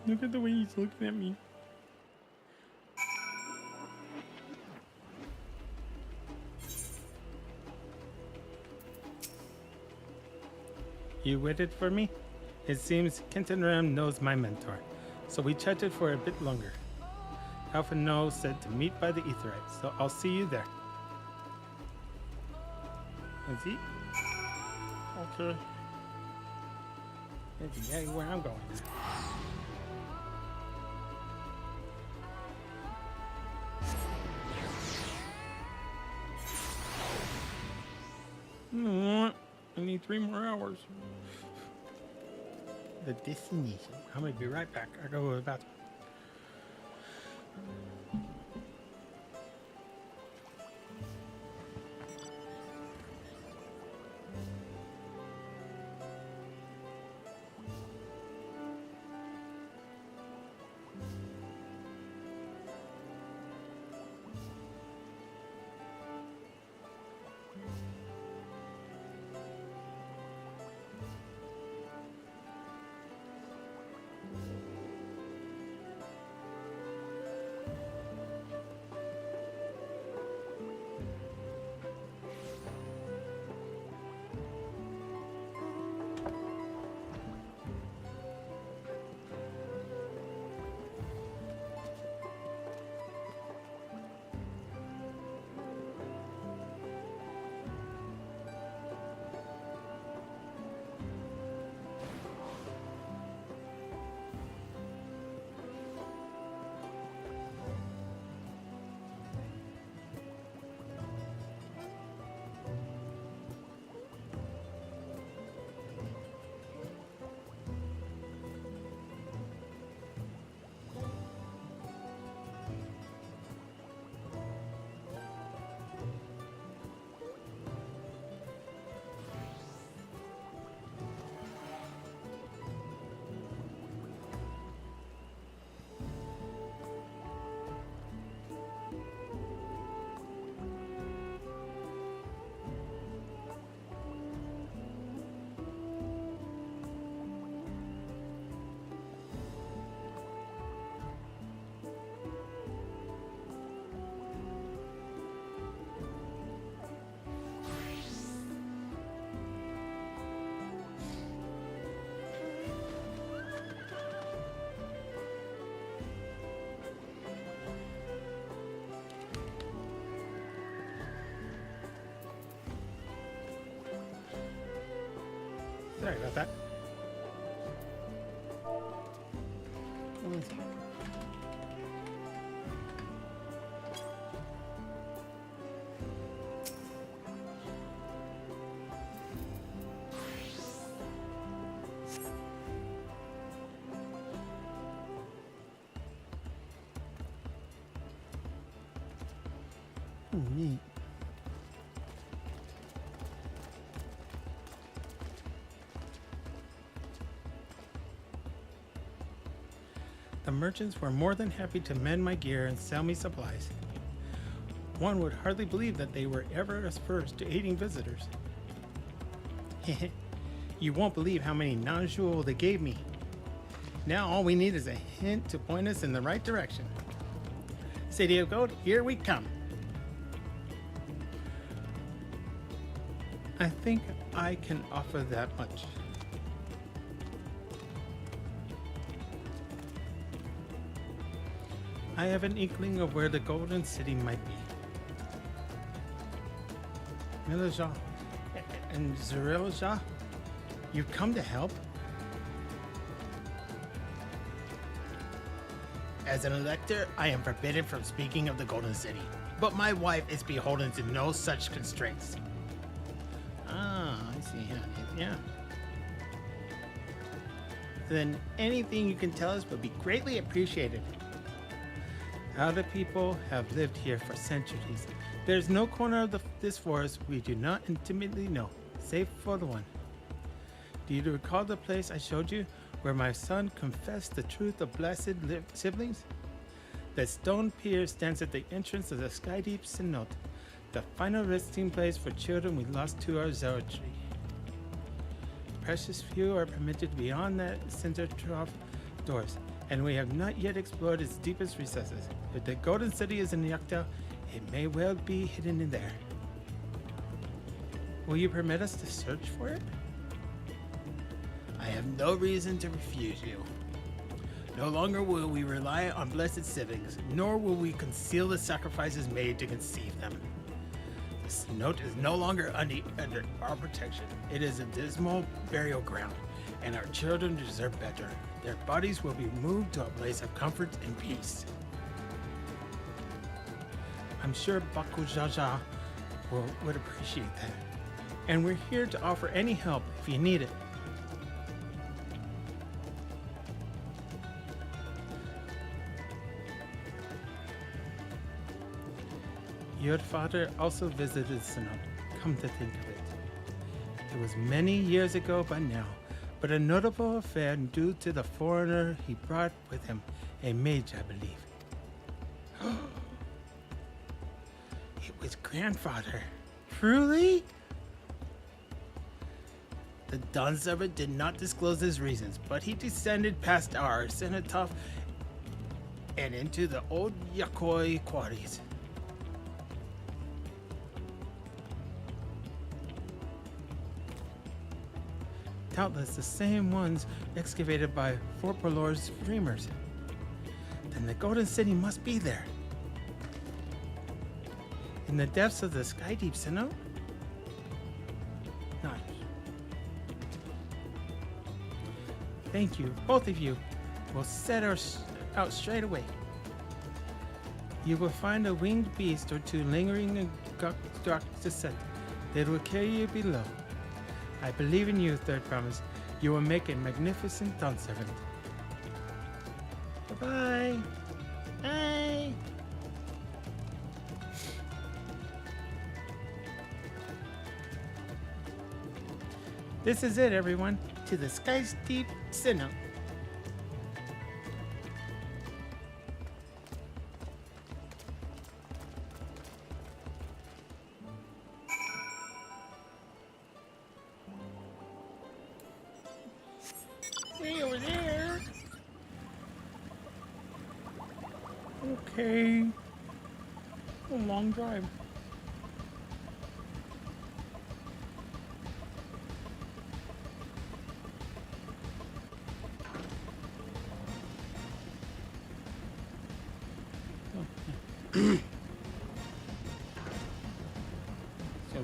Look at the way he's looking at me. You waited for me? It seems Kenton Ram knows my mentor, so we chatted for a bit longer. Alpha No said to meet by the Aetheryte, so I'll see you there. Is he? Okay. Yeah, where I'm going. I need 3 more hours. The destination. I'm gonna be right back. I go to the bathroom.
Sorry about that. Neat. The merchants were more than happy to mend my gear and sell me supplies. One would hardly believe that they were ever averse to aiding visitors. You won't believe how many non-jewel they gave me. Now all we need is a hint to point us in the right direction. City of Gold, here we come. I think I can offer that much. I have an inkling of where the Golden City might be. Milaja and Zerelja, you've come to help?
As an elector, I am forbidden from speaking of the Golden City, but my wife is beholden to no such constraints. Ah, I see how it is, yeah. Then anything you can tell us would be greatly appreciated. Other people have lived here for centuries. There's no corner of this forest we do not intimately know, save for the one. Do you recall the place I showed you, where my son confessed the truth of blessed siblings? The stone pier stands at the entrance of the Skydeep Synod, the final resting place for children we lost to our zealotry. Precious few are permitted beyond that center trough doors, and we have not yet explored its deepest recesses. If the Golden City is in Yakta, it may well be hidden in there. Will you permit us to search for it? I have no reason to refuse you. No longer will we rely on blessed siblings, nor will we conceal the sacrifices made to conceive them. This note is no longer under our protection. It is a dismal burial ground, and our children deserve better. Their bodies will be moved to a place of comfort and peace. I'm sure Bakujaja would appreciate that. And we're here to offer any help if you need it. Your father also visited Synod, come to think of it. It was many years ago by now, but a notable affair due to the foreigner he brought with him, a mage, I believe. It was grandfather. Truly? The Dawn servant did not disclose his reasons, but he descended past our cenotaph and into the old Yakoi quarries. Doubtless the same ones excavated by Fort Balor's dreamers. Then the Golden City must be there. In the depths of the Skydeep Synod? Not. Thank you, both of you. We'll set out straight away. You will find a winged beast or two lingering in dark descent. They will carry you below. I believe in you, Third Promise. You will make a magnificent Dawn servant. Bye-bye. Bye. This is it, everyone. To the Skydeep Synod. Hey, over there. Okay. A long drive. So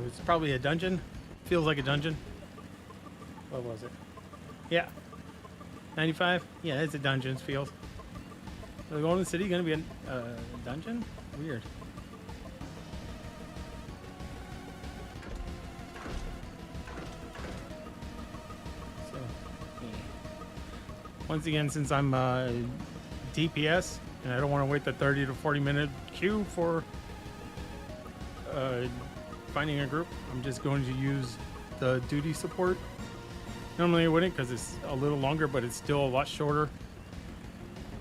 it's probably a dungeon. Feels like a dungeon.
What was it? Yeah. 95? Yeah, it's a dungeons field. The Golden City gonna be a dungeon? Weird. So, yeah. Once again, since I'm DPS and I don't want to wait the 30 to 40 minute queue for finding a group, I'm just going to use the duty support. Normally I wouldn't because it's a little longer, but it's still a lot shorter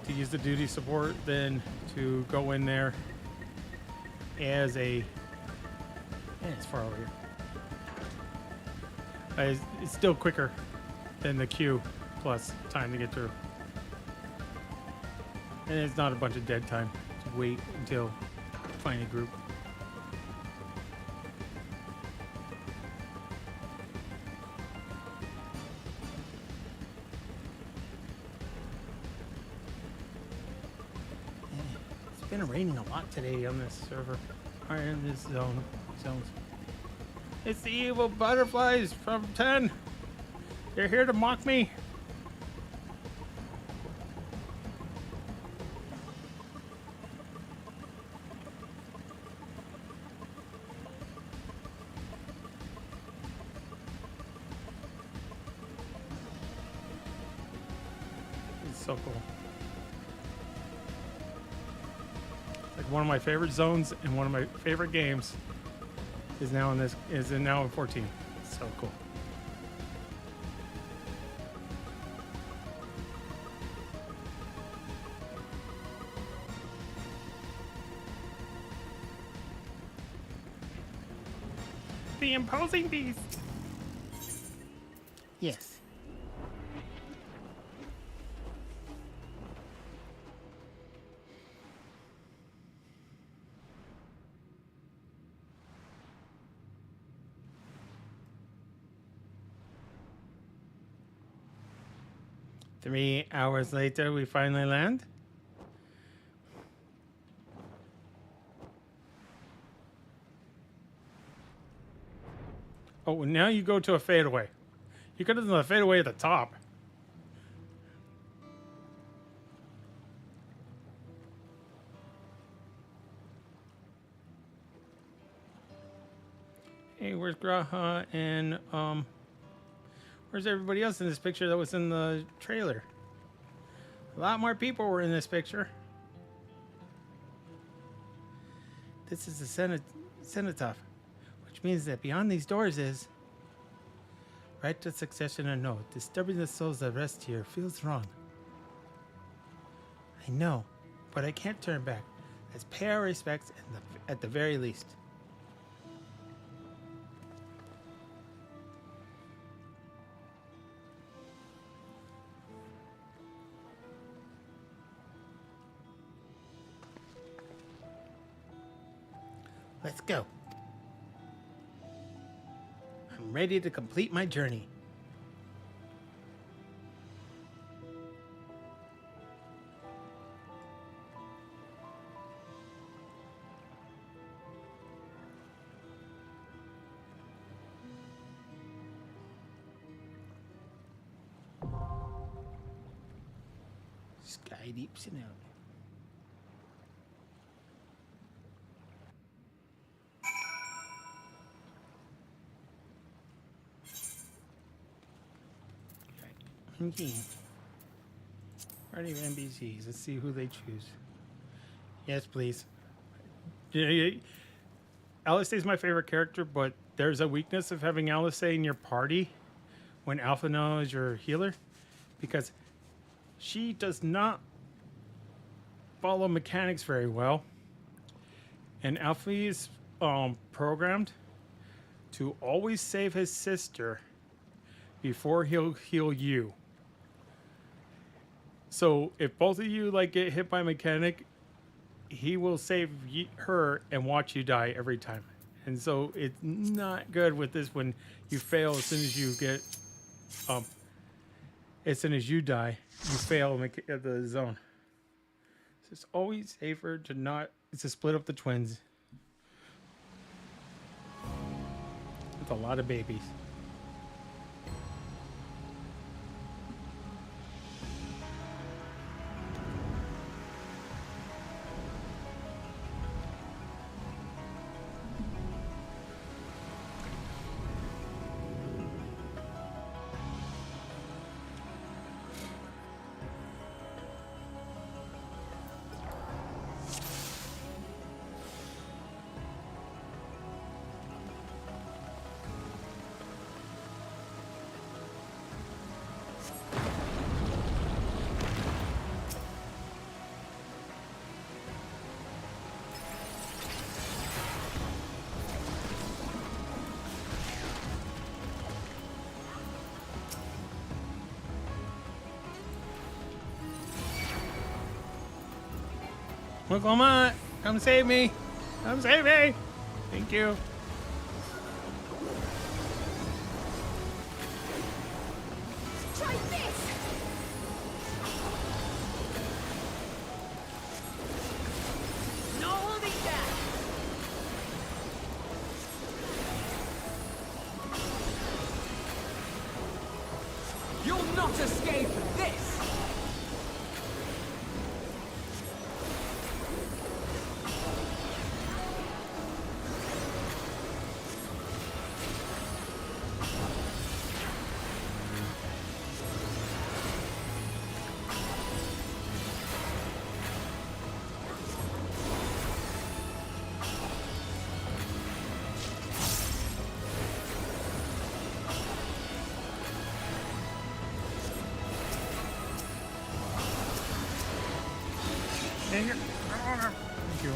to use the duty support than to go in there as a... Yeah, it's far over here. It's still quicker than the queue plus time to get through. And it's not a bunch of dead time to wait until find a group. It's been raining a lot today on this server, or in this zones. It's the evil butterflies from 10. They're here to mock me. It's so cool. It's like one of my favorite zones and one of my favorite games is now in 14. It's so cool. The imposing beast. Yes. Three hours later, we finally land. Oh, now you go to a fadeaway. You could have done a fadeaway at the top. Hey, where's Graha and where's everybody else in this picture that was in the trailer? A lot more people were in this picture. This is the cenotaph, which means that beyond these doors is right to succession or no. Disturbing the souls that rest here feels wrong. I know, but I can't turn back. Let's pay our respects at the very least. Let's go. I'm ready to complete my journey. Sky deep out. Okay. Party of NPCs. Let's see who they choose. Yes, please. Alice is my favorite character, but there's a weakness of having Alice in your party when Alphino is your healer, because she does not follow mechanics very well, and Alfie is programmed to always save his sister before he'll heal you. So if both of you get hit by a mechanic, he will save her and watch you die every time. And so it's not good with this when you fail as soon as you get as soon as you die, you fail the zone. So it's always safer to split up the twins. With a lot of babies. Mukulma, come save me. Come save me. Thank you.
Try this!
No holding back! You'll not escape this!
Dang it. Thank you.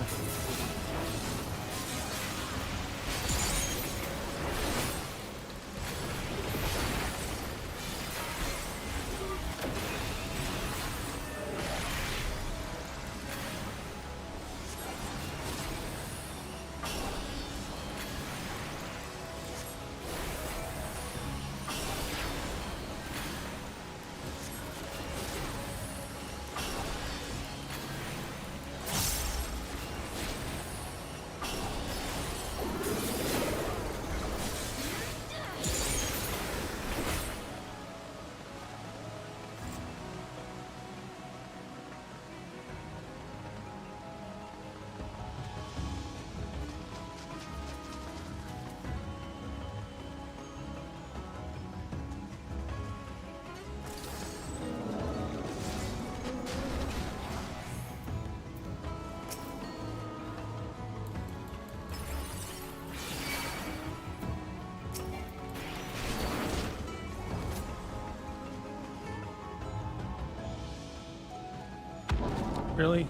Really?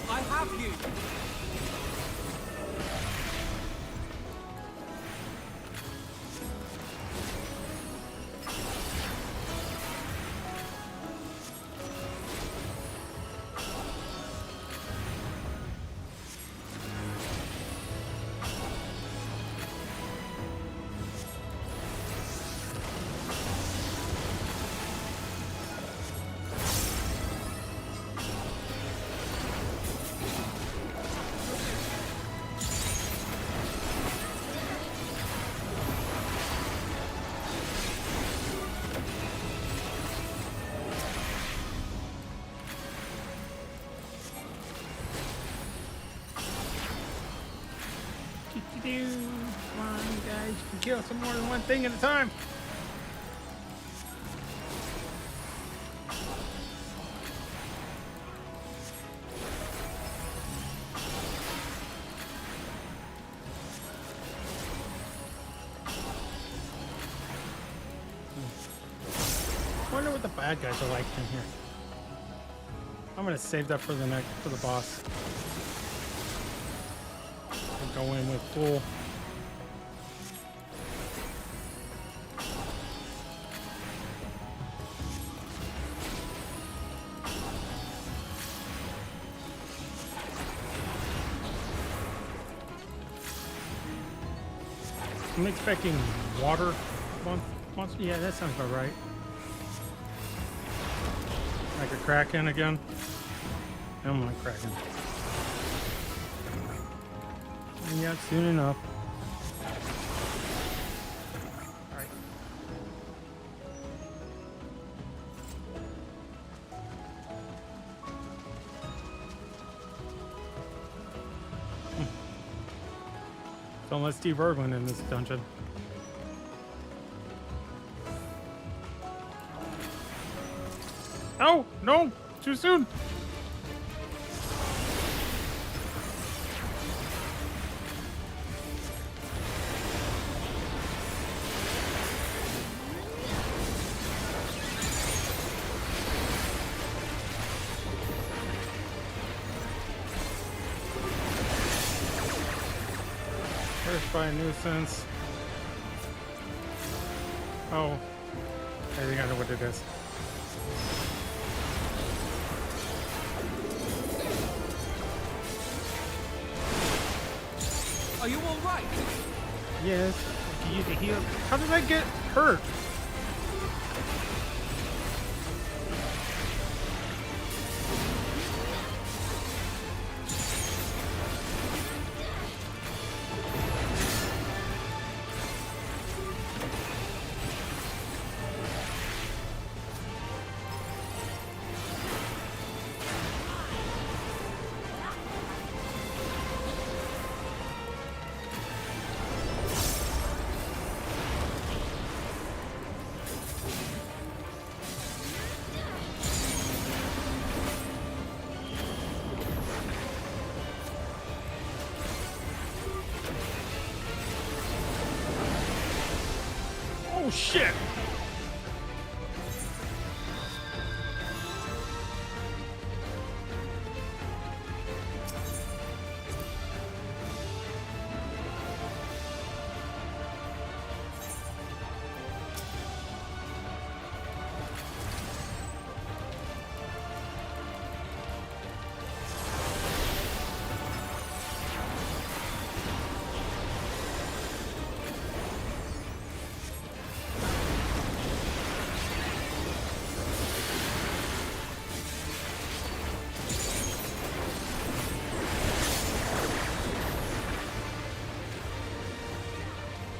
I have you!
Come on, you guys. You can kill some more than one thing at a time. I wonder what the bad guys are like in here. I'm gonna save that for the boss. Go in with full. I'm expecting water monster. Yeah, that sounds about right. Like a Kraken again. I'm like Kraken. Yeah, soon enough. Alright. Don't let Steve Irwin in this dungeon. Oh, no! Too soon! By a nuisance. Oh, I think I know what it is.
Are you all right?
Yes. I can use the heal. How did I get hurt? Oh shit!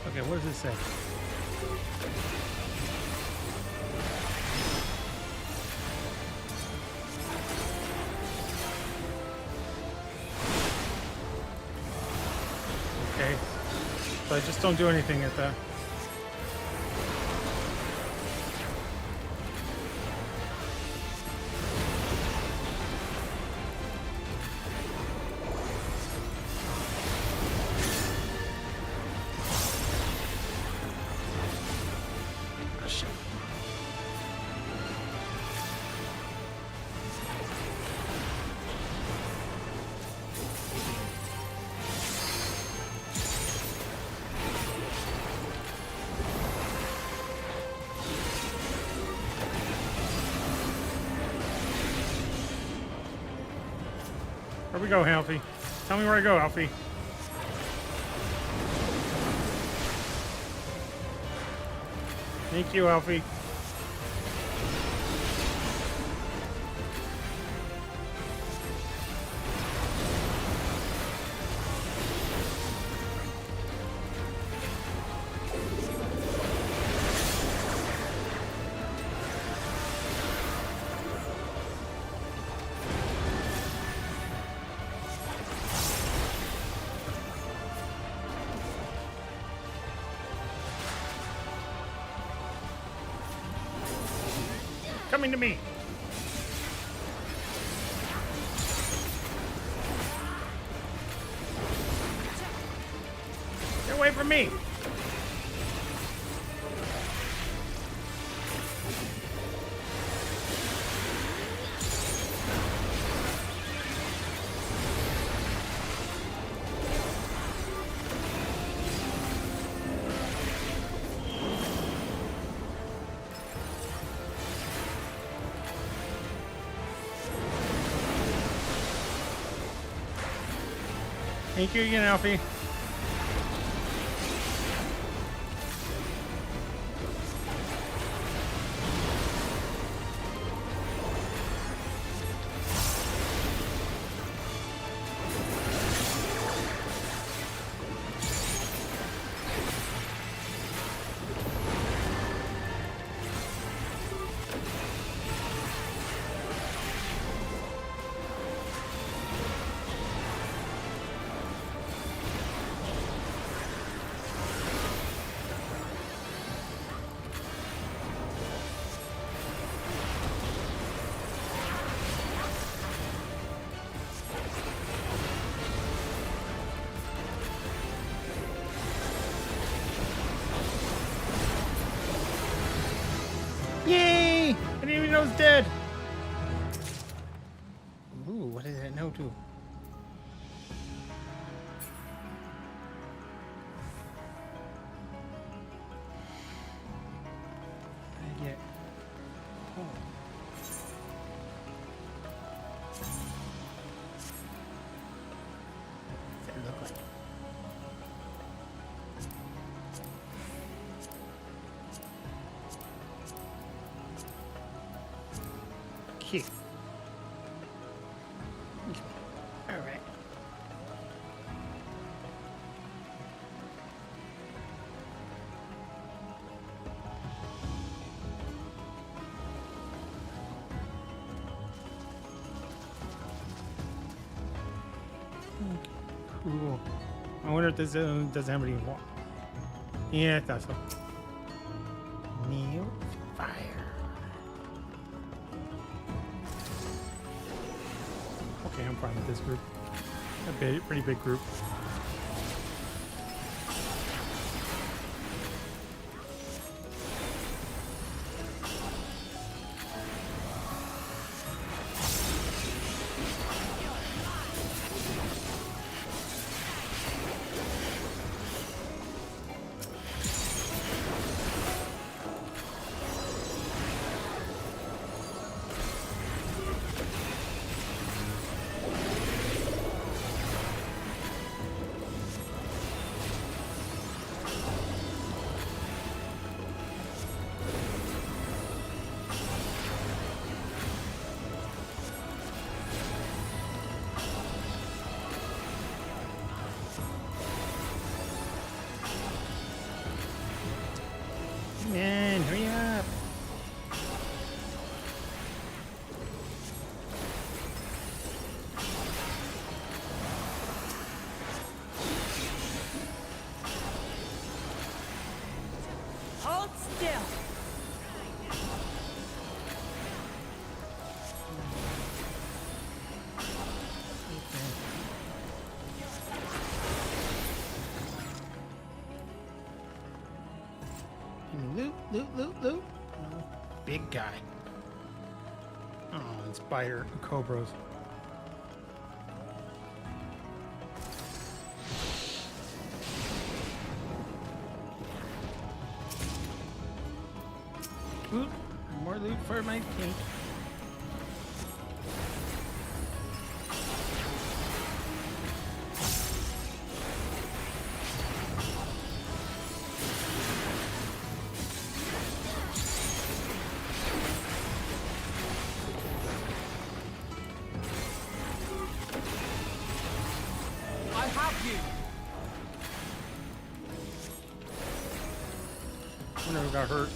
Okay, what does it say? Okay, so I just don't do anything at that. Where we go, Alfie? Tell me where I go, Alfie. Thank you, Alfie. Coming to me. Get away from me. Thank you again, Alfie. Yay! I didn't even know it was dead. Ooh, what does that now do? I get
Here. All right.
Cool. I wonder if this does anybody want. Yeah, I thought so.
New fire.
Okay, I'm fine with this group. Pretty big group.
Man, hurry up.
Hold still.
Loot. Big guy.
Oh, and spider cobras.
Ooh, more loot for my pink.
I have you.
Wonder who got hurt.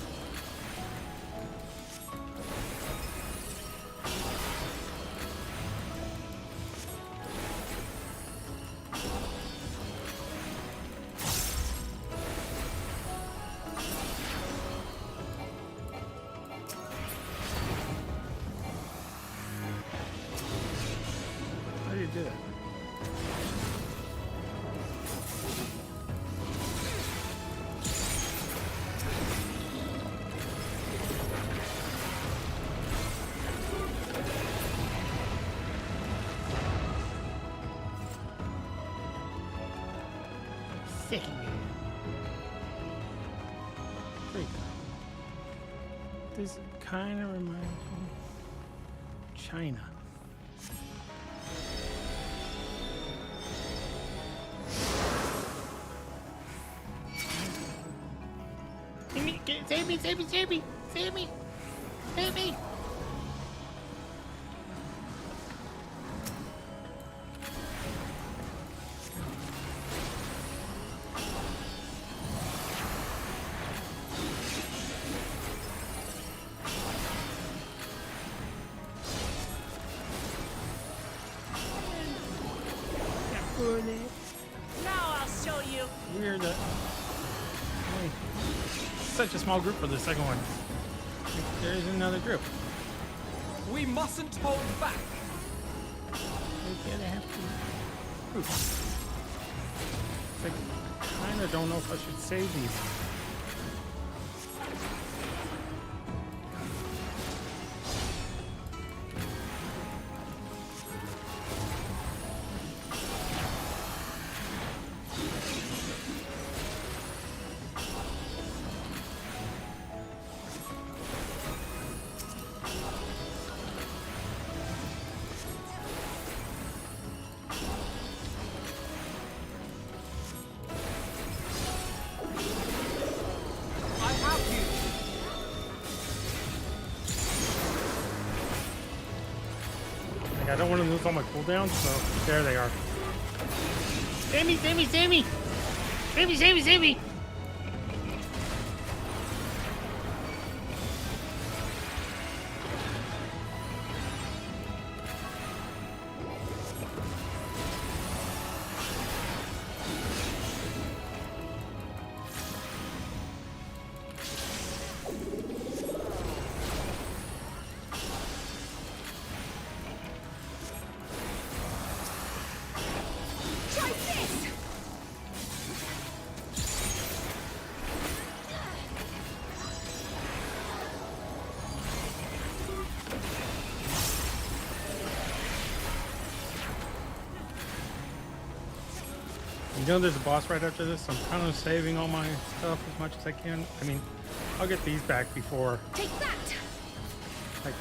How do you do that? Pretty cool. This kind of reminds me of China.
Save me.
Now I'll show you.
Weird that. Such a small group for the second one. There's another group.
We mustn't hold back.
We're gonna have to. It's like, I kinda don't know if I should save these. I don't want to lose all my cooldowns, so there they are.
Save me, save me, save me! Save me, save me, save me!
You know there's a boss right after this, so I'm kind of saving all my stuff as much as I can. I mean, I'll get these back before.
Take that!
Like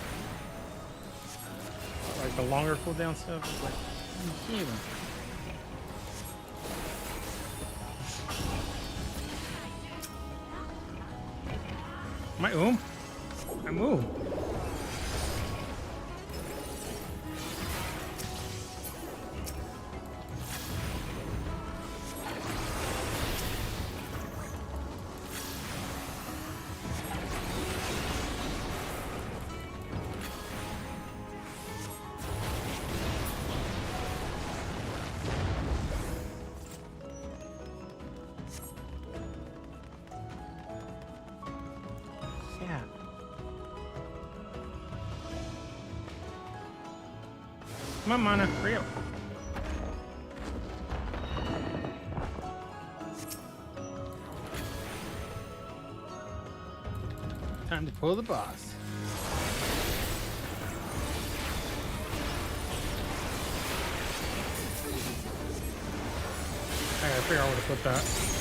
the longer cooldown stuff is like, I'm yeah. Come on, Mana, hurry up. Time to pull the boss. I gotta figure out where to put that.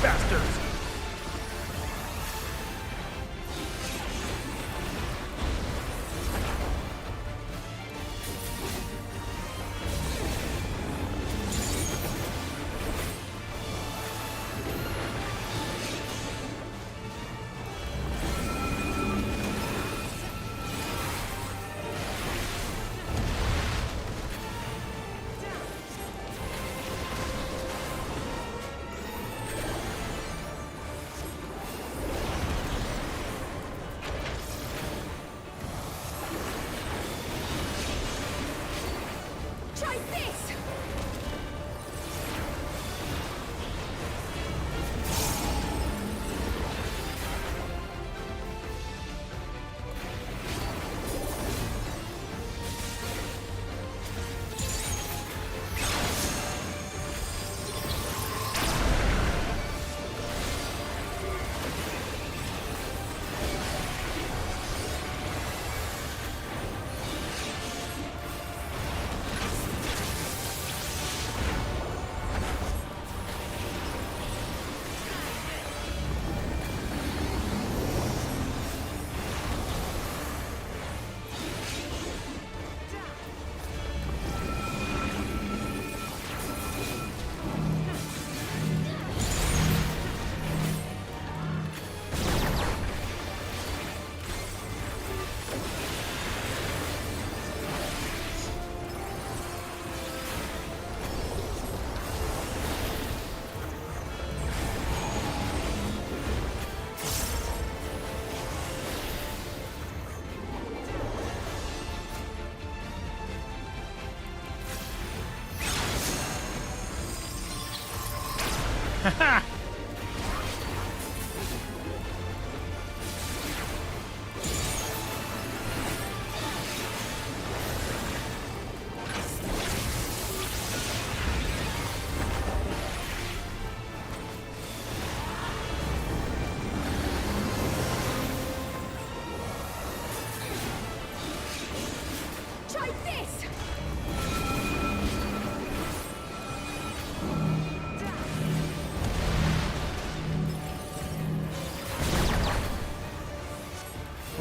Bastards!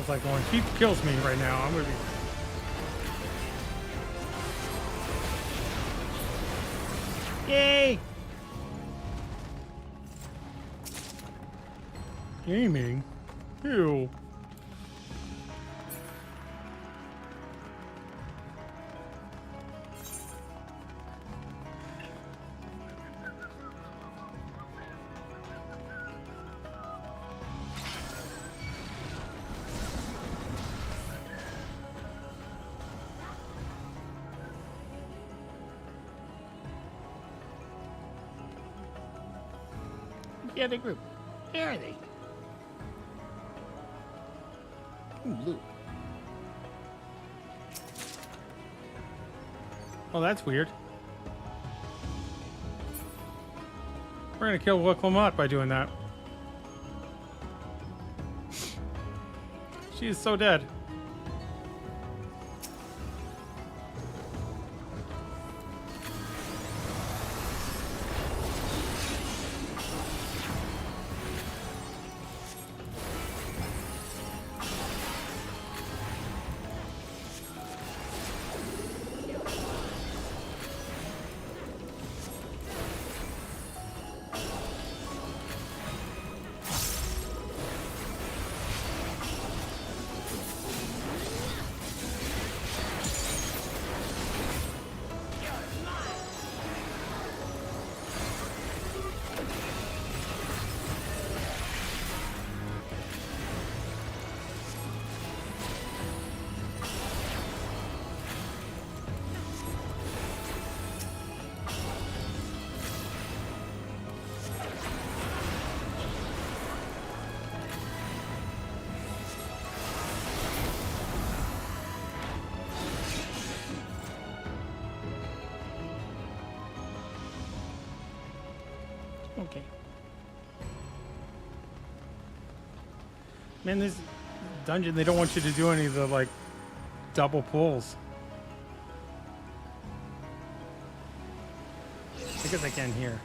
was like, when she kills me right now, I'm gonna be. Yay! Gaming? Ew.
The other group. Where are they? Ooh, loot.
Oh, that's weird. We're gonna kill Wicklamat by doing that. She is so dead.
Okay.
Man, this dungeon, they don't want you to do any of the, like, double pulls. I guess I can here.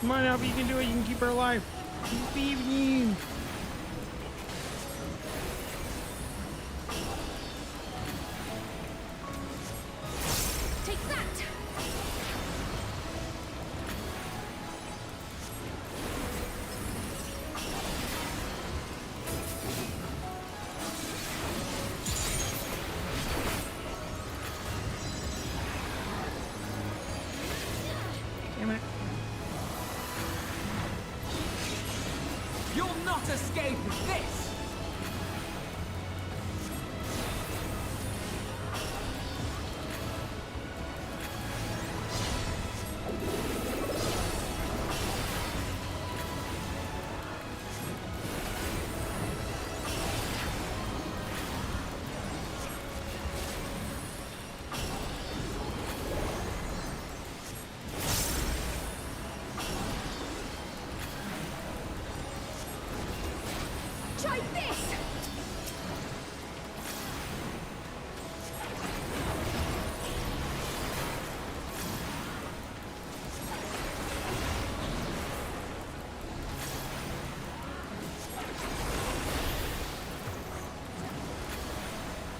Come on, Albie, you can do it. You can keep her alive. I believe in you.
Take that!
Damn it.
You'll not escape this!
Try this!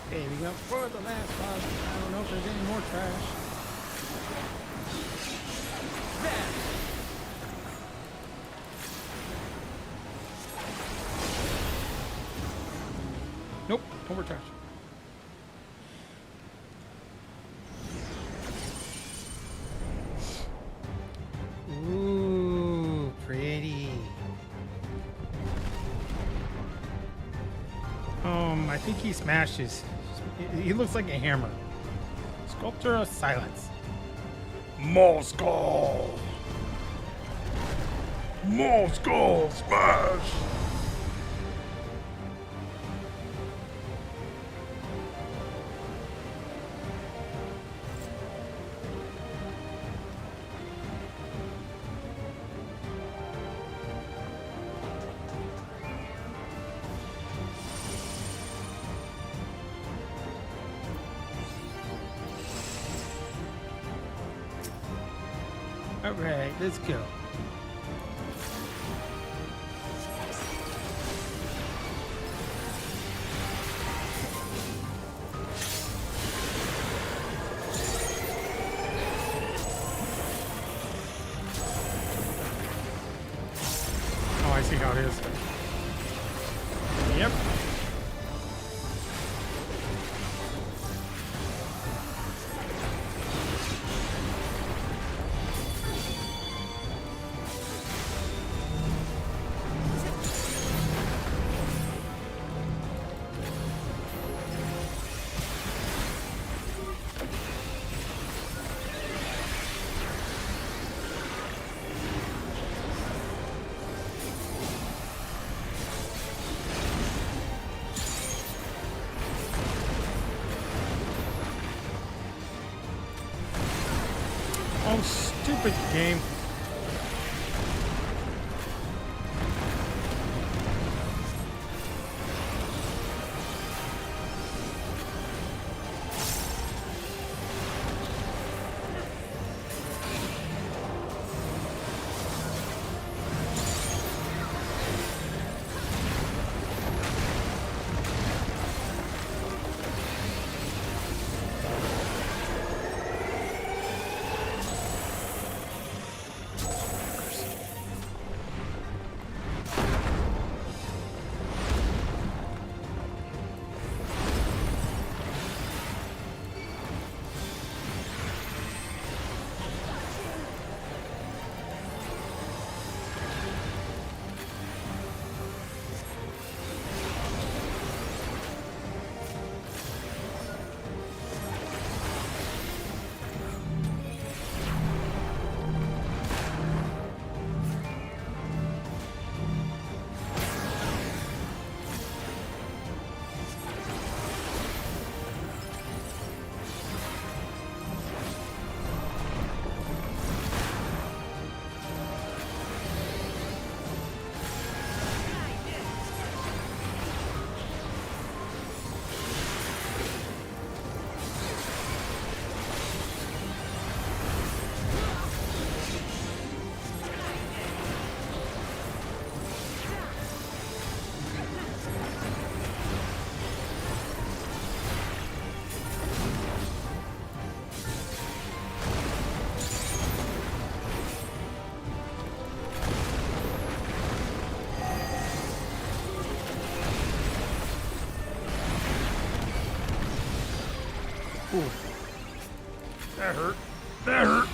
Okay, we got for the last boss. I don't know if there's any more trash. Nope, no more trash. Ooh, I think he smashes. He looks like a hammer. Sculptor of Silence.
Moscow! Moscow smash!
All right, let's go. Oh, I see how it is. Yep. Oh, stupid game. Ooh. That hurt. That hurt.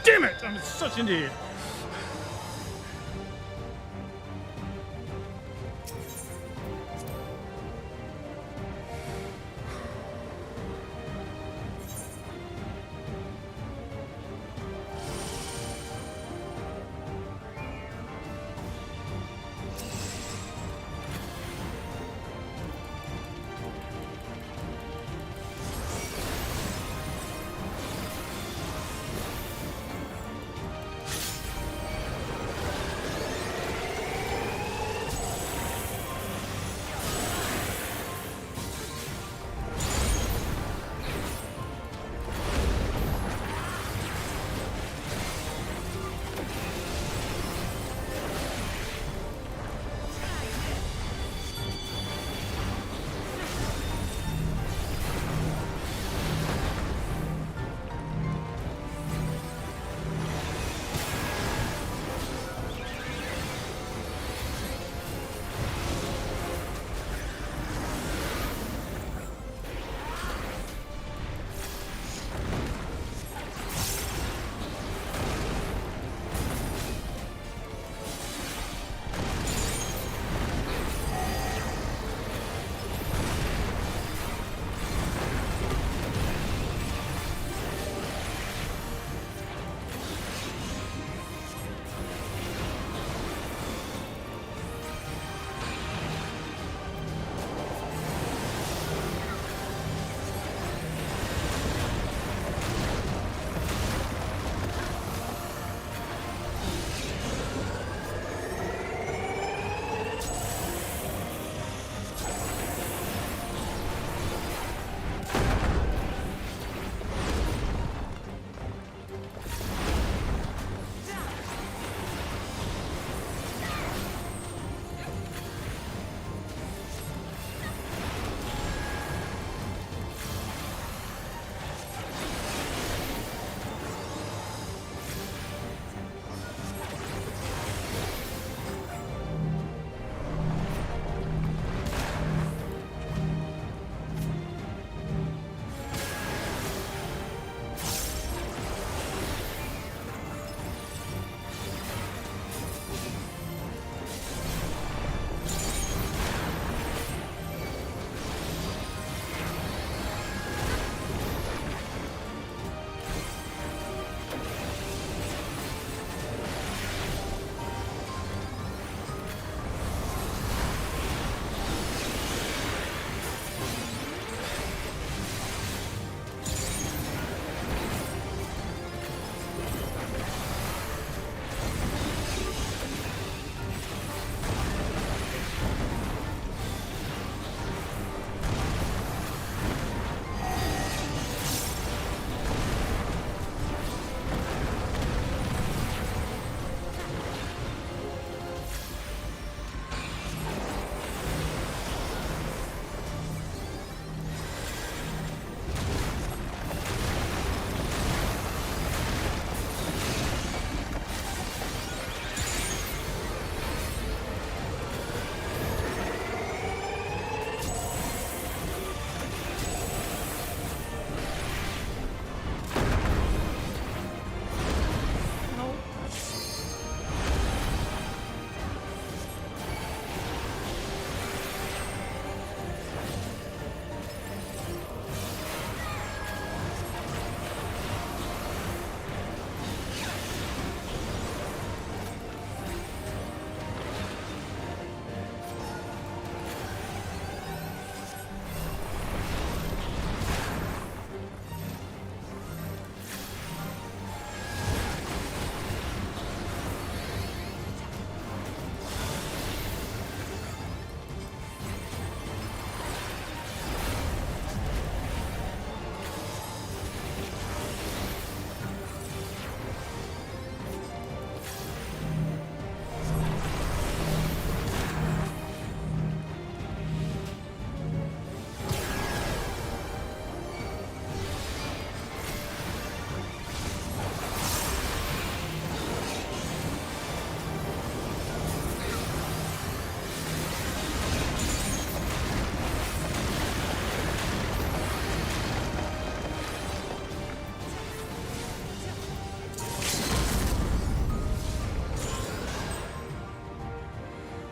Damn it! I'm such an idiot.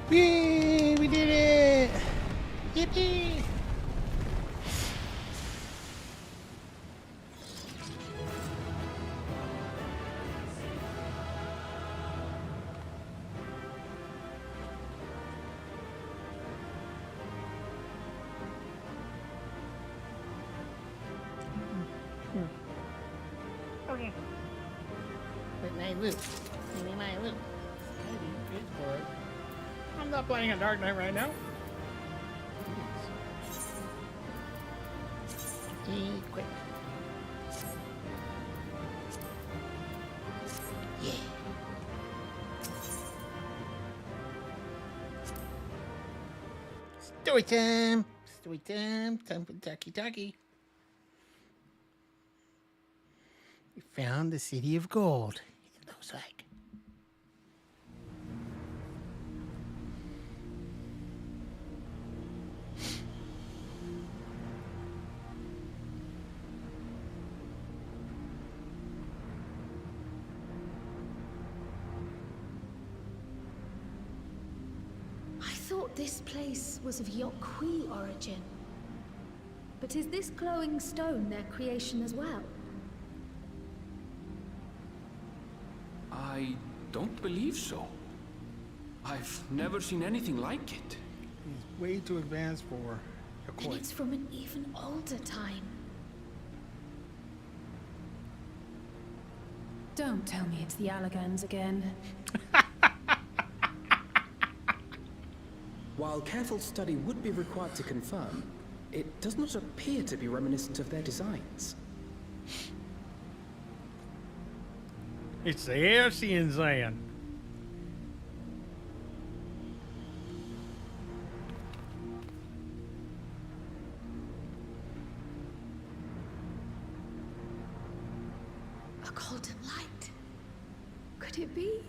Yay! We did it! Yippee! Okay. With my loot. Give me my loot. I'd be good for it. I'm not playing a Dark Knight right now. Quick. Yeah. Story time. Story time. Time for talkie. We found the city of gold. It looks like.
I thought this place was of Yokwi origin. But is this glowing stone their creation as well?
I don't believe so. I've never seen anything like it.
He's way too advanced for a
And it's from an even older time.
Don't tell me it's the Allagans again.
While careful study would be required to confirm, it does not appear to be reminiscent of their designs.
It's the Airsean Zion.
A golden light. Could it be?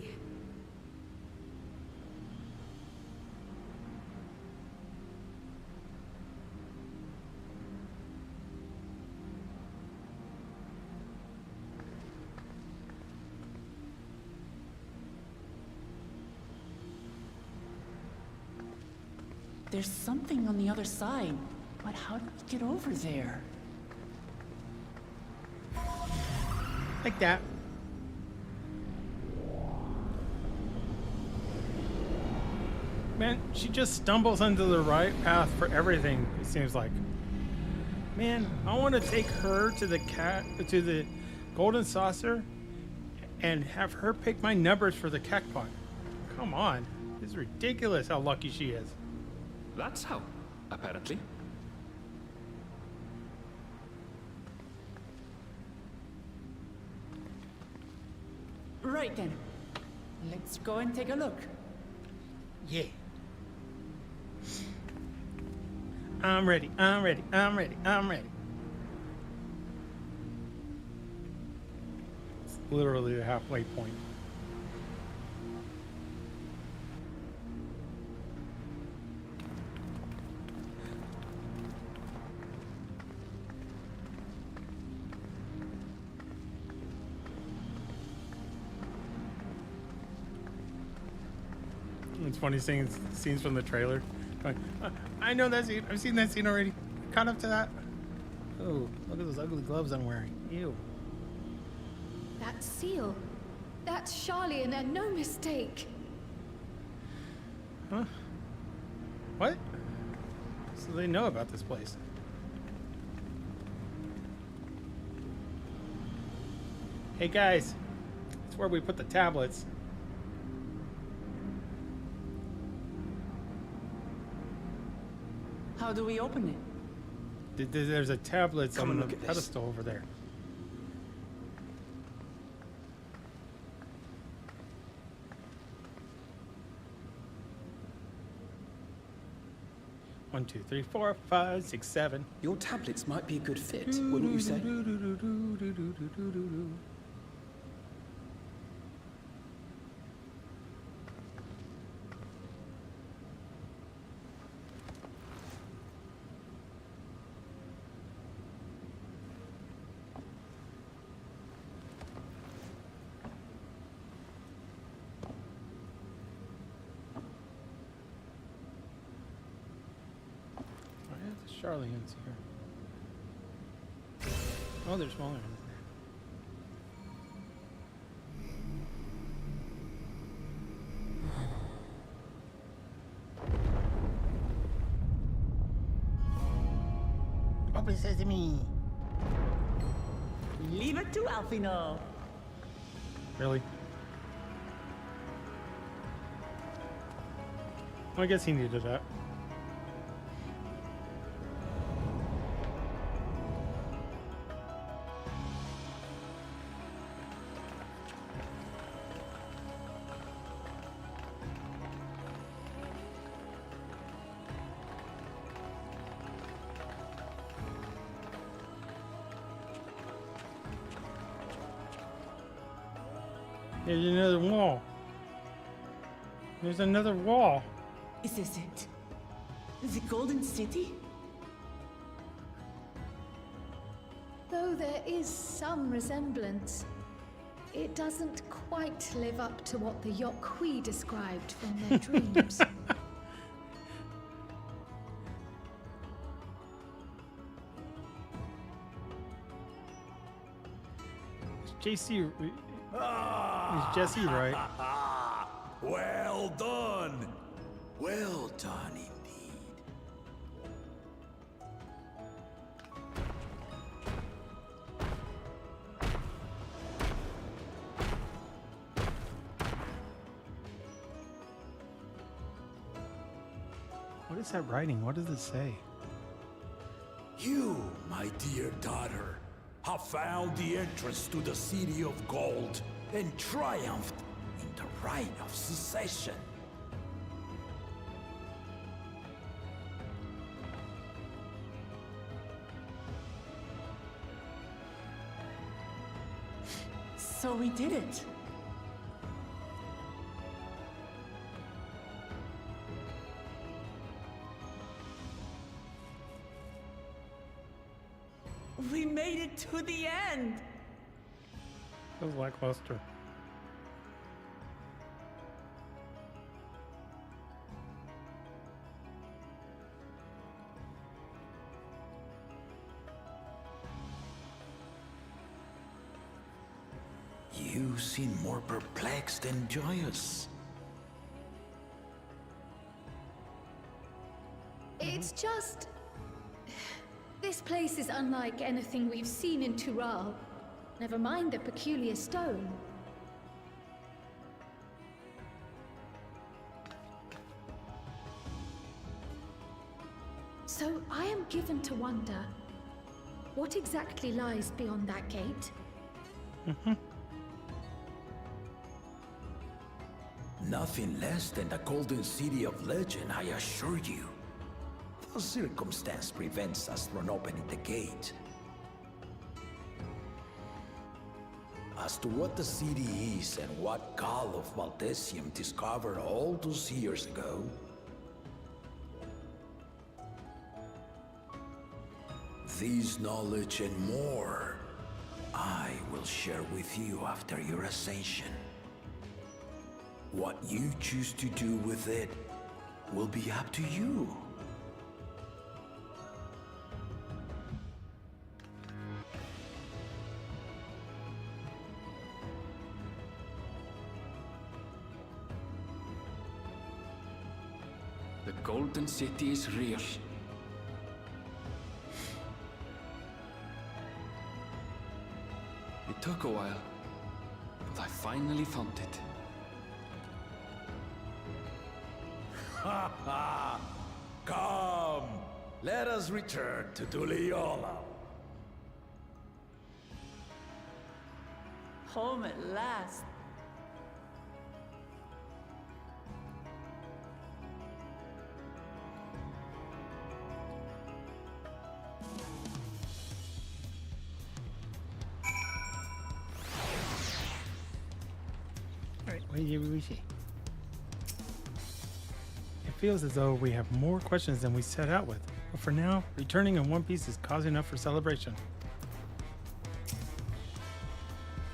There's something on the other side, but how did we get over there?
Like that. Man, she just stumbles onto the right path for everything, it seems like. Man, I want to take her to the golden saucer and have her pick my numbers for the cactpot. Come on. It's ridiculous how lucky she is.
That's how, apparently.
Right then. Let's go and take a look.
Yeah. I'm ready. I'm ready. I'm ready. I'm ready. It's literally the halfway point. It's funny seeing scenes from the trailer. Going, I know that scene. I've seen that scene already. Caught up to that. Oh, look at those ugly gloves I'm wearing. Ew.
That seal. That's Charlian and no mistake.
Huh? What? So they know about this place. Hey guys, it's where we put the tablets.
How do we open it?
There's a tablet on the pedestal over there. One, two, three, 4, 5, 6, 7.
Your tablets might be a good fit, wouldn't you say?
Charlians here? Oh, they're smaller ones.
Open sesame.
Leave it to Alfino.
Really? Well, I guess he needed that. There's another wall. There's another wall.
Is this it? The Golden City?
Though there is some resemblance, it doesn't quite live up to what the Yokhui described from their dreams.
JC, is Jesse right?
Well done! Well done indeed.
What is that writing? What does it say?
You, my dear daughter, have found the entrance to the City of Gold and triumphed in the right of secession.
So we did it. We made it to the end.
That was lackluster.
You seem more perplexed than joyous.
It's just... This place is unlike anything we've seen in Tural. Never mind the peculiar stone. So I am given to wonder, what exactly lies beyond that gate?
Nothing less than the Golden City of Legend, I assure you. The circumstance prevents us from opening the gate. As to what the city is and what Gall of Valdesium discovered all those years ago, this knowledge and more, I will share with you after your ascension. What you choose to do with it will be up to you.
The Golden City is real. It took a while, but I finally found it.
Ha ha! Come! Let us return to Duliola.
Home at last.
Alright, what did we see? It feels as though we have more questions than we set out with, but for now, returning in one piece is cause enough for celebration.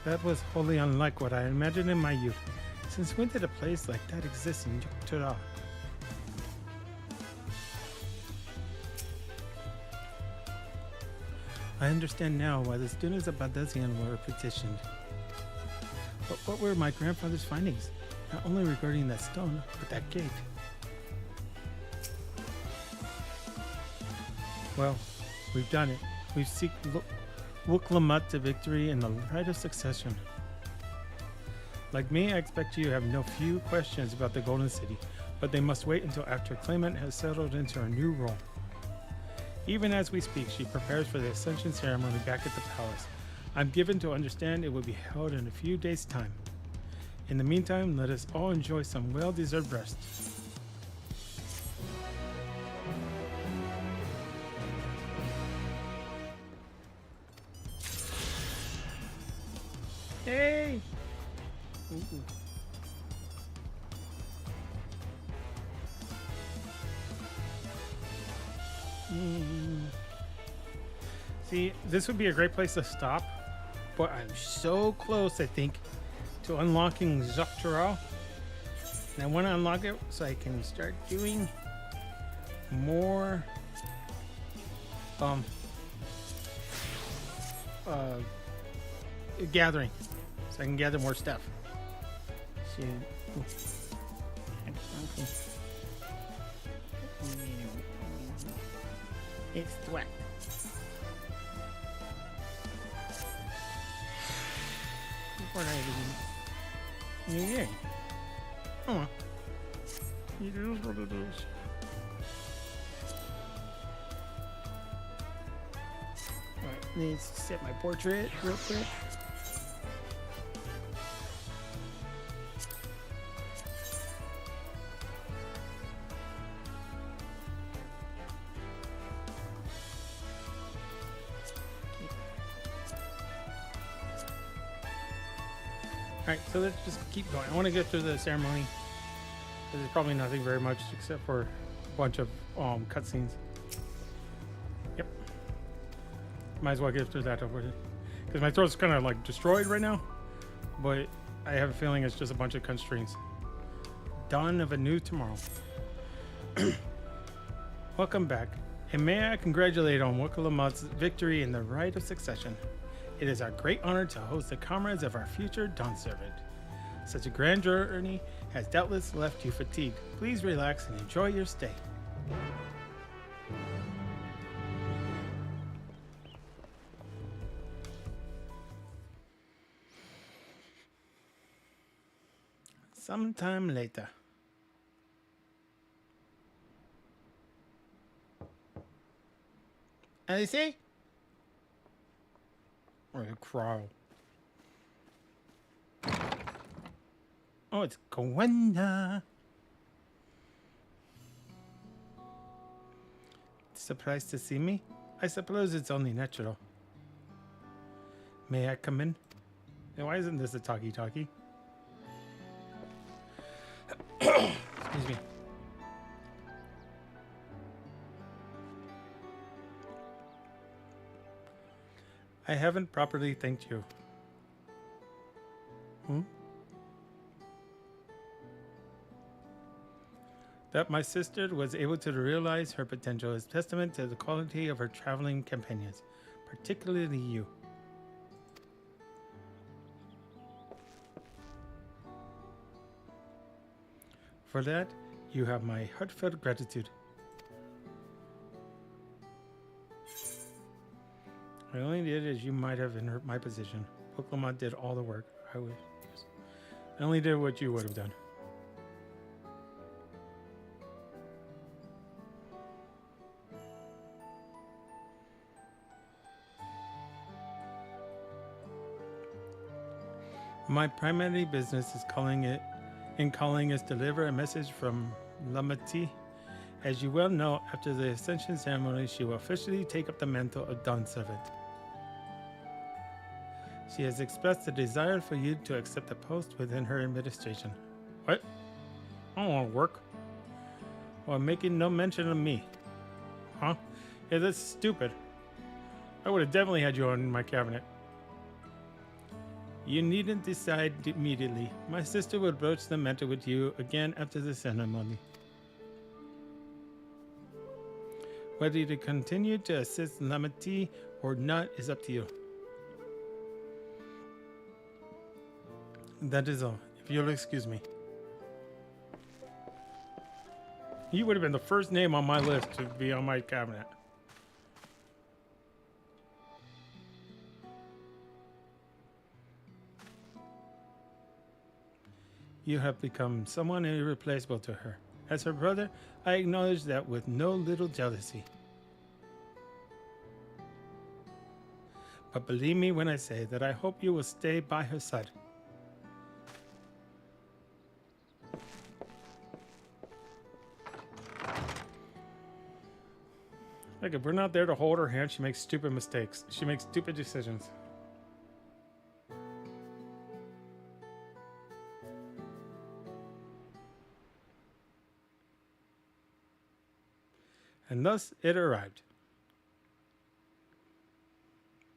That was wholly unlike what I imagined in my youth. Since when did a place like that exist in Yuktura? I understand now why the students of Baldesion were petitioned. But what were my grandfather's findings? Not only regarding that stone, but that gate. Well, we've done it. We've seeked Wuklamut to victory in the right of succession. Like me, I expect you have no few questions about the Golden City, but they must wait until after Claimant has settled into her new role. Even as we speak, she prepares for the Ascension ceremony back at the palace. I'm given to understand it will be held in a few days' time. In the meantime, let us all enjoy some well-deserved rest. Hey! Ooh. See, this would be a great place to stop, but I'm so close, I think, to unlocking Dawntrail. And I want to unlock it so I can start doing more gathering, so I can gather more stuff. So, it's wet. Before I even... Yeah. Oh. It is what it is. Alright, let's set my portrait real quick. Alright, so let's just keep going. I want to get through the ceremony. There's probably nothing very much except for a bunch of cutscenes. Yep. Might as well get through that over. Because my throat's kind of like destroyed right now. But I have a feeling it's just a bunch of constraints. Dawn of a new tomorrow. Welcome back. And may I congratulate on Wuklamut's victory in the right of succession. It is our great honor to host the comrades of our future Dawn Servant. Such a grand journey has doubtless left you fatigued. Please relax and enjoy your stay. Sometime later. Alice? Or the crow. Oh, it's Gwenda. Surprised to see me? I suppose it's only natural. May I come in? And why isn't this a talkie-talkie? Excuse me. I haven't properly thanked you. That my sister was able to realize her potential is testament to the quality of her traveling companions, particularly you. For that, you have my heartfelt gratitude. I only did as you might have in my position. Wuklamut did all the work. I only did what you would have done. My primary business is calling is deliver a message from Lamati. As you well know, after the Ascension ceremony, she will officially take up the mantle of Dawn Servant. She has expressed a desire for you to accept a post within her administration. What? I don't want to work. While making no mention of me. Huh? Yeah, that's stupid. I would have definitely had you on my cabinet. You needn't decide immediately. My sister will broach the matter with you again after the ceremony. Whether to continue to assist Lamati or nut is up to you. That is all, if you'll excuse me. You would have been the first name on my list to be on my cabinet. You have become someone irreplaceable to her. As her brother, I acknowledge that with no little jealousy. But believe me when I say that I hope you will stay by her side. Like, if we're not there to hold her hand, she makes stupid mistakes. She makes stupid decisions. And thus it arrived.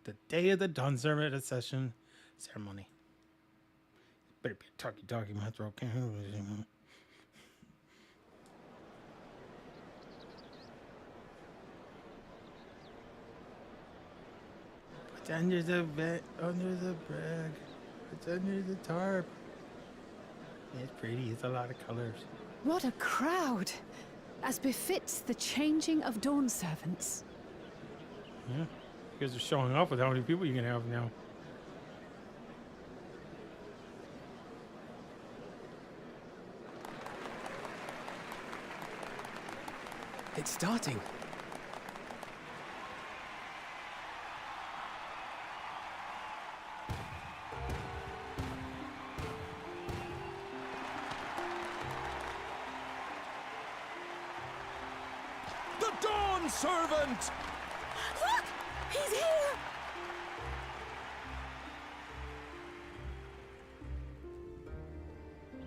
The day of the Dawn Servant Accession ceremony. Better be a talkie-talkie, my throat can't handle it anymore. It's under the bed, under the brag. It's under the tarp. It's pretty. It's a lot of colors.
What a crowd! As befits the changing of Dawn Servants.
Yeah, you guys are showing off with how many people you can have now.
It's starting.
The Dawn Servant!
Look! He's here!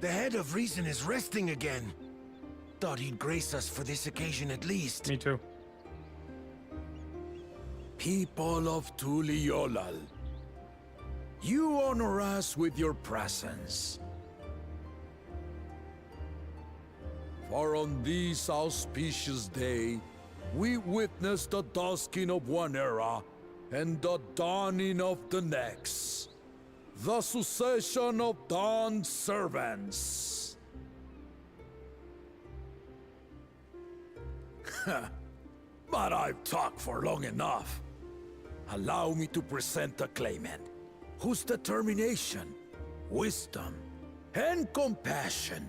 The head of reason is resting again. Thought he'd grace us for this occasion at least.
Me too.
People of Tuliolal, you honor us with your presence. For on this auspicious day, we witness the dusking of one era and the dawning of the next. The succession of Dawn Servants. But I've talked for long enough. Allow me to present the claimant, whose determination, wisdom, and compassion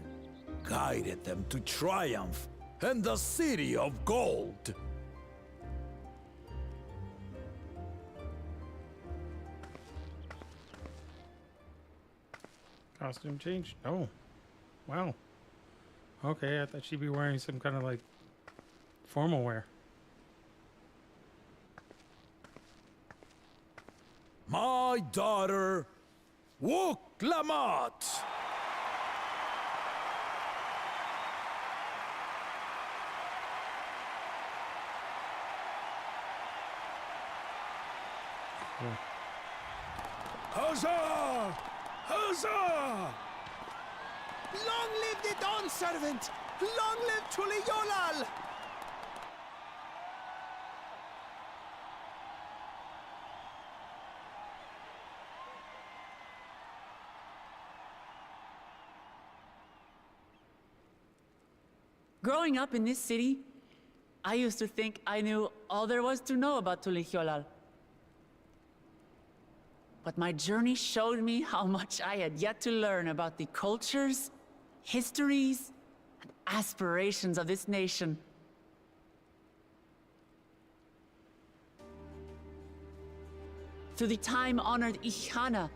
guided them to triumph and the City of Gold.
Costume change? Oh. Wow. Okay, I thought she'd be wearing some kind of like formal wear.
My daughter, Wook Lamont.
Huzzah! Huzzah! Long live the Dawn Servant! Long live Tuliolal!
Growing up in this city, I used to think I knew all there was to know about Tuliolal. But my journey showed me how much I had yet to learn about the cultures, histories, and aspirations of this nation. Through the time-honored Ihana,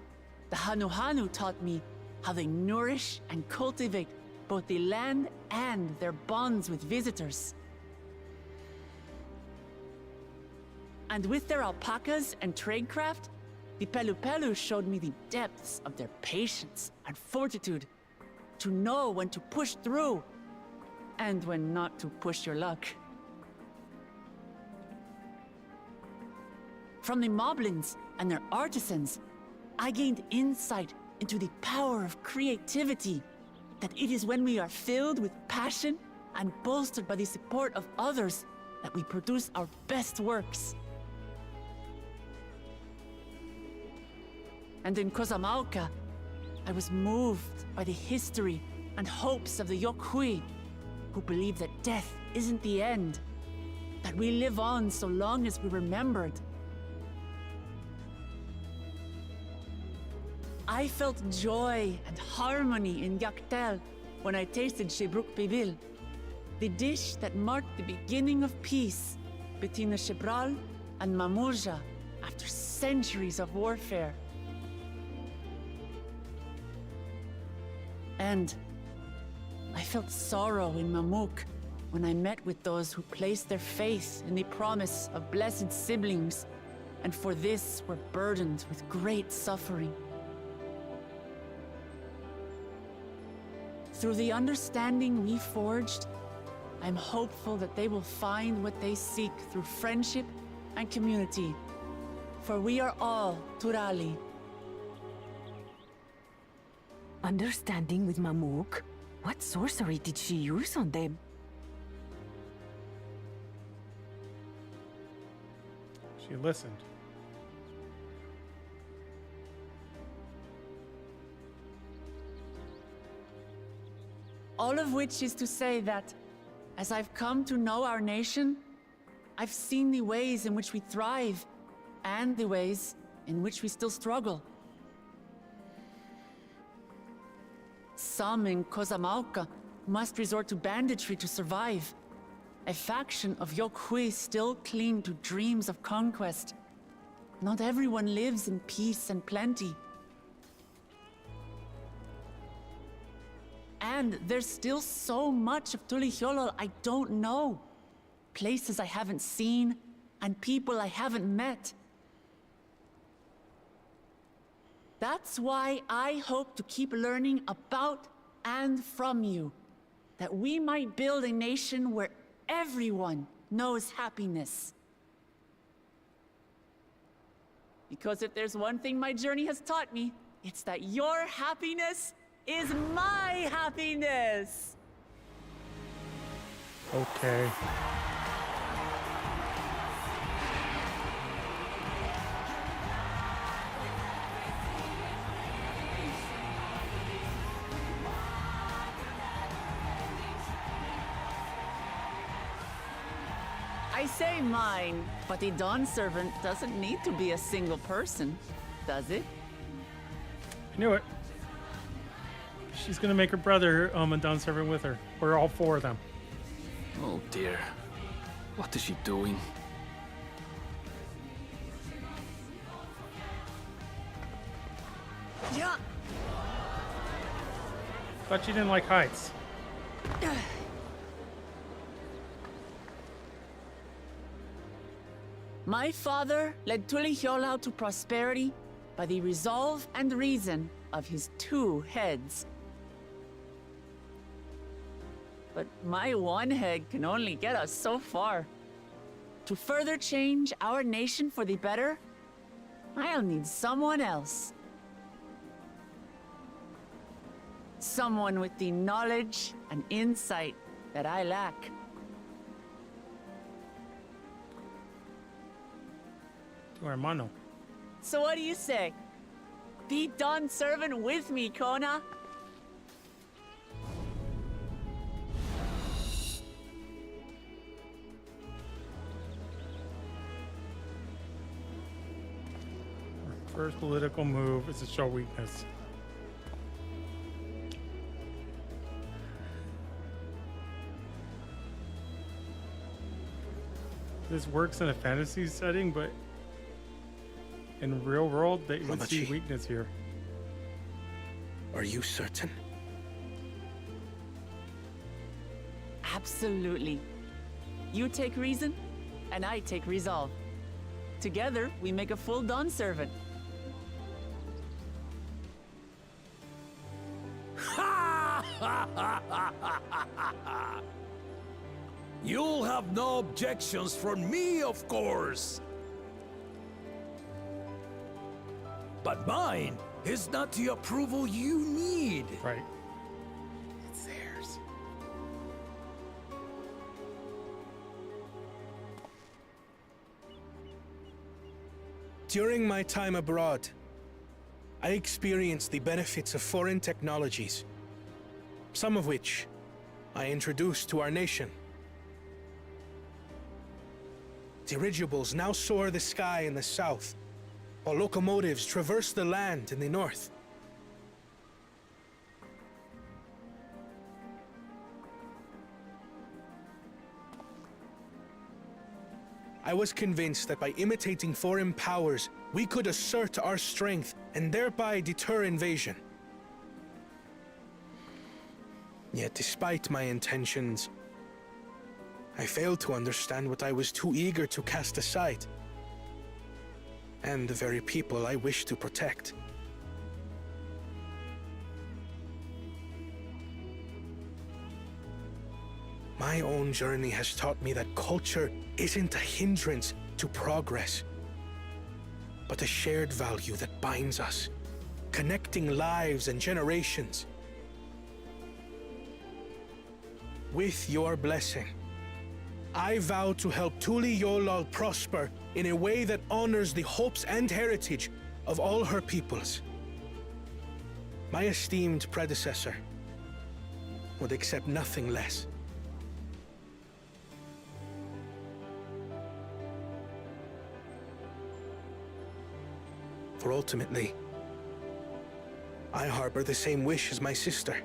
the Hanuhanu taught me how they nourish and cultivate both the land and their bonds with visitors. And with their alpacas and tradecraft, the Pelupelu showed me the depths of their patience and fortitude to know when to push through and when not to push your luck. From the Moblins and their artisans, I gained insight into the power of creativity, that it is when we are filled with passion and bolstered by the support of others that we produce our best works. And in Kozamauka, I was moved by the history and hopes of the Yokhui, who believe that death isn't the end, that we live on so long as we're remembered. I felt joy and harmony in Yaktel when I tasted Shebruk Bibil, the dish that marked the beginning of peace between the Shebral and Mamurja after centuries of warfare. And I felt sorrow in Mamuk when I met with those who placed their faith in the promise of blessed siblings, and for this were burdened with great suffering. Through the understanding we forged, I'm hopeful that they will find what they seek through friendship and community, for we are all Turali.
Understanding with Mamuk? What sorcery did she use on them?
She listened.
All of which is to say that, as I've come to know our nation, I've seen the ways in which we thrive, and the ways in which we still struggle. Some in Kozamauka must resort to banditry to survive. A faction of Yokhui still cling to dreams of conquest. Not everyone lives in peace and plenty. And there's still so much of Tulihyolol I don't know. Places I haven't seen, and people I haven't met. That's why I hope to keep learning about and from you, that we might build a nation where everyone knows happiness. Because if there's one thing my journey has taught me, it's that your happiness is my happiness!
Okay.
I say mine, but the Dawn Servant doesn't need to be a single person, does it?
I knew it. She's gonna make her brother a Dawn Servant with her. Or all four of them.
Oh dear. What is she doing?
Yeah.
Thought you didn't like heights.
My father led Tulihyolol to prosperity by the resolve and reason of his 2 heads. But my one head can only get us so far. To further change our nation for the better, I'll need someone else. Someone with the knowledge and insight that I lack.
Tu hermano.
So what do you say? Be Dawn Servant with me, Kona?
First political move is to show weakness. This works in a fantasy setting, but in real world, they would see weakness here.
Are you certain?
Absolutely. You take reason, and I take resolve. Together, we make a full Dawn Servant.
You'll have no objections from me, of course. But mine is not the approval you need.
Right.
It's theirs.
During my time abroad, I experienced the benefits of foreign technologies, some of which I introduced to our nation. Dirigibles now soar the sky in the south, while locomotives traverse the land in the north. I was convinced that by imitating foreign powers, we could assert our strength and thereby deter invasion. Yet despite my intentions, I failed to understand what I was too eager to cast aside, and the very people I wish to protect. My own journey has taught me that culture isn't a hindrance to progress, but a shared value that binds us, connecting lives and generations. With your blessing, I vow to help Tuli Yolal prosper in a way that honors the hopes and heritage of all her peoples. My esteemed predecessor would accept nothing less. For ultimately, I harbor the same wish as my sister.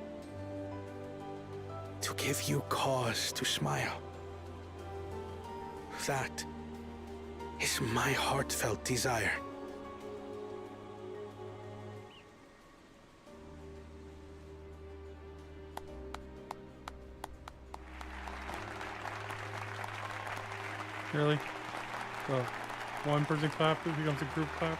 To give you cause to smile. That is my heartfelt desire.
Really? So, one person clap, it becomes a group clap.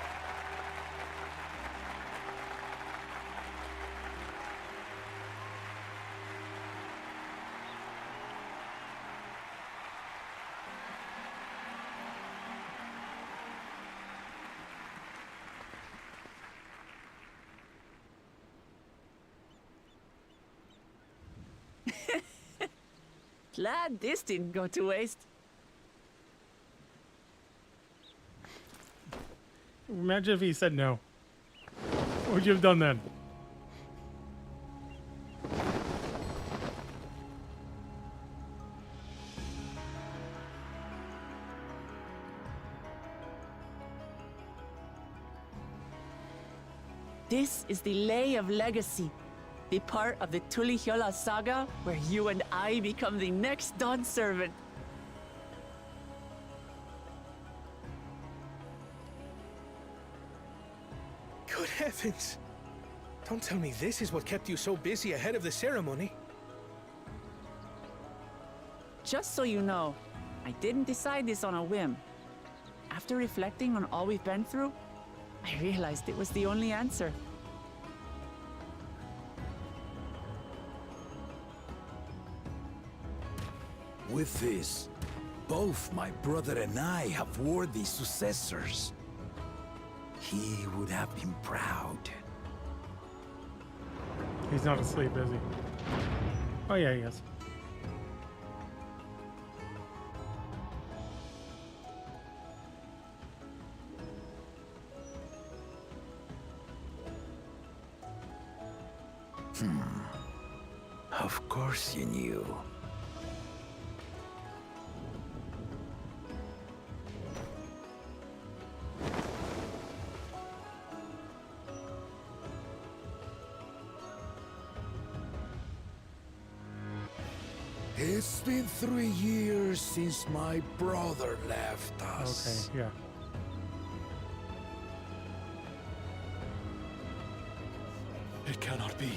Glad this didn't go to waste.
Imagine if he said no. What would you have done then?
This is the Lay of Legacy, the part of the Tuli Hyola saga where you and I become the next Dawn servant.
Good heavens! Don't tell me this is what kept you so busy ahead of the ceremony.
Just so you know, I didn't decide this on a whim. After reflecting on all we've been through, I realized it was the only answer.
With this, both my brother and I have worthy successors. He would have been proud.
He's not asleep, is he? Oh yeah, he is.
Of course you knew. It's been 3 years since my brother left us.
Okay, yeah.
It cannot be.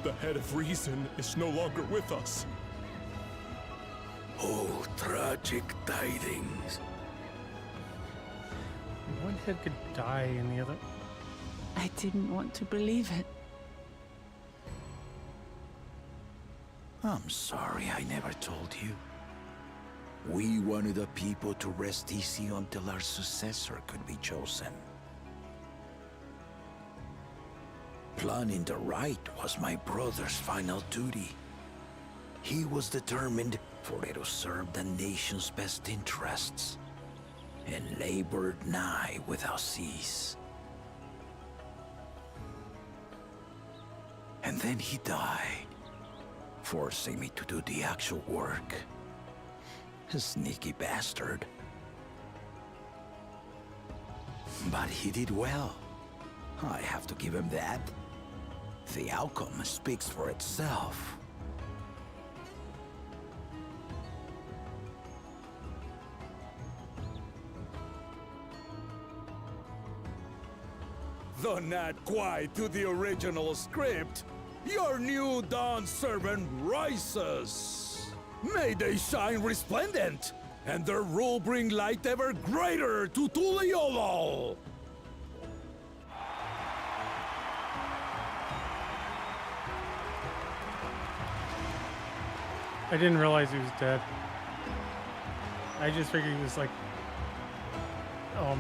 The head of reason is no longer with us.
Oh, tragic tidings.
One head could die and the other...
I didn't want to believe it.
I'm sorry I never told you. We wanted the people to rest easy until our successor could be chosen. Planning the right was my brother's final duty. He was determined for it to serve the nation's best interests, and labored nigh without cease. And then he died, forcing me to do the actual work. A sneaky bastard. But he did well. I have to give him that. The outcome speaks for itself.
Though not quite to the original script, your new Dawn servant rises. May they shine resplendent, and their rule bring light ever greater to Tuliolo.
I didn't realize he was dead. I just figured he was like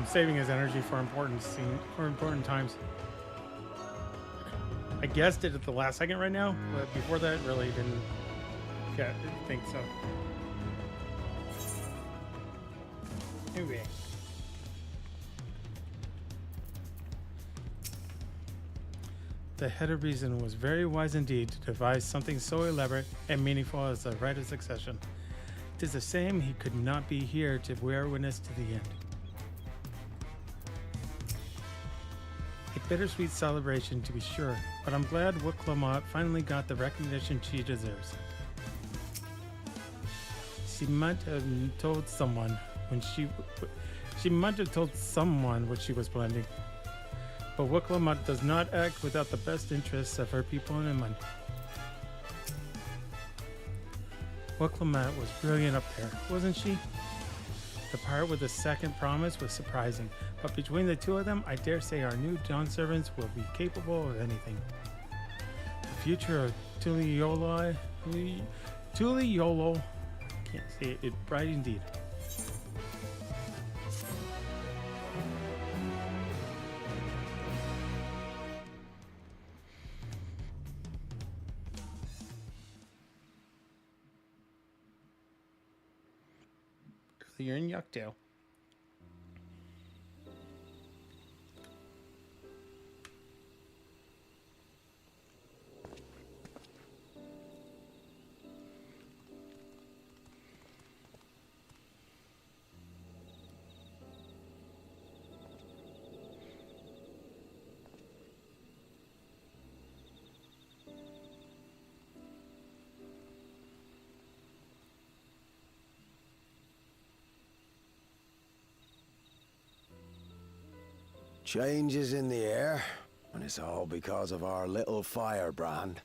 saving his energy for important times. I guessed it at the last second right now, but before that, really didn't think so. Anyway. The head of reason was very wise indeed to devise something so elaborate and meaningful as the rite of succession. 'Tis a shame he could not be here to bear witness to the end. A bittersweet celebration, to be sure, but I'm glad Wiclamot finally got the recognition she deserves. She might have told someone when she might have told someone what she was planning. But Wiclamot does not act without the best interests of her people in mind. Wiclamot was brilliant up there, wasn't she? The part with the second promise was surprising, but between the two of them, I dare say our new Dawn servants will be capable of anything. The future of Tuliolo, can't say it, bright indeed. Earlier in Yuckdale.
Changes in the air, and it's all because of our little firebrand.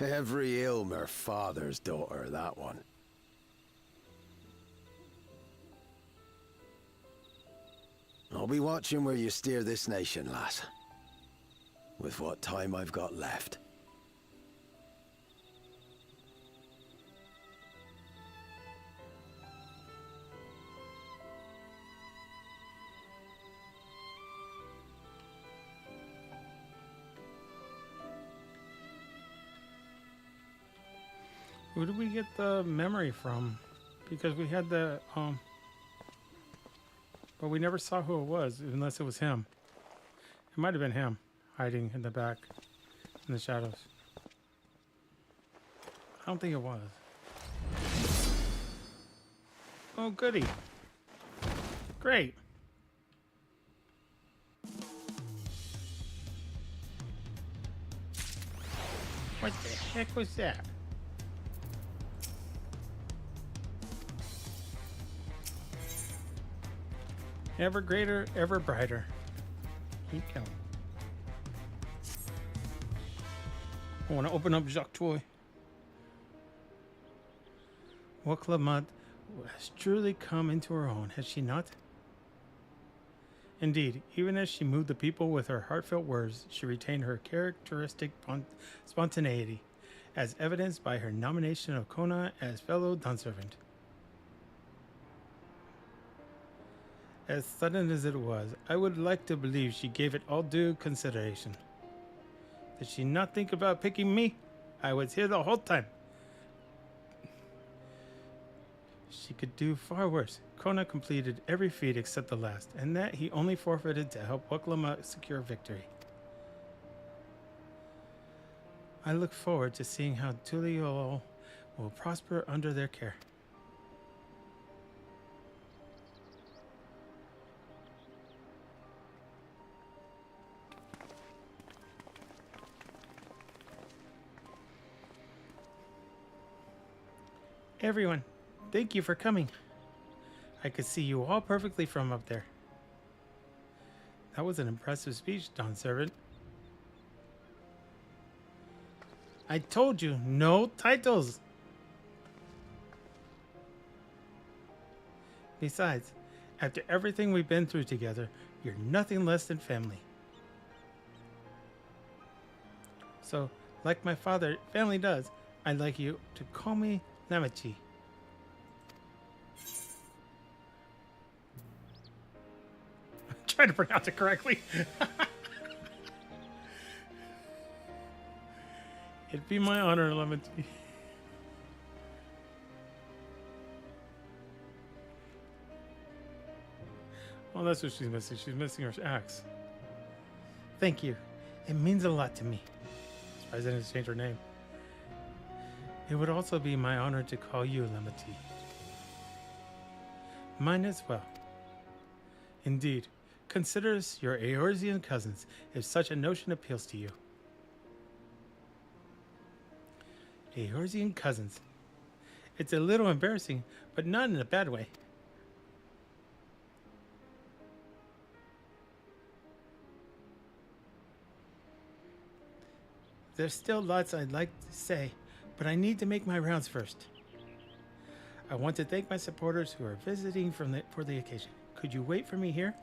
Every Ilmer father's daughter, that one. I'll be watching where you steer this nation, lass. With what time I've got left.
Who did we get the memory from? Because we had the, but we never saw who it was, unless it was him. It might have been him, hiding in the back, in the shadows. I don't think it was. Oh, goody. Great. What the heck was that? Ever greater, ever brighter. Keep going. I want to open up Jacques Toy. Wiclamot has truly come into her own, has she not? Indeed, even as she moved the people with her heartfelt words, she retained her characteristic spontaneity, as evidenced by her nomination of Kona as fellow Dawnservant. As sudden as it was, I would like to believe she gave it all due consideration. Did she not think about picking me? I was here the whole time. She could do far worse. Kona completed every feat except the last, and that he only forfeited to help Wiclamot secure victory. I look forward to seeing how Tuliol will prosper under their care. Everyone, thank you for coming. I could see you all perfectly from up there. That was an impressive speech, Dawn Servant. I told you, no titles. Besides, after everything we've been through together, you're nothing less than family. So, like my family does, I'd like you to call me Namachi. I'm trying to pronounce it correctly. It'd be my honor, Namachi. Oh, that's what she's missing. She's missing her axe. Thank you. It means a lot to me. Surprised I didn't change her name. It would also be my honor to call you Lemati. Mine as well. Indeed, consider us your Eorzean cousins if such a notion appeals to you. Eorzean cousins. It's a little embarrassing, but not in a bad way. There's still lots I'd like to say, but I need to make my rounds first. I want to thank my supporters who are visiting for the occasion. Could you wait for me here?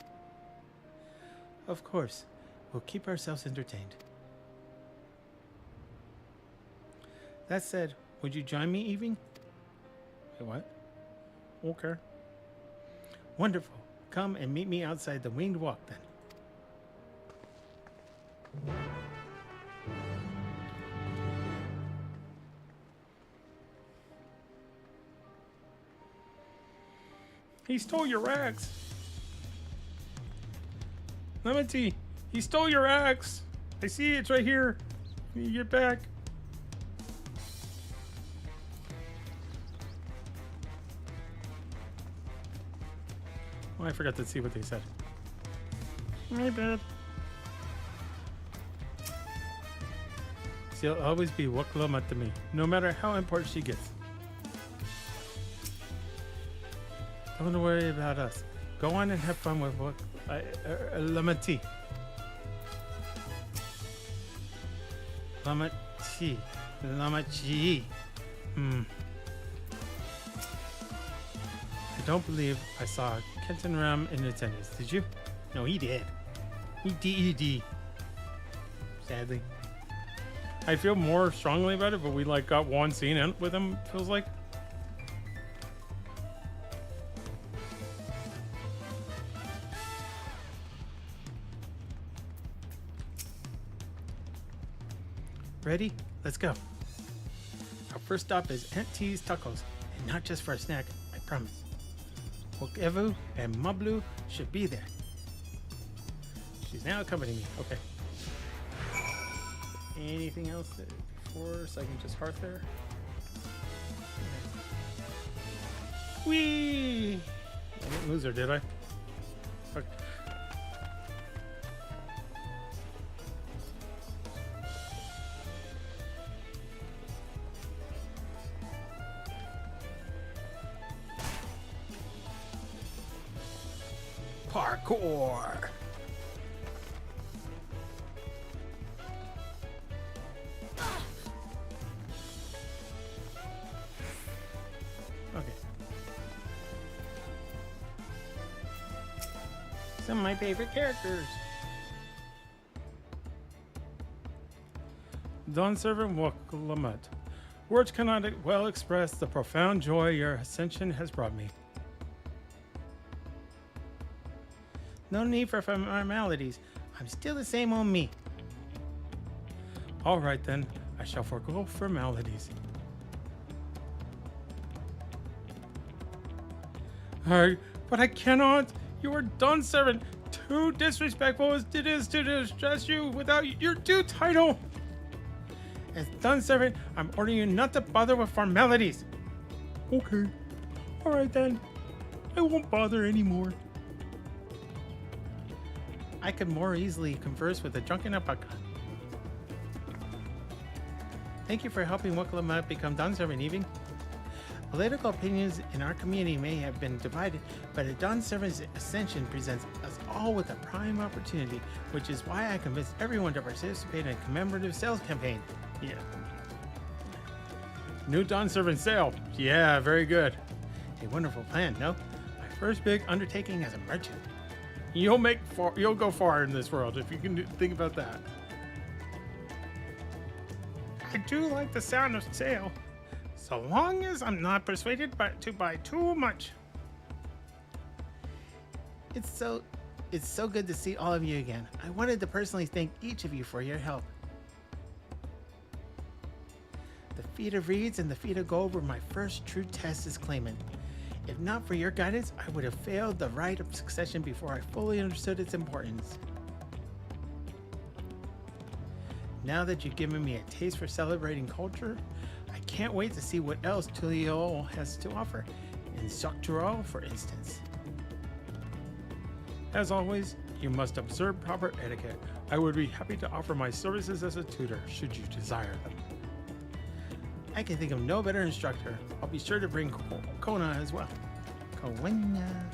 Of course. We'll keep ourselves entertained. That said, would you join me, Evie? Wait, what? Okay. Wonderful. Come and meet me outside the Winged Walk, then. He stole your axe. Lemati, he stole your axe. I see it's right here. Can you get back? Oh, I forgot to see what they said. My bad. She'll always be Waklama to me, no matter how important she gets. Don't worry about us. Go on and have fun with Lemati. Lemati. Lemati. I don't believe I saw Kenton Ram in attendance. Did you? No, he did. He did. Sadly. I feel more strongly about it, but we got one scene in with him, feels like. Ready? Let's go. Our first stop is Aunt T's Tacos, and not just for a snack, I promise. Wokevu and Mablu should be there. She's now accompanying me. Okay. Anything else before, so I can just hearth there? Whee! I didn't lose her, did I? Okay. Parkour. Okay. Some of my favorite characters. Dawn Servant Woklamat. Words cannot well express the profound joy your ascension has brought me. No need for formalities. I'm still the same old me. All right then, I shall forego formalities. But I cannot. You are Dawn Servant. Too disrespectful as it is to distress you without your due title. As Dawn Servant, I'm ordering you not to bother with formalities. Okay. Alright then. I won't bother anymore. I could more easily converse with a drunken alpaca. Thank you for helping Wicklamaut become Dawn Servant, Eving. Political opinions in our community may have been divided, but a Dawn Servant's ascension presents us all with a prime opportunity, which is why I convinced everyone to participate in a commemorative sales campaign. Yeah. New Dawn Servant sale. Yeah, very good. A wonderful plan, no? My first big undertaking as a merchant. You'll go far in this world if you can think about that. I do like the sound of sale, so long as I'm not persuaded to buy too much. It's so good to see all of you again. I wanted to personally thank each of you for your help. The Feet of Reeds and the Feet of Gold were my first true test as claimant. If not for your guidance, I would have failed the rite of succession before I fully understood its importance. Now that you've given me a taste for celebrating culture, I can't wait to see what else Tuliol has to offer, in Soctural, for instance. As always, you must observe proper etiquette. I would be happy to offer my services as a tutor, should you desire them. I can think of no better instructor. I'll be sure to bring Kona as well. Kona.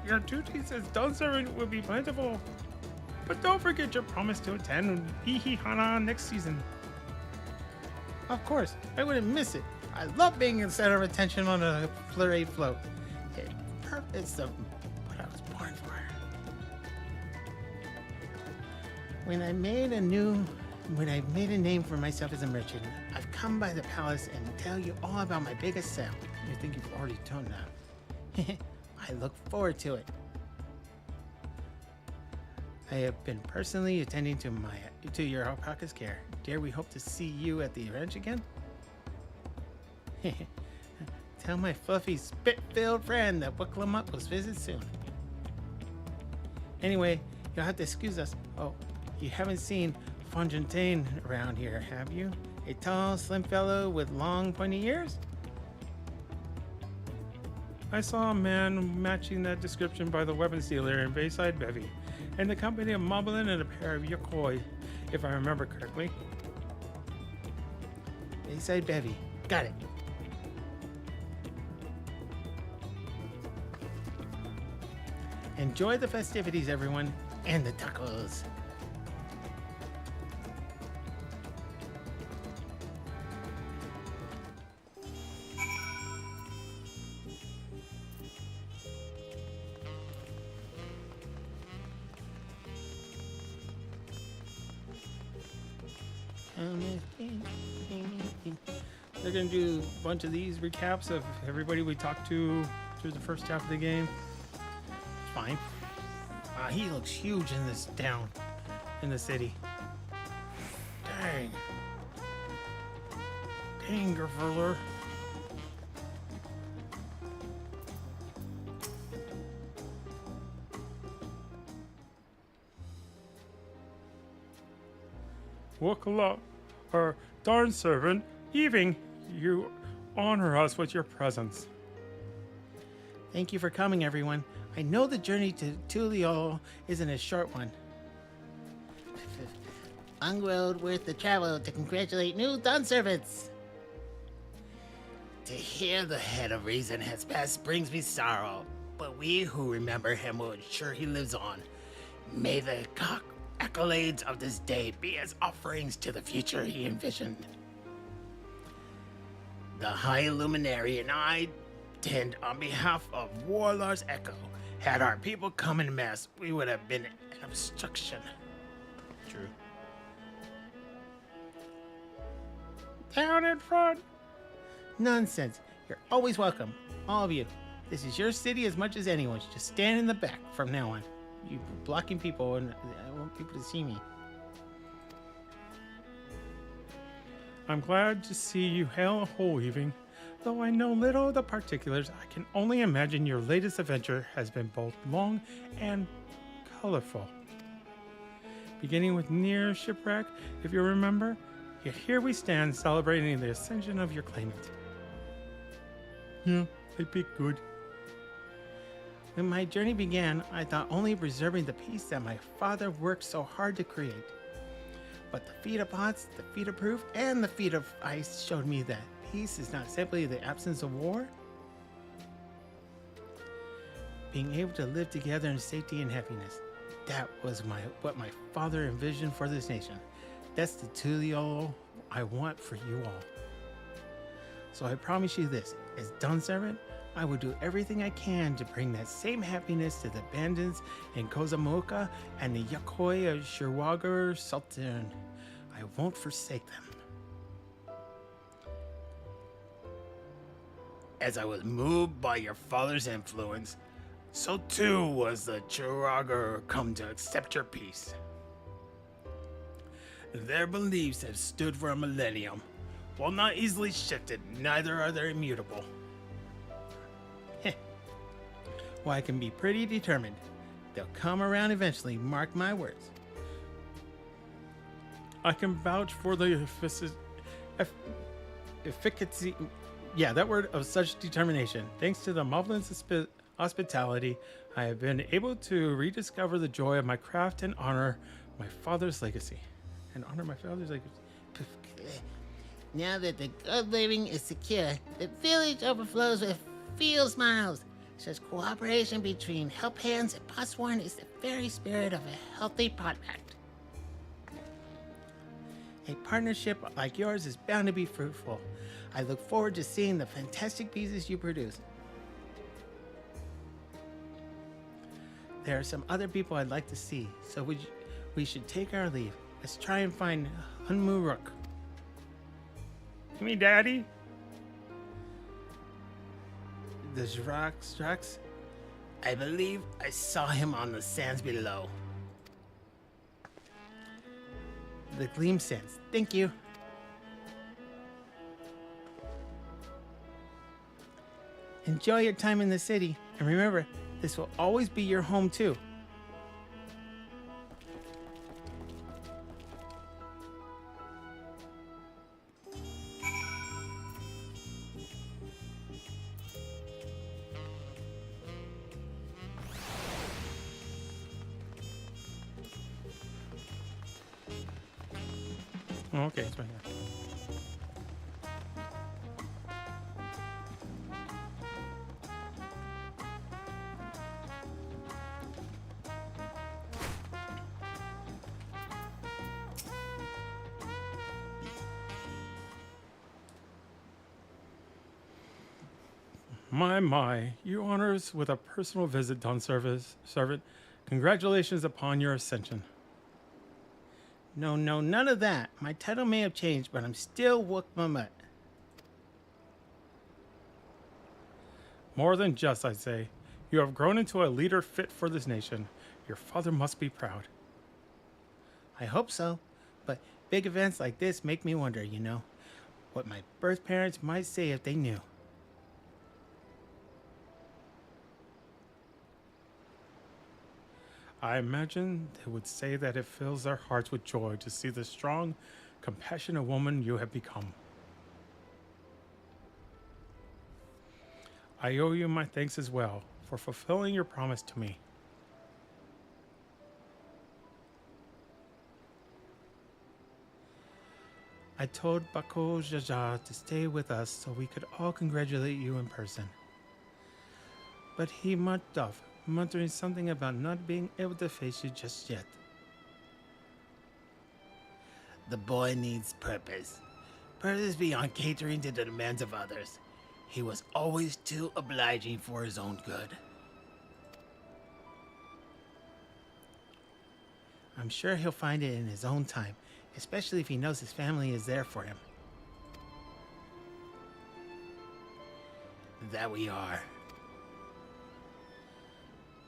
Your duties as Dawn Servant will be plentiful. But don't forget your promise to attend Ihihana next season. Of course, I wouldn't miss it. I love being the center of attention on a flurry float. It's what I was born for. When I made a name for myself as a merchant, I've come by the palace and tell you all about my biggest sale. You think you've already done that? I look forward to it. I have been personally attending to your alpaca's care. Dare we hope to see you at the ranch again? Tell my fluffy spit-filled friend that Wicklamaut will visit soon. Anyway, you'll have to excuse us. Oh, you haven't seen Fontaine around here, have you? A tall, slim fellow with long, pointy ears? I saw a man matching that description by the weapons dealer in Bayside Bevy, and the company of Moblin and a pair of Yokoi, if I remember correctly. Bayside Bevy. Got it. Enjoy the festivities, everyone, and the tacos. They're going to do a bunch of these recaps of everybody we talked to through the first half of the game. Fine. He looks huge in this town, in the city. Dang. Dang, Gerfurler. Wicklamaut, our Dawn Servant, Eving, you honor us with your presence. Thank you for coming, everyone. I know the journey to Tuliol isn't a short one. Long road worth the travel to congratulate new Dawn Servants. To hear the head of reason has passed brings me sorrow, but we who remember him will ensure he lives on. May the accolades of this day be as offerings to the future he envisioned. The High Luminary and I tend on behalf of Warlord's Echo. Had our people come in mass, we would have been an obstruction. True. Down in front. Nonsense. You're always welcome. All of you. This is your city as much as anyone's. Just stand in the back from now on. You're blocking people and I want people to see me. I'm glad to see you hail whole, Eving. Though I know little of the particulars, I can only imagine your latest adventure has been both long and colorful. beginning with near shipwreck, if you remember. Yet here we stand celebrating the ascension of your claimant. Yeah, I picked good. When my journey began, I thought only of preserving the peace that my father worked so hard to create. But the feat of pots, the feat of proof, and the feat of ice showed me that peace is not simply the absence of war. Being able to live together in safety and happiness. That was what my father envisioned for this nation. That's the Tulio I want for you all. So I promise you this, as Dawn Servant, I will do everything I can to bring that same happiness to the bandits in Kozamoka and the Yakoi of Shirwagar Sultan. I won't forsake them.
As I was moved by your father's influence, so too was the Chiragar come to accept your peace. Their beliefs have stood for a millennium. While not easily shifted, neither are they immutable.
Well, I can be pretty determined. They'll come around eventually, mark my words. I can vouch for the efficacy, that word, of such determination. Thanks to the marvelous hospitality, I have been able to rediscover the joy of my craft and honor my father's legacy.
Now that the good living is secure, the village overflows with field smiles. Such cooperation between help hands and Potsworn is the very spirit of a healthy pot pact.
A partnership like yours is bound to be fruitful. I look forward to seeing the fantastic pieces you produce. There are some other people I'd like to see, so we should take our leave. Let's try and find Hunmuruk. You mean Daddy?
The Zrax? I believe I saw him on the sands below.
The Gleam Sands. Thank you. Enjoy your time in the city, and remember, this will always be your home too. Okay, it's right here. My, you honor us with a personal visit, Dawn Servant. Congratulations upon your ascension. No, none of that. My title may have changed, but I'm still Wook Mamet. More than just, I'd say. You have grown into a leader fit for this nation. Your father must be proud. I hope so, but big events like this make me wonder, what my birth parents might say if they knew. I imagine they would say that it fills their hearts with joy to see the strong, compassionate woman you have become. I owe you my thanks as well for fulfilling your promise to me. I told Bako Jaja to stay with us so we could all congratulate you in person. But he mucked off, muttering something about not being able to face you just yet.
The boy needs purpose. Purpose beyond catering to the demands of others. He was always too obliging for his own good.
I'm sure he'll find it in his own time, especially if he knows his family is there for him.
That we are.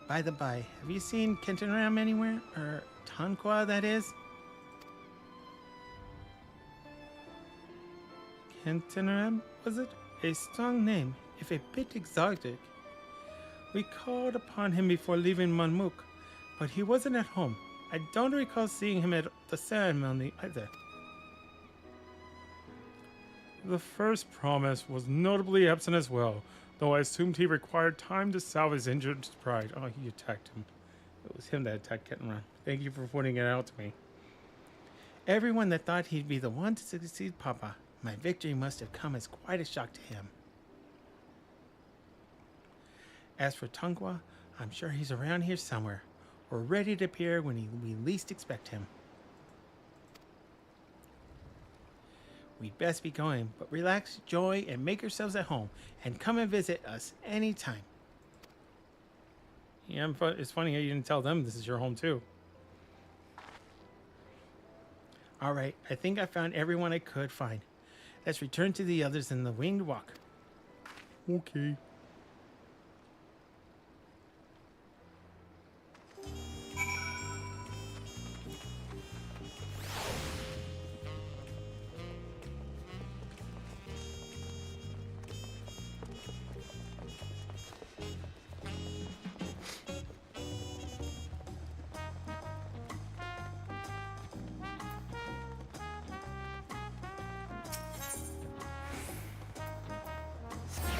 By the by, have you seen Kentenram anywhere? Or Tanqua, that is? Kentenram, was it? A strong name, if a bit exotic. We called upon him before leaving Manmuk, but he wasn't at home. I don't recall seeing him at the ceremony either. The first promise was notably absent as well, though I assumed he required time to salve his injured pride. Oh, he attacked him. It was him that attacked Kettenron. Thank you for pointing it out to me. Everyone that thought he'd be the one to succeed Papa, my victory must have come as quite a shock to him. As for Tongwa, I'm sure he's around here somewhere, or ready to appear when we least expect him. We'd best be going, but relax, enjoy, and make yourselves at home, and come and visit us anytime. Yeah, it's funny how you didn't tell them this is your home too. Alright, I think I found everyone I could find. Let's return to the others in the winged walk. Okay.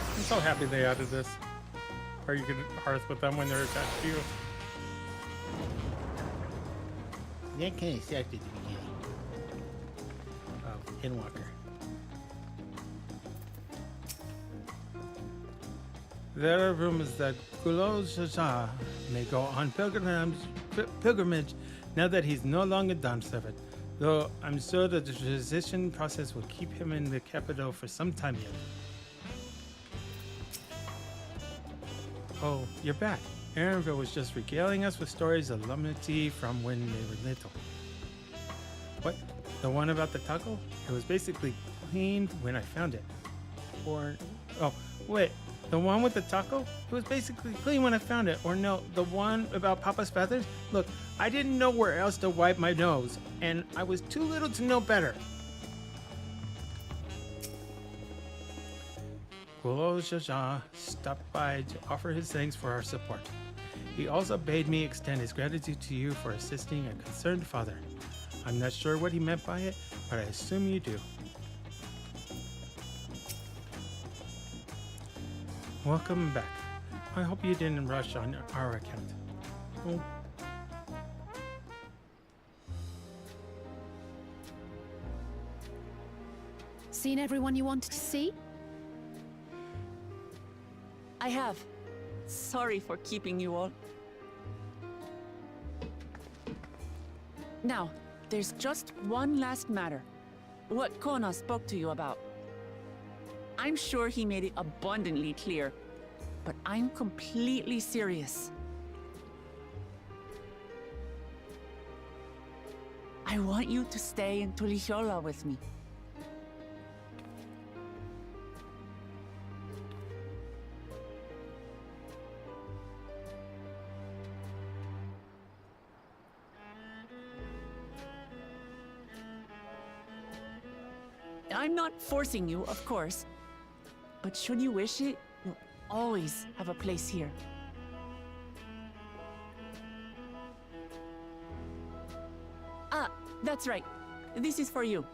I'm so happy they added this. Or you can hearth with them when they're attached to you.
That kind of sucked at the beginning.
Oh, Endwalker. There are rumors that Gulol Jaja may go on pilgrimage now that he's no longer Dawn servant, though I'm sure that the transition process will keep him in the capital for some time yet. Oh, you're back. Aaronville was just regaling us with stories of Lumnity from when they were little. What? The one about the taco? It was basically cleaned when I found it. Or... oh, wait. The one with the taco? It was basically clean when I found it. Or no, the one about Papa's feathers? Look, I didn't know where else to wipe my nose, and I was too little to know better. Gulo Jaja stopped by to offer his thanks for our support. He also bade me extend his gratitude to you for assisting a concerned father. I'm not sure what he meant by it, but I assume you do. Welcome back. I hope you didn't rush on our account. Oh.
Seen everyone you wanted to see?
I have. Sorry for keeping you all. Now, there's just one last matter. What Kona spoke to you about. I'm sure he made it abundantly clear, but I'm completely serious. I want you to stay in Tulihola with me. I'm not forcing you, of course. But should you wish it, you'll always have a place here. Ah, that's right. This is for you.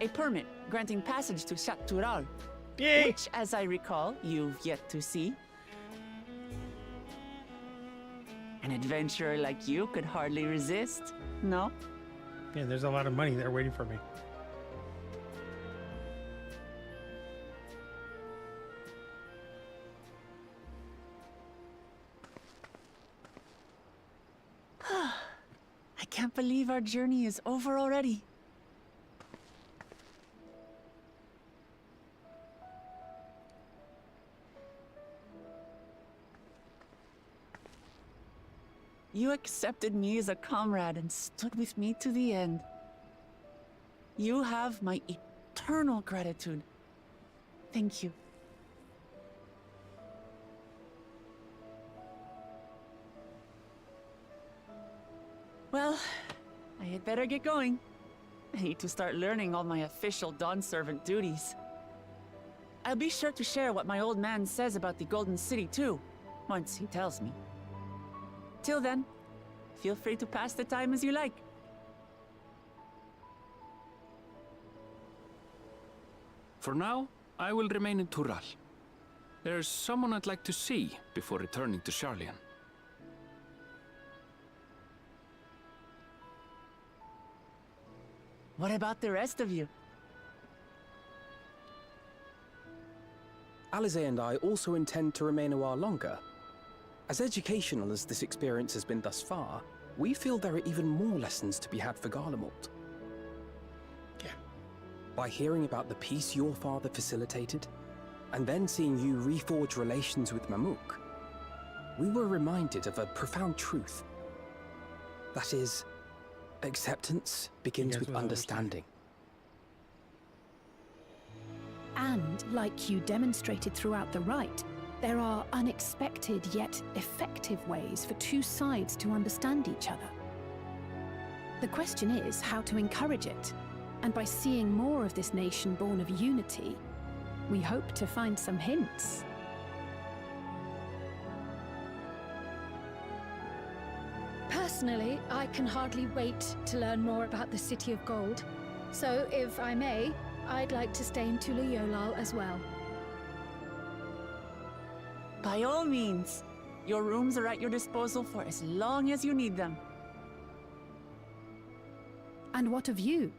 A permit granting passage to Shatural.
Yay!
Which, as I recall, you've yet to see. An adventurer like you could hardly resist, no?
Yeah, there's a lot of money there waiting for me.
I can't believe our journey is over already. You accepted me as a comrade and stood with me to the end. You have my eternal gratitude. Thank you. Well, I had better get going. I need to start learning all my official Dawn servant duties. I'll be sure to share what my old man says about the Golden City too, once he tells me. Till then, feel free to pass the time as you like.
For now, I will remain in Tural. There's someone I'd like to see before returning to Sharlayan.
What about the rest of you?
Alize and I also intend to remain a while longer. As educational as this experience has been thus far, we feel there are even more lessons to be had for Garlemald.
Yeah.
By hearing about the peace your father facilitated, and then seeing you reforge relations with Mamuk, we were reminded of a profound truth. That is, acceptance begins with understanding.
And, like you demonstrated throughout the rite, there are unexpected yet effective ways for two sides to understand each other. The question is how to encourage it, and by seeing more of this nation born of unity, we hope to find some hints.
Personally, I can hardly wait to learn more about the City of Gold. So, if I may, I'd like to stay in Tula Yolal as well.
By all means, your rooms are at your disposal for as long as you need them.
And what of you?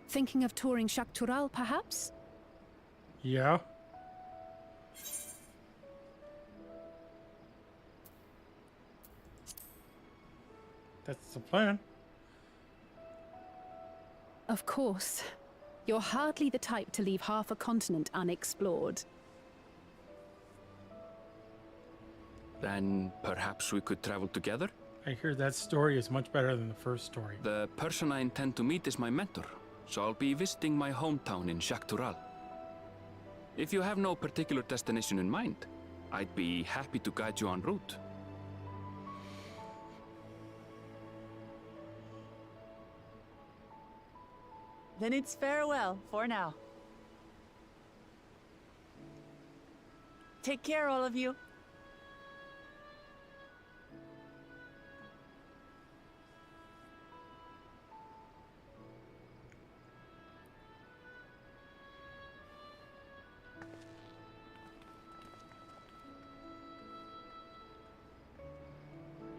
Thinking of touring Shaktural, perhaps?
Yeah. That's the plan.
Of course. You're hardly the type to leave half a continent unexplored.
Then perhaps we could travel together?
I hear that story is much better than the first story.
The person I intend to meet is my mentor, so I'll be visiting my hometown in Shaktural. If you have no particular destination in mind, I'd be happy to guide you en route.
Then it's farewell for now. Take care, all of you.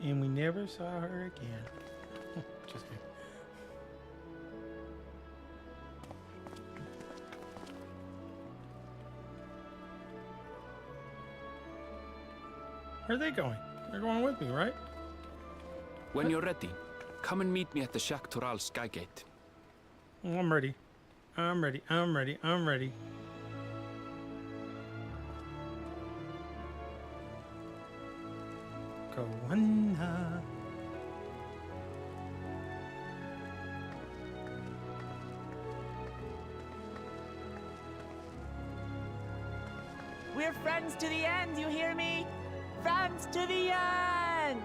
And we never saw her again. Just kidding. Where are they going? They're going with me, right?
When you're ready, come and meet me at the Shaktural Skygate.
I'm ready. I'm ready. I'm ready. I'm ready. Go on.
We're friends to the end, you hear me? Friends to the end!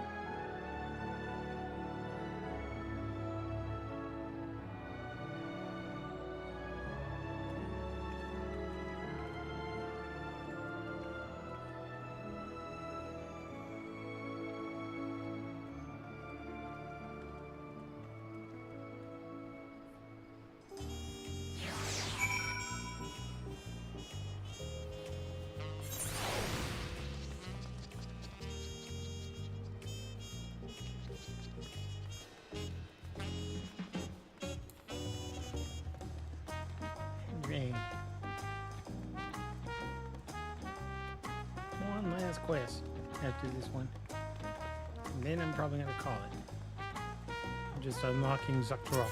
One last quest after this one. And then I'm probably gonna call it. I'm just unlocking Zaktorov.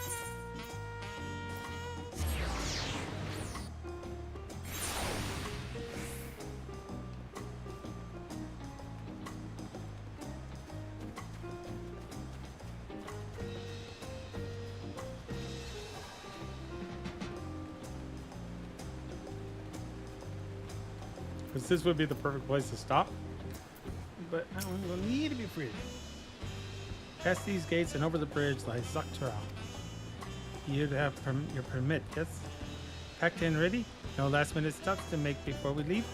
Because this would be the perfect place to stop. But I don't need to be free. Past these gates and over the bridge lies Zaktorov. You'd have your permit, yes? Packed and ready? No last minute stops to make before we leave?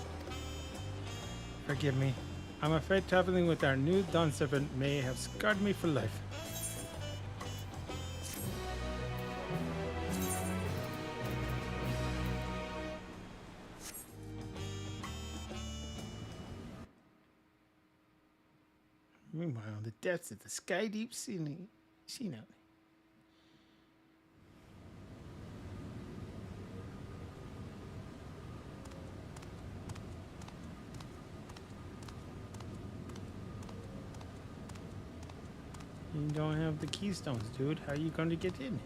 Forgive me. I'm afraid traveling with our new Dawn Servant may have scarred me for life. Meanwhile, the depths of the sky deep sea note. You don't have the keystones, dude. How are you going to get in?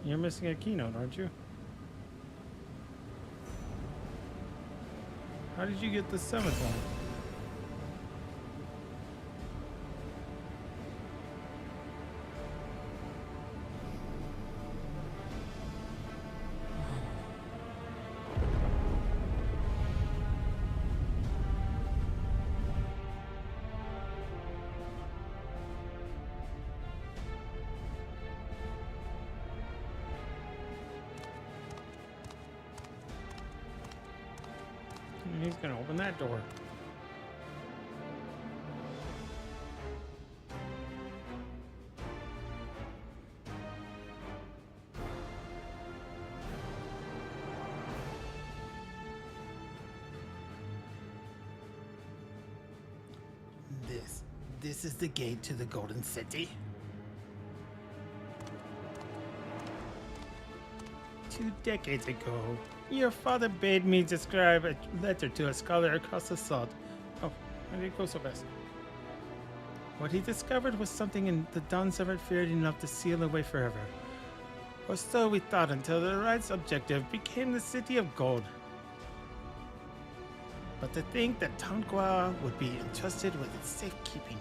You're missing a keynote, aren't you? How did you get the seventh one? He's gonna open that door.
This is the gate to the Golden City.
2 decades ago, your father bade me describe a letter to a scholar across the salt. Oh, why did it go so fast? What he discovered was something in the Dawn Servant feared enough to seal away forever. Or so we thought until the right's objective became the City of Gold. But to think that Thanx would be entrusted with its safekeeping.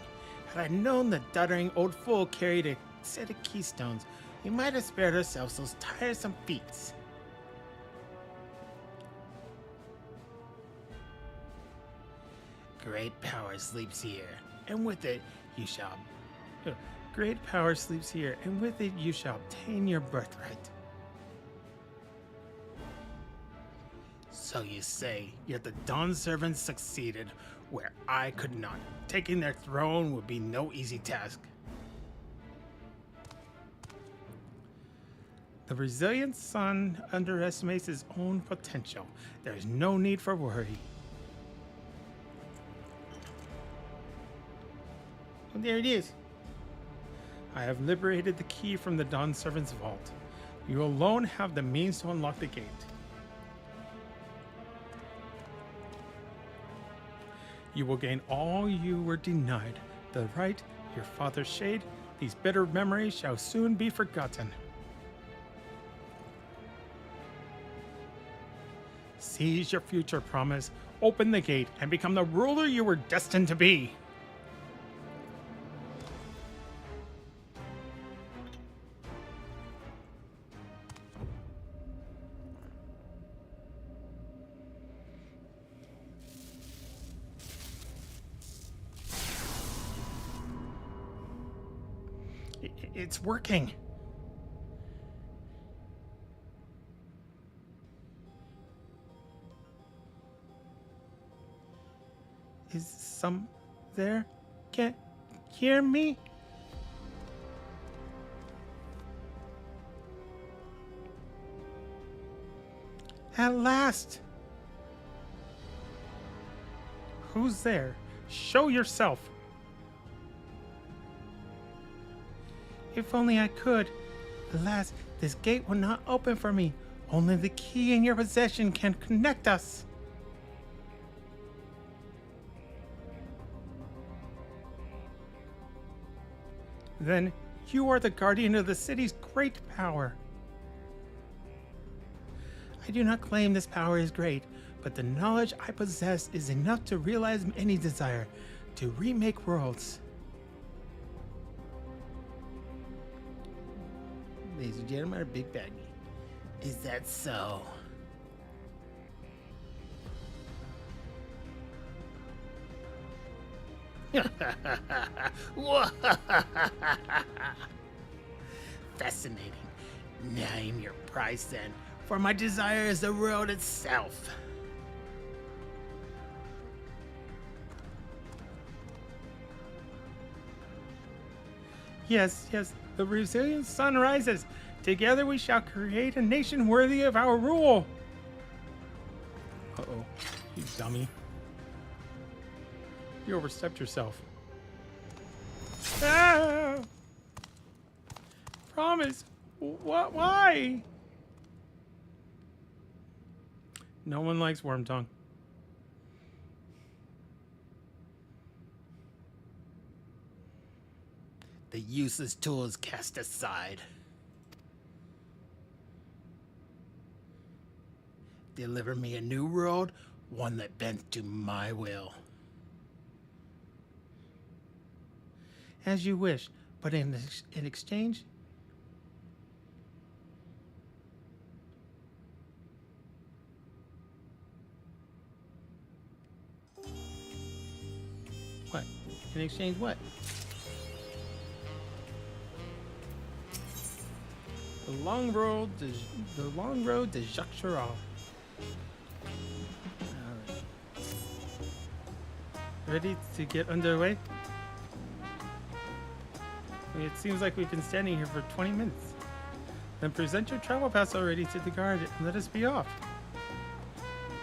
Had I known the doddering old fool carried a set of keystones, we might have spared ourselves those tiresome feats.
Great power sleeps here, and with it you shall...
Great power sleeps here, and with it you shall obtain your birthright.
So you say, yet the Dawn Servants succeeded where I could not. Taking their throne would be no easy task.
The resilient son underestimates his own potential. There is no need for worry. And there it is. I have liberated the key from the Dawn Servant's vault. You alone have the means to unlock the gate. You will gain all you were denied. The right, your father's shade, these bitter memories shall soon be forgotten. Seize your future promise, open the gate, and become the ruler you were destined to be. It's working. Is some there? Can't hear me? At last! Who's there? Show yourself! If only I could. Alas, this gate will not open for me. Only the key in your possession can connect us. Then you are the guardian of the city's great power. I do not claim this power is great, but the knowledge I possess is enough to realize any desire to remake worlds.
Ladies and gentlemen, our big baggy. Is that so? Fascinating. Name your price then, for my desire is the world itself.
Yes, yes, the resilient sun rises. Together we shall create a nation worthy of our rule. Uh-oh, you dummy. You overstepped yourself. Ah! Promise. What? Why? No one likes Worm Tongue.
The useless tools cast aside. Deliver me a new world, one that bends to my will.
As you wish, but in exchange... What? In exchange what? The long road to Jacques Chiral. Alright. Ready to get underway? I mean, it seems like we've been standing here for 20 minutes. Then present your travel pass already to the guard and let us be off.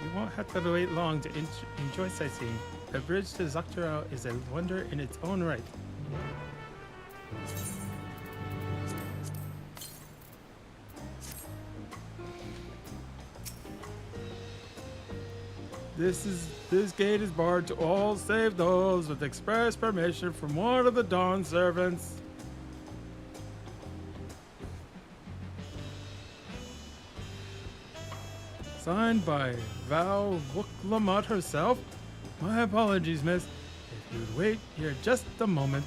You won't have to wait long to enjoy sightseeing. The bridge to Zakhtral is a wonder in its own right. This gate is barred to all save those with express permission from one of the Dawn servants. Signed by Val Wuklamut herself. My apologies, miss. If you'd wait here just a moment.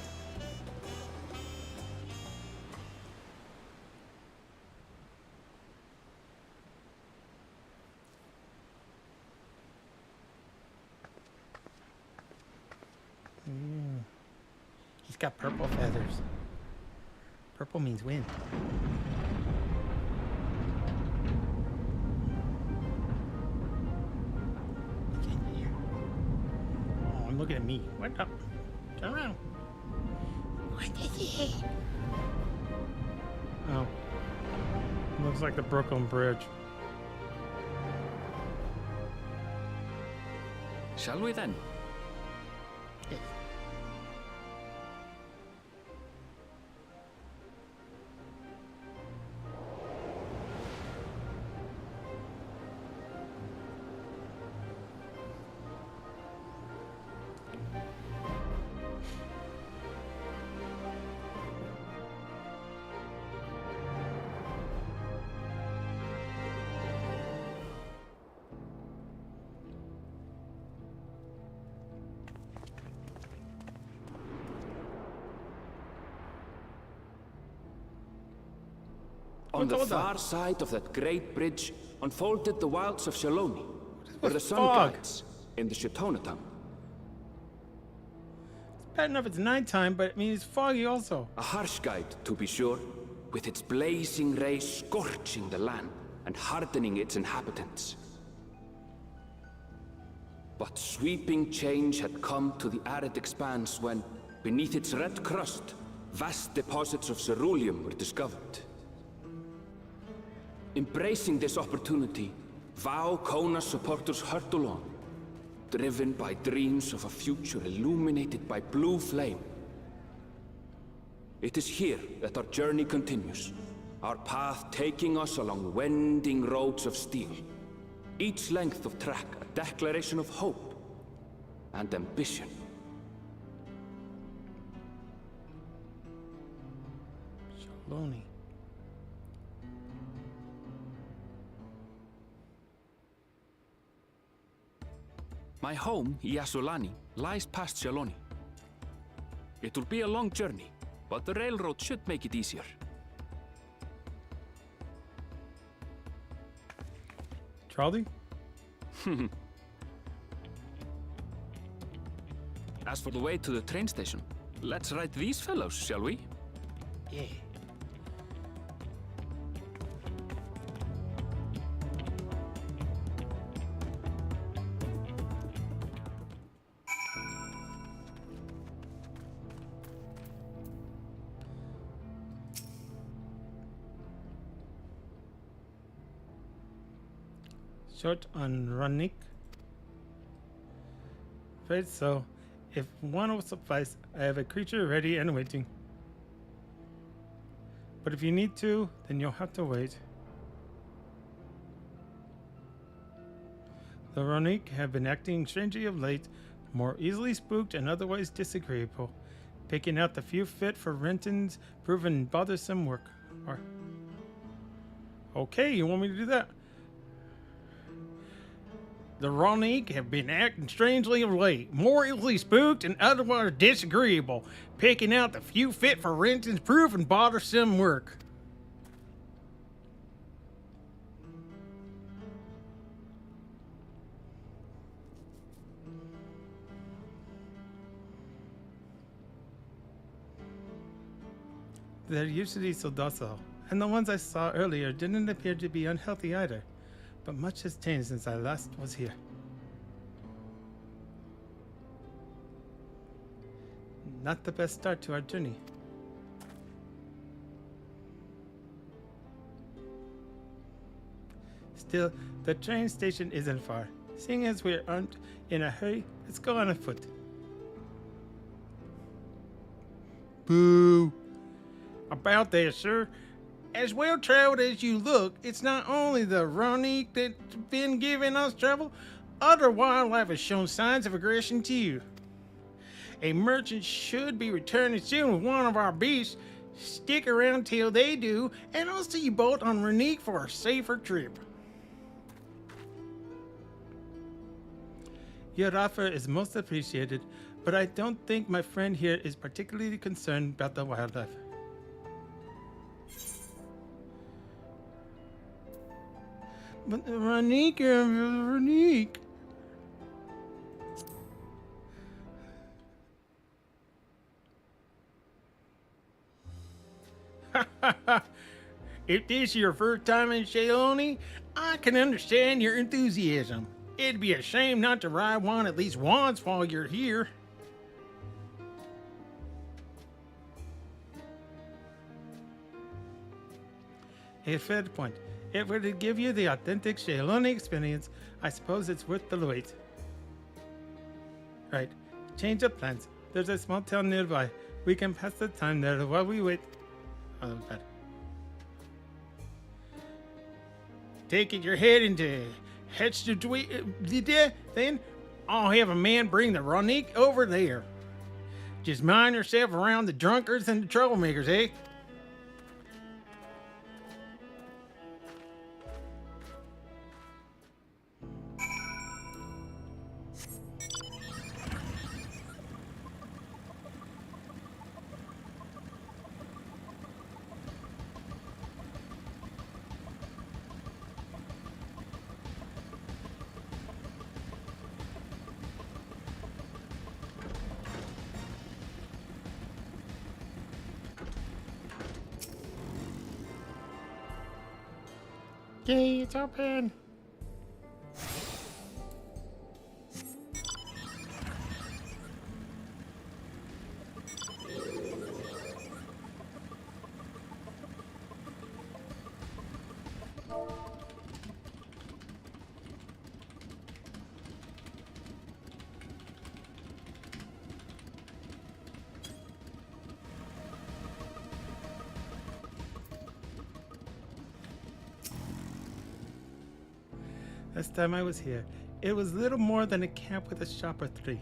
He's got purple feathers. Purple means wind. Look at me. What up? Turn around. What is it?
Oh. Looks like the Brooklyn Bridge.
Shall we then?
Yes.
On the far side of that great bridge unfolded the wilds of Shaloni, where the sun guides in the Shatonatam.
It's bad enough it's nighttime, but it means foggy also.
A harsh guide, to be sure, with its blazing rays scorching the land and hardening its inhabitants. But sweeping change had come to the arid expanse when, beneath its red crust, vast deposits of ceruleum were discovered. Embracing this opportunity, Vau Kona supporters hurtle on, driven by dreams of a future illuminated by blue flame. It is here that our journey continues, our path taking us along winding roads of steel, each length of track a declaration of hope and ambition.
Shaloni.
My home, Yasulani, lies past Shaloni. It will be a long journey, but the railroad should make it easier.
Charlie?
As for the way to the train station, let's ride these fellows, shall we?
Yeah.
Short on Runnik. Right, so if one will suffice, I have a creature ready and waiting. But if you need to, then you'll have to wait. The Runnik have been acting strangely of late, more easily spooked and otherwise disagreeable, picking out the few fit for Renton's proven bothersome work. Or okay, you want me to do that? The Runnik have been acting strangely of late, more easily spooked and otherwise disagreeable, picking out the few fit for Renton's proof and bothersome work. They're usually so docile, and the ones I saw earlier didn't appear to be unhealthy either. But much has changed since I last was here. Not the best start to our journey. Still, the train station isn't far. Seeing as we aren't in a hurry, let's go on foot. Boo! About that, sir. As well traveled as you look, it's not only the Runnik that's been giving us trouble, other wildlife has shown signs of aggression to you. A merchant should be returning soon with one of our beasts. Stick around till they do, and I'll see you both on Runnik for a safer trip. Your offer is most appreciated, but I don't think my friend here is particularly concerned about the wildlife. But Runnik, Runnik. If this is your first time in Shayloni, I can understand your enthusiasm. It'd be a shame not to ride one at least once while you're here. A fair point. If we're to give you the authentic Shayloni experience, I suppose it's worth the wait. Right. Change of plans. There's a small town nearby. We can pass the time there while we wait. Oh, bad. Taking your head into then I'll have a man bring the Runnik over there. Just mind yourself around the drunkards and the troublemakers, eh? Yay, it's open! Last time I was here, it was little more than a camp with a shop or three.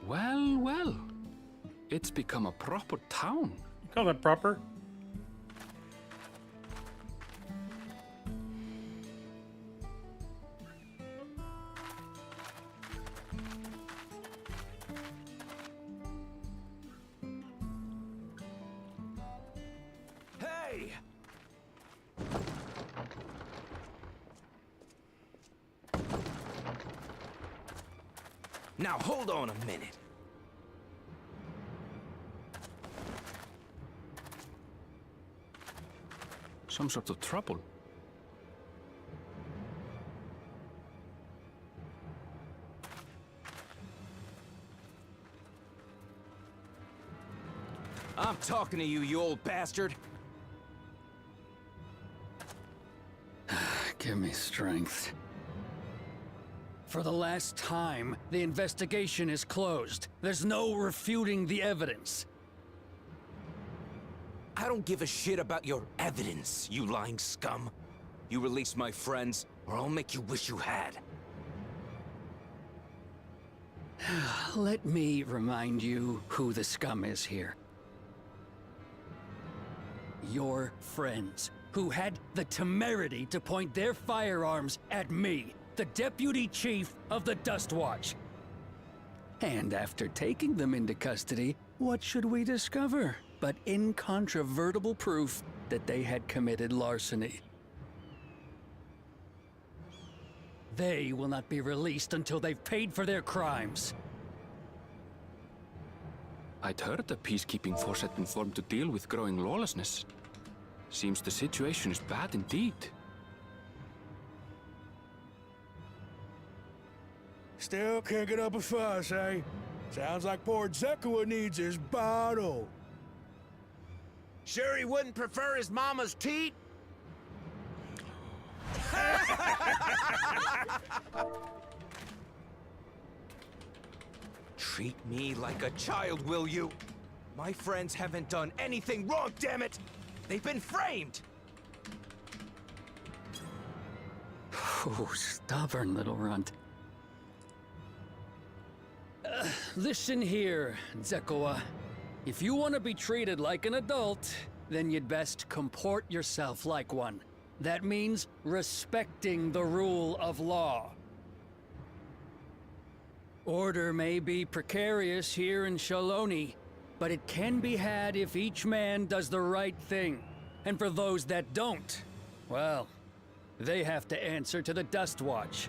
Well, well. It's become a proper town.
You call it proper?
Now hold on a minute.
Some sort of trouble.
I'm talking to you, you old bastard.
Give me strength. For the last time, the investigation is closed. There's no refuting the evidence.
I don't give a shit about your evidence, you lying scum. You release my friends, or I'll make you wish you had.
Let me remind you who the scum is here. Your friends, who had the temerity to point their firearms at me, the Deputy Chief of the Dust Watch. And after taking them into custody, what should we discover but incontrovertible proof that they had committed larceny? They will not be released until they've paid for their crimes.
I'd heard the peacekeeping force had been formed to deal with growing lawlessness. Seems the situation is bad indeed.
Still can't get up a fuss, eh? Sounds like poor Zekua needs his bottle.
Sure he wouldn't prefer his mama's teat?
Treat me like a child, will you? My friends haven't done anything wrong, damn it! They've been framed!
Oh, stubborn little runt. Listen here, Zekua. If you want to be treated like an adult, then you'd best comport yourself like one. That means respecting the rule of law. Order may be precarious here in Shaloni, but it can be had if each man does the right thing. And for those that don't, well, they have to answer to the Dust Watch.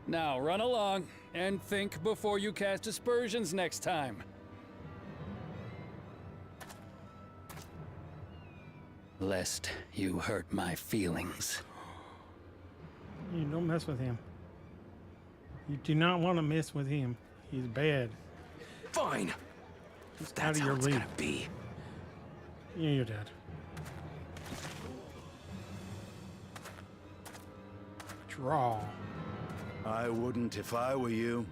Now run along and think before you cast aspersions next time. Lest you hurt my feelings.
You don't mess with him. You do not want to mess with him. He's bad.
Fine.
He's
That's
out of
how
your
it's
league.
gonna be.
Yeah, you're dead. Draw.
I wouldn't if I were you.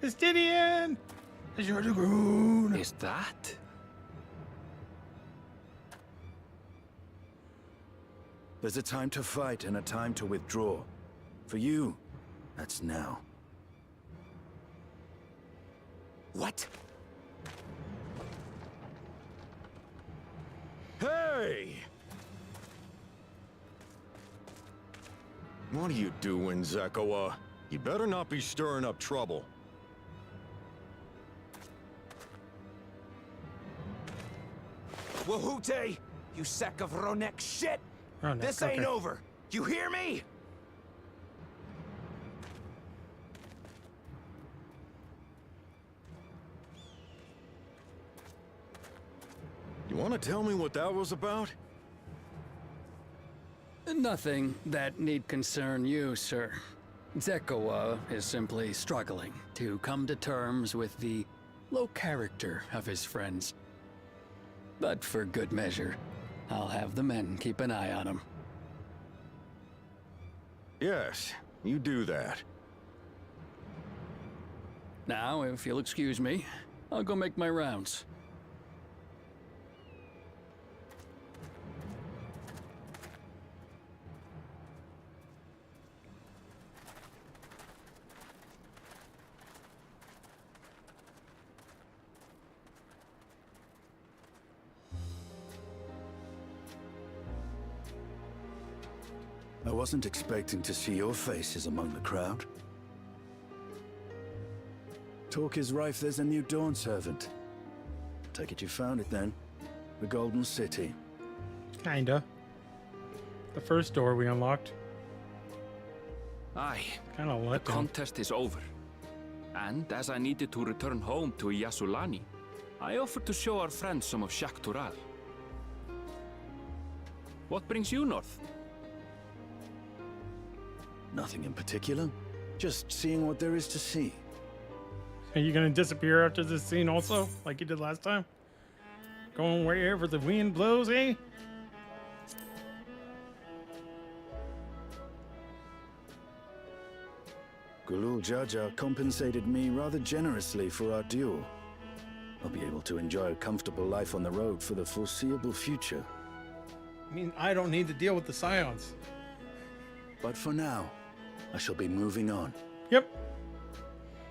It's Didion! It's your Dragoon!
Is that?
There's a time to fight and a time to withdraw. For you, that's now.
What?
Hey!
What are you doing, Zekua? You better not be stirring up trouble.
Wahute! You sack of Ronek shit!
Ronek,
This ain't
okay.
over! You hear me?
You want to tell me what that was about?
Nothing that need concern you, sir. Zekua is simply struggling to come to terms with the low character of his friends. But for good measure, I'll have the men keep an eye on him.
Yes, you do that.
Now, if you'll excuse me, I'll go make my rounds.
I wasn't expecting to see your faces among the crowd. Talk is rife there's a new Dawn servant. Take it you found it then. The Golden City.
Kinda. The first door we unlocked.
Aye,
kind of
the contest is over. And as I needed to return home to Yasulani, I offered to show our friends some of Shak Tural. What brings you north?
Nothing in particular. Just seeing what there is to see.
Are you gonna disappear after this scene also, like you did last time? Going wherever the wind blows, eh?
Gulul Jaja compensated me rather generously for our duel. I'll be able to enjoy a comfortable life on the road for the foreseeable future.
I mean, I don't need to deal with the Scions.
But for now, I shall be moving on.
Yep.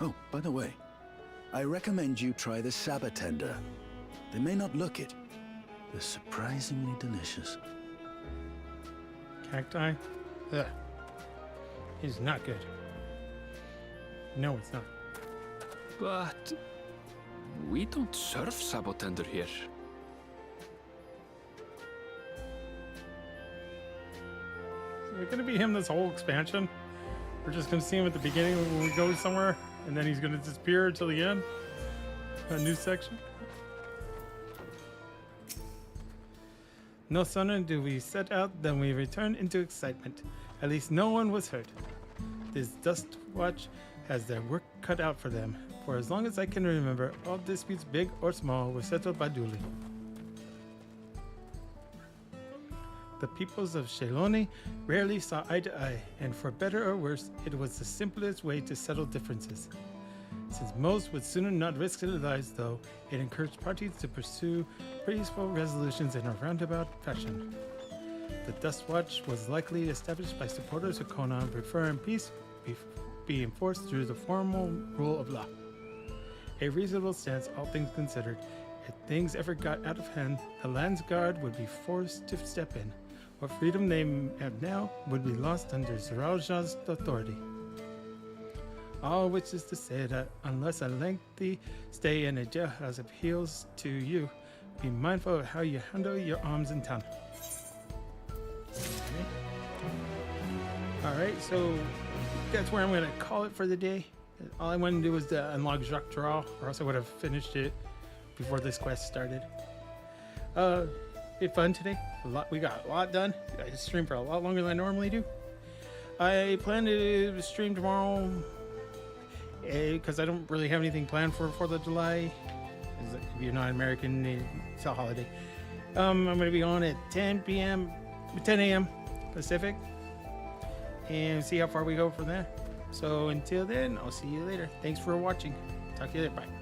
Oh, by the way, I recommend you try the Sabatender. They may not look it. They're surprisingly delicious.
Cacti? Ugh. It's not good. No, it's not.
But we don't serve Sabotender here.
Is it gonna be him this whole expansion? We're just gonna see him at the beginning when we go somewhere, and then he's gonna disappear until the end? A new section? No sooner do we set out than we return into excitement. At least no one was hurt. This Dust Watch has their work cut out for them. For as long as I can remember, all disputes, big or small, were settled by dueling. The peoples of Sheloni rarely saw eye to eye, and for better or worse, it was the simplest way to settle differences. Since most would sooner not risk their lives, though, it encouraged parties to pursue peaceful resolutions in a roundabout fashion. The Dust Watch was likely established by supporters of Conan preferring peace be enforced through the formal rule of law. A reasonable stance, all things considered. If things ever got out of hand, the Land's Guard would be forced to step in. What freedom they have now would be lost under Zeralja's authority. All which is to say that unless a lengthy stay in a jailhouse appeals to you, be mindful of how you handle your arms in town. Okay. Alright, so that's where I'm going to call it for the day. All I wanted to do was to unlock Jacques Draw, or else I would have finished it before this quest started. Bit fun today. We got a lot done. I streamed for a lot longer than I normally do. I plan to stream tomorrow because I don't really have anything planned for 4th of July. If you're not American, it's a holiday. I'm going to be on at 10 a.m. Pacific, and see how far we go from there. So until then, I'll see you later. Thanks for watching. Talk to you later. Bye.